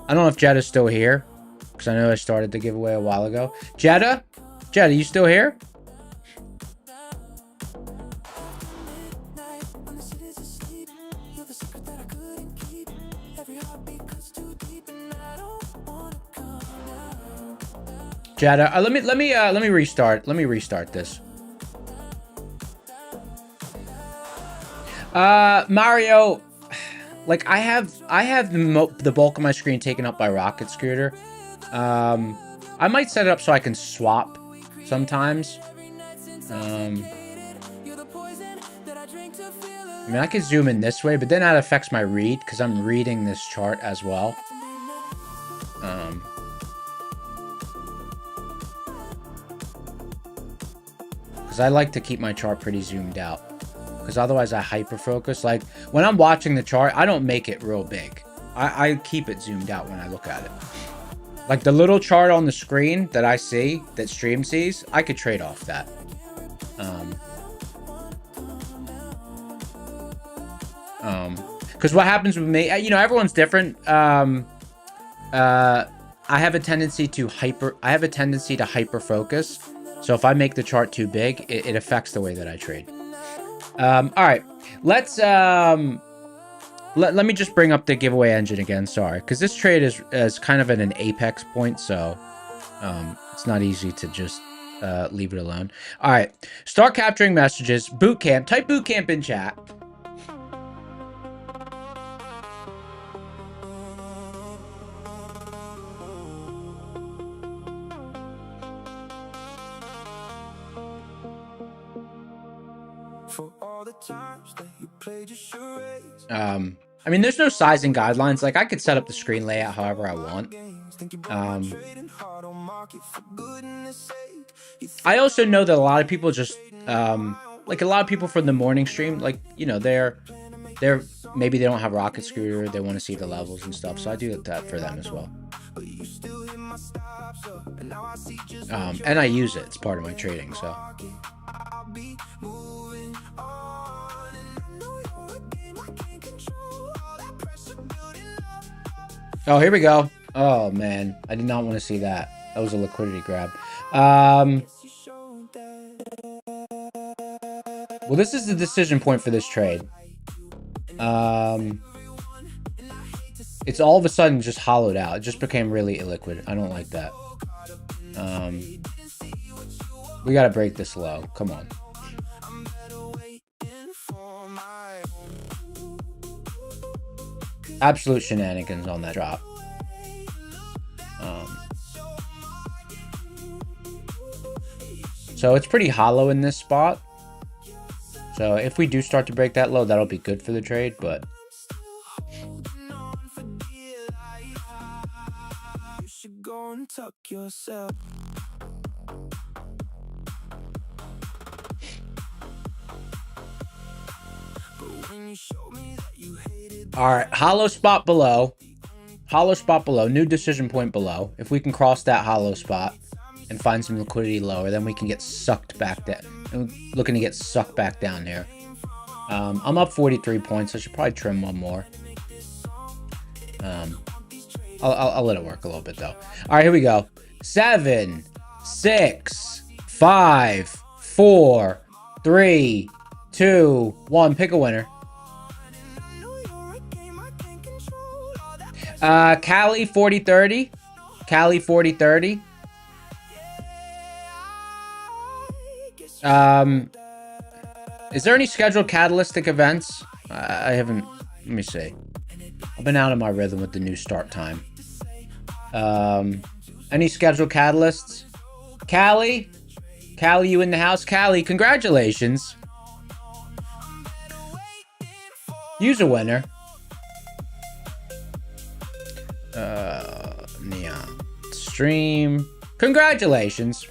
I don't know if Jetta's still here, because I know I started the giveaway a while ago. Jetta, you still here? Jetta, let me restart. Let me restart this. Mario, like I have the bulk of my screen taken up by Rocket Scooter. I might set it up so I can swap sometimes. I mean, I could zoom in this way, but then that affects my read because I'm reading this chart as well. Because I like to keep my chart pretty zoomed out. Because otherwise I hyper focus. Like when I'm watching the chart, I don't make it real big. I keep it zoomed out when I look at it. Like the little chart on the screen that I see, that stream sees, I could trade off that. Because what happens with me, you know, everyone's different. I have a tendency to hyper focus. So if I make the chart too big, it affects the way that I trade. All right, let's let me just bring up the giveaway engine again. Sorry, because this trade is kind of at an apex point, so it's not easy to just leave it alone. All right, start capturing messages. Boot camp. Type boot camp in chat. I mean, there's no sizing guidelines. Like, I could set up the screen layout however I want. I also know that a lot of people just, like a lot of people from the morning stream, like, you know, they're maybe they don't have Rocket Scooter, they want to see the levels and stuff, so I do that for them as well. And I use it, it's part of my trading, so. Oh, here we go. Oh, man. I did not want to see that. That was a liquidity grab. Well, this is the decision point for this trade. It's all of a sudden just hollowed out. It just became really illiquid. I don't like that. We got to break this low. Come on. Absolute shenanigans on that drop. So it's pretty hollow in this spot. So if we do start to break that low, that'll be good for the trade, but... All right, hollow spot below. Hollow spot below, new decision point below. If we can cross that hollow spot and find some liquidity lower, then we can get sucked back down. I'm looking to get sucked back down here. I'm up 43 points. I should probably trim one more. I'll let it work a little bit though. All right, here we go. 7, 6, 5, 4, 3, 2, 1. Pick a winner. Cali 40-30. Cali 40-30. Is there any scheduled catalytic events? I haven't. Let me see. I've been out of my rhythm with the new start time. Any scheduled catalysts? Callie? Callie, you in the house? Callie, congratulations. Use a winner. Neon. Stream. Congratulations.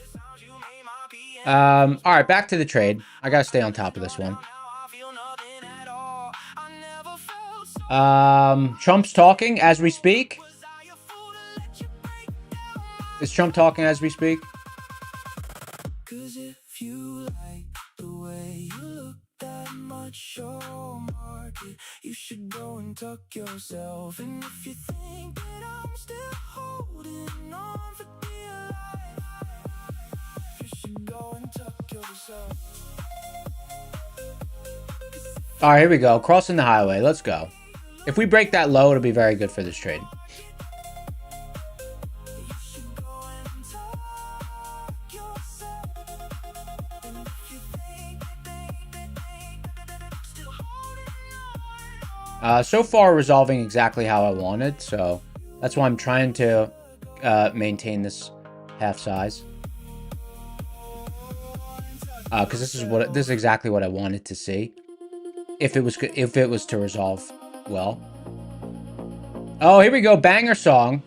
All right, back to the trade. I gotta stay on top of this one. Trump's talking as we speak. Is Trump talking as we speak? You should go and tuck yourself. And if you think that I'm still holding on for dear life, you should go and tuck yourself. All right, here we go. Crossing the highway. Let's go. If we break that low, it'll be very good for this trade. So far, resolving exactly how I wanted, so that's why I'm trying to maintain this half size. Because this is exactly what I wanted to see. If it was to resolve well. Oh, here we go, banger song.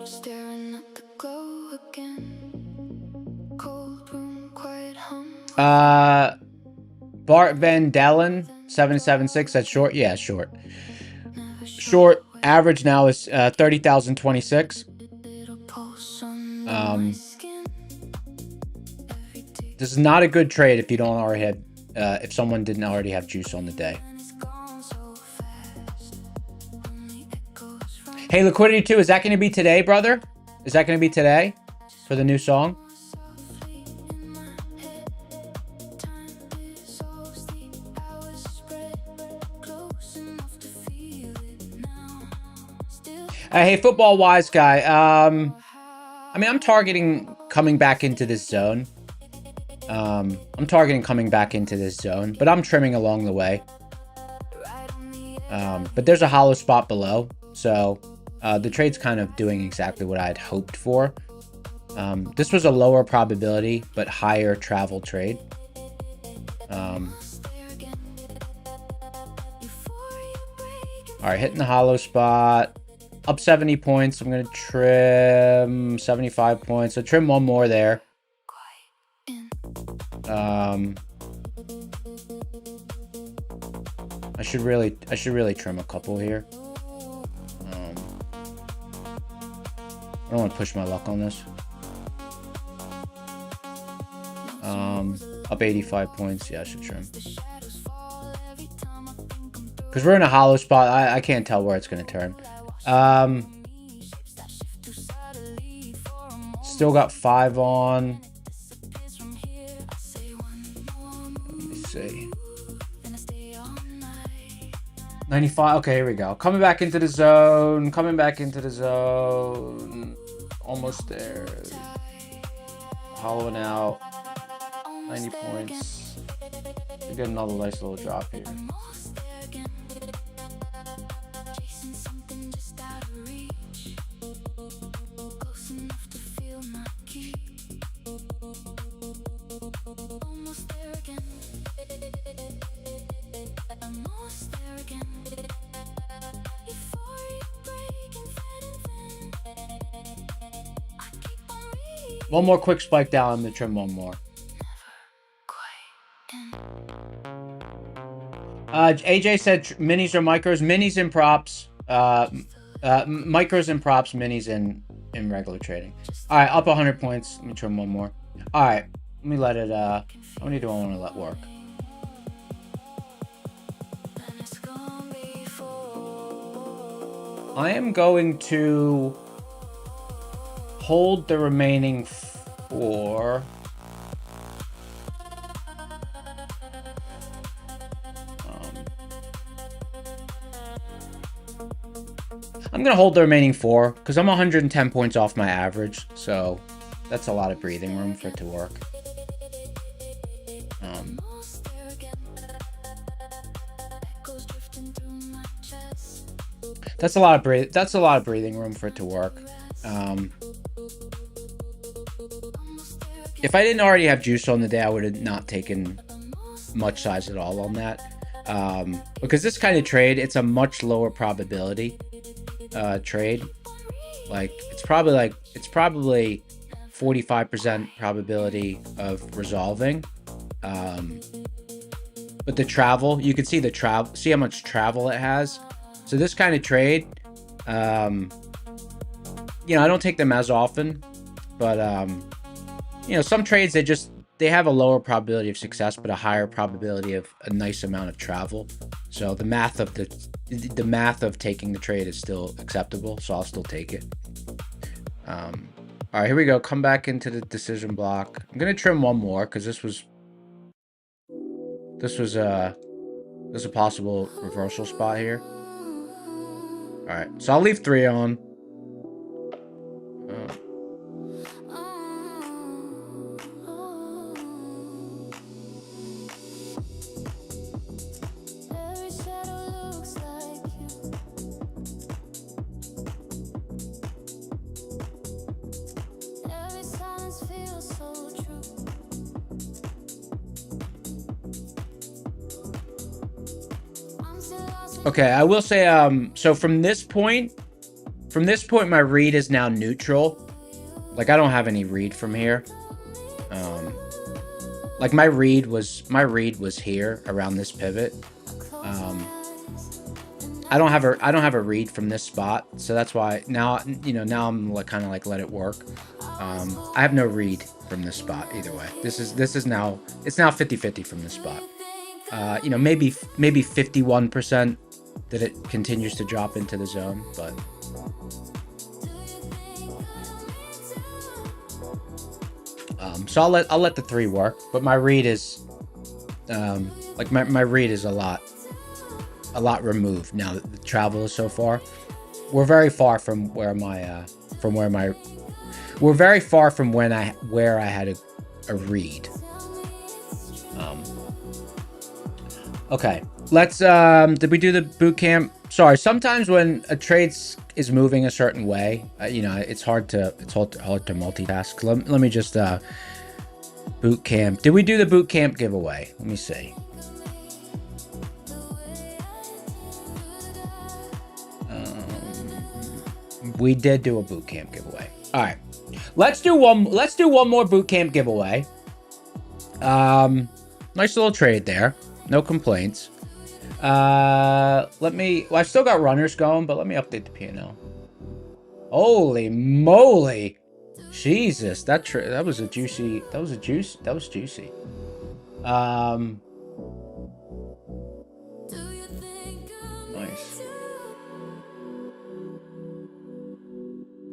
Staring at the glow again. Cold room, quiet hum. Bart Van Dellen 776. That's short. Yeah, short. Short average now is 30,026. This is not a good trade if you don't already have if someone didn't already have juice on the day. Hey, Liquidity 2, is that going to be today, brother? Is that going to be today for the new song? Hey, football wise guy. I mean, I'm targeting coming back into this zone. But I'm trimming along the way. But there's a hollow spot below, so the trade's kind of doing exactly what I had hoped for. This was a lower probability, but higher travel trade. All right, hitting the hollow spot. Up 70 points. I'm going to trim 75 points. So trim one more there. I should really trim a couple here. I don't want to push my luck on this. Up 85 points. Yeah, I should trim. Because we're in a hollow spot. I can't tell where it's going to turn. Still got 5 on. Let me see. 95. Okay, here we go. Coming back into the zone. Coming back into the zone. Almost there. Hollowing out. 90 points. We get another nice little drop here. One more quick spike down. I'm gonna trim one more. AJ said minis or micros. Minis and props. Micros and props. Minis in regular trading. All right, up 100 points. Let me trim one more. All right, let me let it. How many do I want to let work? I am going to hold the remaining 4. I'm going to hold the remaining 4 because I'm 110 points off my average. So that's a lot of breathing room for it to work. That's a lot of breathing room for it to work. If I didn't already have juice on the day, I would have not taken much size at all on that. Because this kind of trade, it's a much lower probability trade. Like it's probably 45% probability of resolving. But the travel, you can see the travel, see how much travel it has. So this kind of trade, you know, I don't take them as often, but you know, some trades they have a lower probability of success, but a higher probability of a nice amount of travel. So the math of taking the trade is still acceptable. So I'll still take it. All right, here we go. Come back into the decision block. I'm gonna trim one more because this was a possible reversal spot here. All right, so I'll leave 3 on. Okay, I will say, so from this point, my read is now neutral. Like, I don't have any read from here. Like, my read was here around this pivot. I don't have a read from this spot, so that's why now, you know, now I'm like kind of like let it work. I have no read from this spot either way. This is now, it's now 50-50 from this spot. You know, maybe 51% that it continues to drop into the zone, but so I'll let the 3 work, but my read is like my read is a lot removed now that the travel is so far. We're very far from where we're very far from where I had a read. Okay, let's did we do the boot camp sorry. Sometimes when a trade is moving a certain way, you know, it's hard to multitask. Let me just boot camp. Did we do the boot camp giveaway? Let me see. We did do a boot camp giveaway. All right, let's do one more boot camp giveaway. Nice little trade there. No complaints. I've still got runners going, but let me update the P&L. Holy moly. Jesus, that was juicy. Nice.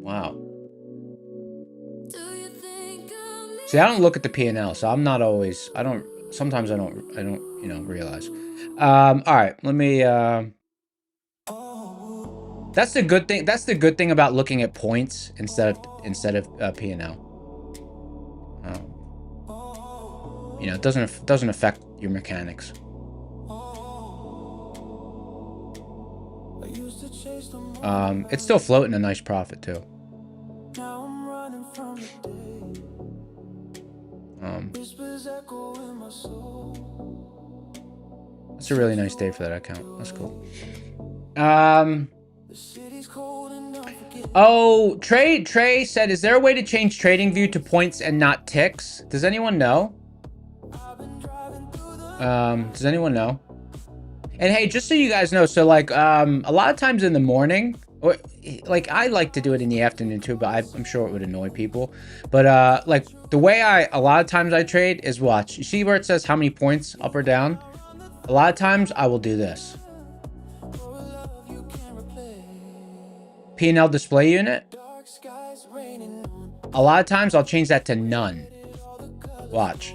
Wow. See, I don't look at the P&L, so I'm not always, sometimes I don't, you know, realize. All right, let me, that's the good thing about looking at points instead of P&L. You know, it doesn't affect your mechanics. It's still floating a nice profit too. It's a really nice day for that account. That's cool. Oh, Trey said, is there a way to change trading view to points and not ticks? Does anyone know? Does anyone know? And hey, just so you guys know, so like a lot of times in the morning, or like I like to do it in the afternoon too, but I'm sure it would annoy people. But like the way a lot of times I trade is, watch. You see where it says how many points up or down? A lot of times I will do this. P&L display unit. A lot of times I'll change that to none. Watch.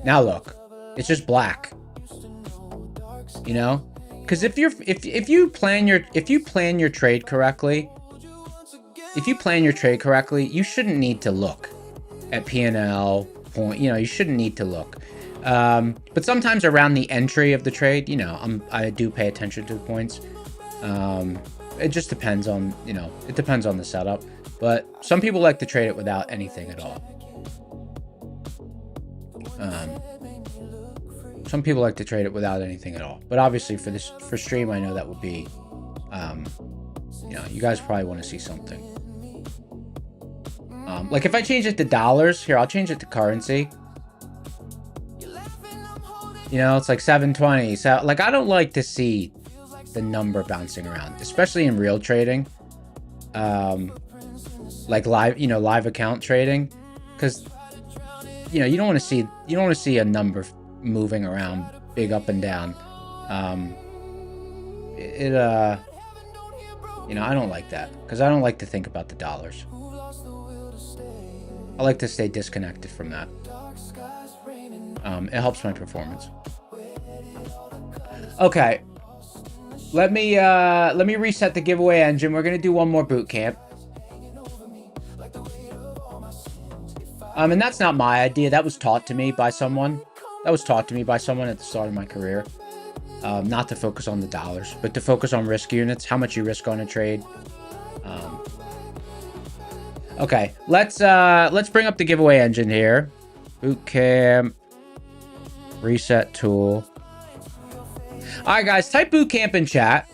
Now look, it's just black. You know, because if you plan your trade correctly, you shouldn't need to look at P&L point. You know, you shouldn't need to look. But sometimes around the entry of the trade, you know, I do pay attention to the points. It just depends on, you know, it depends on the setup. But some people like to trade it without anything at all. Some people like to trade it without anything at all. But obviously for stream, I know that would be, you know, you guys probably want to see something. Like if I change it to dollars, here, I'll change it to currency. You know, it's like 720. So like, I don't like to see the number bouncing around, especially in real trading. Like live account trading, because you know, you don't want to see a number moving around big up and down. You know, I don't like that, because I don't like to think about the dollars. I like to stay disconnected from that. It helps my performance. Okay, let me reset the giveaway engine. We're gonna do one more boot camp. And that's not my idea. That was taught to me by someone. At the start of my career. Not to focus on the dollars, but to focus on risk units, how much you risk on a trade. Okay, let's bring up the giveaway engine here. Boot camp. Reset tool. All right, guys, type boot camp in chat.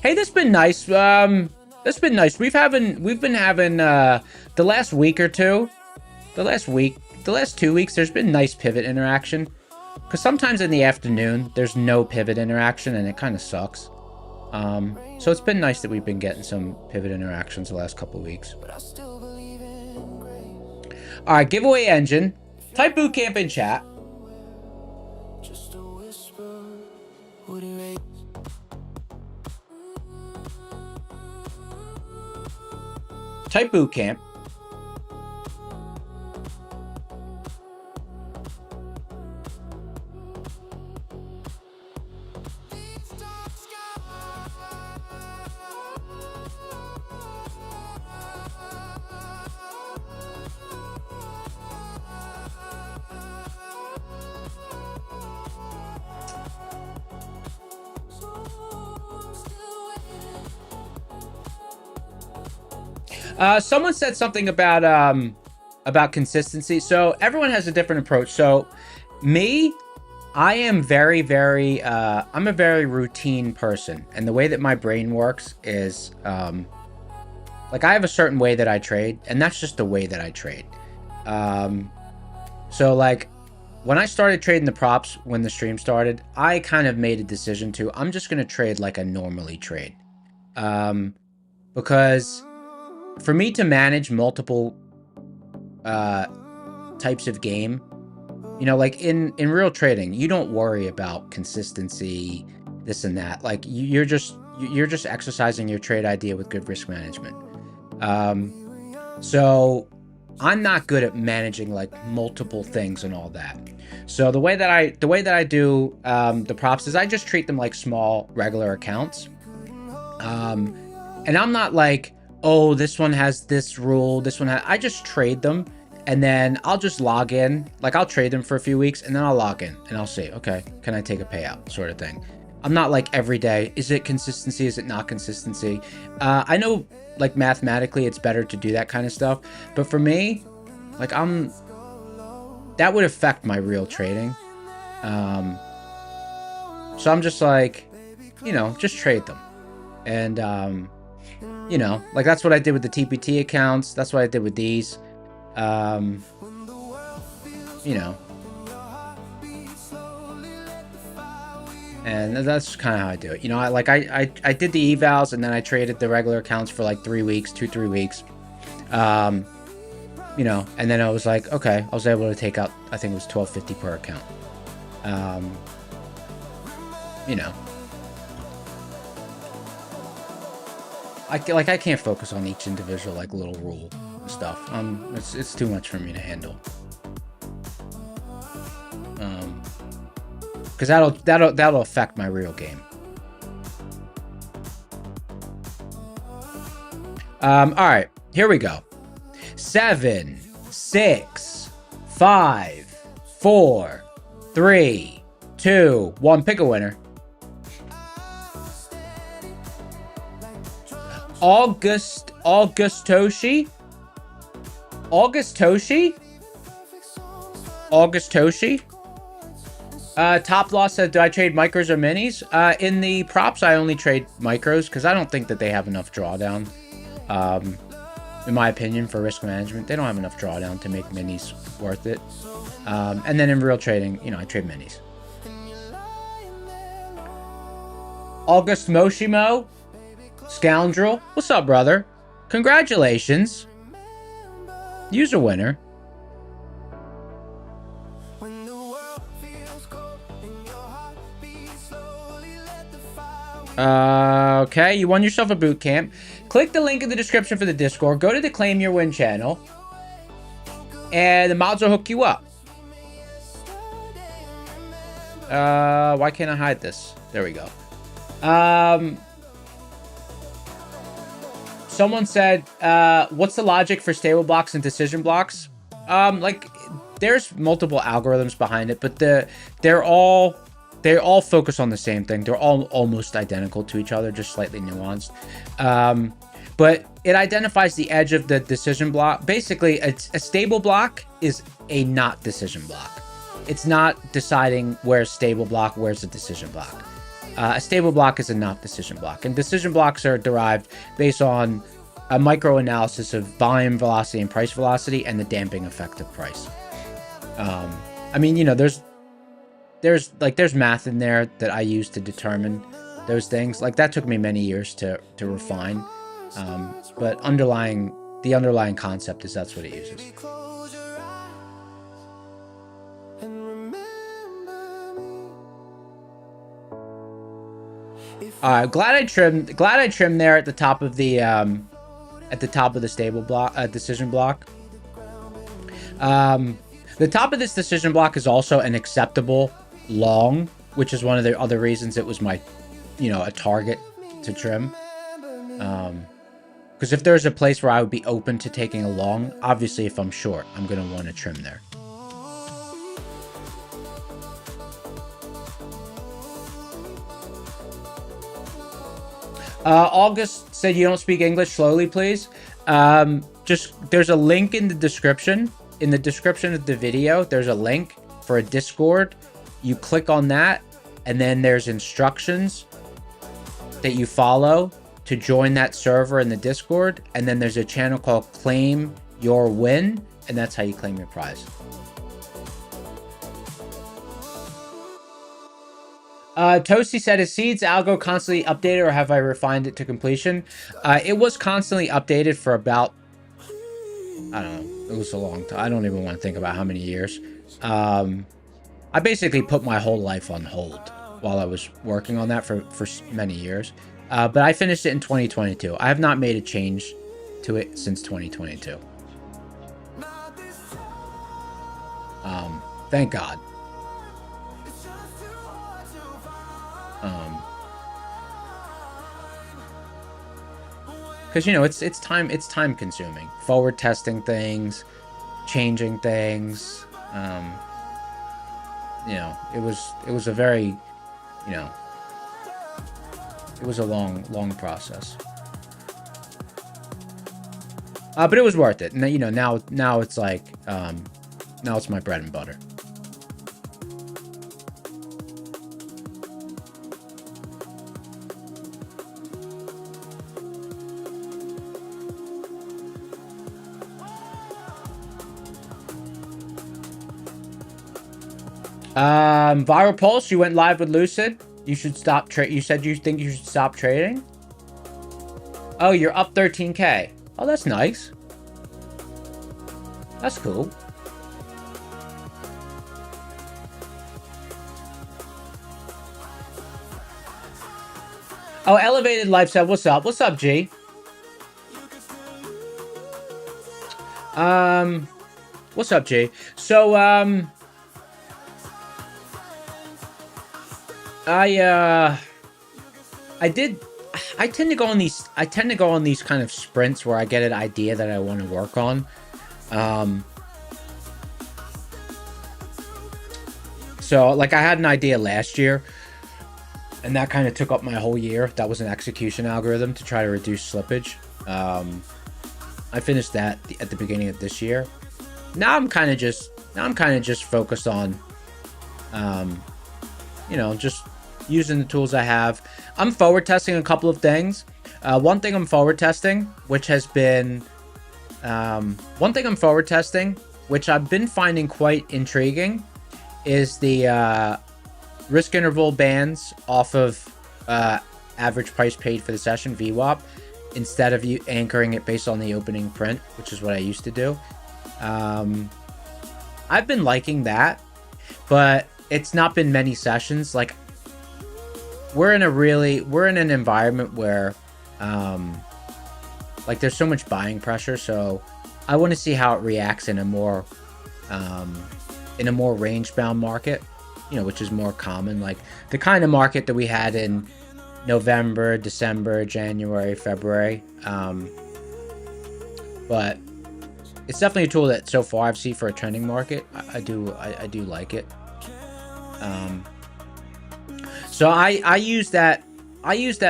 Hey, this has been nice. This has been nice. We've been having the last week or two. The last 2 weeks, there's been nice pivot interaction. Because sometimes in the afternoon, there's no pivot interaction, and it kind of sucks. So it's been nice that we've been getting some pivot interactions the last couple weeks. All right, giveaway engine. Type bootcamp in chat. Type bootcamp. Someone said something about consistency. So everyone has a different approach. So me, I am very, very, I'm a very routine person. And the way that my brain works is, like I have a certain way that I trade, and that's just the way that I trade. So like when I started trading the props, when the stream started, I kind of made a decision to, I'm just going to trade like I normally trade. Because for me to manage multiple types of game, you know, like in real trading, you don't worry about consistency, this and that. Like you're just exercising your trade idea with good risk management. So I'm not good at managing like multiple things and all that. So the way that I do the props is I just treat them like small regular accounts. And I'm not like, oh, this one has this rule, this one has, I just trade them. And then I'll just log in, like I'll trade them for a few weeks and then I'll log in and I'll see, okay, can I take a payout sort of thing. I'm not like every day, is it consistency, is it not consistency? I know like mathematically it's better to do that kind of stuff. But for me, like that would affect my real trading. So I'm just like, you know, just trade them. And, you know, like that's what I did with the TPT accounts. That's what I did with these. You know, and that's kind of how I do it. You know, I did the evals and then I traded the regular accounts for like 3 weeks, 2-3 weeks. You know, and then I was like, okay, I was able to take out, I think it was $12.50 per account. You know, I can't focus on each individual like little rule and stuff. It's too much for me to handle. Because that'll affect my real game. All right, here we go. 7, 6, 5, 4, 3, 2, 1. Pick a winner. Augustoshi. Top loss said, do I trade micros or minis? In the props, I only trade micros because I don't think that they have enough drawdown. In my opinion, for risk management, they don't have enough drawdown to make minis worth it. And then in real trading, you know, I trade minis. August Moshimo, Scoundrel. What's up, brother? Congratulations. You're a winner. Okay, you won yourself a boot camp. Click the link in the description for the Discord. Go to the Claim Your Win channel. And the mods will hook you up. Why can't I hide this? There we go. Someone said, what's the logic for stable blocks and decision blocks? Like, there's multiple algorithms behind it, but they all focus on the same thing. They're all almost identical to each other, just slightly nuanced. But it identifies the edge of the decision block. Basically, a stable block is a not decision block. It's not deciding where's stable block, where's a decision block. A stable block is a not decision block. And decision blocks are derived based on a micro analysis of volume velocity and price velocity and the damping effect of price. I mean, you know, there's math in there that I use to determine those things. Like that took me many years to refine. But the underlying concept is that's what it uses. Glad I trimmed there at the top of the stable block, decision block. The top of this decision block is also an acceptable long, which is one of the other reasons it was my, you know, a target to trim. Because if there's a place where I would be open to taking a long, obviously if I'm short, I'm going to want to trim there. August said, you don't speak English, slowly please. Just there's a link in the description. In the description of the video, there's a link for a Discord. You click on that, and then there's instructions that you follow to join that server in the Discord. And then there's a channel called Claim Your Win, and that's how you claim your prize. Toasty said, is Seeds algo constantly updated, or have I refined it to completion? It was constantly updated for about, I don't know, it was a long time. I don't even want to think about how many years. I basically put my whole life on hold while I was working on that for many years. But I finished it in 2022. I have not made a change to it since 2022. Thank God. Because, you know, it's time consuming. Forward testing things, changing things. You know, it was a very, you know, it was a long process. But it was worth it. And, you know, now it's like, now it's my bread and butter. Viral Pulse, you went live with Lucid. You should stop you said you think you should stop trading? Oh, you're up 13K. Oh, that's nice. That's cool. Oh, Elevated Life said, what's up? What's up, G? What's up, G? So, I tend to go on these kind of sprints where I get an idea that I want to work on. So like I had an idea last year, and that kind of took up my whole year. That was an execution algorithm to try to reduce slippage. I finished that at the beginning of this year. Now I'm kind of just focused on, you know, just using the tools I have. I'm forward testing a couple of things. One thing I'm forward testing, which I've been finding quite intriguing, is the risk interval bands off of average price paid for the session, VWAP, instead of you anchoring it based on the opening print, which is what I used to do. I've been liking that, but it's not been many sessions. Like, we're in an environment where like there's so much buying pressure, so I want to see how it reacts in a more range bound market, you know, which is more common, like the kind of market that we had in November, December, January, February. But it's definitely a tool that so far I've seen for a trending market. I do like it. So I use that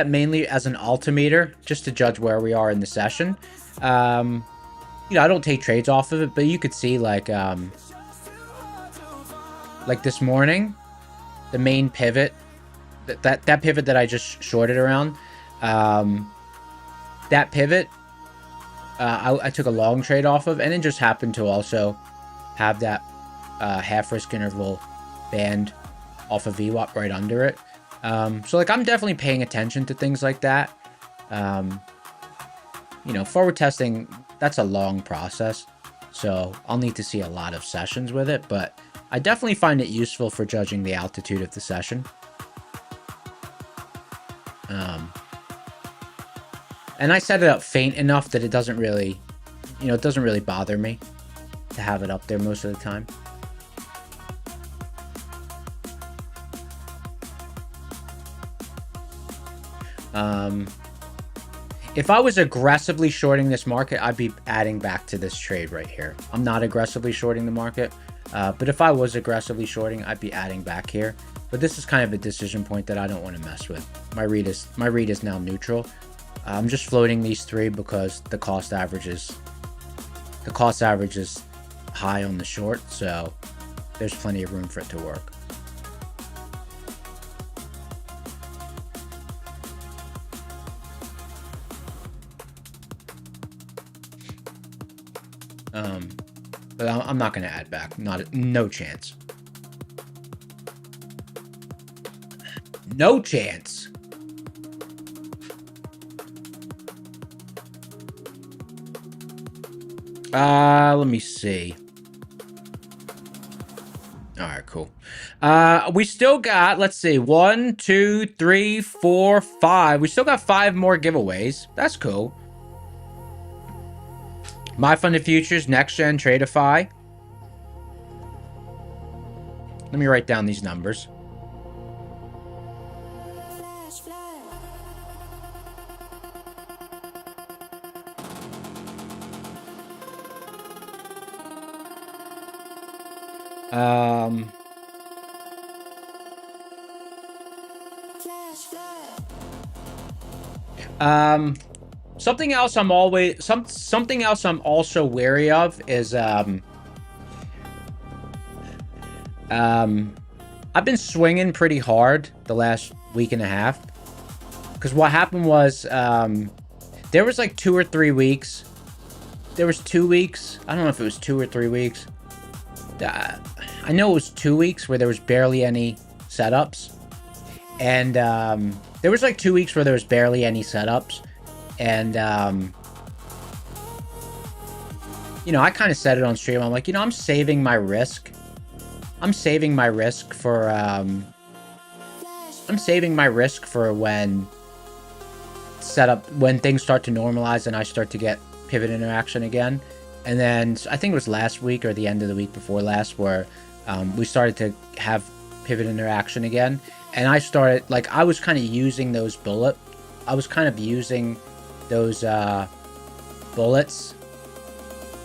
mainly as an altimeter, just to judge where we are in the session. You know, I don't take trades off of it, but you could see like this morning, the main pivot, that pivot that I just shorted around, that pivot, I took a long trade off of, and it just happened to also have that half risk interval band off of VWAP right under it. So like I'm definitely paying attention to things like that. You know, forward testing, that's a long process, so I'll need to see a lot of sessions with it, but I definitely find it useful for judging the altitude of the session. And I set it up faint enough that it doesn't really, you know, it doesn't really bother me to have it up there most of the time. If I was aggressively shorting this market, I'd be adding back to this trade right here. I'm not aggressively shorting the market, but if I was aggressively shorting, I'd be adding back here. But this is kind of a decision point that I don't want to mess with. My read is now neutral. I'm just floating these 3 because the cost average is high on the short, so there's plenty of room for it to work. But I'm not going to add back. No chance. No chance. Let me see. All right, cool. We still got, let's see, 1, 2, 3, 4, 5. We still got 5 more giveaways. That's cool. My Funded Futures, Next Gen, Tradeify. Let me write down these numbers. Something else I'm also wary of is I've been swinging pretty hard the last week and a half, because what happened was there was like 2 or 3 weeks. There was 2 weeks. I don't know if it was 2 or 3 weeks. I know it was 2 weeks where there was barely any setups, and there was like 2 weeks where there was barely any setups, and you know, I kind of said it on stream. I'm like, you know, I'm saving my risk. I'm saving my risk for when things start to normalize and I start to get pivot interaction again. And then I think it was last week or the end of the week before last where we started to have pivot interaction again. And I started, like, I was kind of using those bullets,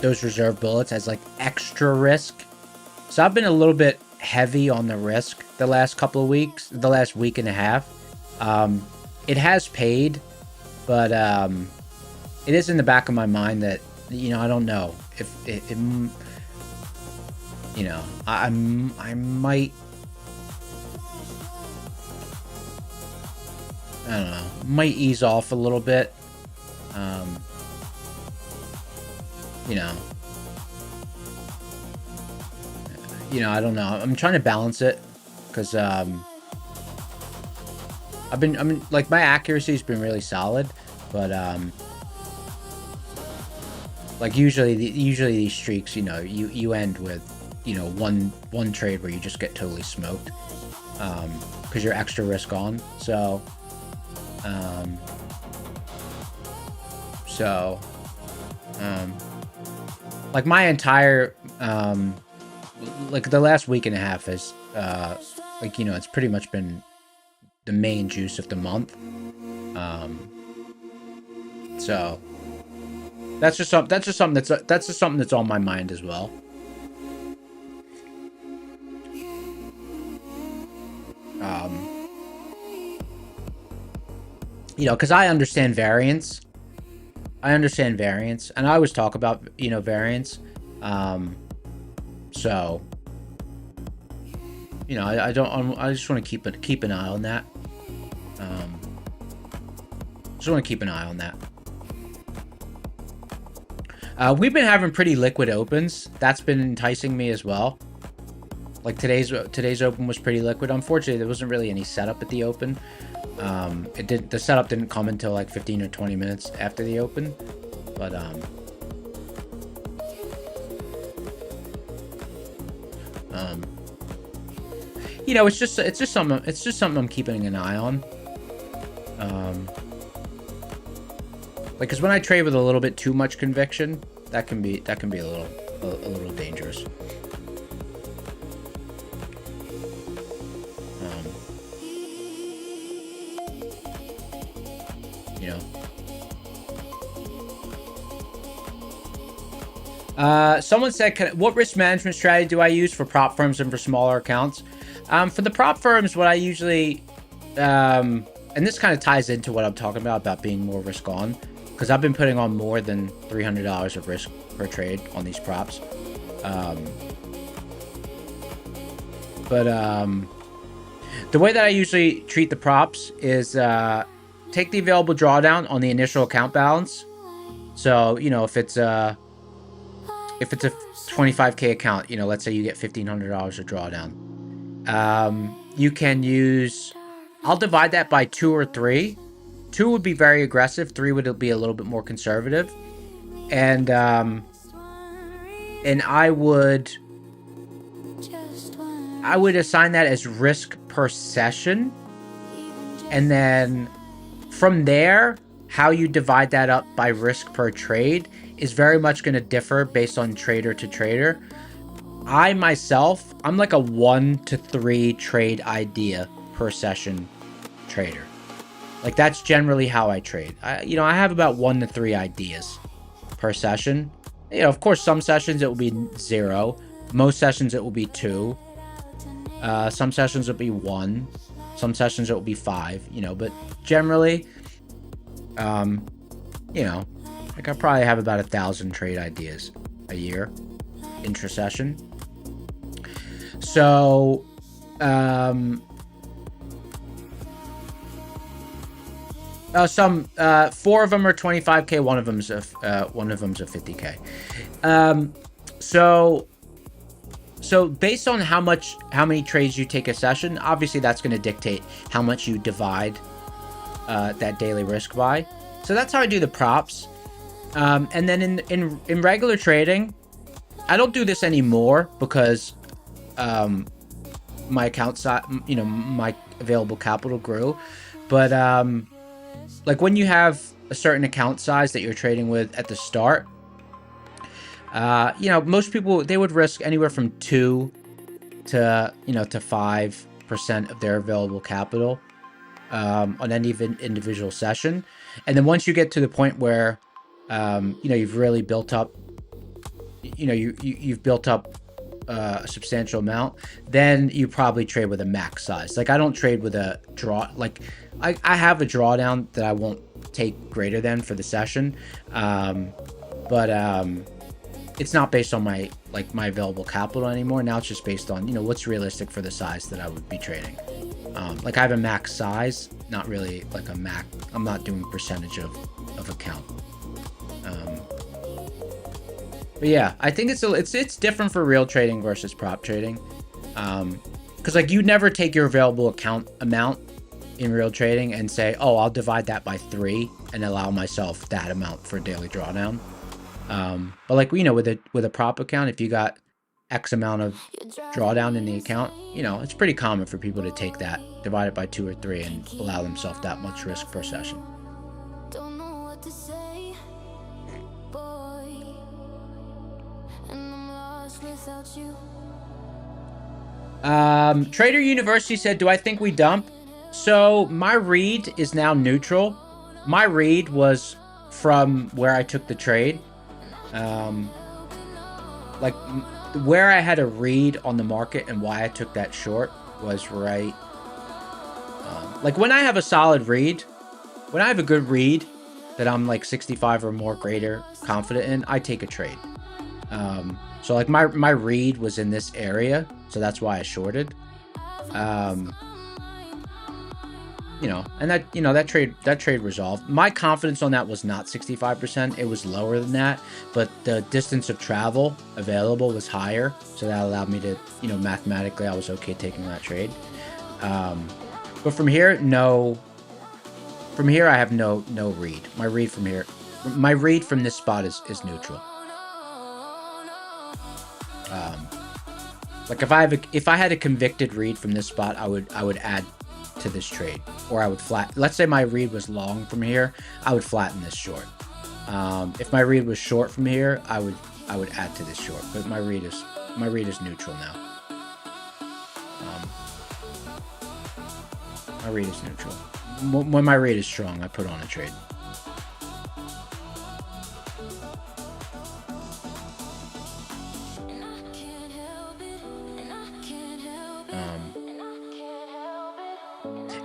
those reserve bullets as like extra risk. So I've been a little bit heavy on the risk the last couple of weeks, the last week and a half. It has paid, but it is in the back of my mind that, you know, I don't know if it you know, I might, I don't know, might ease off a little bit. You know, I don't know. I'm trying to balance it because I'm like, my accuracy has been really solid, but like usually these streaks, you know, you end with, you know, one trade where you just get totally smoked because you're extra risk on. So like my entire like the last week and a half is like, you know, it's pretty much been the main juice of the month. So that's just something that's on my mind as well. You know, because I understand variance. And I always talk about, you know, variance. So, you know, I just want to keep an eye on that. Just want to keep an eye on that. We've been having pretty liquid opens. That's been enticing me as well. Like today's open was pretty liquid. Unfortunately, there wasn't really any setup at the open. The setup didn't come until like 15 or 20 minutes after the open. But you know, it's just something I'm keeping an eye on. Like, cause when I trade with a little bit too much conviction, that can be a little dangerous. You know. Someone said, what risk management strategy do I use for prop firms and for smaller accounts? For the prop firms, what I usually, and this kind of ties into what I'm talking about being more risk on, because I've been putting on more than $300 of risk per trade on these props. The way that I usually treat the props is take the available drawdown on the initial account balance. So, you know, if it's a 25K account, you know, let's say you get $1,500 of drawdown. You can use, I'll divide that by 2 or 3. 2 would be very aggressive. 3 would be a little bit more conservative. And I would assign that as risk per session. And then from there, how you divide that up by risk per trade is very much going to differ based on trader to trader. I myself, I'm like a 1 to 3 trade idea per session trader. Like that's generally how I trade. I have about 1 to 3 ideas per session. You know, of course, some sessions it will be 0. Most sessions it will be 2. Some sessions will be 1. Some sessions it will be 5. You know, but generally, you know, like I probably have about 1,000 trade ideas a year intra-session. So, 4 of them are 25K. One of them's a 50K. So based on how many trades you take a session, obviously that's going to dictate how much you divide that daily risk by. So that's how I do the props. And then in regular trading, I don't do this anymore because my account size, you know, my available capital grew. But like when you have a certain account size that you're trading with at the start, you know, most people, they would risk anywhere from 2 to 5% of their available capital on any individual session. And then once you get to the point where you know, you've really built up, you know, you've built up a substantial amount, then you probably trade with a max size. Like I don't trade with a draw, like I have a drawdown that I won't take greater than for the session, but it's not based on my available capital anymore. Now it's just based on, you know, what's realistic for the size that I would be trading. Like I have a max size, not really like a max. I'm not doing percentage of account. But yeah, I think it's different for real trading versus prop trading. Because like you never take your available account amount in real trading and say, oh, I'll divide that by 3 and allow myself that amount for daily drawdown. But like, you know, with a prop account, if you got X amount of drawdown in the account, you know, it's pretty common for people to take that, divide it by 2 or 3 and allow themselves that much risk per session. Don't know what to say, boy, and I'm lost without you. Trader University said, do I think we dump? So my read is now neutral. My read was from where I took the trade. Like where I had a read on the market and why I took that short was right. Like when I have a solid read, when I have a good read that I'm like 65 or more greater confident in, I take a trade. So like my read was in this area, so that's why I shorted. You know, and that trade resolved. My confidence on that was not 65%. It was lower than that, but the distance of travel available was higher, so that allowed me to, you know, mathematically I was okay taking that trade. But from here, no. From here, I have no read. My read from here, my read from this spot is neutral. Like if I had a convicted read from this spot, I would add to this trade, or I would let's say my read was long from here, I would flatten this short. If my read was short from here, I would add to this short, but my read is neutral now. My read is neutral. When my read is strong, I put on a trade.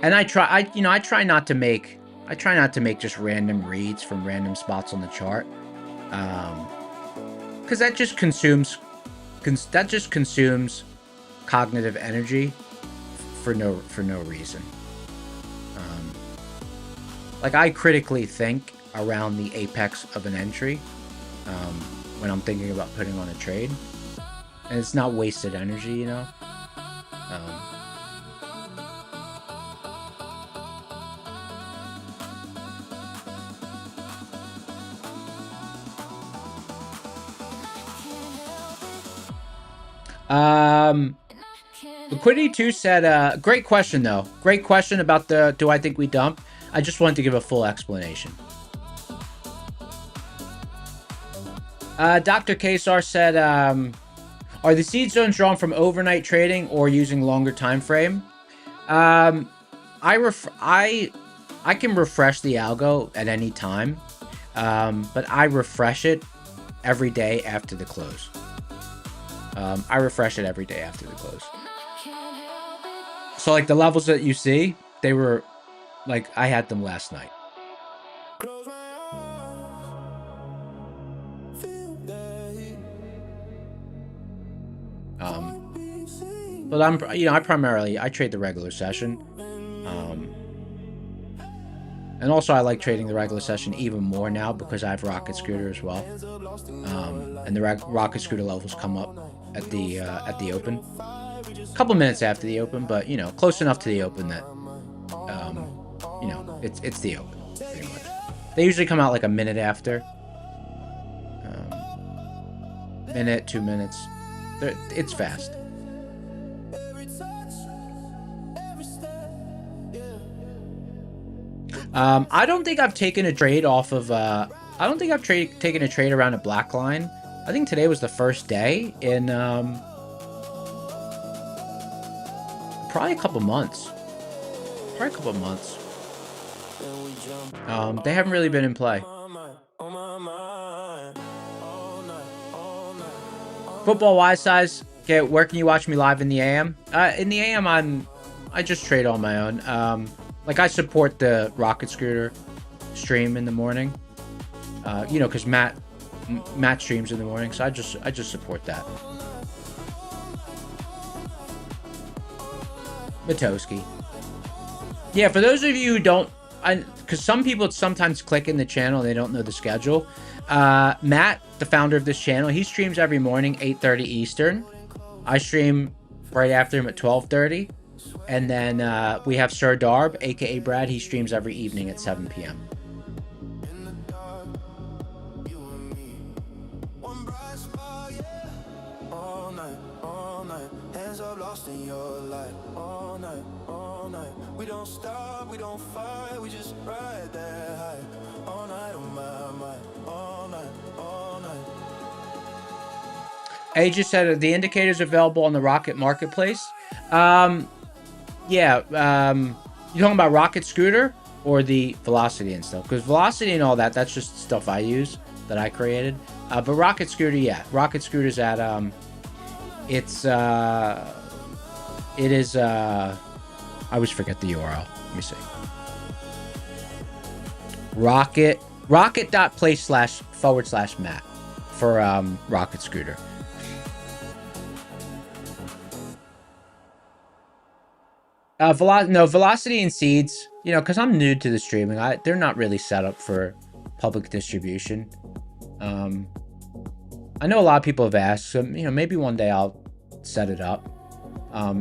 And I try not to make just random reads from random spots on the chart, because that just consumes cognitive energy for no reason. Like, I critically think around the apex of an entry when I'm thinking about putting on a trade, and it's not wasted energy, you know. Liquidity 2 said, great question though. Great question about do I think we dump? I just wanted to give a full explanation. Dr. Kesar said, are the seed zones drawn from overnight trading or using longer time frame? I can refresh the algo at any time, but I refresh it every day after the close. I refresh it every day after the close. So, like, the levels that you see, they were, like, I had them last night. But I trade the regular session. And also I like trading the regular session even more now because I have Rocket Scooter as well. And the Rocket Scooter levels come up at the open. A couple minutes after the open, but, you know, close enough to the open that, you know, it's the open, pretty much. They usually come out like a minute after. Minute, 2 minutes. It's fast. I don't think I've taken a trade off of, I don't think I've taken a trade around a black line. I think today was the first day in, probably a couple months. They haven't really been in play. Football Wise Size, okay, where can you watch me live in the AM? In the AM, I just trade on my own. Like, I support the Rocket Scooter stream in the morning. You know, because Matt streams in the morning, so I just support that. Matoski. Yeah, for those of you who don't, because some people sometimes click in the channel and they don't know the schedule. Matt, the founder of this channel, he streams every morning, 8:30 Eastern. I stream right after him at 12:30. And then we have Sir Darb, aka Brad. He streams every evening at 7 p.m. A just said the indicators available on the Rocket Marketplace. Yeah, you talking about Rocket Scooter or the Velocity and stuff? Because Velocity and all that, that's just stuff I use that I created. But Rocket Scooter, yeah, Rocket Scooter's at it is I always forget the URL. Let me see. rocket.play//Matt for Rocket Scooter. Velocity and Seeds, you know, because I'm new to the streaming, they're not really set up for public distribution. I know a lot of people have asked, so, you know, maybe one day I'll set it up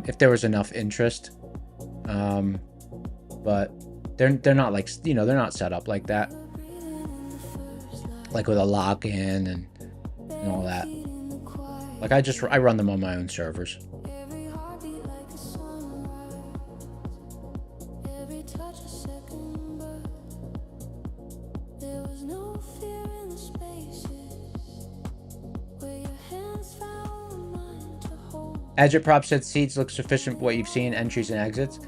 if there was enough interest. But they're not like, you know, they're not set up like that, like with a login and all that. Like, I run them on my own servers. Agitprop said Seeds look sufficient for what you've seen, entries and exits.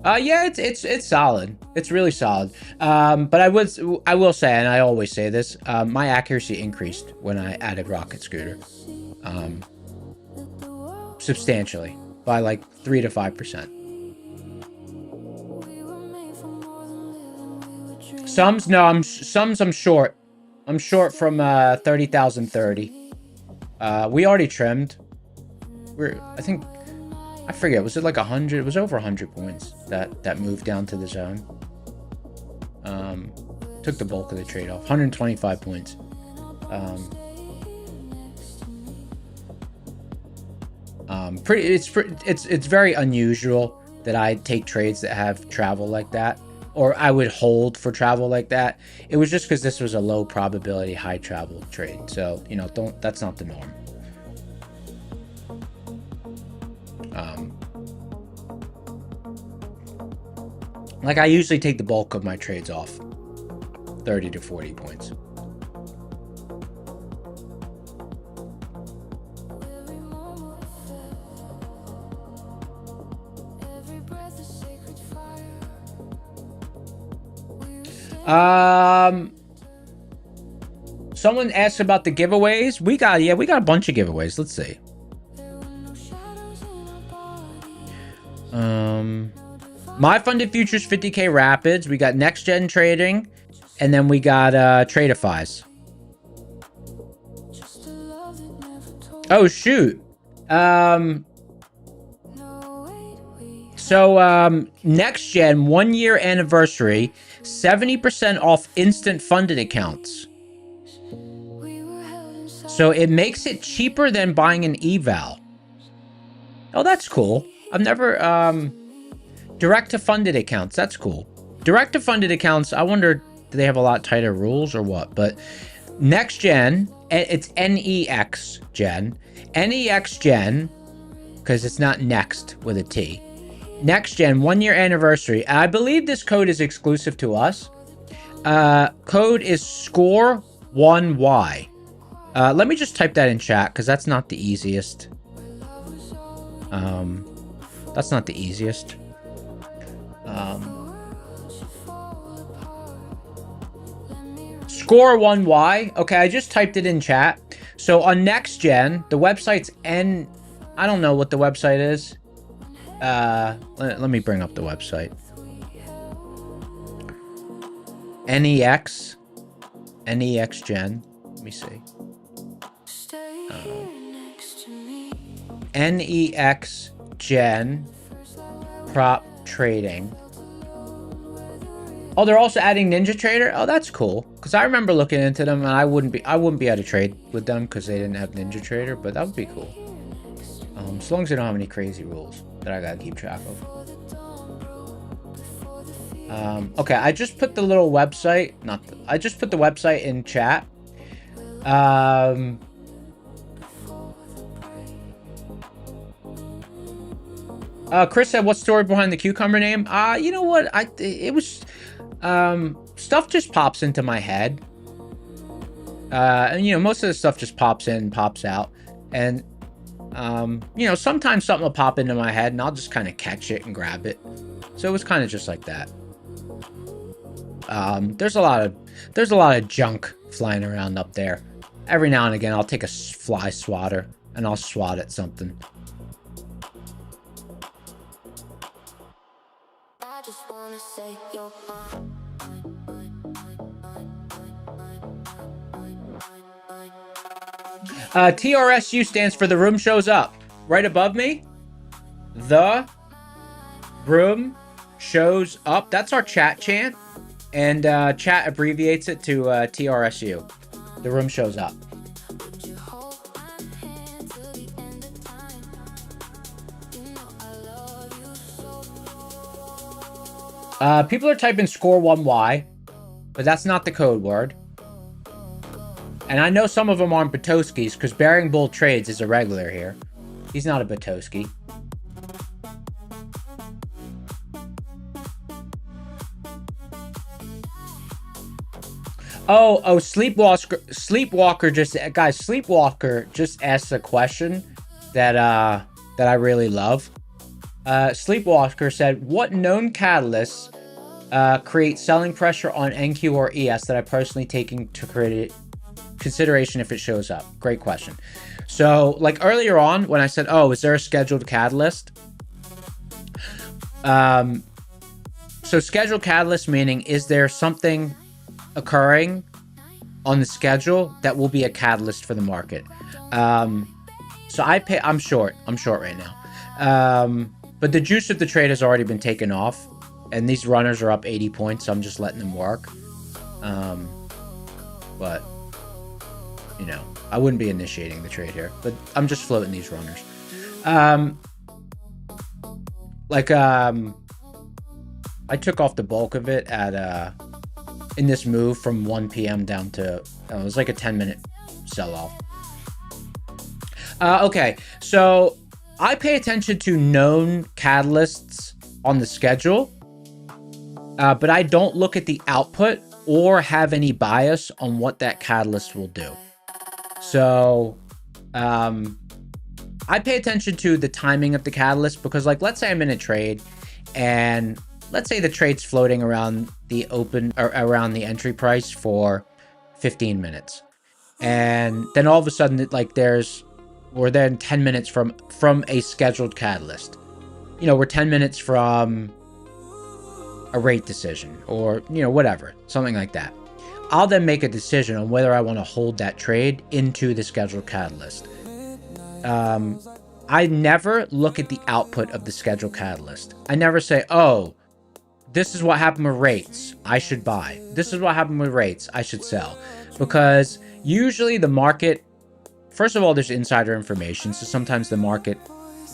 Yeah, it's solid. It's really solid. But I will say, and I always say this, my accuracy increased when I added Rocket Scooter. Substantially, by like 3 to 5%. Sums, no, I'm short. I'm short from 30,030. We already trimmed. I forget, was it like 100? It was over 100 points that moved down to the zone. Took the bulk of the trade off. 125 points. It's very unusual that I take trades that have travel like that, or I would hold for travel like that. It was just because this was a low probability, high travel trade. So, you know, that's not the norm. Like, I usually take the bulk of my trades off 30 to 40 points. Someone asked about the giveaways. We got a bunch of giveaways. Let's see. My Funded Futures 50K Rapids. We got Next Gen Trading. And then we got Tradeifys. Oh, shoot. So, Next Gen 1 year anniversary. 70% off instant funded accounts. So it makes it cheaper than buying an eval. Oh, that's cool. I've never, direct to funded accounts. That's cool. Direct to funded accounts. I wonder, do they have a lot tighter rules or what? But Next Gen, it's NEX Gen. NEX Gen, because it's not next with a T. Next Gen 1 year anniversary. I believe this code is exclusive to us. Code is SCORE1Y. Let me just type that in chat because that's not the easiest. That's not the easiest. SCORE1Y. Okay, I just typed it in chat. So on Next Gen, the website's I don't know what the website is. Let me bring up the website. NEX Gen. Let me see. NEX Gen prop trading. Oh, they're also adding Ninja Trader. Oh, that's cool. Because I remember looking into them, and I wouldn't be able to trade with them because they didn't have Ninja Trader. But that would be cool. As long as they don't have any crazy rules that I gotta keep track of. Okay, I just put the little website. I just put the website in chat. Chris said, "What story behind the cucumber name?" You know what? It was stuff just pops into my head. And you know, most of the stuff just pops in, pops out, and you know, sometimes something will pop into my head, and I'll just kind of catch it and grab it. So it was kind of just like that. There's a lot of junk flying around up there. Every now and again, I'll take a fly swatter and I'll swat at something. I just wanna say you're TRSU stands for The Room Shows Up. Right above me, The Room Shows Up. That's our chat chant. And chat abbreviates it to TRSU. The Room Shows Up. People are typing SCORE1Y, but that's not the code word. And I know some of them aren't Batoskis because Bearing Bull Trades is a regular here. He's not a Batoski. Oh, Sleepwalker just asked a question that I really love. Sleepwalker said, "What known catalysts create selling pressure on NQ or ES that I personally take into consideration if it shows up?" Great question. So, like earlier on when I said, "Oh, is there a scheduled catalyst?" So scheduled catalyst meaning, is there something occurring on the schedule that will be a catalyst for the market. So I'm short right now. But the juice of the trade has already been taken off, and these runners are up 80 points, so I'm just letting them work. But, you know, I wouldn't be initiating the trade here, but I'm just floating these runners. I took off the bulk of it at in this move from 1 p.m. down to it was like a 10-minute sell-off. Okay, so I pay attention to known catalysts on the schedule, but I don't look at the output or have any bias on what that catalyst will do. So I pay attention to the timing of the catalyst because, like, let's say I'm in a trade and let's say the trade's floating around the open or around the entry price for 15 minutes. And then all of a sudden, like, we're then 10 minutes from a scheduled catalyst. You know, we're 10 minutes from a rate decision or, you know, whatever, something like that. I'll then make a decision on whether I want to hold that trade into the scheduled catalyst. I never look at the output of the scheduled catalyst. I never say, oh, this is what happened with rates, I should buy. This is what happened with rates, I should sell. Because usually the market, first of all, there's insider information, so sometimes the market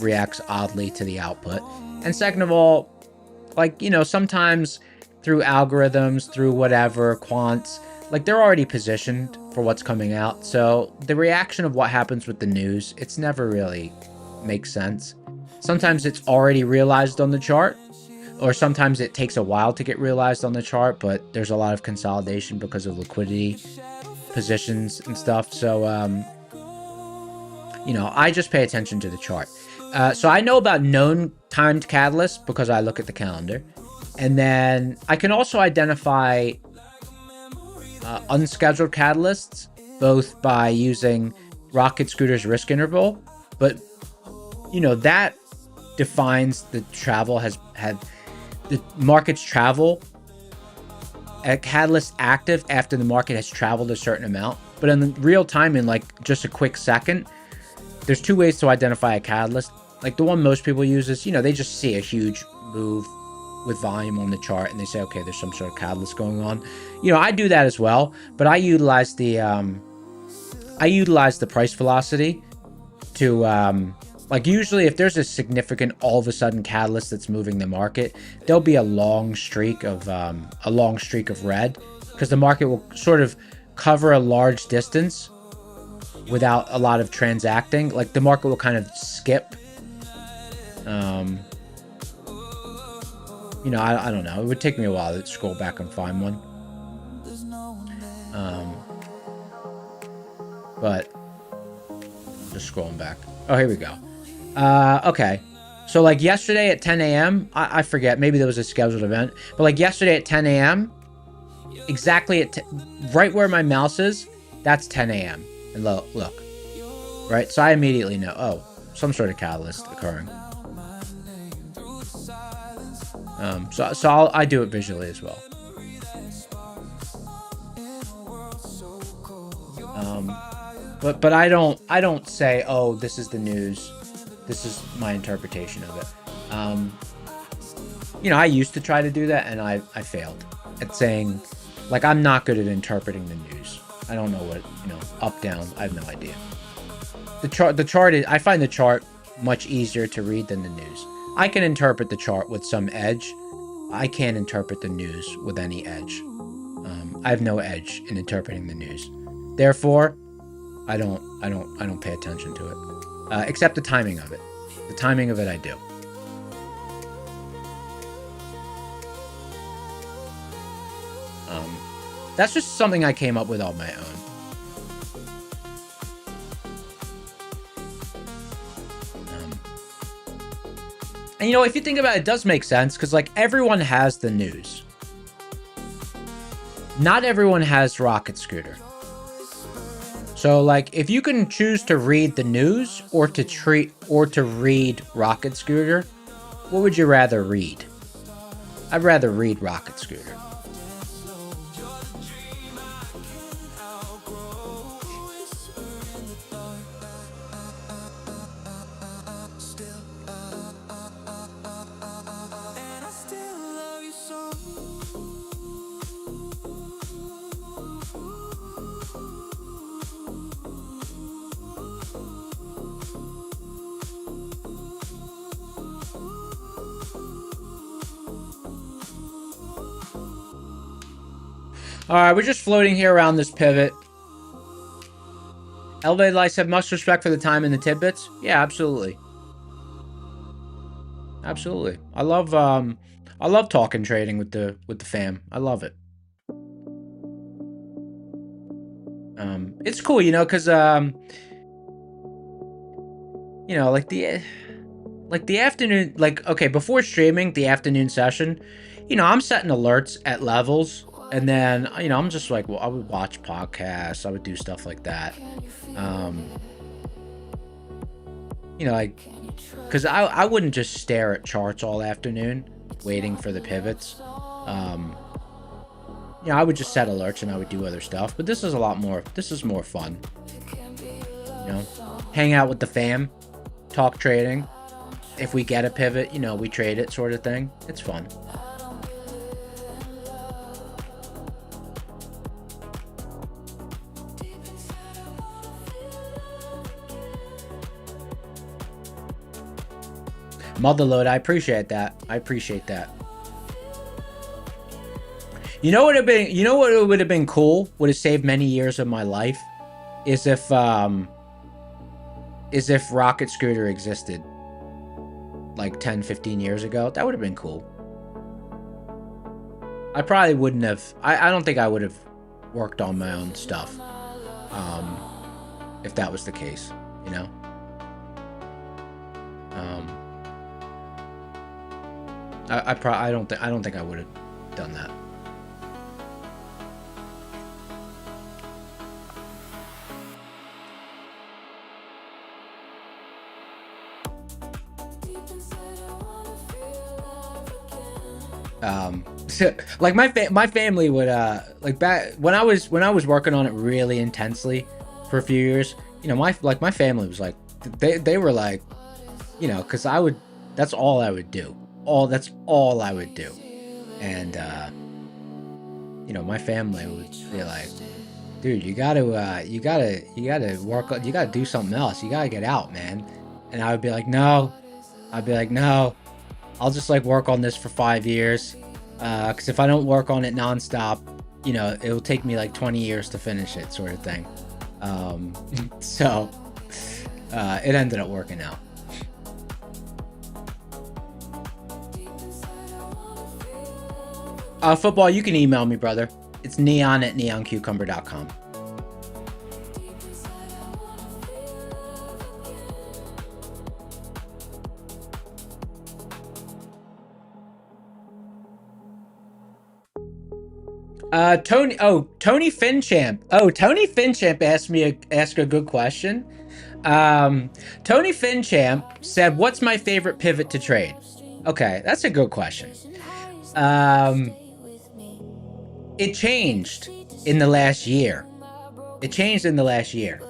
reacts oddly to the output. And second of all, like, you know, sometimes through algorithms, through whatever, quants, like, they're already positioned for what's coming out. So the reaction of what happens with the news, it's never really makes sense. Sometimes it's already realized on the chart, or sometimes it takes a while to get realized on the chart, but there's a lot of consolidation because of liquidity positions and stuff. So, you know, I just pay attention to the chart. So I know about known timed catalysts because I look at the calendar. And then I can also identify unscheduled catalysts, both by using Rocket Scooter's risk interval, but, you know, that defines the travel the market's travel, a catalyst active after the market has traveled a certain amount. But in real time, in like just a quick second, there's two ways to identify a catalyst. Like the one most people use is, you know, they just see a huge move with volume on the chart and they say, okay, there's some sort of catalyst going on. You know, I do that as well, but I utilize the price velocity to, like, usually if there's a significant all of a sudden catalyst that's moving the market, there'll be a long streak of red, because the market will sort of cover a large distance without a lot of transacting. Like, the market will kind of skip. You know, I don't know. It would take me a while to scroll back and find one. But just scrolling back. Oh, here we go. Okay. So, like, yesterday at 10 a.m., I forget, maybe there was a scheduled event, but like yesterday at 10 a.m., exactly at right where my mouse is, that's 10 a.m. And look, right? So I immediately know, oh, some sort of catalyst occurring. So I do it visually as well. But I don't say, oh, this is the news. This is my interpretation of it. You know, I used to try to do that, and I failed at saying, like, I'm not good at interpreting the news. I don't know what, you know, up, down. I have no idea. The chart is, I find the chart much easier to read than the news. I can interpret the chart with some edge. I can't interpret the news with any edge. I have no edge in interpreting the news. Therefore, I don't pay attention to it, except the timing of it. The timing of it, I do. That's just something I came up with on my own. And, you know, if you think about it, it does make sense, because, like, everyone has the news. Not everyone has Rocket Scooter. So, like, if you can choose to read the news or to read Rocket Scooter, what would you rather read? I'd rather read Rocket Scooter. All right, we're just floating here around this pivot. Elevated Lights have much respect for the time and the tidbits. Yeah, absolutely. Absolutely. I love talking trading with the fam. I love it. It's cool, you know, because you know, like the afternoon, like, okay, before streaming the afternoon session, you know, I'm setting alerts at levels, and then, you know, I'm just like, well, I would watch podcasts, I would do stuff like that. You know, like, because I wouldn't just stare at charts all afternoon waiting for the pivots. You know, I would just set alerts and I would do other stuff, but this is a lot more, this is more fun. You know, hang out with the fam, talk trading. If we get a pivot, you know, we trade it, sort of thing. It's fun. Motherload, I appreciate that. I appreciate that. You know what would have been, you know what would have been cool? Would have saved many years of my life is if Rocket Scooter existed like 10, 15 years ago. That would have been cool. I probably wouldn't have, I don't think I would have worked on my own stuff if that was the case, you know? I don't think I would have done that. Like my family would like back when I was working on it really intensely for a few years, you know, my family was like, they were like, you know, because that's all I would do, that's all I would do. And you know, my family would be like, dude, you gotta work, you gotta do something else, you gotta get out, man. And I would be like, no, I'll just like work on this for 5 years, because if I don't work on it nonstop, you know, it'll take me like 20 years to finish it, sort of thing. So it ended up working out. Football, you can email me, brother. It's neon@neoncucumber.com. Tony Finchamp. Oh, Tony Finchamp asked a good question. Tony Finchamp said, "What's my favorite pivot to trade?" Okay, that's a good question. It changed in the last year. It changed in the last year.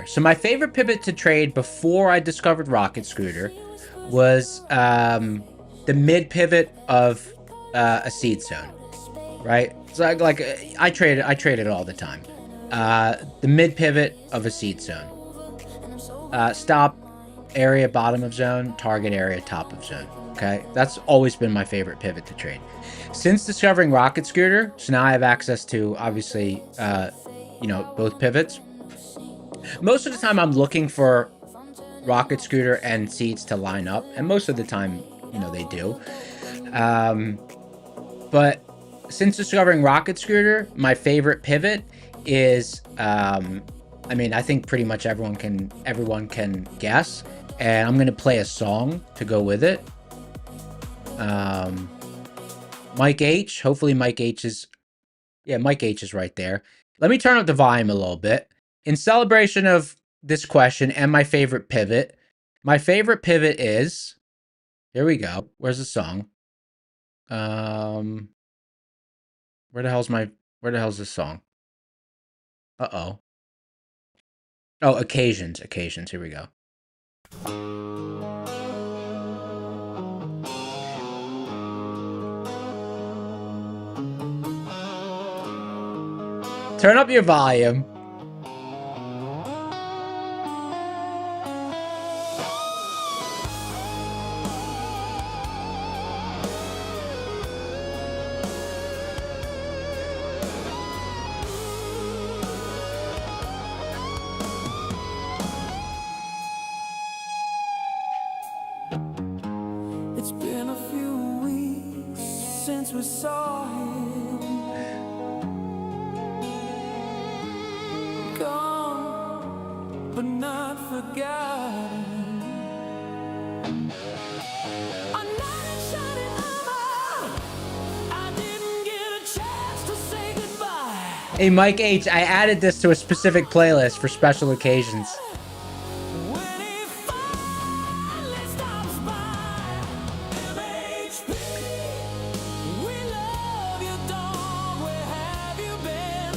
So my favorite pivot to trade before I discovered Rocket Scooter was the mid pivot of a seed zone, right? So like I traded all the time. The mid pivot of a seed zone. Stop area bottom of zone, target area top of zone. Okay, that's always been my favorite pivot to trade. Since discovering Rocket Scooter, so now I have access to, obviously, you know, both pivots. Most of the time I'm looking for Rocket Scooter and seeds to line up, and most of the time, you know, they do. But since discovering Rocket Scooter, my favorite pivot is, I mean, I think pretty much everyone can guess, and I'm gonna play a song to go with it. Mike H. Hopefully Mike H is right there. Let me turn up the volume a little bit. In celebration of this question and my favorite pivot is, here we go. Where's the song? Where the hell's this song? Uh-oh. Oh, occasions. Here we go. Turn up your volume. since we saw him. Gone, but not forgotten. A knight in shining armor. I didn't get a chance to say goodbye. Hey, Mike H, I added this to a specific playlist for special occasions. When he finally stops by, MHP, we love you, dog. Where have you been?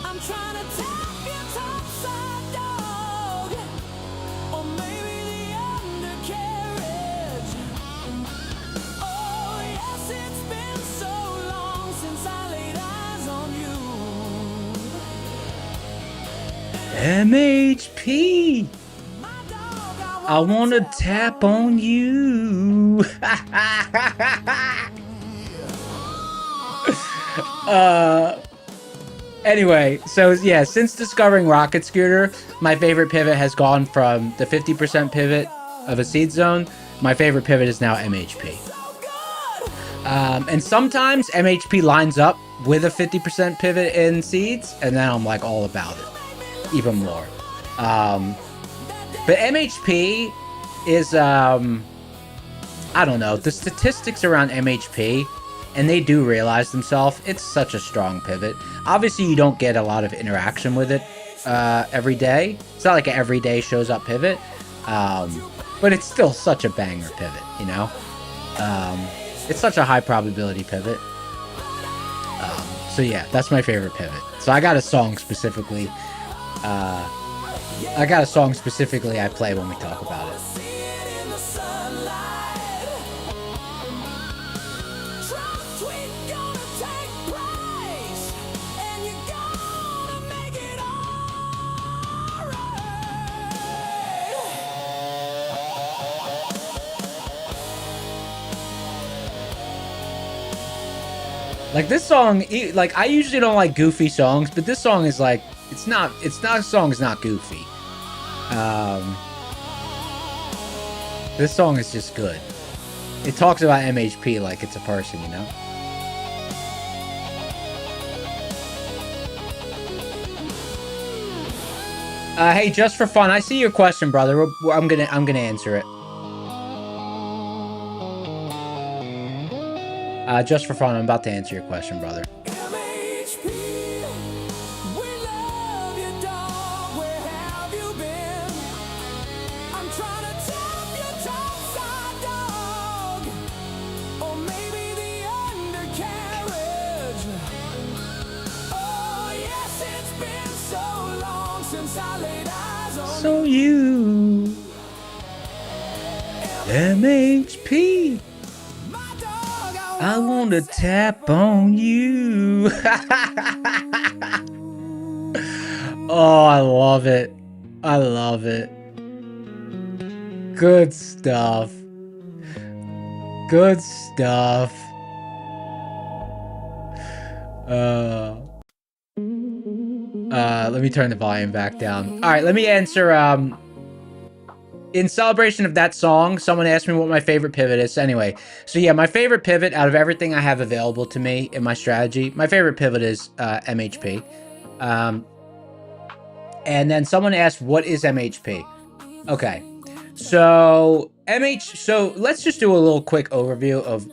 I'm trying to tap your topside, dog, or maybe the undercarriage. Oh yes, it's been so long since I laid eyes on you. MHP. My dog, I wanna tap on you. Anyway, so yeah, since discovering Rocket Scooter, my favorite pivot has gone from the 50% pivot of a seed zone. My favorite pivot is now MHP. so good. And sometimes MHP lines up with a 50% pivot in seeds, and then I'm like all about it, even more. But MHP is, I don't know, the statistics around MHP, and they do realize themselves, it's such a strong pivot. Obviously, you don't get a lot of interaction with it every day. It's not like an everyday shows up pivot, but it's still such a banger pivot, you know? It's such a high probability pivot. So yeah, that's my favorite pivot. So I got a song specifically. I play when we talk about it. See it in the sunlight. Trust we gonna take price, and you're gonna make it alright. Like this song, like I usually don't like goofy songs, but this song is like, this song is not goofy. This song is just good. It talks about MHP like it's a person, you know? Hey, just for fun, I see your question, brother. I'm gonna answer it. Just for fun, I'm about to answer your question, brother. MHP, we love you, dog. Where have you been? I'm trying to tap your topside, dog, or maybe the undercarriage. Oh yes, it's been so long since I laid eyes on So you, MHP. my dog. I want to tap on you. Oh, I love it. I love it. Good stuff. Good stuff. Let me turn the volume back down. All right, let me answer. In celebration of that song, someone asked me what my favorite pivot is. Anyway, so yeah, my favorite pivot out of everything I have available to me in my strategy, my favorite pivot is MHP. And then someone asked, what is MHP? Okay, so so let's just do a little quick overview of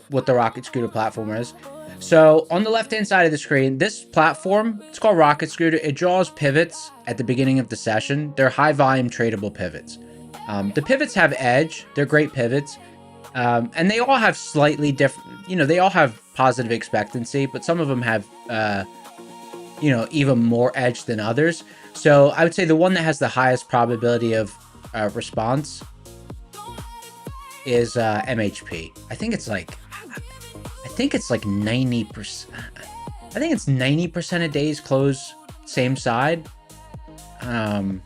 what the Rocket Scooter platform is. So on the left-hand side of the screen, this platform, it's called Rocket Scooter. It draws pivots at the beginning of the session. They're high-volume tradable pivots. The pivots have edge. They're great pivots. And they all have slightly different, they all have positive expectancy, but some of them have, even more edge than others. So I would say the one that has the highest probability of response is MHP. I think it's like 90%. I think it's 90% of days close same side. I'd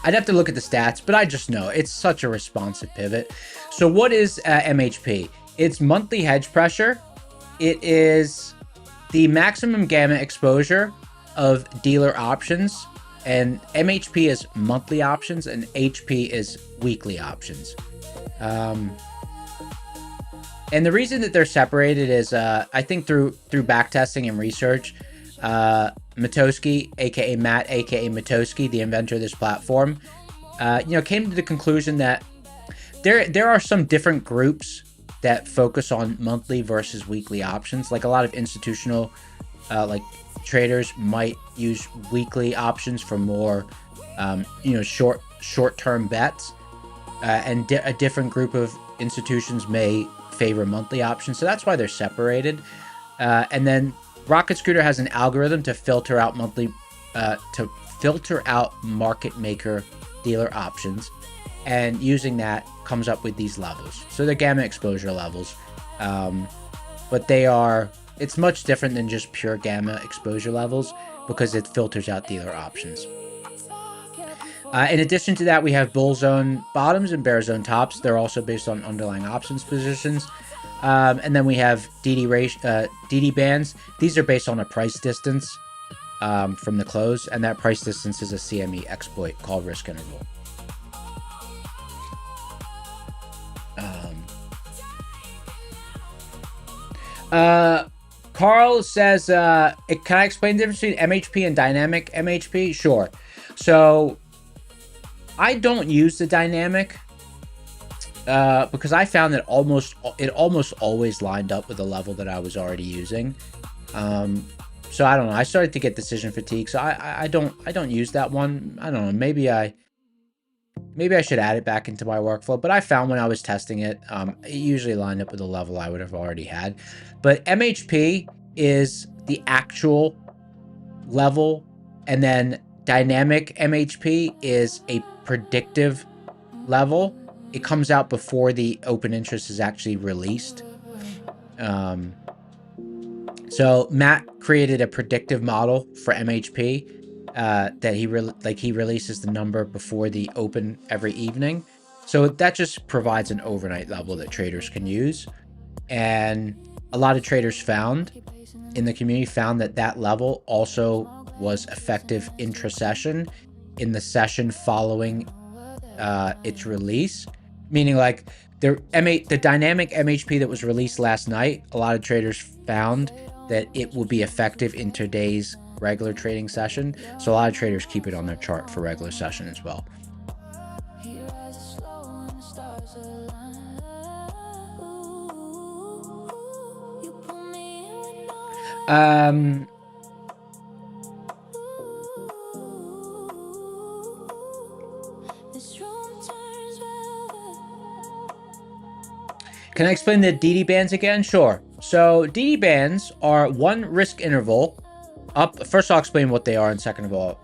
have to look at the stats, but I just know it's such a responsive pivot. So what is MHP? It's monthly hedge pressure. It is the maximum gamma exposure of dealer options, and MHP is monthly options and HP is weekly options. And the reason that they're separated is, I think through backtesting and research, Matosky, aka Matt, aka Matosky, the inventor of this platform, came to the conclusion that there are some different groups that focus on monthly versus weekly options. Like a lot of institutional, traders might use weekly options for more, short-term bets, and a different group of institutions may favor monthly options. So that's why they're separated. And then Rocket Scooter has an algorithm to filter out market maker dealer options, and using that comes up with these levels. So they're gamma exposure levels, but it's much different than just pure gamma exposure levels because it filters out dealer options. In addition to that, we have bull zone bottoms and bear zone tops. They're also based on underlying options positions. And then we have DD bands. These are based on a price distance from the close, and that price distance is a CME exploit called risk interval. Carl says, can I explain the difference between MHP and dynamic MHP? Sure. So I don't use the dynamic because I found that it almost always lined up with the level that I was already using. So I don't know. I started to get decision fatigue, so I don't use that one. I don't know. Maybe I should add it back into my workflow. But I found when I was testing it, it usually lined up with the level I would have already had. But MHP is the actual level, and then dynamic MHP is a predictive level. It comes out before the open interest is actually released. So Matt created a predictive model for MHP that he releases the number before the open every evening. So that just provides an overnight level that traders can use. And a lot of traders in the community found that level also was effective intra-session in the session following its release. Meaning like the dynamic MHP that was released last night, a lot of traders found that it will be effective in today's regular trading session. So a lot of traders keep it on their chart for regular session as well. Can I explain the DD bands again? Sure. So DD bands are one risk interval up. First, I'll explain what they are, and second of all,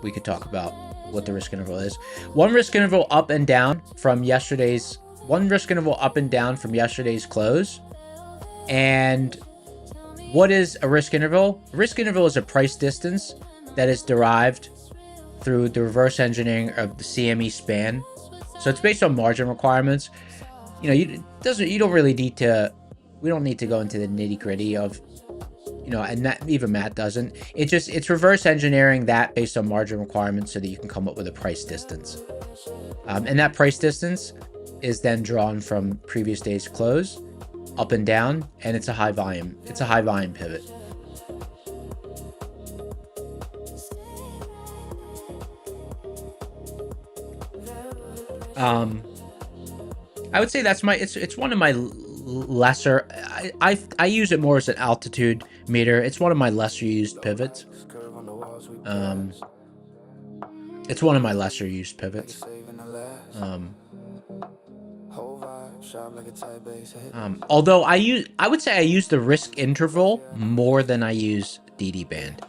we could talk about what the risk interval is. One risk interval up and down from yesterday's close. And what is a risk interval? A risk interval is a price distance that is derived through the reverse engineering of the CME span. So it's based on margin requirements. You don't really need to. We don't need to go into the nitty gritty of, and that even Matt doesn't. It's reverse engineering that based on margin requirements so that you can come up with a price distance. And that price distance is then drawn from previous day's close, up and down, and it's a high volume. It's a high volume pivot. I would say that's it's one of my lesser. I use it more as an altitude meter. It's one of my lesser used pivots. It's one of my lesser used pivots. Although I would say I use the risk interval more than I use DD band.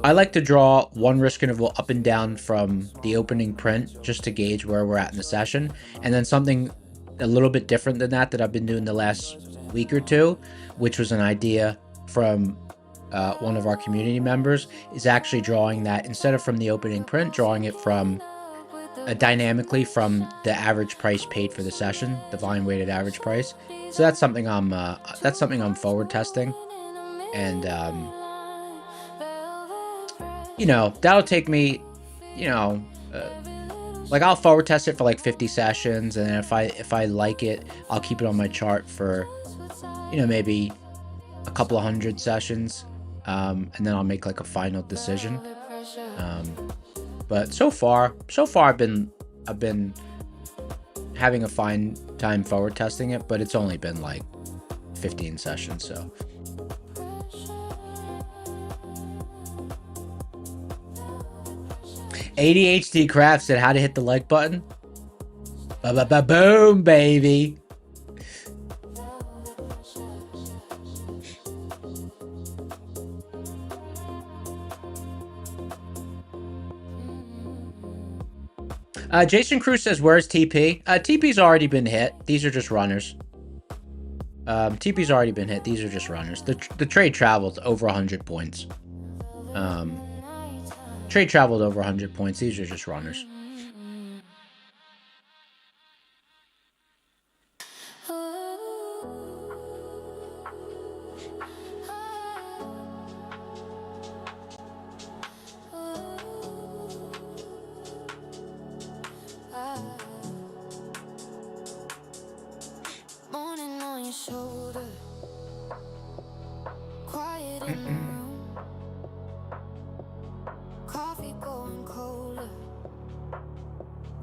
I like to draw one risk interval up and down from the opening print just to gauge where we're at in the session. And then something a little bit different than that I've been doing the last week or two, which was an idea from one of our community members, is actually drawing that instead of from the opening print, drawing it from dynamically from the average price paid for the session, the volume weighted average price. So that's something I'm forward testing. And that'll take me, Like, I'll forward test it for like 50 sessions, and then if I like it, I'll keep it on my chart for, you know, maybe a couple of hundred sessions, and then I'll make like a final decision. But so far I've been having a fine time forward testing it, but it's only been like 15 sessions, so. ADHD Craft said how to hit the like button. Boom, baby. Jason Cruz says, where's TP? TP's already been hit. These are just runners. TP's already been hit. These are just runners. The trade traveled over 100 points. Trade traveled over 100 points. These are just runners. Morning on your shoulder, quiet in the room, coffee going colder,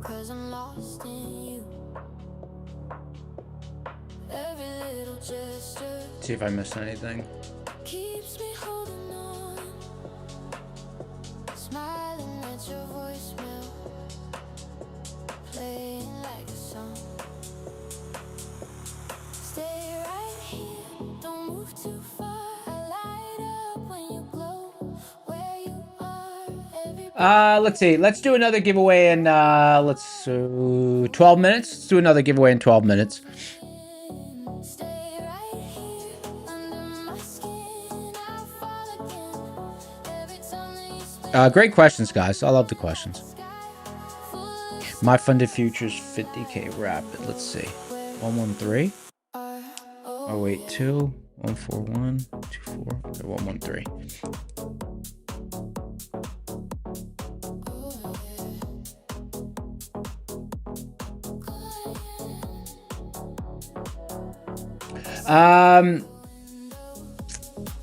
'cause I'm lost in you. Every little gesture See if I missed anything. keeps me holding on, smiling at your voicemail, playing like a song. Stay right here, don't move too far. I light up when you glow, where you are. Let's see. Let's do another giveaway in 12 minutes. Let's do another giveaway in 12 minutes. Stay right here, under my skin. I fall again, every time that you speak. Great questions, guys. I love the questions. Full of My funded futures 50K rapid. Let's see. 113. are, Oh wait, 2 141 24 okay, 113.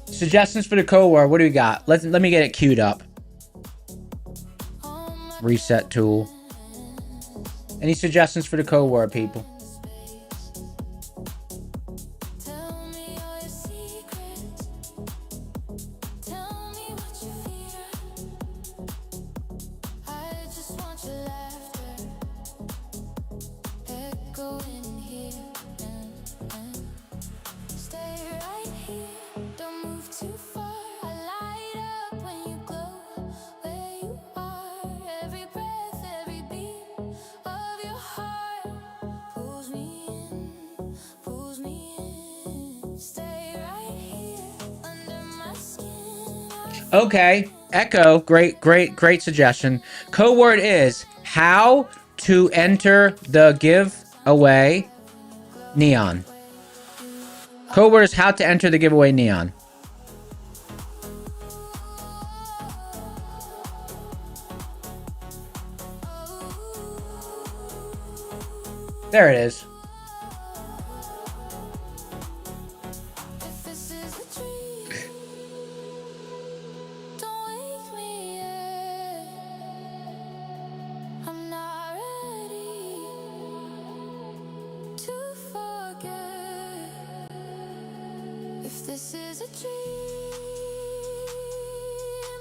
Suggestions for the code word. What do we got? Let me get it queued up. Reset tool. Any suggestions for the code word, people? tell me all your secrets. Tell me what you fear. I just want your laughter echoing here. Stay right here, don't move too far. I light up when you glow, where you are. Every breath, every beat of your heart pulls me in, pulls me in. Stay right here, under my skin. Okay, Echo, great suggestion. Code word is how to enter the giveaway neon. Code word is how to enter the giveaway neon. There it is. If this is a dream, don't wake me yet. I'm not ready to forget. If this is a dream,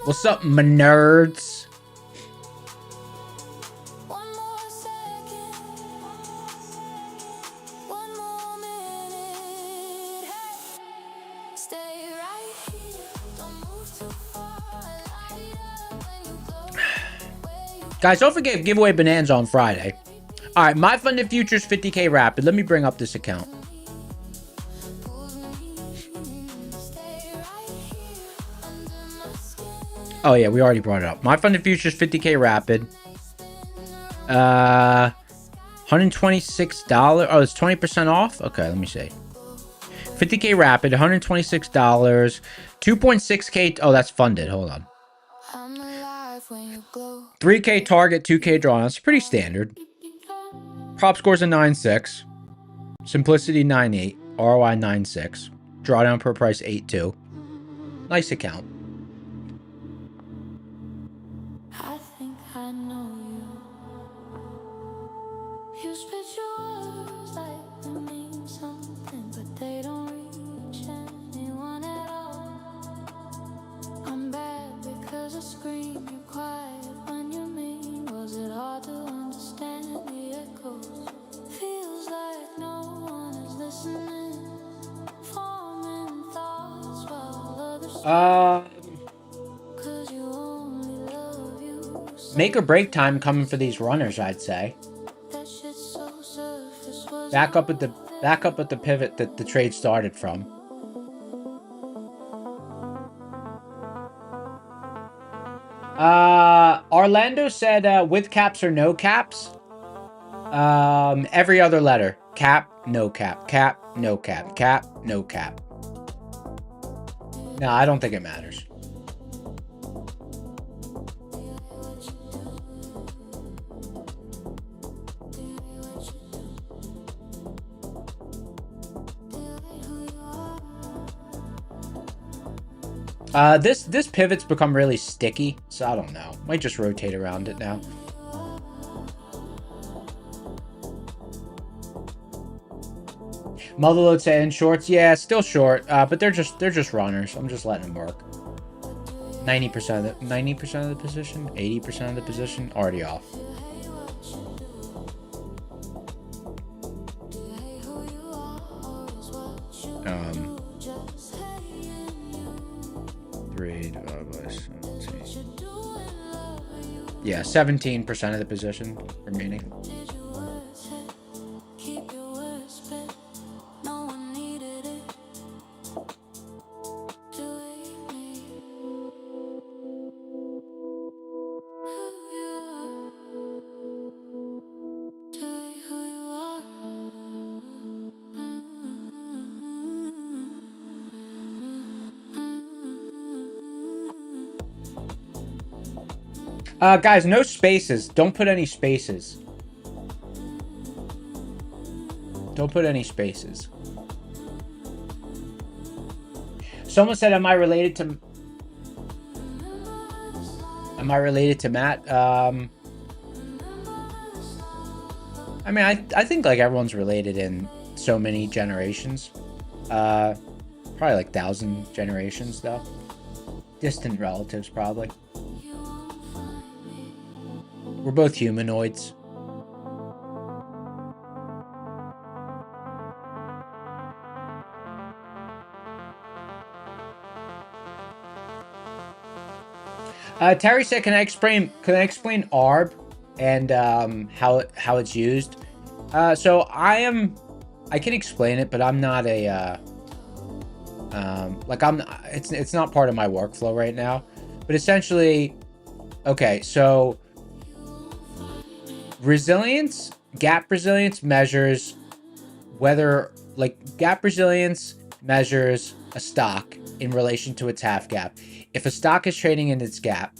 What's up, my nerds? one more second, one more minute. Hey, stay right here, don't move too far. Light up when you glow, where you Guys, don't forget giveaway bonanza on Friday. All right, my funded futures 50K rapid. Let me bring up this account. pulls me in. Stay right here, under my skin. Oh yeah, we already brought it up. My funded futures 50K rapid. $126. Oh, it's 20% off. Okay, let me see. 50K rapid, $126. 2.6K. Oh, that's funded. Hold on. I'm alive when you glow. 3K target, 2K drawdown. It's pretty standard. Prop score's a 9.6. Simplicity 9.8. ROI 9.6. Drawdown per price 8.2. Nice account. I think I know you. You spit your words like they mean something, but they don't reach anyone at all. I'm bad because I scream, you're quiet when you mean. Was it hard to understand the echoes? Feels like no one is listening. Forming thoughts while others cause you only love you. Make or break time coming for these runners, I'd say. That shit so surface was Back up at the pivot that the trade started from. Orlando said with caps or no caps. Every other letter. Cap, no cap. Cap, no cap. Cap, no cap. No, I don't think it matters. This pivot's become really sticky, so I don't know. Might just rotate around it now. Motherload saying shorts, yeah, still short, but they're just runners. I'm just letting them work. 90% of the position, 80% of the position already off. Yeah, 17% of the position remaining. Guys, no spaces. Don't put any spaces. Don't put any spaces. Someone said, am I related to Matt? I mean, I think like everyone's related in so many generations. Probably like 1,000 generations though. Distant relatives probably. We're both humanoids. Terry said, "Can I explain ARB and how it's used?" So I can explain it, but I'm not a it's not part of my workflow right now. But essentially, okay, so gap resilience measures whether, gap resilience measures a stock in relation to its half gap. If a stock is trading in its gap,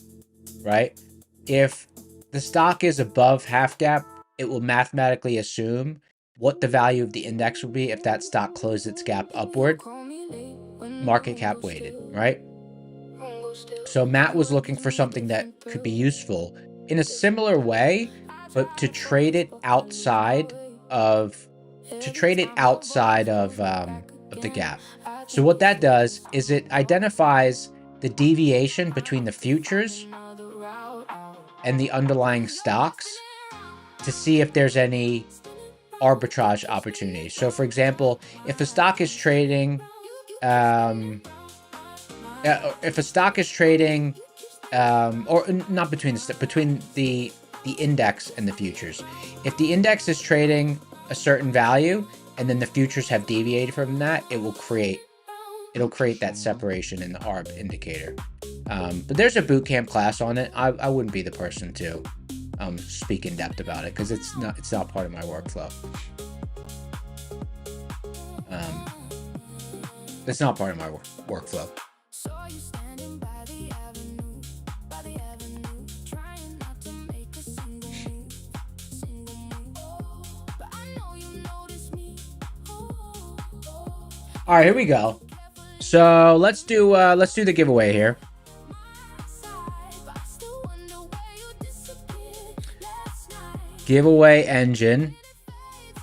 right? If the stock is above half gap, it will mathematically assume what the value of the index would be if that stock closed its gap upward, market cap weighted, right? So Matt was looking for something that could be useful in a similar way, but to trade it outside of the gap. So what that does is it identifies the deviation between the futures and the underlying stocks to see if there's any arbitrage opportunities. So for example, if a stock is trading or not between the index and the futures. If the index is trading a certain value and then the futures have deviated from that, it'll create that separation in the ARB indicator. But there's a bootcamp class on it. I wouldn't be the person to speak in depth about it because it's not part of my workflow. It's not part of my workflow. All right, here we go. So let's do the giveaway here. Giveaway engine.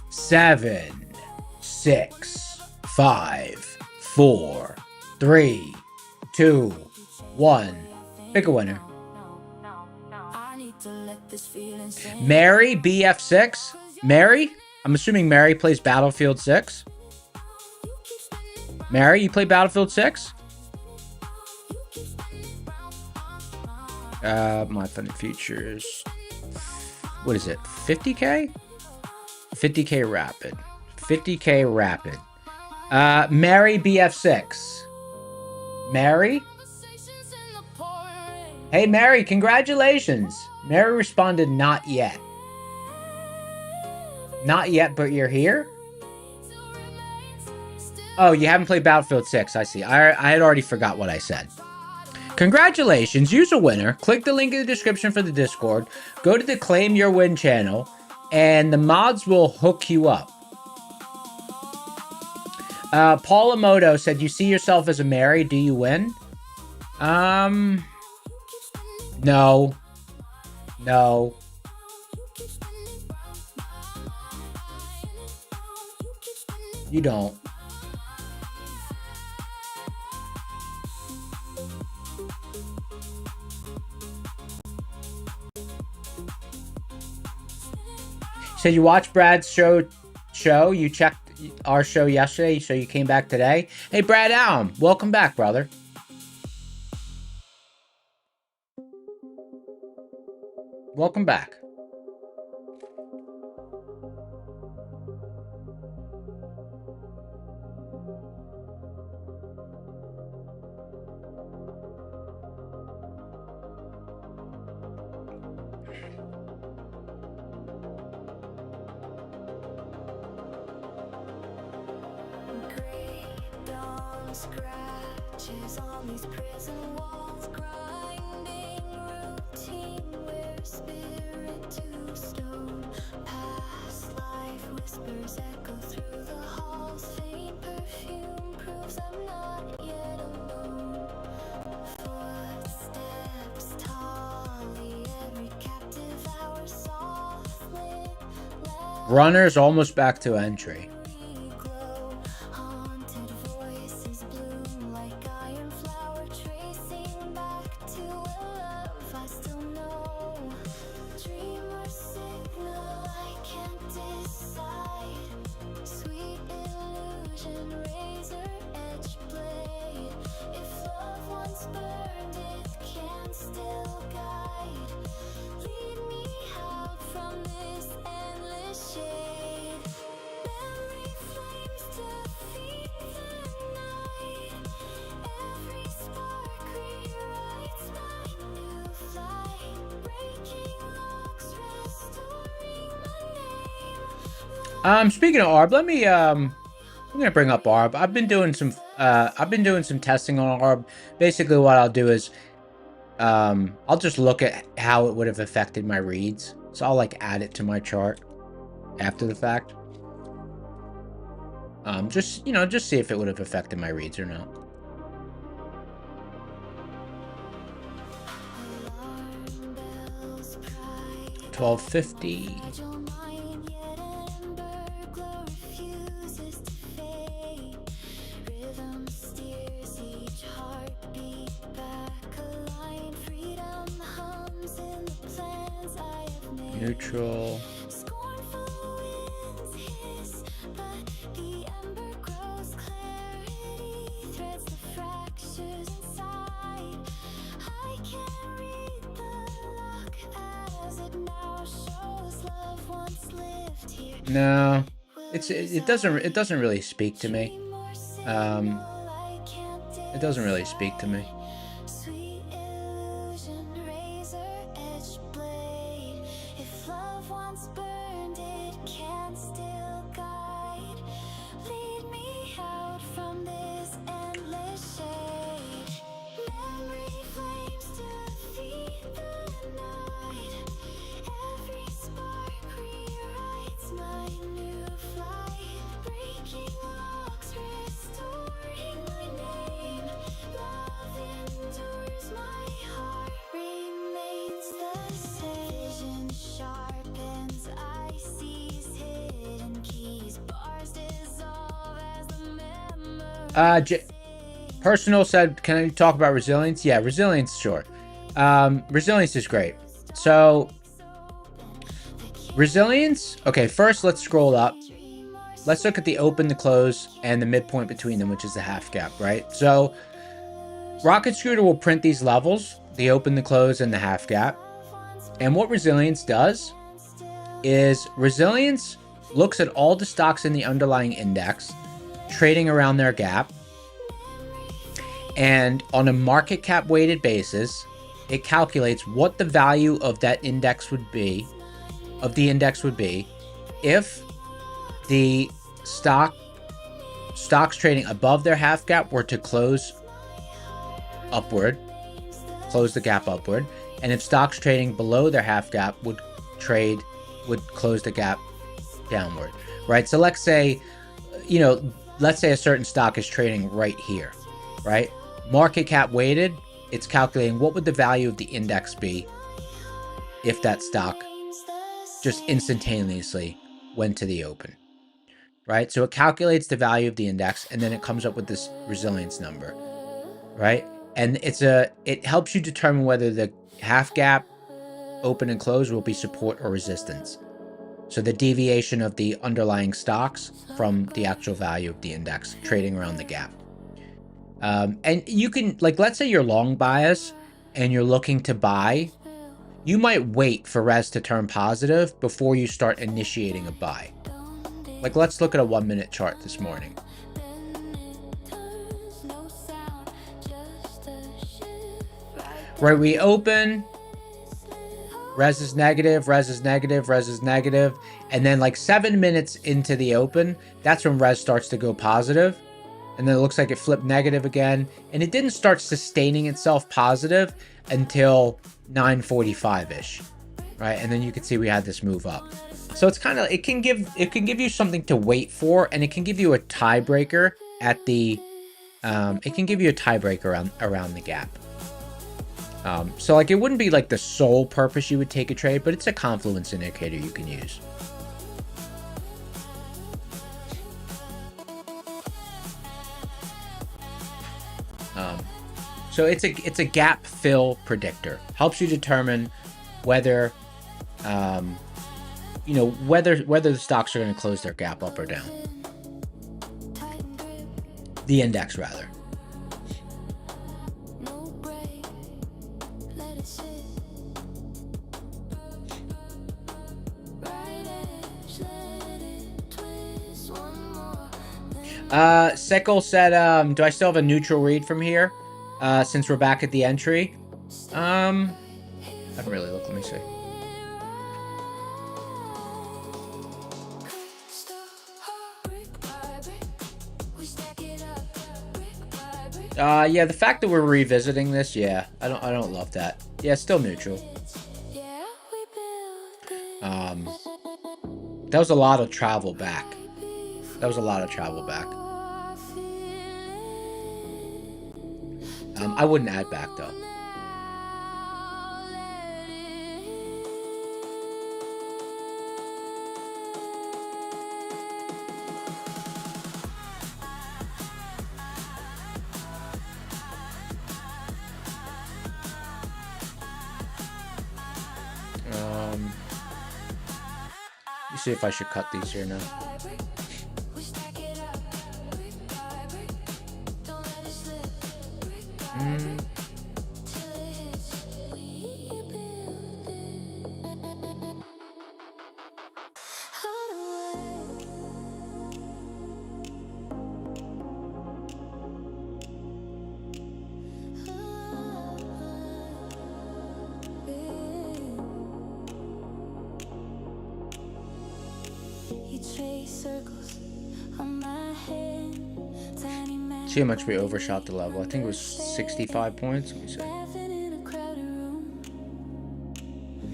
7, 6, 5, 4, 3, 2, 1. Pick a winner. Mary, BF6. Mary? I'm assuming Mary plays Battlefield 6. Mary, you play Battlefield 6? My Funny Features. What is it? 50K? 50K Rapid. 50K Rapid. Mary, BF6. Mary? Hey, Mary, congratulations. Mary responded, not yet. Not yet, but you're here? Oh, you haven't played Battlefield 6. I see. I had already forgot what I said. Congratulations. Use a winner. Click the link in the description for the Discord. Go to the Claim Your Win channel, and the mods will hook you up. Paula Moto said, you see yourself as a Mary. Do you win? No. No. You don't. Said you watched Brad's show. You checked our show yesterday, so you came back today. Hey, Brad Allen, welcome back, brother. Welcome back. Scratches on these prison walls, grinding routine, where spirit to stone. Past life whispers echo through the halls, faint perfume proves I'm not yet alone. Footsteps tally, every captive hour softly. Runner's almost back to entry. Speaking of Arb, let me I'm gonna bring up Arb. I've been doing some testing on Arb. Basically what I'll do is I'll just look at how it would have affected my reads. So I'll like add it to my chart after the fact. Just see if it would have affected my reads or not. $12.50. Neutral. No, it doesn't really speak to me. It doesn't really speak to me. Personal said, can I talk about resilience? Yeah, resilience, sure. Resilience is great. So, resilience, okay, first let's scroll up. Let's look at the open, the close, and the midpoint between them, which is the half gap, right? So, Rocket Scooter will print these levels, the open, the close, and the half gap. And what resilience does is resilience looks at all the stocks in the underlying index, trading around their gap. And on a market cap weighted basis, it calculates what the value of that index would be, if the stocks trading above their half gap were to close the gap upward, and if stocks trading below their half gap would close the gap downward, right? So let's say a certain stock is trading right here, right? Market cap weighted, it's calculating what would the value of the index be if that stock just instantaneously went to the open, right? So it calculates the value of the index, and then it comes up with this resilience number, right? And it helps you determine whether the half gap, open and close, will be support or resistance. So the deviation of the underlying stocks from the actual value of the index trading around the gap. And you can, like, let's say you're long bias and you're looking to buy, you might wait for res to turn positive before you start initiating a buy. Like, let's look at a 1 minute chart this morning. Right, we open, res is negative, res is negative, res is negative, and then like 7 minutes into the open, that's when res starts to go positive. And then it looks like it flipped negative again, and it didn't start sustaining itself positive until 9:45-ish, right? And then you can see we had this move up. So it's kind of, it can give you something to wait for, and it can give you a tiebreaker at the around the gap. So like, it wouldn't be like the sole purpose you would take a trade, but it's a confluence indicator you can use. So it's a gap fill predictor. Helps you determine whether whether the stocks are going to close their gap up or down. The index, rather. Sekel said, do I still have a neutral read from here? Since we're back at the entry? I haven't really looked, let me see. Yeah, the fact that we're revisiting this, yeah, I don't love that. Yeah, it's still neutral. That was a lot of travel back. I wouldn't add back though. Let me see if I should cut these here now. See how much we overshot the level. I think it was 65 points. Let me see.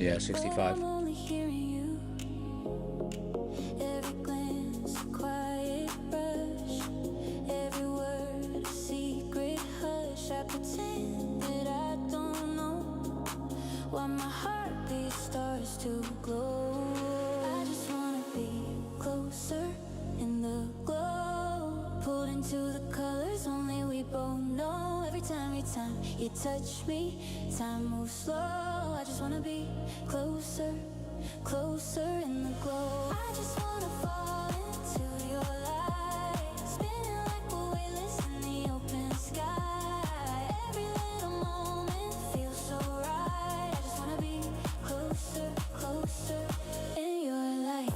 Yeah, 65. To the colors you touch me, time moves slow. I just wanna be closer, closer in the glow. I just wanna fall into your light, spinning like we're weightless in the open sky. Every little moment feels so right. I just wanna be closer, closer in your light.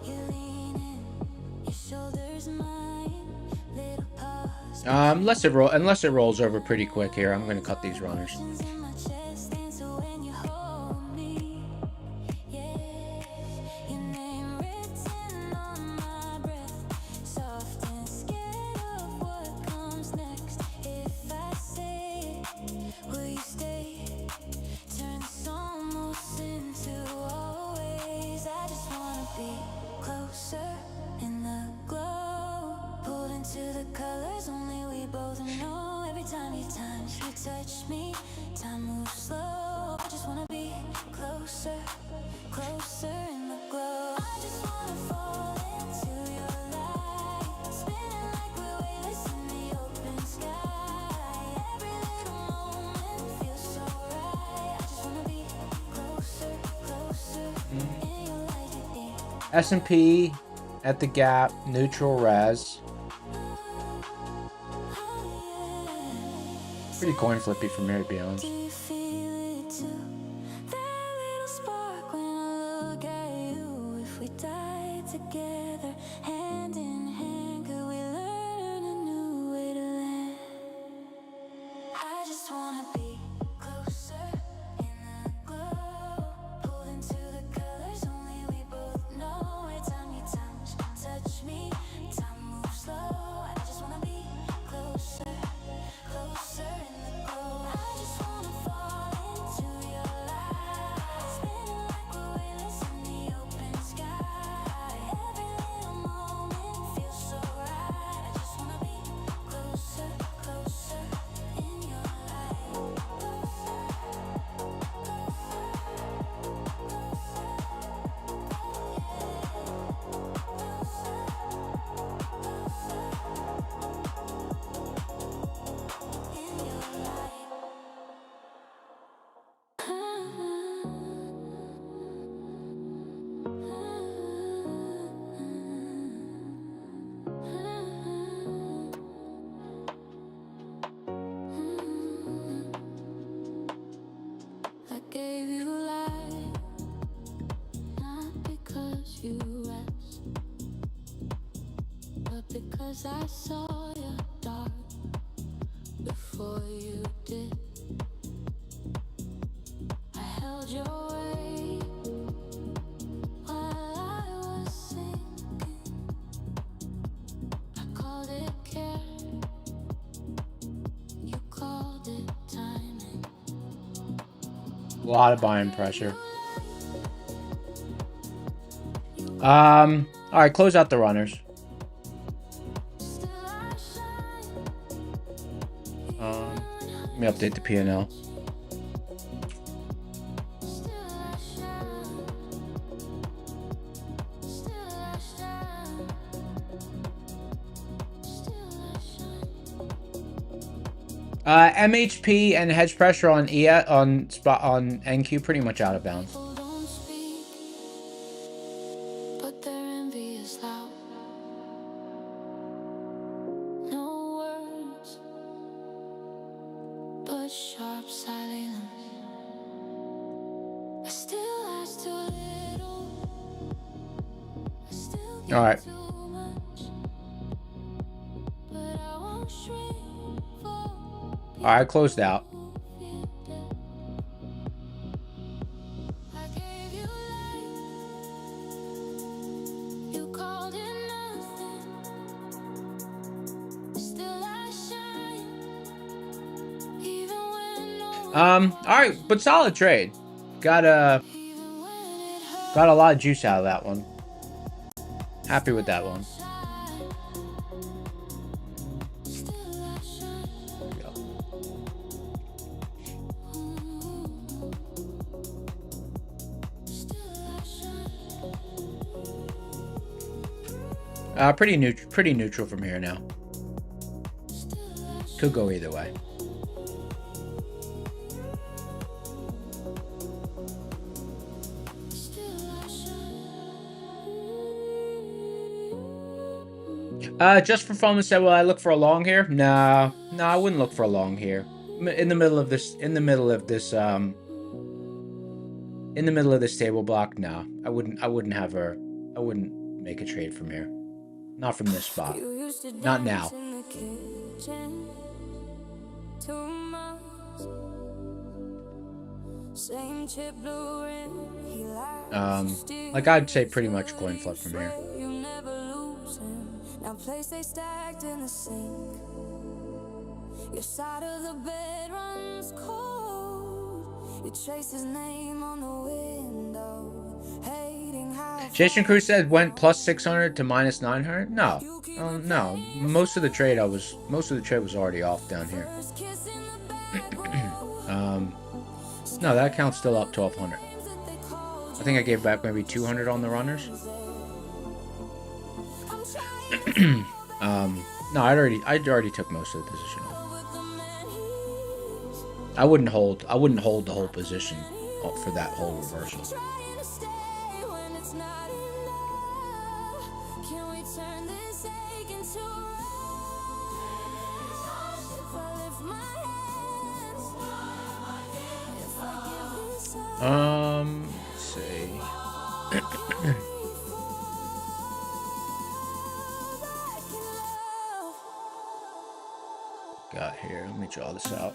You lean in, your shoulders mine, little pause. Unless it rolls over pretty quick here, I'm gonna cut these runners. In my chest, and so when you hold me, yeah, your name written on my breath, soft and scared of what comes next. If I say it, will you stay? Turn this almost into always. I just wanna be closer in the glow, pulled into the colors only we both know. Every time you touch me, time moves slow. I just wanna be closer, closer in the glow. I just wanna fall into your light, spinning like we're weightless in the open sky. Every little moment feels so right. I just wanna be closer, closer in your light. S&P at the gap, neutral res. Pretty coin flippy from here, to be honest. Do you feel it too? That little spark when I look at you. If we die together, hand in hand, could we learn a new way to land? I just wanna be closer in the glow, pulled into the colors only we both know. Every time you touch me, time moves slow. I just wanna be closer, closer in the glow. I just wanna fall into your light, spinning like we're weightless in the open sky. Every little moment feels so right. I just wanna be closer, closer in your light. In your light. I gave you life, not because you rest, but because I saw your dark before you did. I held your weight while I was sinking. I called it care, you called it timing. A lot of buying pressure. All right, close out the runners. Still I shine. Let me update the P&L. Still I shine. Still I shine. Still I shine. MHP and hedge pressure on on NQ pretty much out of bounds. People don't speak, but their envy is loud. No words, but sharp silence. I still ask too little. I still give All right. too much, but I won't shrink for All right, closed out. I gave you life, you called it nothing. Still I shine, even when no one, All right, but solid trade. Got a even when it hurts. lot of juice out of that one. Happy with that one. Still I shine. Pretty neutral from here now. Could go either way. Just for fun, said, "Will I look for a long here?" No, I wouldn't look for a long here. In the middle of this table block, no, I wouldn't make a trade from here. Not from this spot. Not now. Like I'd say pretty much coin flip from here. Now place they stacked in the sink. Your side of the bed runs cold. You trace his name on the window. Hating how Jason Cruz said went plus 600 to minus 900. No, no. Most of the trade was already off down here. No, that account's still up 1,200. I think I gave back maybe 200 on the runners. No, I already took most of the position off. I wouldn't hold the whole position for that whole reversal. Let's see. Got here. Let me draw this out.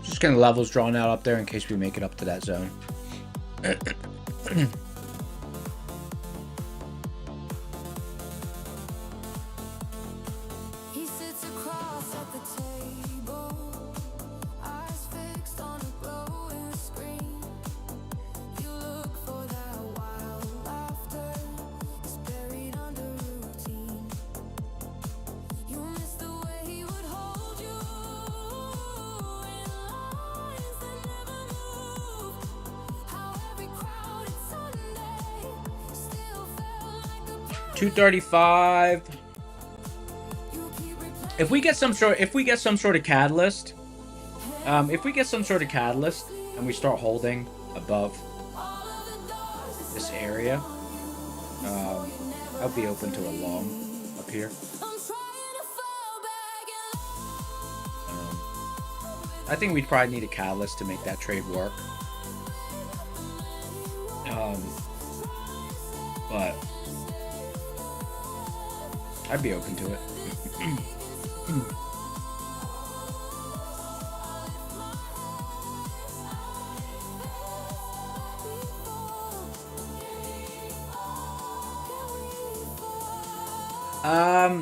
Just getting levels drawn out up there in case we make it up to that zone. he sits across at the table, eyes fixed on a glowing screen. You look for that wild laughter, it's buried under routine. You miss the way he would hold you in lines that never move. How every crowded Sunday still felt like a 235. If we get some sort of catalyst, and we start holding above this area, I'll be open to a long up here. I think we'd probably need a catalyst to make that trade work. But I'd be open to it.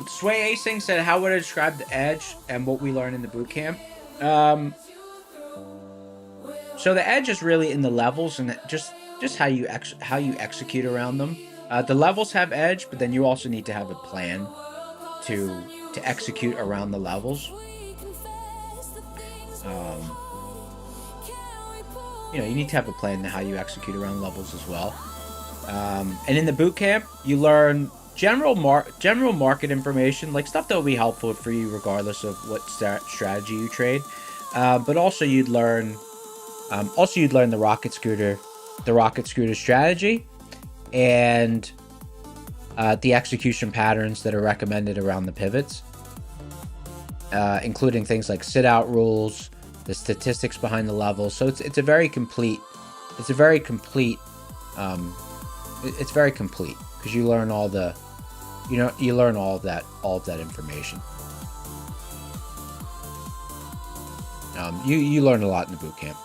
Sway Acing said, "How would I describe the edge and what we learned in the boot camp?" So the edge is really in the levels and just how you execute around them. The levels have edge, but then you also need to have a plan to execute around the levels. You need to have a plan to how you execute around levels as well. And in the boot camp, you learn general market information, like stuff that will be helpful for you regardless of what strategy you trade. But also you'd learn the rocket scooter strategy, and the execution patterns that are recommended around the pivots, including things like sit out rules, the statistics behind the levels. So it's very complete because you learn all of that information. You learn a lot in the boot camp.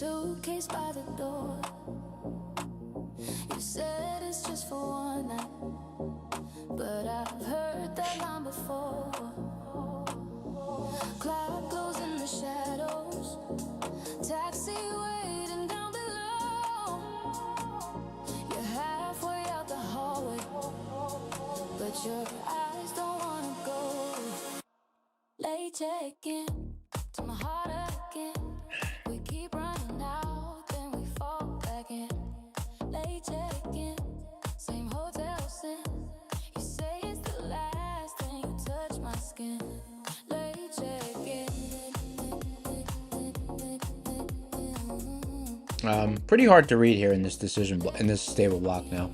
suitcase by the door. You said it's just for one night, but I've heard that line before. Cloud glows in the shadows, taxi waiting down below. You're halfway out the hallway, but your eyes don't wanna go. Late check-in to my heart again. We keep running out, then we fall back in. Late check-in, same hotel sin. You say it's the last, then you touch my skin. Late check-in. Pretty hard to read here in this in this stable block now.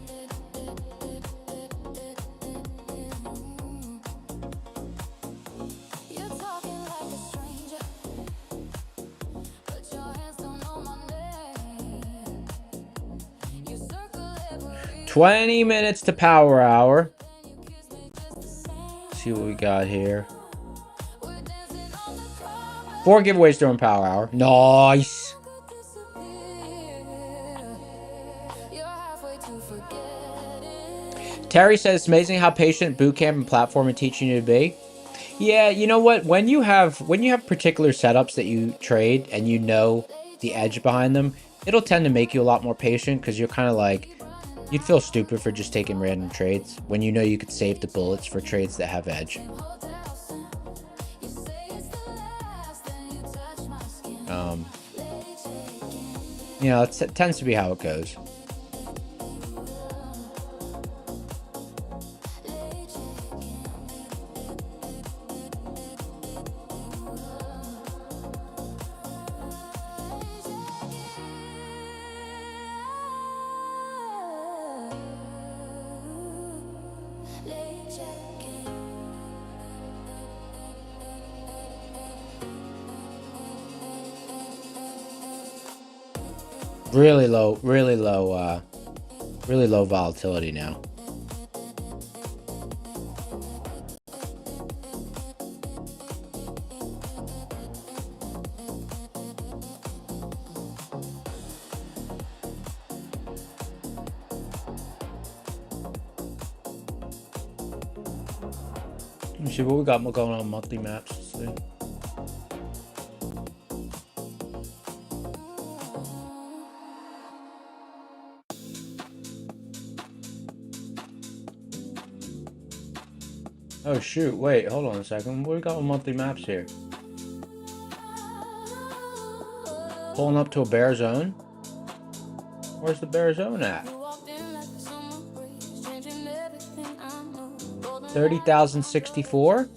You're talking like a stranger, but your hands don't know my name. You circle every 20 minutes to power hour. you kiss me just the same. See what we got here. We're dancing on the carpet. 4 giveaways during power hour. Nice. You're halfway to forgetting. Terry says it's amazing how patient bootcamp and platform are teaching you to be. Yeah, you know what? When you have particular setups that you trade and you know the edge behind them, it'll tend to make you a lot more patient because you're kind of like, you'd feel stupid for just taking random trades when you know you could save the bullets for trades that have edge. You say it's the last, then you touch my skin. You know, it tends to be how it goes. Really low volatility now. Let me see what we got going on monthly maps. Let's see. Oh shoot, wait, hold on a second. What do we got with monthly maps here? Pulling up to a bear zone? Where's the bear zone at? 30,064?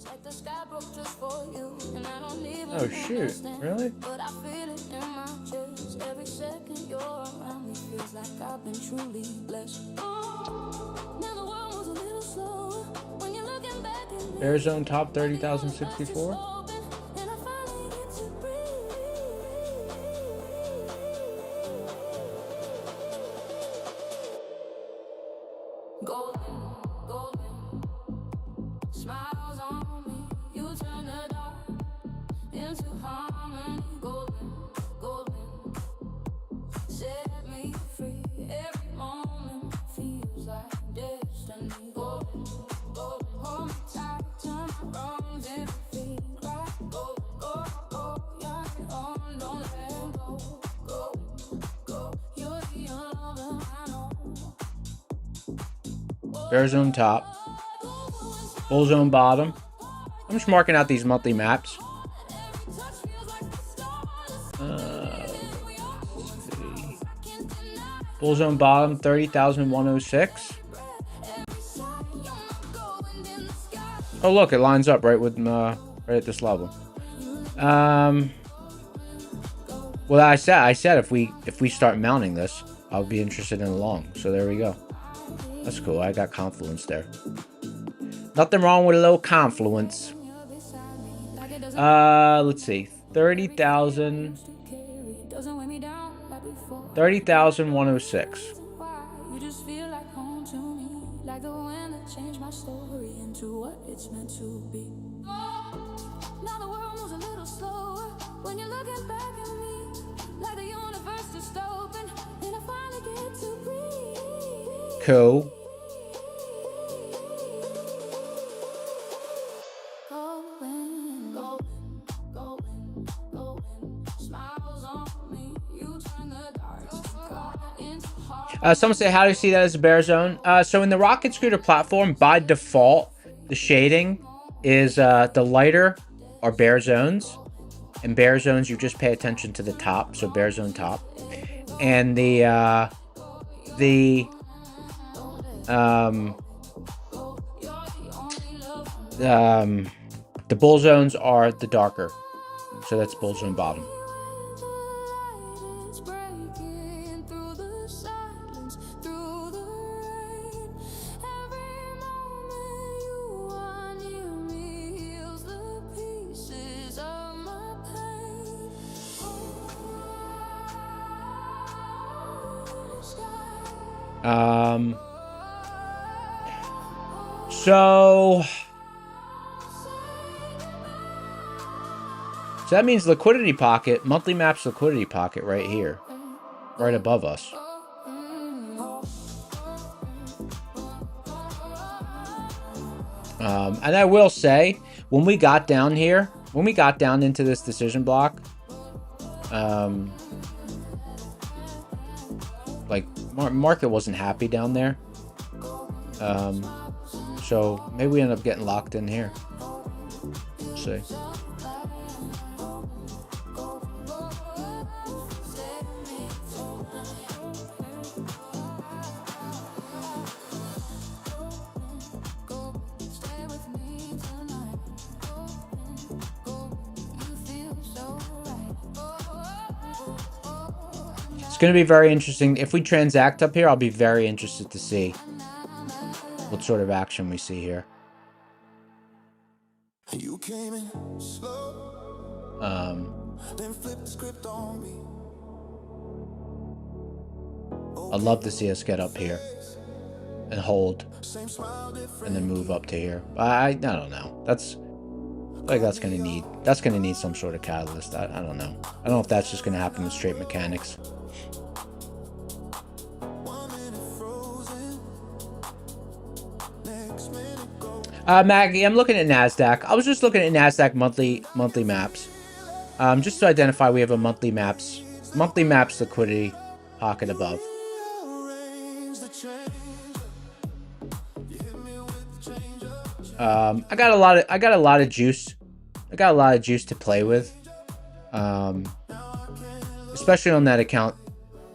Oh shoot, really? Bear zone top 30,064? Smiles on me, you turn the dark into harmony. Golden, set me free. Every moment feels like destiny. Golden, hold me tight, turn my wrongs into feet. Right, go, you're the only, don't let go. You're the only I know. Bear zone top. Bull zone bottom. I'm just marking out these monthly maps. Bull zone bottom 30,106. Oh look, it lines up right with right at this level. Well, I said if we start mounting this, I'll be interested in the long. So there we go. That's cool. I got confluence there. Nothing wrong with a little confluence. Let's see. 30,000. 30,106. You just feel like home to me, like the wind that changed my story into what it's meant to be. Now the world moves a little slower when you're looking back at me, like the universe Cool. Going, smiles on me. You turn the dark into heart. Someone say, how do you see that as a bear zone? So in the rocket scooter platform, by default, the shading is the lighter are bear zones. In bear zones, you just pay attention to the top, so bear zone top. And the bull zones are the darker, so that's bull zone bottom. It's breaking through the silence, through the rain. Every moment you are near me heals the pieces of my pain. So that means liquidity pocket, monthly maps liquidity pocket right here, right above us. And I will say, when we got down here, when we got down into this decision block, like market wasn't happy down there. So maybe we end up getting locked in here. We'll see. It's going to be very interesting. If we transact up here, I'll be very interested to see what sort of action we see here. You came in slow, then flipped the script on me. I'd love to see us get up here and hold, Same smile, different. and then move up to here. I don't know. That's like that's gonna need some sort of catalyst. I don't know. I don't know if that's just gonna happen with straight mechanics. 1 minute frozen, next minute go. Maggie, I'm looking at NASDAQ. I was just looking at NASDAQ monthly maps. Just to identify, we have a monthly maps liquidity pocket above. Arrange the change. You hit me with the change up. I got a lot of juice. I got a lot of juice to play with. Especially on that account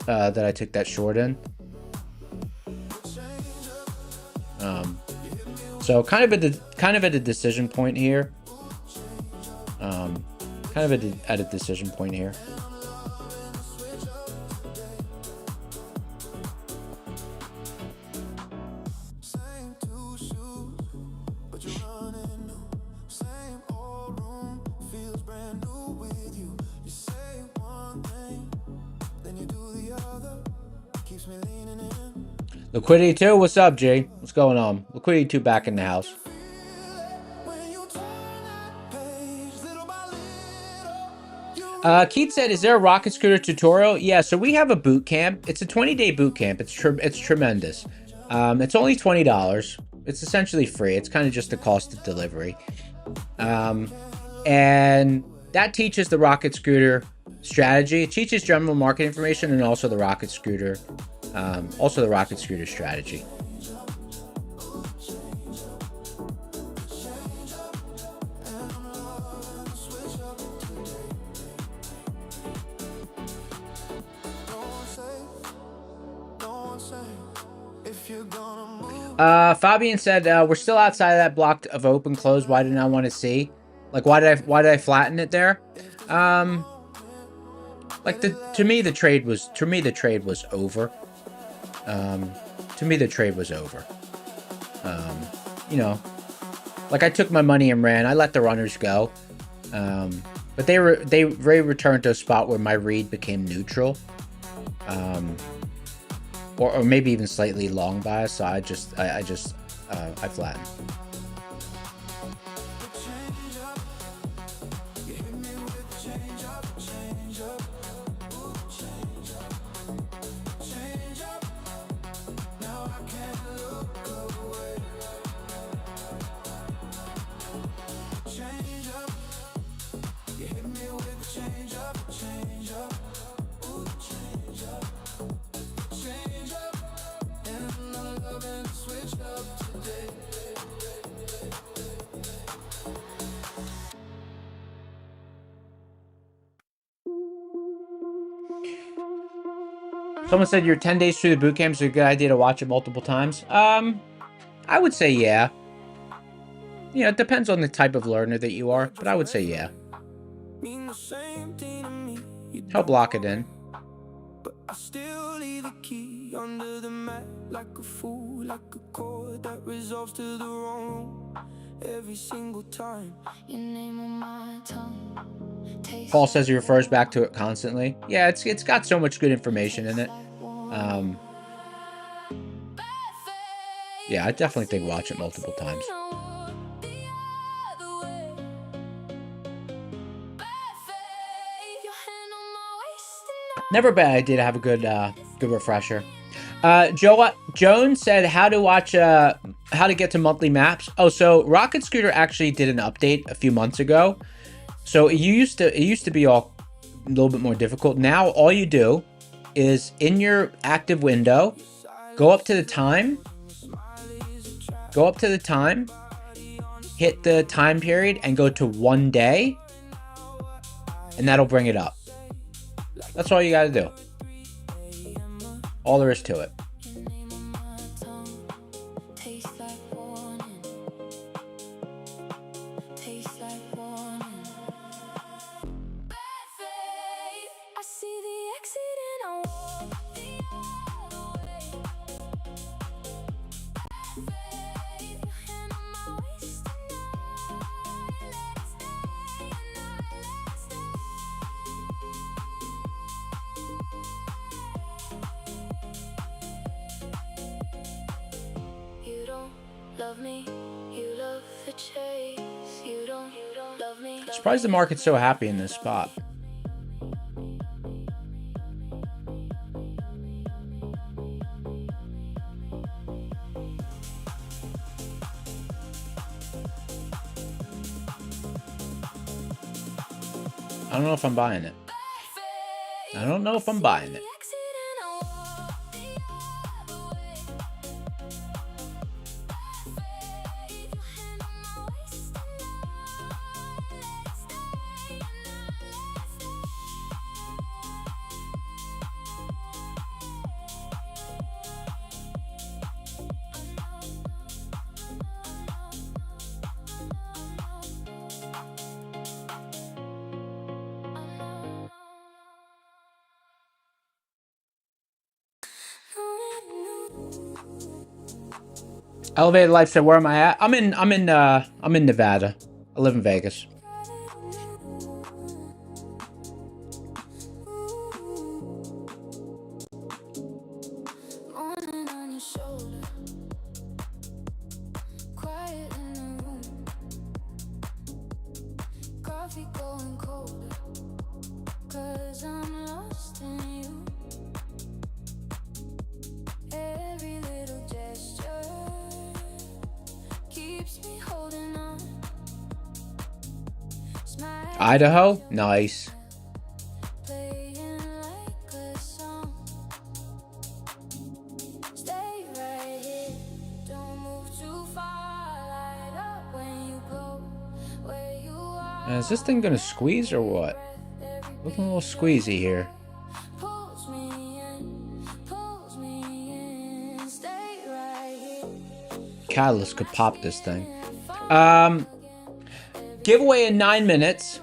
that I took that short in. So kind of at a decision point here. Kind of at a decision point here. Same two shoes, but you're running new. Same old room, feels brand new with you. You say one thing, then you do the other. Keeps me leaning in. Liquidity 2, what's up, G? What's going on? Liquidity 2 back in the house. When you turn that page, little by little, Keith said, is there a rocket scooter tutorial? Yeah, so we have a boot camp. It's a 20-day boot camp. It's tremendous. It's only $20. It's essentially free. It's kind of just the cost of delivery. And that teaches the rocket scooter strategy. It teaches general market information and also the rocket scooter strategy. if you're gonna move. Fabian said, we're still outside of that block of open close. Why didn't I want to see? Like, why did I flatten it there? Like to me the trade was over. You know, like I took my money and ran. I let the runners go. But they returned to a spot where my read became neutral. Or maybe even slightly long bias, so I flattened. Someone said you're 10 days through the boot camp, so it's a good idea to watch it multiple times. I would say yeah. Yeah, it depends on the type of learner that you are, but I would say yeah. Mean the same thing to me. You Help lock it in. But I still leave a key under the mat, like a fool, like a chord that resolves to the wrong room every single time. Your name on my tongue. Taste Paul says he refers back to it constantly. Yeah, it's got so much good information in it. Yeah, I definitely think watch it multiple times. Never a bad idea to have a good good refresher. Joan said how to get to monthly maps. Oh, so Rocket Scooter actually did an update a few months ago. So it used to be all a little bit more difficult. Now all you do is in your active window, go up to the time, hit the time period and go to 1 day, and that'll bring it up. That's all you gotta do. All there is to it. Surprised the market's so happy in this spot. I don't know if I'm buying it. I don't know if I'm buying it. Elevated Life said, "Where am I at? I'm in Nevada. I live in Vegas." Idaho? Nice. Is this thing gonna squeeze or what? Looking a little squeezy here. Catalyst could pop this thing. Giveaway in 9 minutes.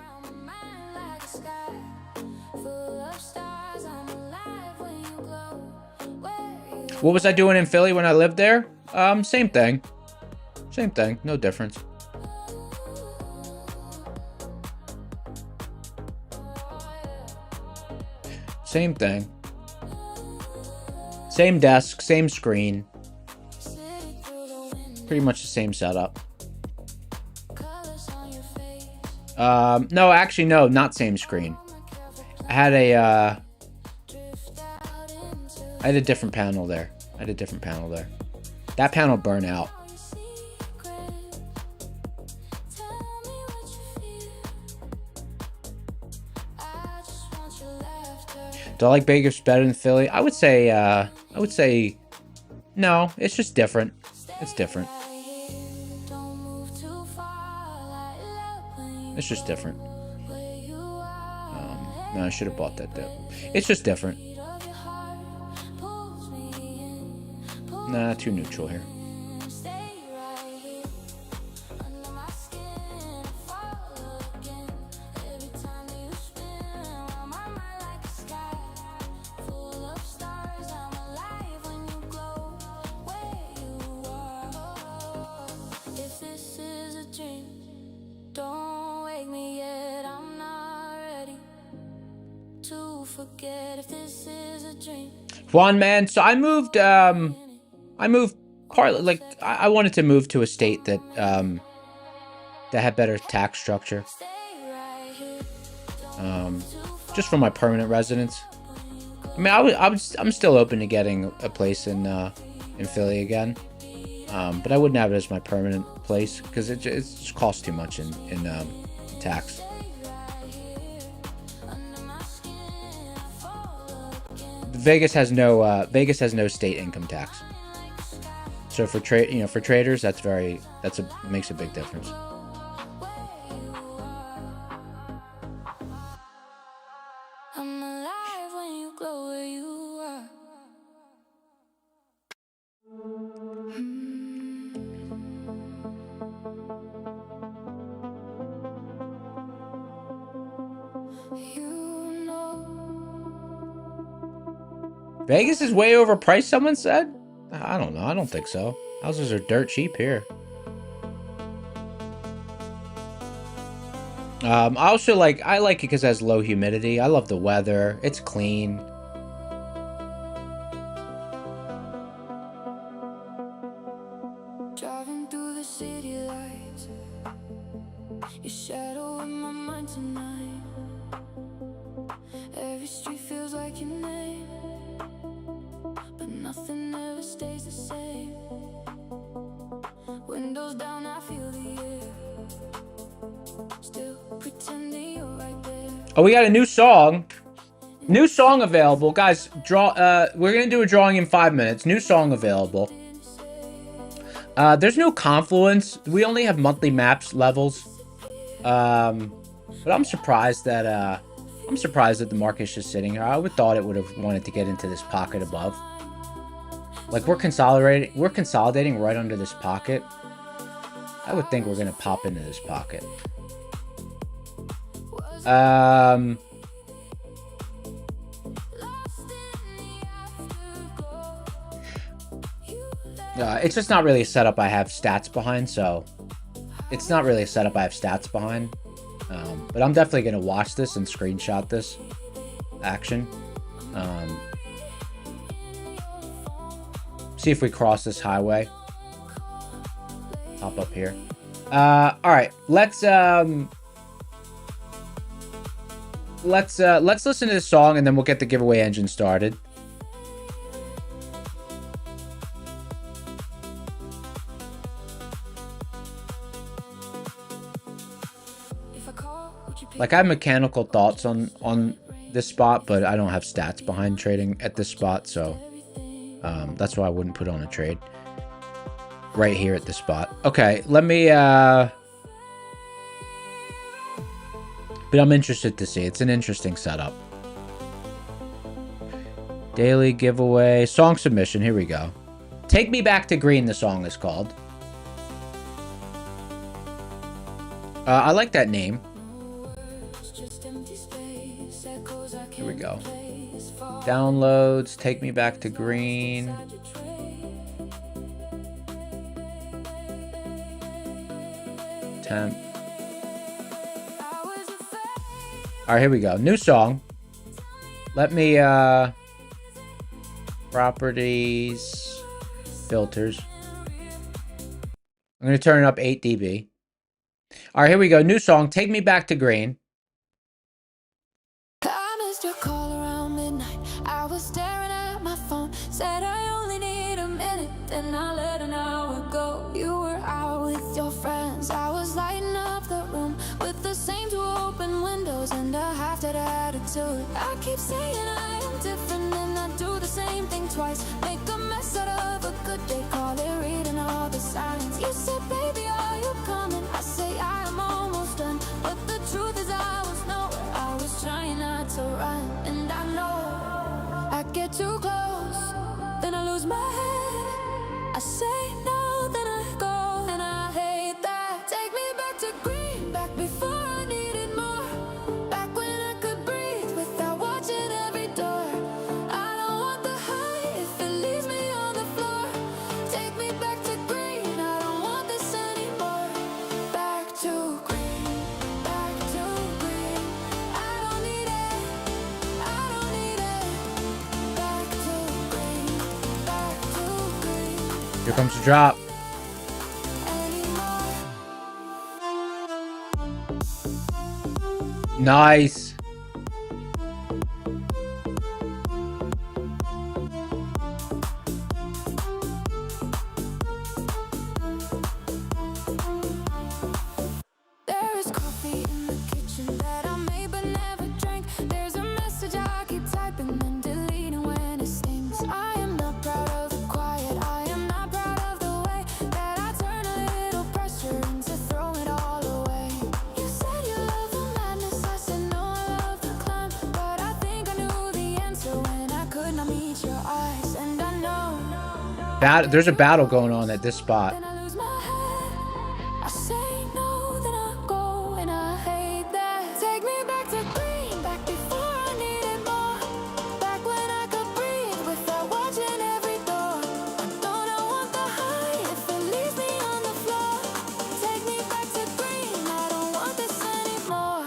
What was I doing in Philly when I lived there? Same thing. Same thing, no difference. Same thing. Same desk, same screen. Pretty much the same setup. No, actually, no, not same screen. I had a different panel there. That panel burned out. Do I like Vegas better than Philly? I would say no. It's just different. It's different. It's just different. No, I should have bought that though. It's just different. Nah, too neutral here. Stay right here under my skin. Fall again every time that you spin around my mind like a sky full of stars. I'm alive when you glow where you are. If this is a dream, don't wake me yet. I'm not ready to forget if this is a dream. Juan, man, so I moved partly, like, I wanted to move to a state that that had better tax structure. Just for my permanent residence. I mean, I'm still open to getting a place in Philly again. But I wouldn't have it as my permanent place because it just costs too much in tax. Vegas has no state income tax. So for traders, makes a big difference. I'm alive when you glow where you are. You know. Vegas is way overpriced, someone said? I don't know. I don't think so. Houses are dirt cheap here. I like it because it has low humidity. I love the weather. It's clean. Driving through the city lights, your shadow in my mind tonight. Every street feels like your name, but nothing ever stays the same. Windows down, I feel the air, still pretending you're right there. Oh, we got a new song. New song available. Guys, we're going to do a drawing in 5 minutes. New song available. There's no confluence. We only have monthly maps levels. But I'm surprised that the market's just sitting here. I would thought it would have wanted to get into this pocket above. Like we're consolidating right under this pocket. I would think we're gonna pop into this pocket. It's just not really a setup I have stats behind, so it's not really a setup I have stats behind. But I'm definitely going to watch this and screenshot this action. See if we cross this highway. Hop up here. All right, let's listen to this song and then we'll get the giveaway engine started. Like I have mechanical thoughts on this spot, but I don't have stats behind trading at this spot, so that's why I wouldn't put on a trade right here at this spot. Okay, let me but I'm interested to see. It's an interesting setup. Daily giveaway, song submission, here we go. Take Me Back to Green, the song is called. I like that name. Here we go. Downloads, Take Me Back to Green. Temp. All right, here we go. New song. Let me, properties, filters. I'm going to turn it up 8 dB. All right, here we go. New song, Take Me Back to Green. I missed your call around midnight. I was staring at my phone. Said I only need a minute. Then I let an hour go. You were out with your friends. I was lighting up the room with the same 2 open windows and a half-dead attitude. I keep saying I am different and I do the same thing twice. Make a mess out of a good day. Call it reading all the signs. You said, baby, are you coming? I say I am almost done. But the truth is I was nowhere. I was trying not to run. And I know I get too close, then I lose my head. I say no, then I go, and I hate that. Take me back to green, back before I needed more. Back when I could breathe without watching every door. I don't want the high if it leaves me on the floor. Take me back to green, I don't want this anymore. Back to green, back to green. I don't need it, I don't need it. Back to green, back to green. Here comes the drop. Anymore. Nice. There is coffee in the kitchen that I made but never drank. There's a message I keep typing and deleting when it stings. I am not proud of the quiet. I am not proud of the way that I turn a little pressure into throwing it all away. You said you love the madness. I said no, I love the climb. But I think I knew the answer when I could not meet your eyes. And I know There's a battle going on at this spot. then I lose my head. I say no, then I go, and I hate that. Take me back to green, back before I needed more. Back when I could breathe without watching every door. I don't want the high if it leaves me on the floor. Take me back to green, I don't want this anymore.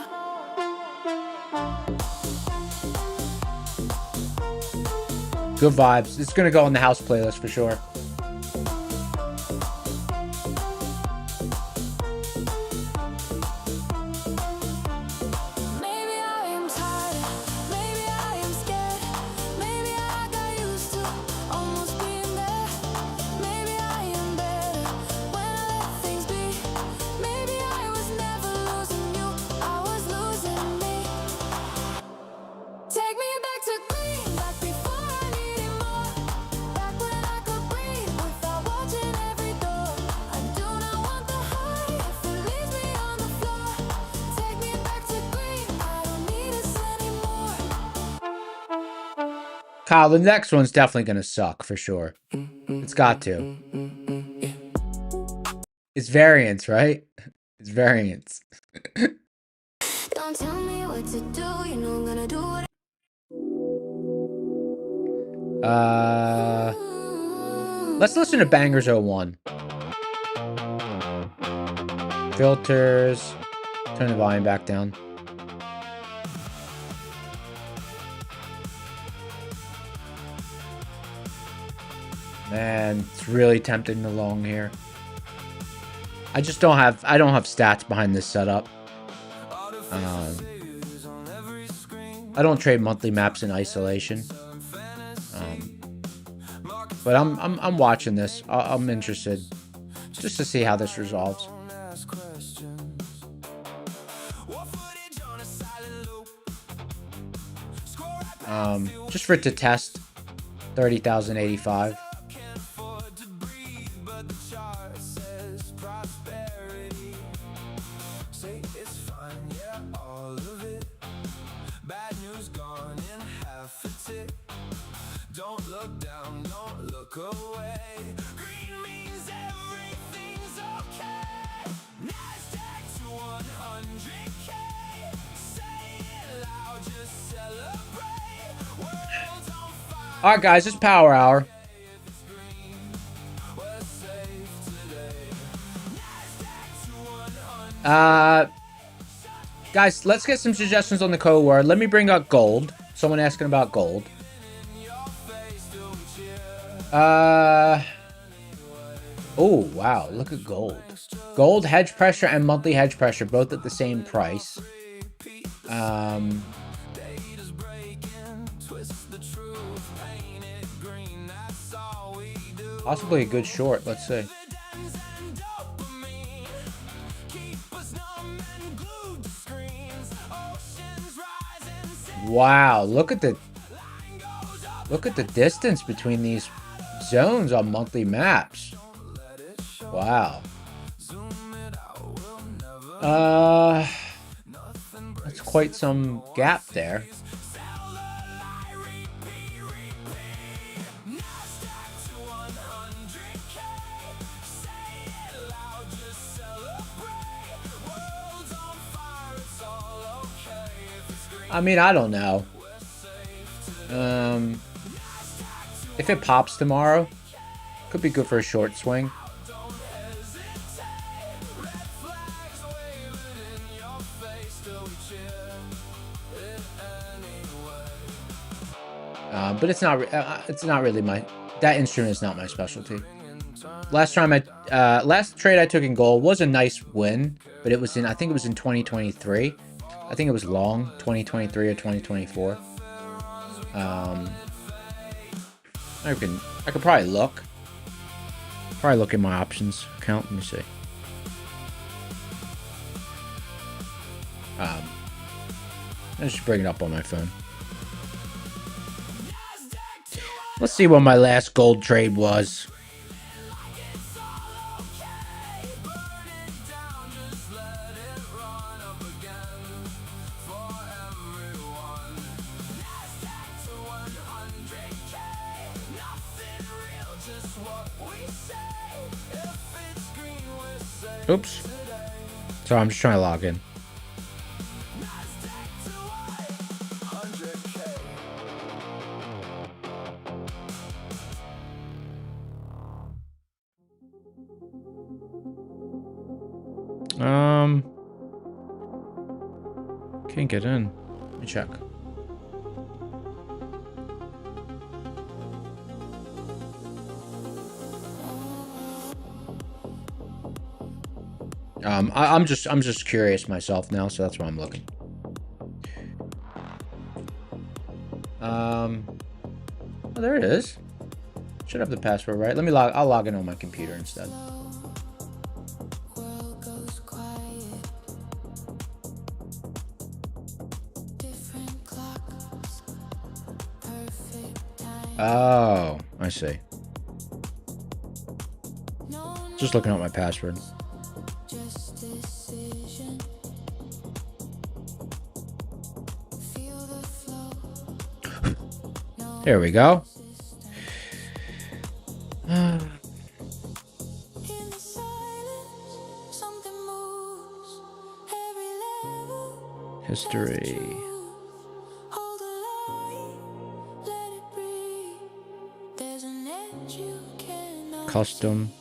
Good vibes. It's gonna go on the house playlist for sure. Maybe I am tired, maybe I am scared. Maybe I got used to almost being there. Maybe I am better when I let things be. Maybe I was never losing you, I was losing me. Take me back to green, back before I needed more. Back when I could breathe without watching every door. I do not want the high if it leaves me on the floor. Take me back to green, I don't need this anymore. Kyle, the next one's definitely gonna suck for sure. It's got to. It's variance, right? It's variance. Don't tell me what to do, you know I'm gonna do what Let's listen to Bangers 01. Filters. Turn the volume back down. Man, it's really tempting the long here. I don't have stats behind this setup. I don't trade monthly maps in isolation. But I'm watching this. I'm interested just to see how this resolves. Just for it to test 30,085. Don't look down, don't look away. Green means everything's okay. Nasdaq to 100K. Say it loud, just celebrate. World's on fire. All right, guys, it's Power Hour. If it's green, we're safe today. Nasdaq to 100. Guys, let's get some suggestions on the code word. Let me bring up gold. Someone asking about gold. Oh, wow. Look at gold. Gold hedge pressure and monthly hedge pressure, both at the same price. Possibly a good short. Let's see. Wow, look at the distance between these zones on monthly maps. Wow. That's quite some gap there. I mean, I don't know. If it pops tomorrow, could be good for a short swing. But it's not really that instrument is not my specialty. Last trade I took in gold was a nice win, but I think it was in 2023. I think it was long, 2023 or 2024. I could probably look. Probably look at my options account. Let me see. I just bring it up on my phone. Let's see what my last gold trade was. Oops. Sorry, I'm just trying to log in. Can't get in. Let me check. I'm just curious myself now, so that's why I'm looking. Oh, there it is. Should have the password right. I'll log in on my computer instead. Oh, I see. Just looking at my password. There we go. History. Custom.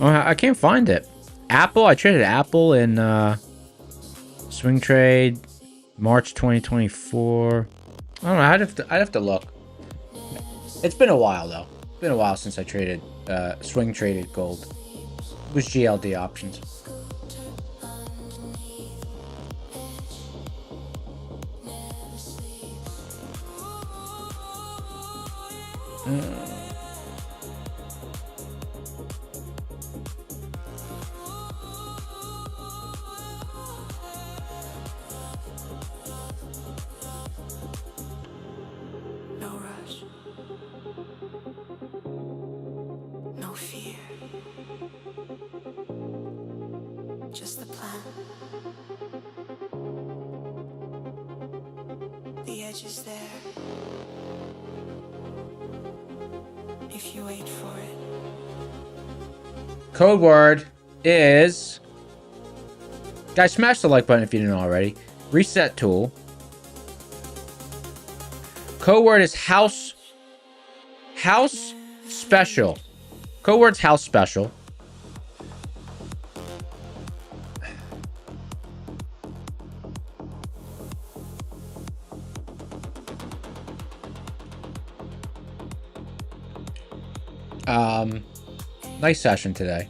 Oh, I can't find it. Apple? I traded Apple in swing trade March 2024. I don't know. I'd have to look. It's been a while though. It's been a while since I traded swing traded gold. It was GLD options. Just the plan. The edge is there. If you wait for it. Code word is... Guys, smash the like button if you didn't already. Reset tool. Code word is house special. Code word's house special. Nice session today.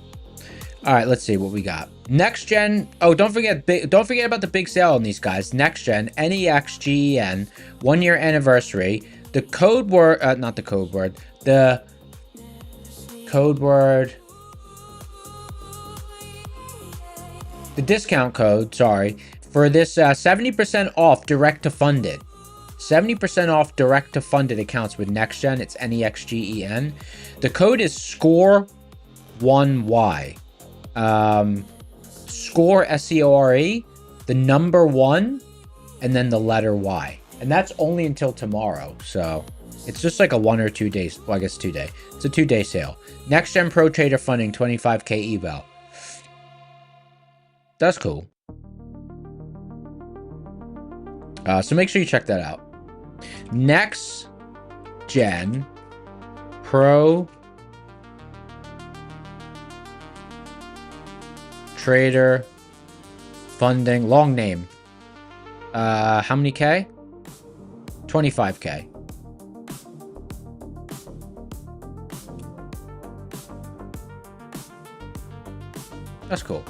All right, let's see what we got. Next gen. Oh, don't forget about the big sale on these guys. Next gen NEXGEN 1 year anniversary. The code word, not the code word. The code word. The discount code. Sorry for this 70% off direct to funded. 70% off direct to funded accounts with Next Gen. It's NEXGEN. The code is SCORE1Y. Score SCORE, the number 1, and then the letter Y. And that's only until tomorrow. So it's just like a 1 or 2 days. Well, I guess 2 day. It's a 2-day sale. Next Gen Pro Trader funding 25K eval. That's cool. So make sure you check that out. Next Gen Pro Trader funding, long name. How many K? 25K. That's cool.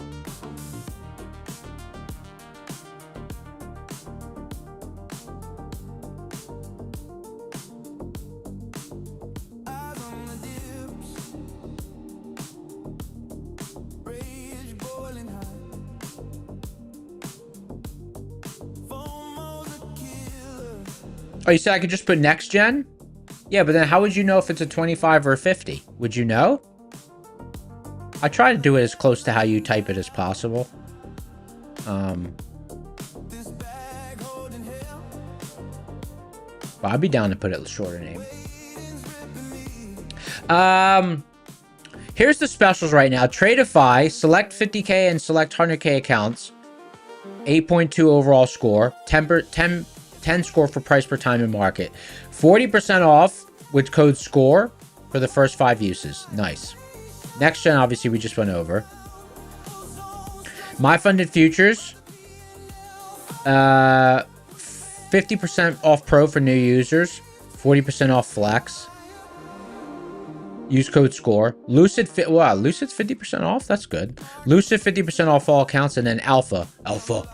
Oh, you said I could just put next gen? Yeah, but then how would you know if it's a 25 or a 50? Would you know? I try to do it as close to how you type it as possible. But I'd be down to put it shorter name. Here's the specials right now. Tradeify, select 50K and select 100K accounts. 8.2 overall score. 10 score for price per time in market. 40% off with code SCORE for the first 5 uses. Nice. Next gen, obviously, we just went over. My Funded Futures. 50% off Pro for new users. 40% off Flex. Use code SCORE. Lucid's 50% off? That's good. Lucid 50% off all accounts, and then Alpha. Alpha.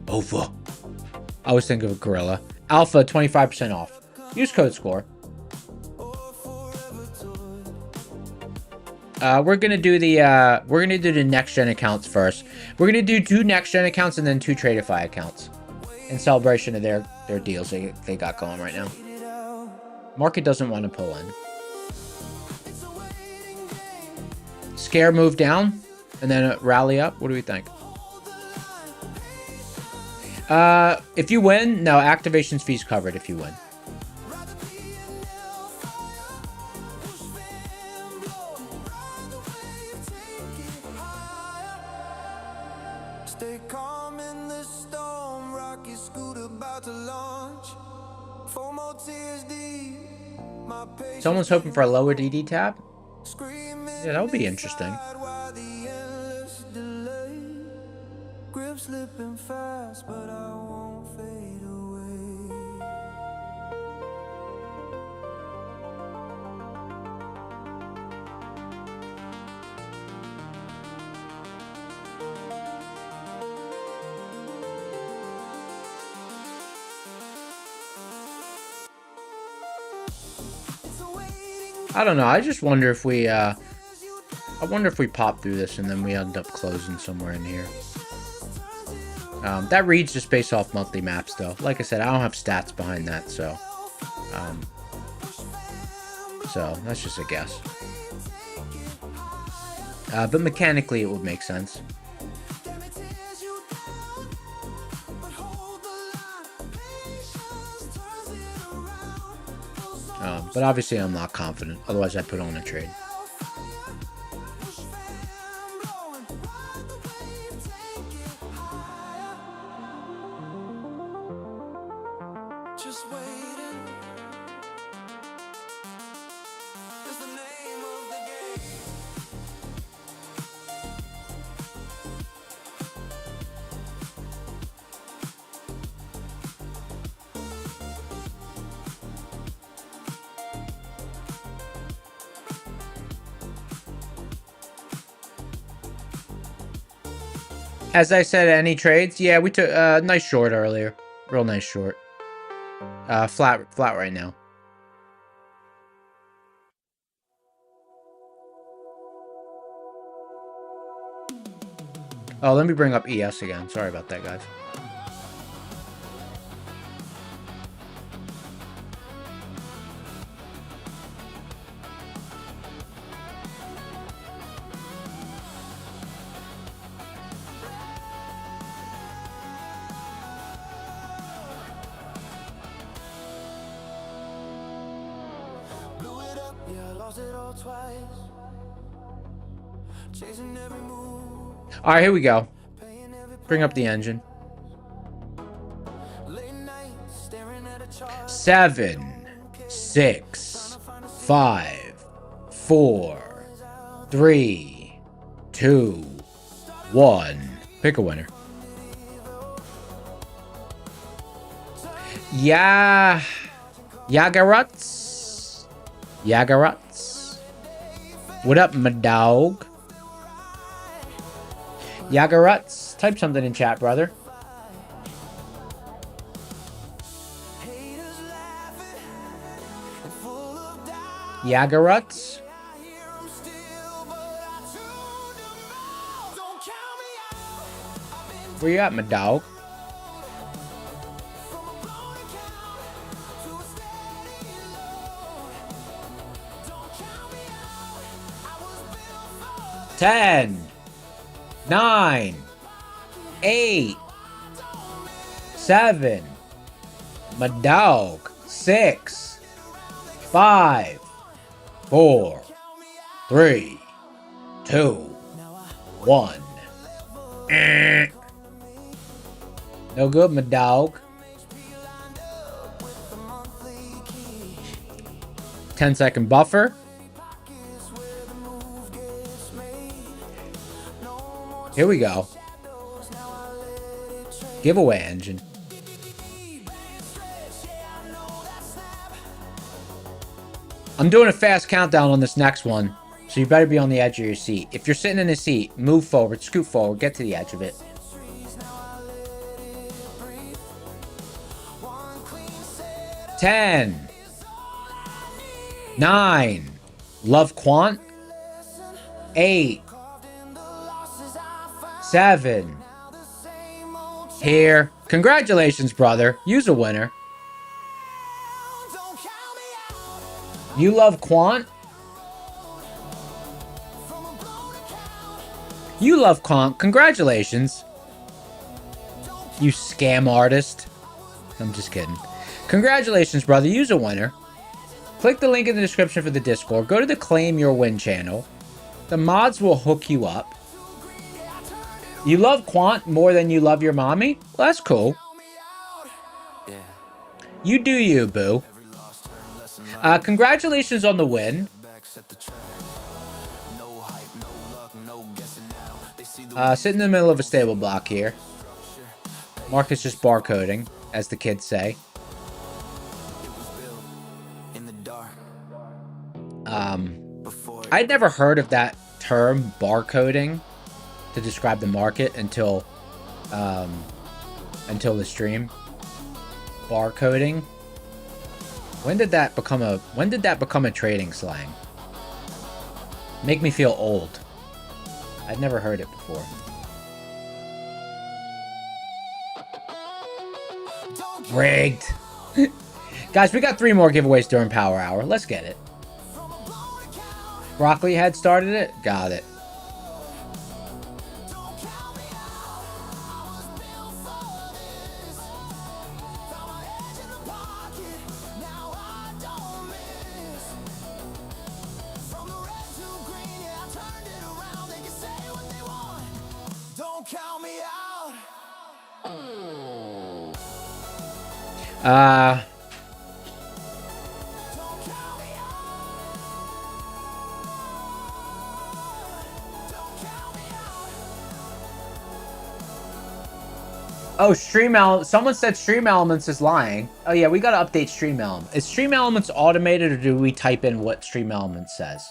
I always think of a gorilla. Alpha 25% off. Use code SCORE. We're gonna do the next gen accounts first. We're gonna do 2 next gen accounts and then 2 Tradeify accounts in celebration of their deals they got going right now. Market doesn't want to pull in. Scare move down and then rally up. What do we think? If you win, no, activations fees covered if you win. Stay calm in the storm, rocket scoot about to launch. 4 more tears deep. My patience Someone's hoping for a lower DD tab. screaming. Yeah, that would be interesting. While the endless delay. Grip slipping fast, but I won't fade away. I don't know. I just wonder if we pop through this and then we end up closing somewhere in here. That reads just based off monthly maps, though. Like I said, I don't have stats behind that, so that's just a guess. But mechanically, it would make sense. But obviously, I'm not confident. Otherwise, I'd put on a trade. Just waiting. Is the name of the game. As I said, any trades? Yeah, we took nice short earlier. Real nice short. Flat right now. Oh, let me bring up ES again. Sorry about that, guys. Blew it up, yeah, I lost it all twice. Chasing every move, All right, here we go. paying every Bring up the engine. late night, staring at a chart. 7, 6, 5, 4, 3, 2, 1. Pick a winner. Yeah. Yagaruts. Yagaruts. What up, my dog? Yagaruts. Type something in chat, brother. Haters laughing and full of doubt. Yagaruts. I hear 'em still, but I tune them out. Don't count me out. I've been Where you at, my dog? from a blown account to a steady load. Don't count me out. I was built for 10, 9, 8, 7, my dog, 6, 5, 4, 3, 2, 1. No good, my dog. 10-second buffer. Here we go. Giveaway engine. I'm doing a fast countdown on this next one, so you better be on the edge of your seat. If you're sitting in a seat, move forward, scoot forward, get to the edge of it. 10, 9, love Quant, 8, 7, here. Congratulations, brother. You's a winner. Don't count me out. You love Quant? From a blown account. You love Quant. Congratulations. You scam artist. I'm just kidding. Congratulations, brother. You's a winner. Click the link in the description for the Discord. Go to the Claim Your Win channel. The mods will hook you up. You love Quant more than you love your mommy? Well, that's cool. You do you, boo. Congratulations on the win. Sit in the middle of a stable block here. Mark is just barcoding, as the kids say. I'd never heard of that term, barcoding, to describe the market until the stream. Barcoding. When did that become a trading slang? Make me feel old. I'd never heard it before. Rigged. Guys, we got 3 more giveaways during Power Hour. Let's get it. Broccoli had started it? Got it. Don't count me out. Oh, someone said Stream Elements is lying. Oh yeah, we gotta update Stream Elements. Is Stream Elements automated, or do we type in what Stream Elements says?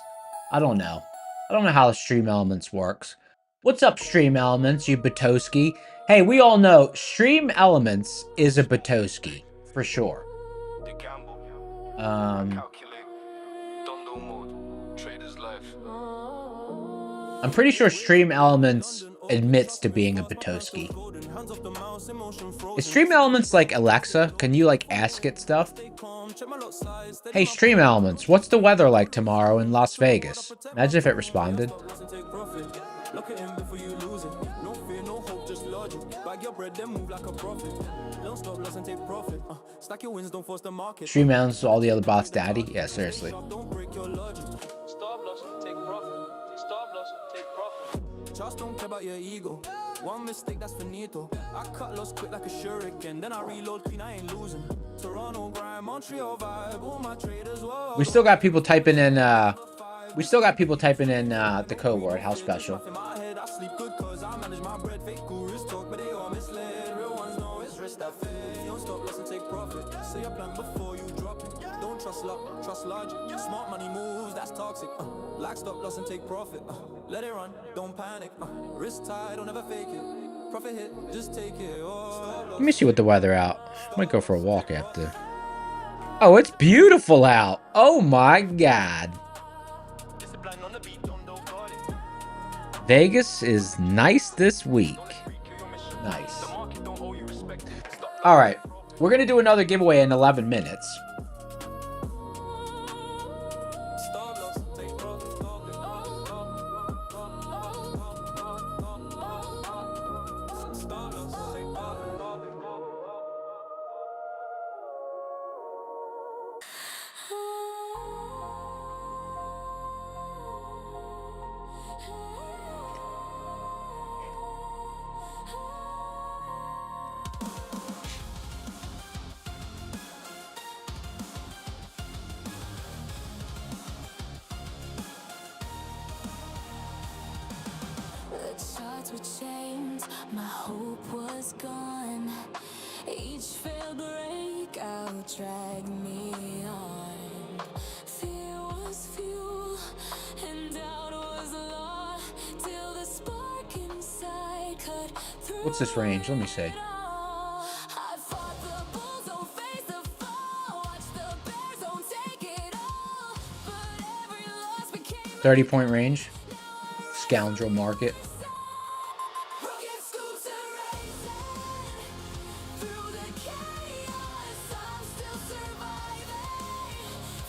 I don't know. I don't know how Stream Elements works. What's up, Stream Elements, you Batoski? Hey, we all know Stream Elements is a Batoski, for sure. I'm pretty sure Stream Elements admits to being a Batoski. Is Stream Elements like Alexa? Can you like ask it stuff? Hey, Stream Elements, what's the weather like tomorrow in Las Vegas? Imagine if it responded. Stream Elements, all the other bots daddy? Yeah, seriously. Just don't care about your ego. One mistake, that's finito. I cut lost quick like a shuriken. Then I reload clean, I ain't losing. Toronto grind, Montreal vibe. All my traders, whoa. We still got people typing in the code word. How special. In my head, I sleep good cause I manage my bread. Fake gurus talk, but they all misled. Real ones know it's risk that fair. Don't stop, listen, take profit. Say your plan before you drop it. Don't trust luck, trust logic. Smart money moves, that's toxic. Like stop, loss and take profit. Let it run, don't panic. Risk tide, don't ever fake it. Profit hit, just take it. Oh, Let me see what the weather out. Might go for a walk after. Oh, it's beautiful out. Oh my god. Vegas is nice this week. Nice. All right. We're going to do another giveaway in 11 minutes. The charts were changed, my hope was gone. Each failed breakout dragged me on. Fear was fuel, and doubt was law. Till the spark inside cut through. What's this range? Let me see. I fought the bulls, don't face the fall. Watch the bears, don't take it all. But every loss became 30-point range. Scoundrel market. rocket scoops erasing. Through the chaos, I'm still surviving.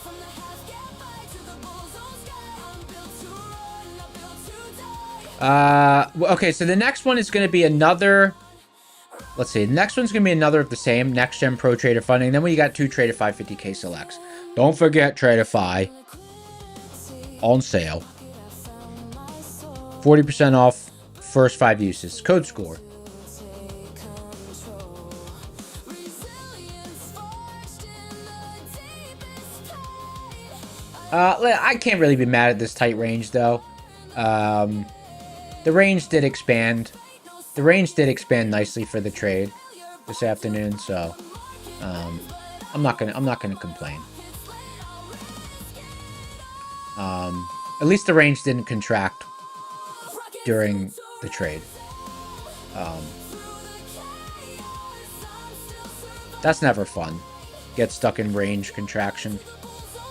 From the half gap fight to the bull's own sky, I'm built to run, not built to die. Well, okay, so the next one is going to be another. Let's see. The next one's going to be another of the same. Next Gen Pro Trader Funding. Then we got two Tradeify 50K selects. Don't forget Tradeify. On sale. 40% off first 5 uses. Code score. I can't really be mad at this tight range though. The range did expand. The range did expand nicely for the trade this afternoon, so I'm not gonna complain. At least the range didn't contract during the trade. That's never fun. Get stuck in range contraction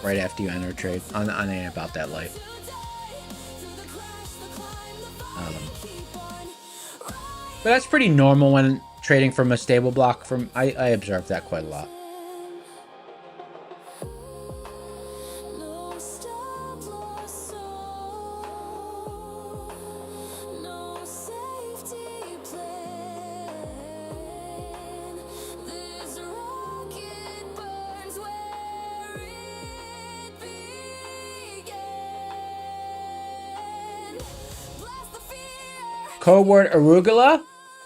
right after you enter a trade. I ain't about that life. But that's pretty normal when trading from a stable block. I observed that quite a lot. No stop loss, no safety plan. This rocket burns where it began. Blast the fear. Code word arugula.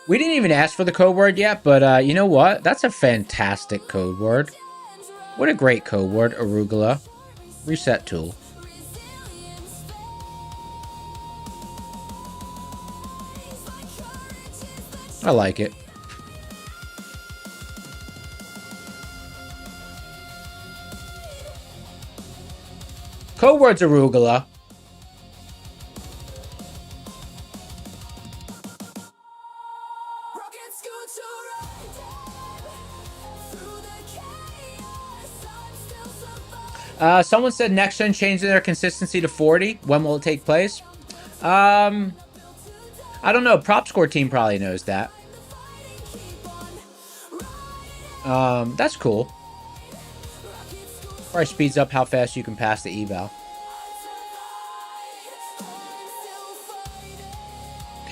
We didn't even ask for the code word yet, but you know what? That's a fantastic code word. What a great code word, arugula. Reset tool. I like it. Code word's arugula. Someone said next gen changing their consistency to 40. When will it take place? I don't know. Prop score team probably knows that. That's cool. Probably speeds up how fast you can pass the eval.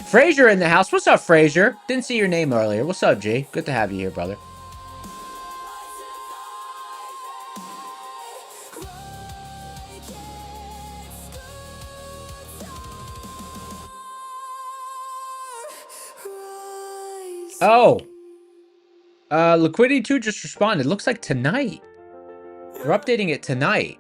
Frazier in the house. What's up, Frazier? Didn't see your name earlier. What's up, G? Good to have you here, brother. Oh. Liquidity 2 just responded. Looks like tonight. They're updating it tonight.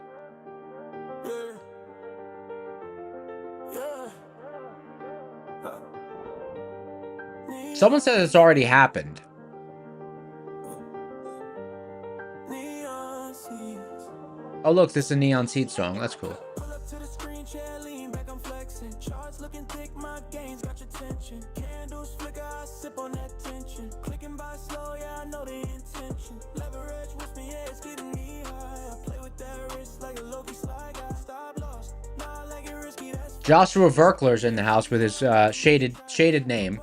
Someone said it's already happened. Oh, look, this is a Neon Seed song. That's cool. Joshua Verkler's in the house with his shaded name.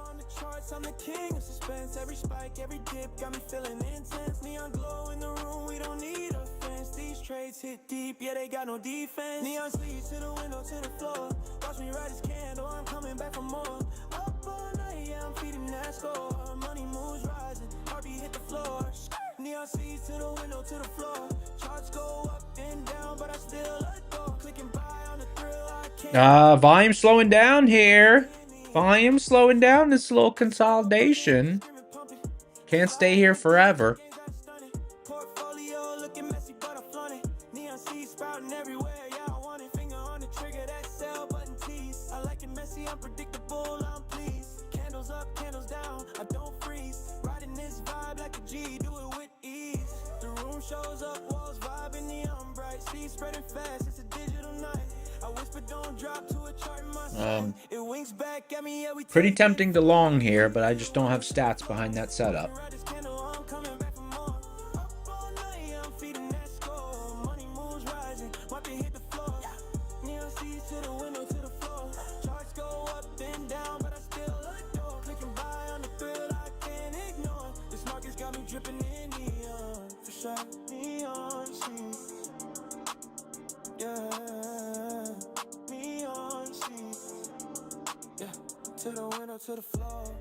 Hit deep, yeah, they got no defense. Neon sleeves to the window, to the floor. Watch me ride this candle, I'm coming back for more. Up all night, yeah, I'm feeding that score. Money moves rising, heartbeat hit the floor. Neon sleeves to the window, to the floor. Charts go up and down, but I still adore. Clicking by on the thrill, I can't. Volume slowing down here. Volume slowing down. This little consolidation. Can't stay here forever. Shows up, walls vibing, neon bright, seas spreading fast, it's a digital night. I whisper, don't drop to a chart in my side. It winks back at me, yeah, we Pretty tempting to long here, but I just don't have stats behind that setup. To the window, to the floor.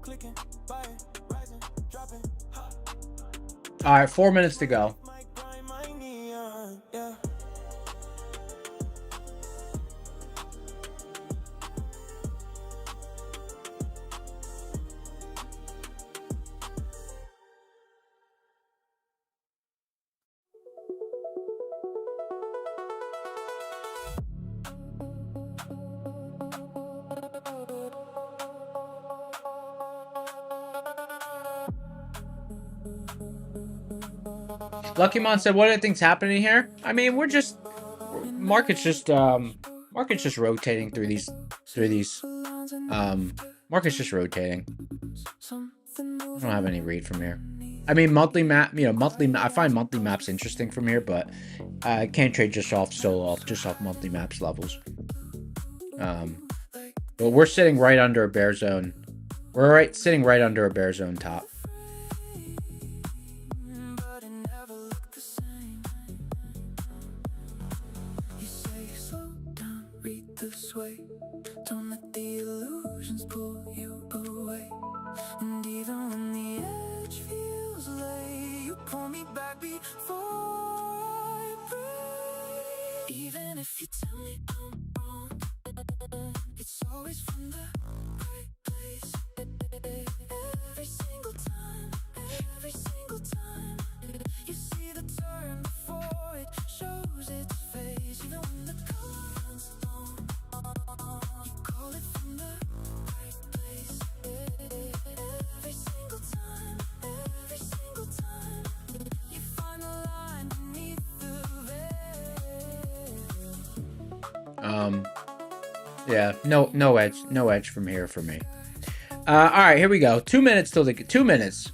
Clicking, buying, rising, dropping. All right, 4 minutes to go. Lucky Mon said, "What other things happening here?" I mean, market's just rotating through these. Market's just rotating. I don't have any read from here. I mean, monthly map. I find monthly maps interesting from here, but I can't trade just off monthly maps levels. But we're sitting right under a bear zone. We're sitting right under a bear zone top. Don't let the illusions pull you away. And even when the edge feels late, you pull me back before I break. Even if you tell me I'm wrong, it's always from the right place. Every single time, you see the turn before it shows its face. Even when the color runs long, you call it from the right place. Every single time, you find the line beneath the veil. Yeah, no edge from here for me. All right, here we go. 2 minutes till 2 minutes.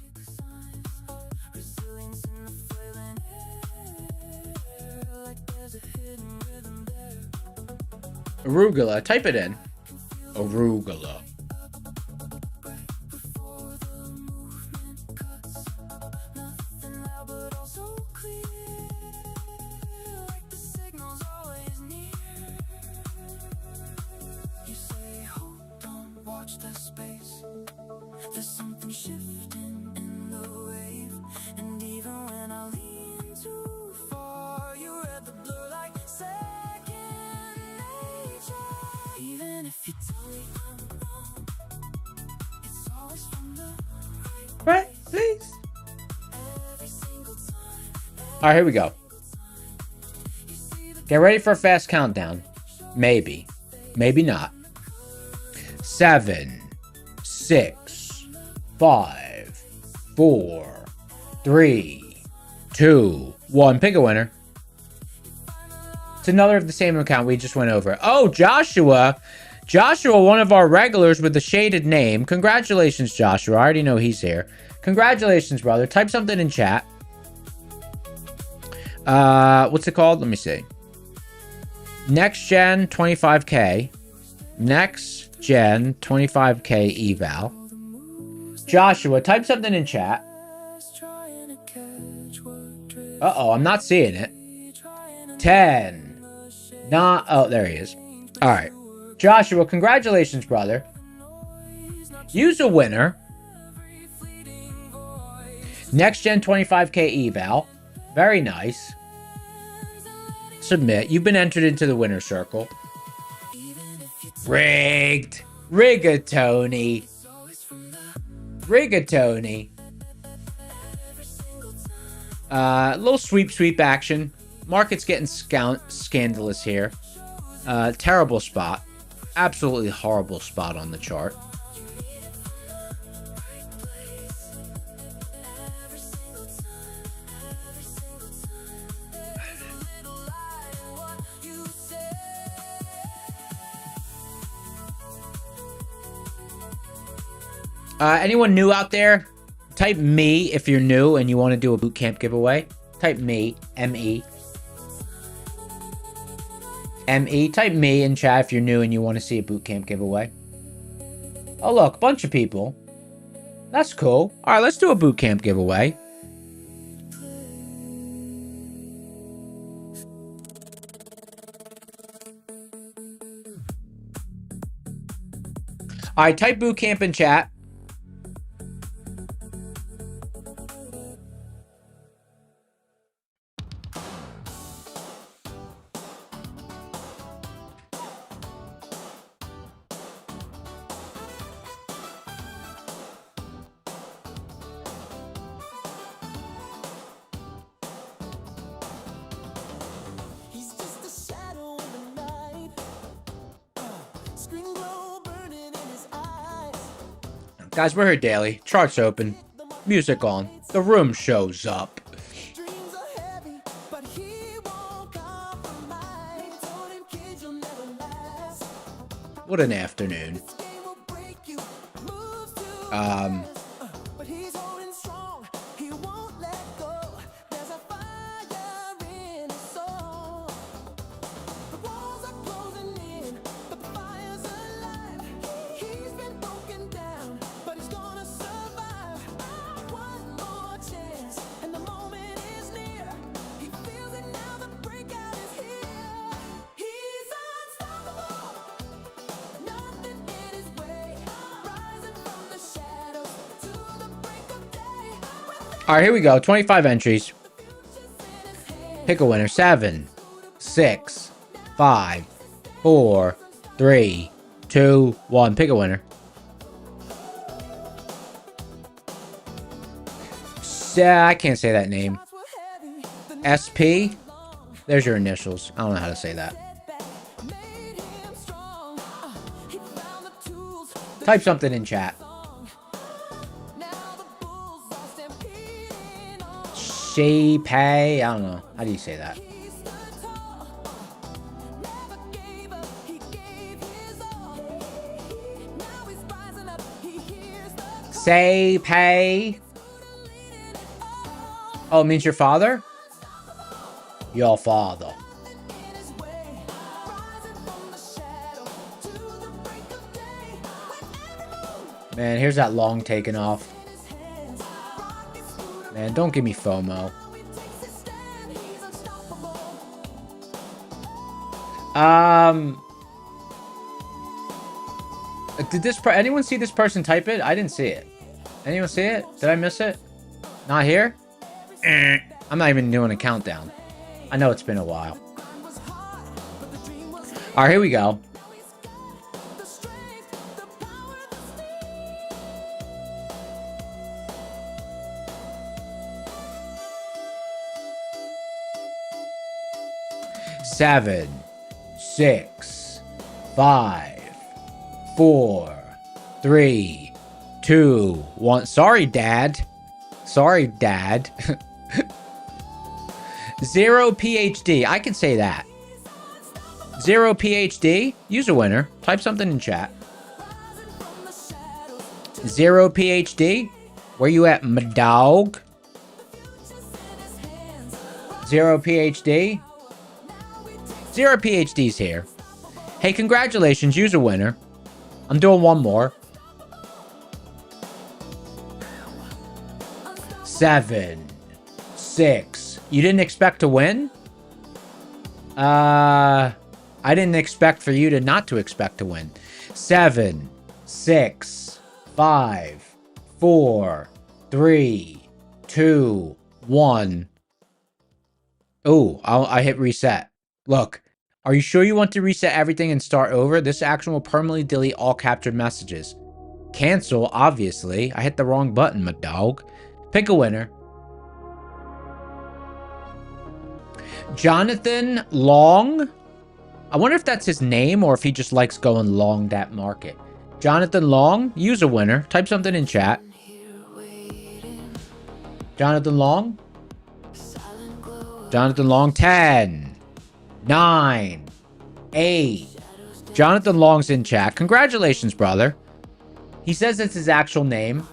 Arugula. Type it in. Arugula. There's something shifting in the wave, and even when I lean too far, you read the blur like second nature. Even if you tell me I'm wrong, it's always from the Right, please. every single time. All right, here we go. Get ready for a fast countdown. Maybe. Maybe not. 7, 6, 5, 4, 3, 2, 1. Pick a winner. It's another of the same account we just went over. Oh, Joshua. Joshua, one of our regulars with the shaded name. Congratulations, Joshua. I already know he's here. Congratulations, brother. Type something in chat. What's it called? Let me see. Next Gen 25K. Next Gen 25K eval. Joshua, type something in chat. Uh-oh, I'm not seeing it. 10. Not. Oh, there he is. All right. Joshua, congratulations, brother. Use a winner. Next Gen 25K eval. Very nice. Submit. You've been entered into the winner circle. Rigged. Rigatoni. Rigatoni. Little sweep action. Market's getting scandalous here. Terrible spot. Absolutely horrible spot on the chart. Anyone new out there? Type me if you're new and you want to do a bootcamp giveaway. Type me, M-E. M-E. Type me in chat if you're new and you want to see a bootcamp giveaway. Oh, look, bunch of people. That's cool. All right, let's do a bootcamp giveaway. All right, type bootcamp in chat. He's just a shadow in the night. Screen glow burning in his eyes. Guys, we're here daily. Charts open. Music on. The room shows up. Dreams are heavy, but he won't compromise. Told him, kid, you'll never last. What an afternoon. This game will break you. Moves too but he's holding strong. He won't let go. There's a fire in his soul. The walls are closing in, but the fire's alive. He's been broken down, but he's gonna survive. One more chance, and the moment is near. He feels it now, the breakout is here. He's unstoppable. Nothing in his way. Rising from the shadows to the break of day. All right, here we go. 25 entries. Pick a winner. 7, 6, 5, 4, 3, 2, 1. Pick a winner. I can't say that name. SP? There's your initials. I don't know how to say that. Type something in chat. Pay. I don't know. How do you say that? Say pay. Oh, it means your father? Your father. Man, here's that long taken off. Man, don't give me FOMO. Did anyone see this person type it? I didn't see it. Anyone see it? Did I miss it? Not here? I'm not even doing a countdown. I know it's been a while. All right, here we go. Seven, 6, 5, 4, 3, 2, 1. Sorry, Dad. Sorry, Dad. 0 PhD. I can say that. 0 PhD. Use a winner. Type something in chat. 0 PhD. Where you at, my dog? 0 PhD. 0 PhD's here. Hey, congratulations. Use a winner. I'm doing one more. 7, 6. You didn't expect to win? I didn't expect for you to not to expect to win. 7, 6, 5, 4, 3, 2, 1. Oh, I hit reset. Look, are you sure you want to reset everything and start over? This action will permanently delete all captured messages. Cancel, obviously. I hit the wrong button, my dog. Pick a winner. Jonathan Long. I wonder if that's his name or if he just likes going long that market. Jonathan Long, use a winner. Type something in chat. Jonathan Long. Jonathan Long, 10, 9, 8. Jonathan Long's in chat. Congratulations, brother. He says it's his actual name.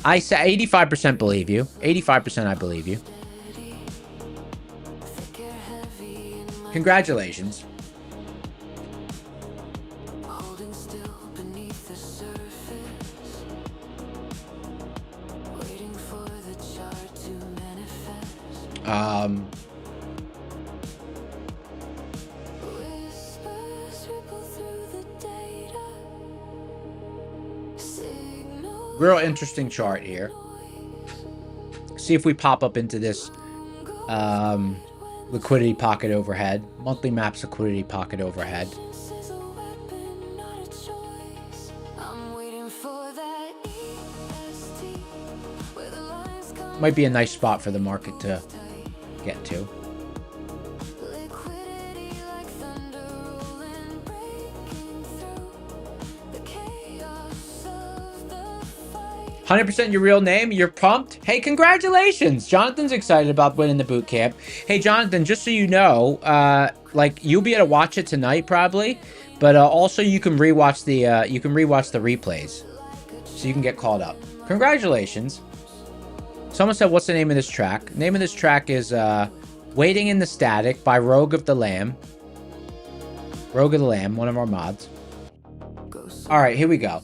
I say 85% believe you. 85% I believe you. Congratulations. Real interesting chart here. See if we pop up into this liquidity pocket overhead. Monthly maps liquidity pocket overhead. Might be a nice spot for the market to get to. 100% your real name. You're pumped. Hey, congratulations. Jonathan's excited about winning the boot camp. Hey, Jonathan, just so you know, like you'll be able to watch it tonight probably, but also you can rewatch the replays, so you can get caught up. Congratulations. Someone said, "What's the name of this track?" Name of this track is "Waiting in the Static" by Rogue of the Lamb. Rogue of the Lamb, one of our mods. All right, here we go.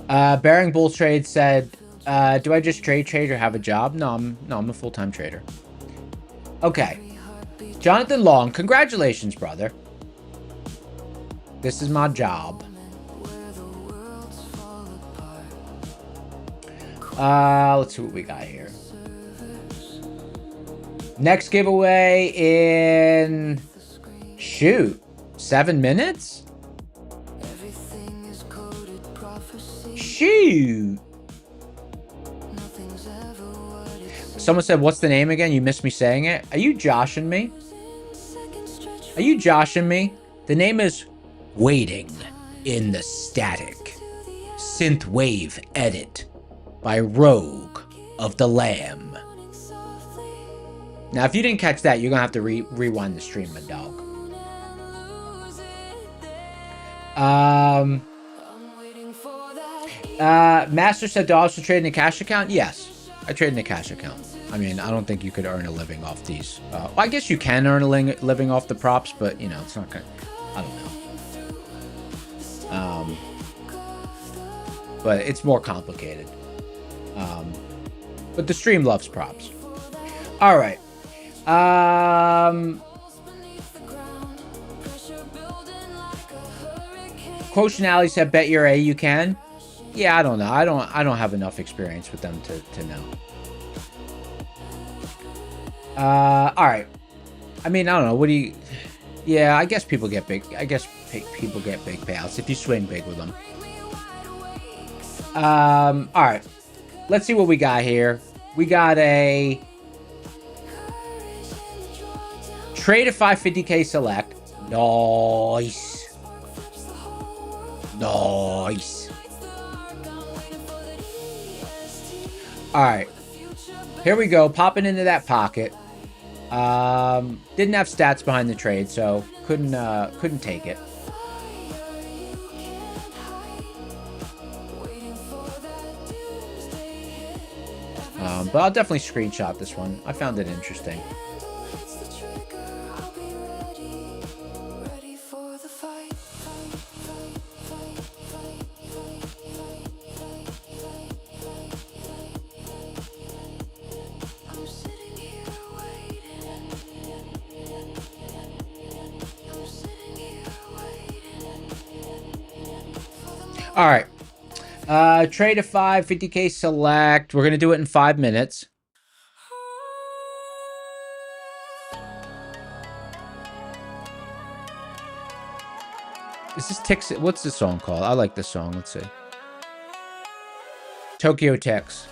Bearing Bulls Trade said, "Do I just trade or have a job?" No, I'm a full-time trader. Okay, Jonathan Long, congratulations, brother. This is my job. Let's see what we got here. Next giveaway in 7 minutes. Shoot. Someone said, "What's the name again?" You missed me saying it. Are you joshing me? Are you joshing me? The name is Waiting in the Static. Synthwave edit by Rogue of the Lamb. Now, if you didn't catch that, you're gonna have to rewind the stream, my dog. Master said, "Do I also trade in a cash account?" Yes, I trade in a cash account. I mean, I don't think you could earn a living off these. Well, I guess you can earn a living off the props, but, you know, it's not gonna... I don't know. But it's more complicated. But the stream loves props. All right. Quotient Alley said, bet you're A, you can. Yeah, I don't know. I don't have enough experience with them to know. All right. I mean, I don't know. What do you... Yeah, I guess people get big. I guess people get big payouts if you swing big with them. All right. Let's see what we got here. We got a trade of 550k select. Nice. Nice. All right. Here we go. Popping into that pocket. Didn't have stats behind the trade, so couldn't take it. But I'll definitely screenshot this one. I found it interesting. All right. Trade of 5, 50k select. We're going to do it in 5 minutes. Is this Tix? What's the song called? I like this song. Let's see. Tokyo Tix.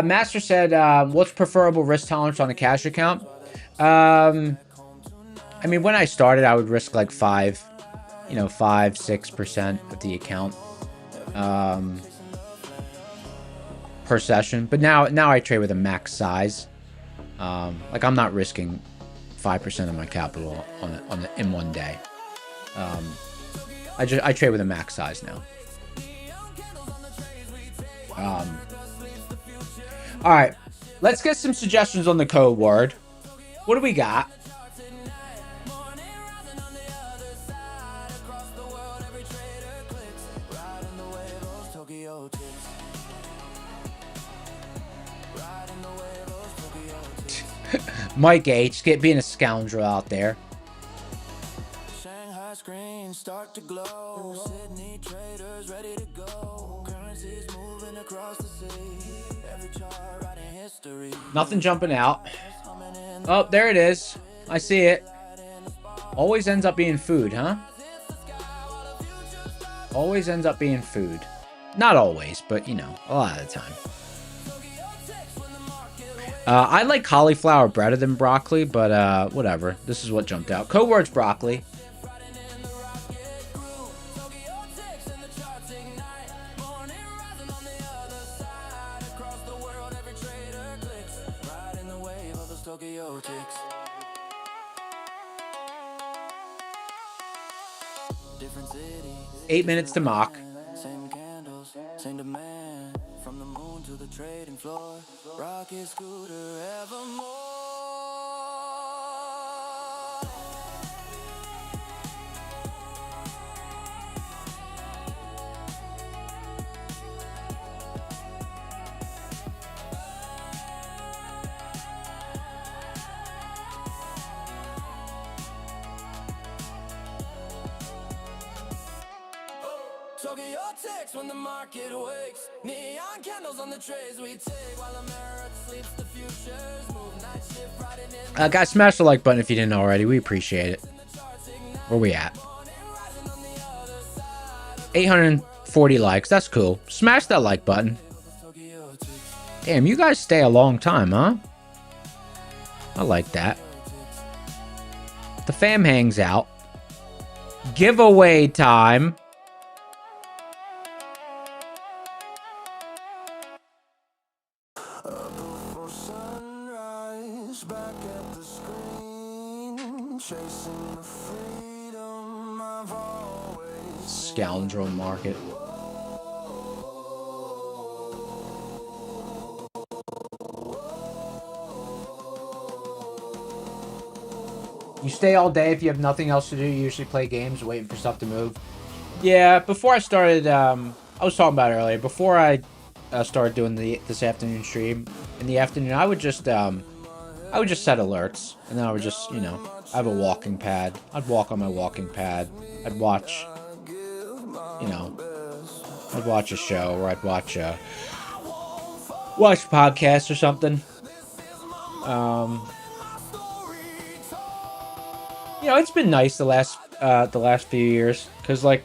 Master said, what's preferable risk tolerance on a cash account? I mean, when I started, I would risk like 5, 6% of the account per session. But now I trade with a max size. Like I'm not risking 5% of my capital in one day. I trade with a max size now. All right, let's get some suggestions on the code word. What do we got? Mike H, being a scoundrel out there. Shanghai screens start to glow. Sydney traders ready to go. Currencies moving across the sea. Every chart writing history. Nothing jumping out. Oh, there it is. I see it. Always ends up being food, huh? Always ends up being food. Not always, but, a lot of the time. I like cauliflower better than broccoli, but whatever. This is what jumped out. Code word's broccoli. Different cities, 8 minutes to mock. same candles, same demand. From the moon to the trading floor, rocket scooter evermore. Tokyo ticks when the market wakes. Neon candles on the trays we take while America sleeps. The futures move night shift riding in. Guys, smash the like button if you didn't already. We appreciate it. Where we at? 840 likes. That's cool. Smash that like button. Damn, you guys stay a long time, huh? I like that. The fam hangs out. Giveaway time. back at the screen, chasing the freedom I've always Scoundrel market. You stay all day if you have nothing else to do. You usually play games, waiting for stuff to move. Yeah, before I started, I was talking about it earlier. Before I started doing this afternoon stream, in the afternoon, I would just set alerts, and then I would just, you know, I have a walking pad. I'd walk on my walking pad. I'd watch, you know, I'd watch a show, or I'd watch a podcast or something. You know, it's been nice the last few years, because, like,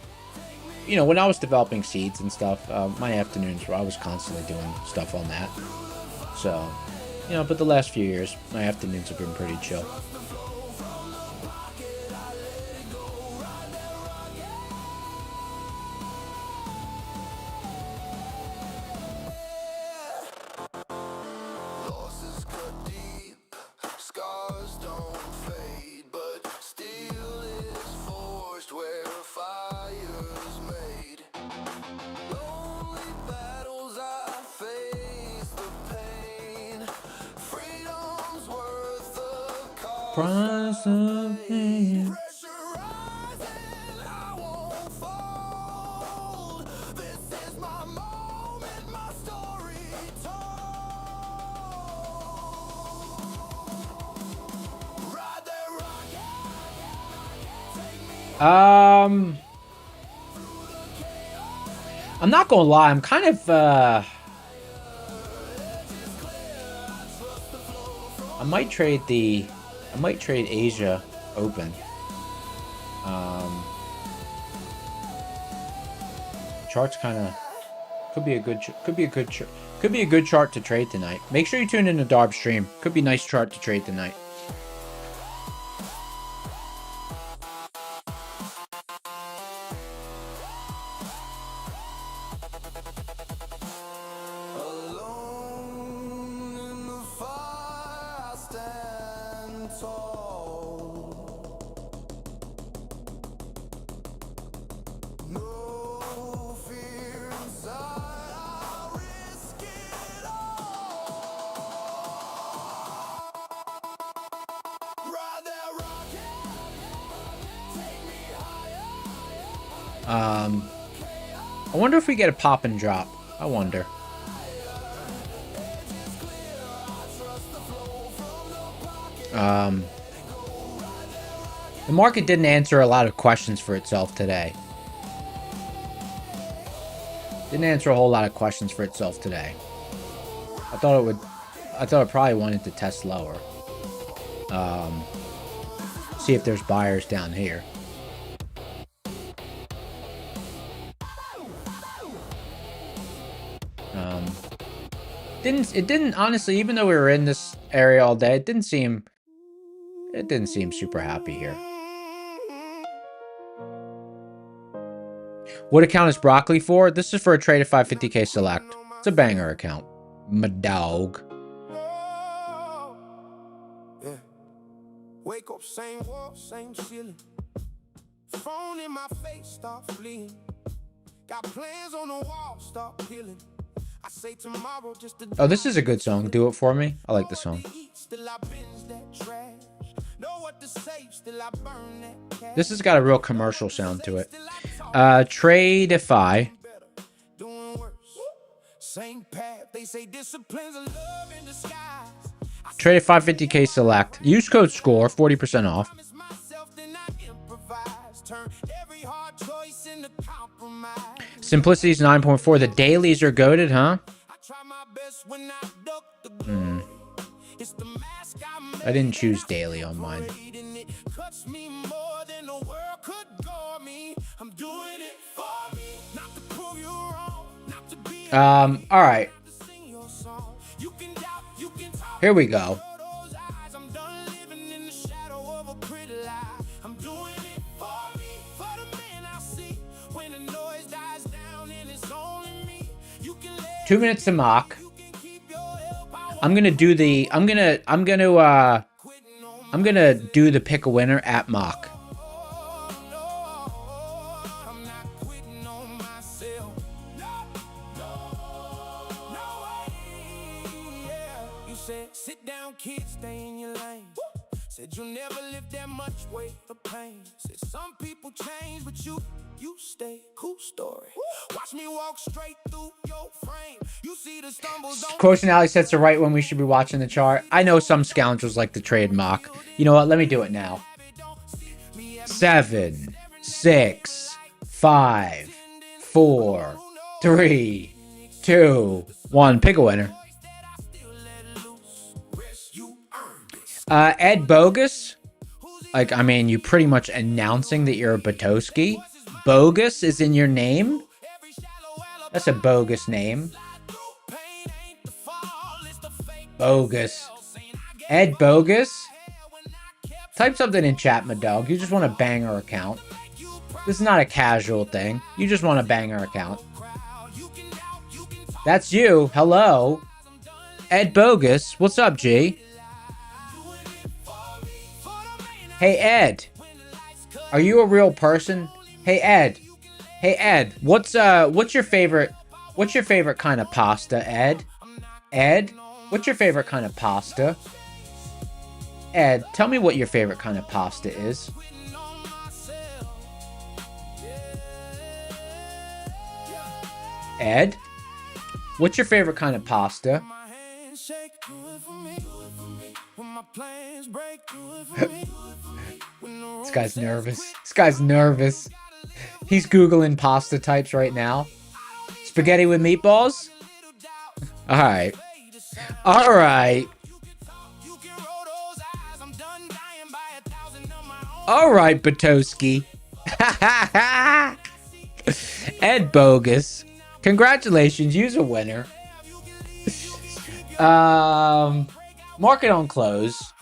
you know, when I was developing seeds and stuff, my afternoons were, I was constantly doing stuff on that. So, you know, but the last few years, my afternoons have been pretty chill. losses cut deep, scars don't fade, but steel is forged where fire's made. Lonely battles I face the pain, freedom's worth the cost. Price of pain. Pressure rising, I won't fold. This is my moment, my story told. Ride that rocket. I'm not gonna lie, I'm kind of, I might trade Asia Open. Chart's kind of, could be a good chart to trade tonight. Make sure you tune in to Darb stream. Could be a nice chart to trade tonight. Alone in the fire, I stand tall. No fear inside, I'll risk it all. Ride that rocket, take me higher. I wonder if we get a pop and drop. I wonder. The market didn't answer a lot of questions for itself today. Didn't answer a whole lot of questions for itself today. I thought it probably wanted to test lower. See if there's buyers down here. It didn't honestly, even though we were in this area all day, it didn't seem super happy here. What account is broccoli for? This is for a trade at 550k select. It's a banger account. My dog. Yeah. Wake up, same wall, same ceiling. Phone in my face, start fleeing. Got plans on the wall, start peeling. I say tomorrow just to Oh, this is a good song. Do It For Me. I like the song. still I binge that trash. Know what to say, still I burn that cash. This has got a real commercial sound to it. Tradeify. Doing worse. Same path, they say discipline's a love in disguise. Trade at 550k select. Use code SCORE, 40% off. Promise myself, then I improvise. Turn every hard choice into compromise. Simplicity's 9.4. The dailies are goated, huh? I try my best when I duck the glory. It's the mask I I didn't choose daily on mine. made, and it cuts me more than the world could gore me. I'm doing it for me, not to prove you wrong, not to be Alright. to sing your song. You can doubt, you can talk. Here we go. Those eyes, I'm done living in the shadow of a pretty lie. I'm doing it for me, for the man I see. When the noise dies down and it's only me, you can let 2 minutes to mock. you can keep your help. I I'm gonna do the pick a winner at mock. I'm not quitting on myself. No way. Yeah. You said, sit down, kids, stay in your lane. Said you never lived that much weight of pain. Said some people change, but you stay. Cool story. Watch me walk straight through your frame. You see the stumbles on Quotient Alley sets the right when we should be watching the chart. I know some scoundrels like to trade mock. You know what? Let me do it now. 7, 6, 5, 4, 3, 2, 1. Pick a winner. Ed Bogus. Like, I mean, you pretty much announcing that you're a Batoski. Bogus is in your name? That's a bogus name. Bogus. Ed Bogus? Type something in chat, my dog. You just want to bang our account. This is not a casual thing. You just want to bang our account. That's you. Hello. Ed Bogus. What's up, G? Hey, Ed. Are you a real person? Hey, Ed. Hey, Ed. What's your favorite kind of pasta, Ed? Ed, what's your favorite kind of pasta? Ed, tell me what your favorite kind of pasta is. Ed, what's your favorite kind of pasta? This guy's nervous. This guy's nervous. He's Googling pasta types right now. Spaghetti with meatballs? Alright. Alright. Alright, Batoski. Ed Bogus. Congratulations, you're a winner. Mark it on close.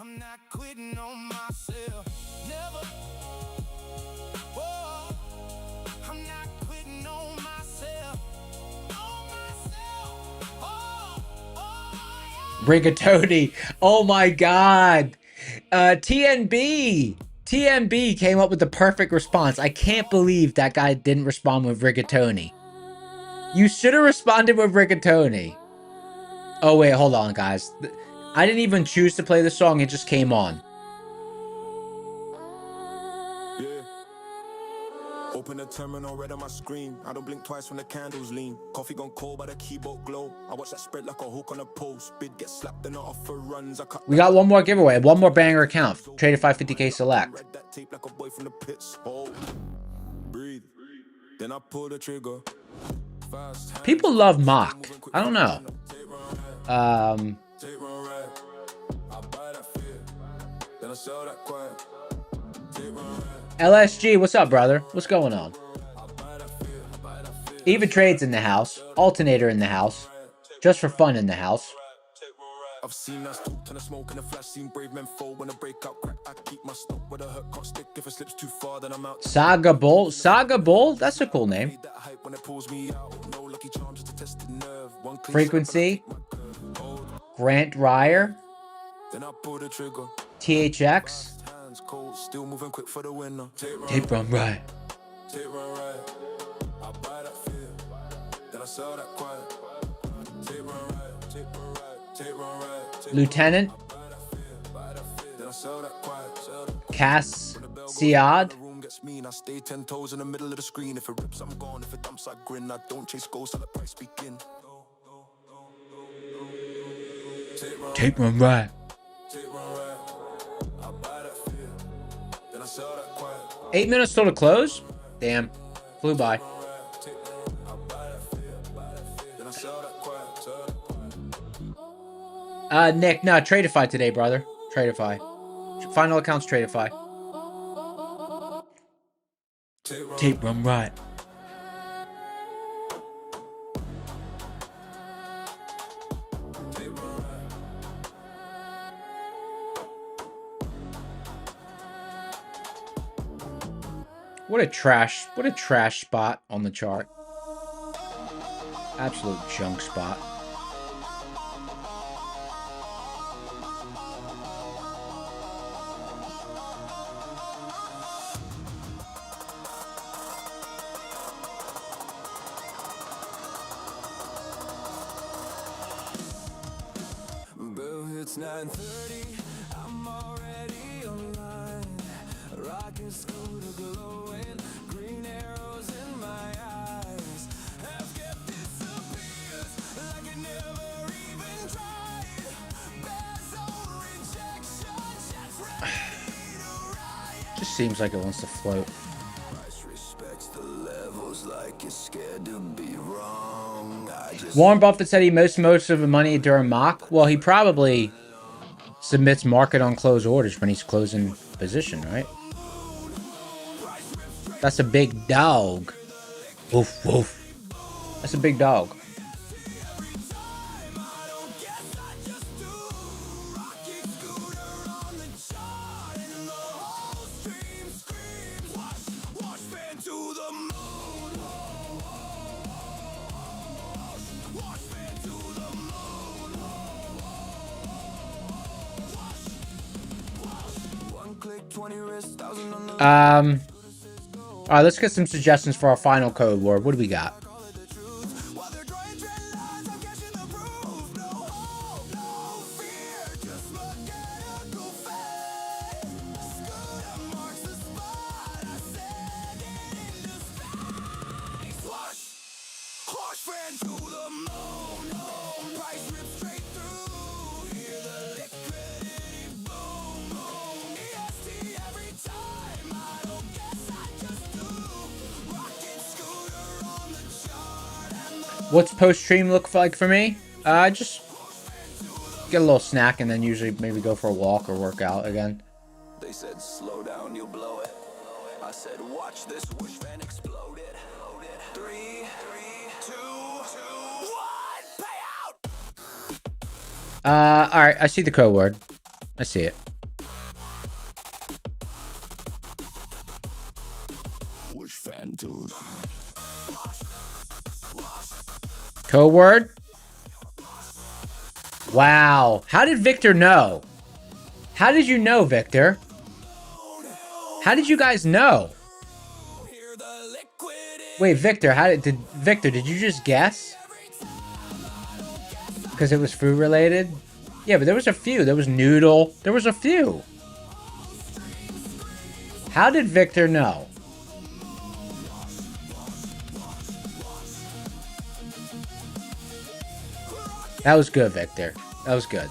Rigatoni. Oh my god. TNB came up with the perfect response. I can't believe that guy didn't respond with rigatoni. You should have responded with rigatoni. Oh wait, hold on, guys. I didn't even choose to play the song. It just came on. Open the terminal, red on my screen. I don't blink twice when the candles lean. Coffee gone cold by the keyboard glow. I watch that spread like a hook on a post. Bid get slapped and not offer runs. I cut. We got one more giveaway, one more banger account. Traded 550k select. Read that tape like a boy from the pits. Oh, breathe. Then I pull the trigger. Fast. People love mock. I don't know. Take run right. I buy that fear. Then I sell that quiet. Take run right. LSG, what's up, brother? What's going on? Even Trades in the house. Alternator in the house. Just for fun in the house. I've seen us talk to the smoke and the flash, seen brave men fall when I break out crack. I keep my stop with a hurt can't stick. If it slips too far, then I'm out. Saga Bull. Saga Bull? That's a cool name. Frequency. Grant Ryer. Then I pull the trigger. THX. Cold, still moving quick for the winner. Tape run right. Take run right. I buy that fear. Then I sell that quiet. Take run right. Take run right. Take run right. Lieutenant. Then I sell that quiet. Cass Siad. Room gets mean. I stay 10 toes in the middle of the screen. If it rips, I'm gone. If it dumps, I grin. I don't chase goals. I let price begin. Tape run right. 8 minutes till to close? Damn. Flew by. Nick, no, Tradeify today, brother. Tradeify. Final accounts Tradeify. Tape run right. What a trash spot on the chart. Absolute junk spot. It's 9:30, I'm already online. Rockin' scooter glowing, green arrows in my eyes. Have kept disappears like it never even tried. Bad zone rejection, just ready to riot. Just seems like it wants to float. Price respects the levels like you're scared to be wrong. I just Warren Buffett said he makes most of the money during mock. Well, he probably submits market on close orders when he's closing position, right? That's a big dog. Woof, woof. That's a big dog. All right, let's get some suggestions for our final code word. What do we got? What's post-stream look like for me? Just get a little snack and then usually maybe go for a walk or work out again. They said slow down, you'll blow it. I said watch this whoosh fan explode it. 3, 2, 1, pay out. All right, I see the code word. I see it. Whoosh fan dude. Code word. Wow. How did Victor know? How did you know, Victor? How did you guys know? Wait, Victor, did you just guess? Because it was food related? Yeah, but there was a few. There was noodle. There was a few. How did Victor know? That was good, Victor. That was good.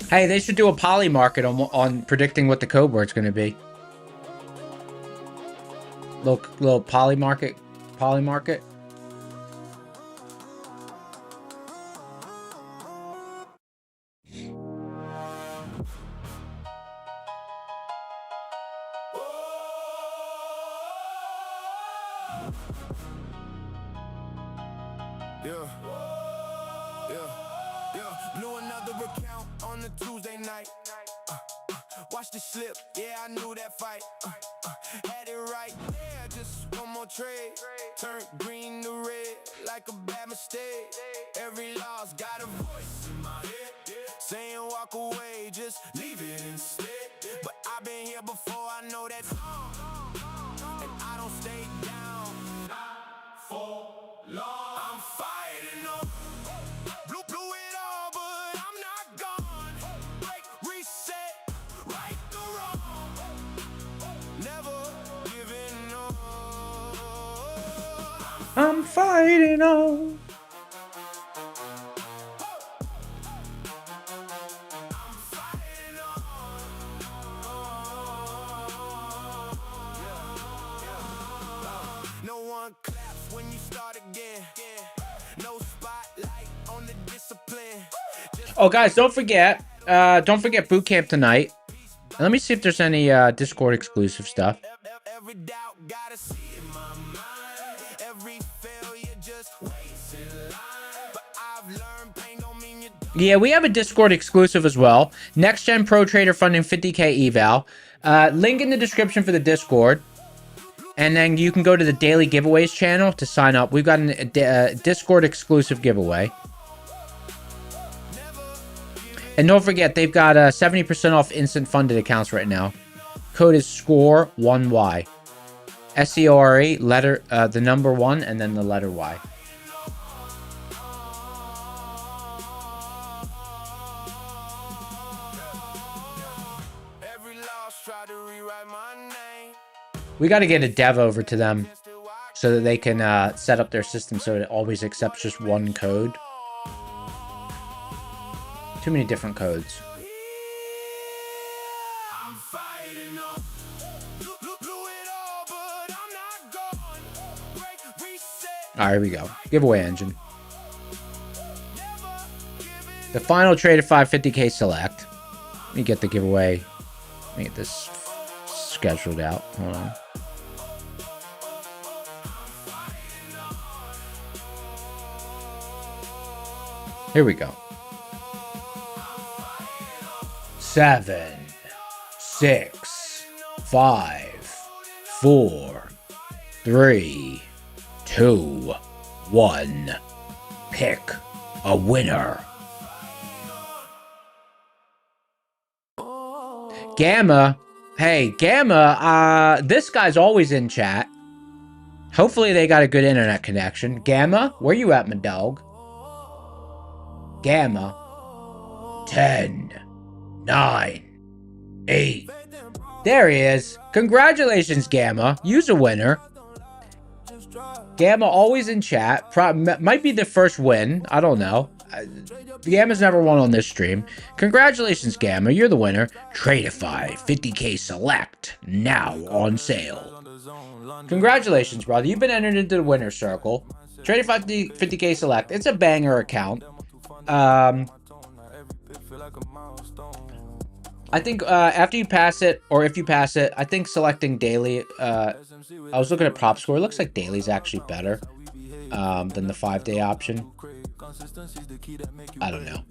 Hey, they should do a poly market on predicting what the code word's going to be. Little poly market. Blew another account on the Tuesday night. Watch the slip, yeah, I knew that fight. Had it right there, just one more trade. Turned green to red, like a bad mistake. Every loss got a voice in my head, saying walk away, just leave it instead. But I've been here before, I know that song. And I don't stay down, not for long. I'm fighting on. Blew it all, but I'm not gone. Break, reset, right the wrong. Never giving up. I'm fighting on. I'm fighting on. No one claps when you start again. No spotlight on the discipline. Oh, guys, don't forget boot camp tonight. And let me see if there's any Discord exclusive stuff. Every doubt gotta see in my mind. Every failure just waits in line. But I've learned pain don't mean you don't. Yeah, we have a Discord exclusive as well. Next Gen Pro Trader funding 50K eval. Link in the description for the Discord. And then you can go to the daily giveaways channel to sign up. We've got a Discord exclusive giveaway. And don't forget, they've got 70% off instant funded accounts right now. Code is SCORE1Y. SCORE, letter, the number 1, and then the letter Y. We got to get a dev over to them so that they can set up their system so it always accepts just one code. Too many different codes. All right, here we go. Giveaway engine. The final trade at 550k select. Let me get the giveaway. Let me get this scheduled out. Hold on. Here we go. 7, 6, 5, 4, 3, 2, 1. Pick a winner. Gamma. Hey, Gamma, this guy's always in chat. Hopefully they got a good internet connection. Gamma, where you at, my dog? Gamma. 10, 9, 8. There he is. Congratulations, Gamma. You's a winner. Gamma always in chat. Might be the first win. I don't know. Gamma's never won on this stream. Congratulations, Gamma. You're the winner. Tradeify 50k select. Now on sale. Congratulations, brother. You've been entered into the winner's circle. Tradeify 50k select. It's a banger account. I think after you pass it, or if you pass it, I think selecting daily, I was looking at prop score. It looks like daily's actually better than the 5-day option. I don't know.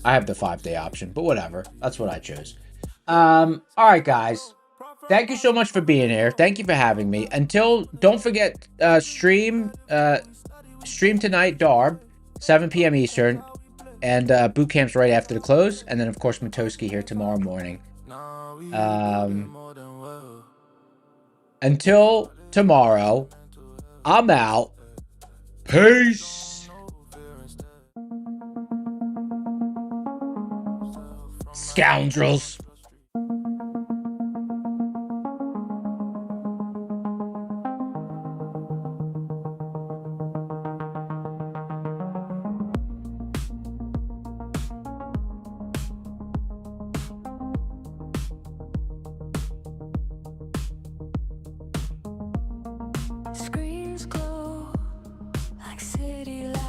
I have the 5-day option, but whatever. That's what I chose. All right, guys. Thank you so much for being here. Thank you for having me. Don't forget, stream tonight, Darb, 7 p.m. Eastern. And boot camp's right after the close. And then, of course, Matoski here tomorrow morning. Until tomorrow, I'm out. Peace. Scoundrels. Screens glow like city lights.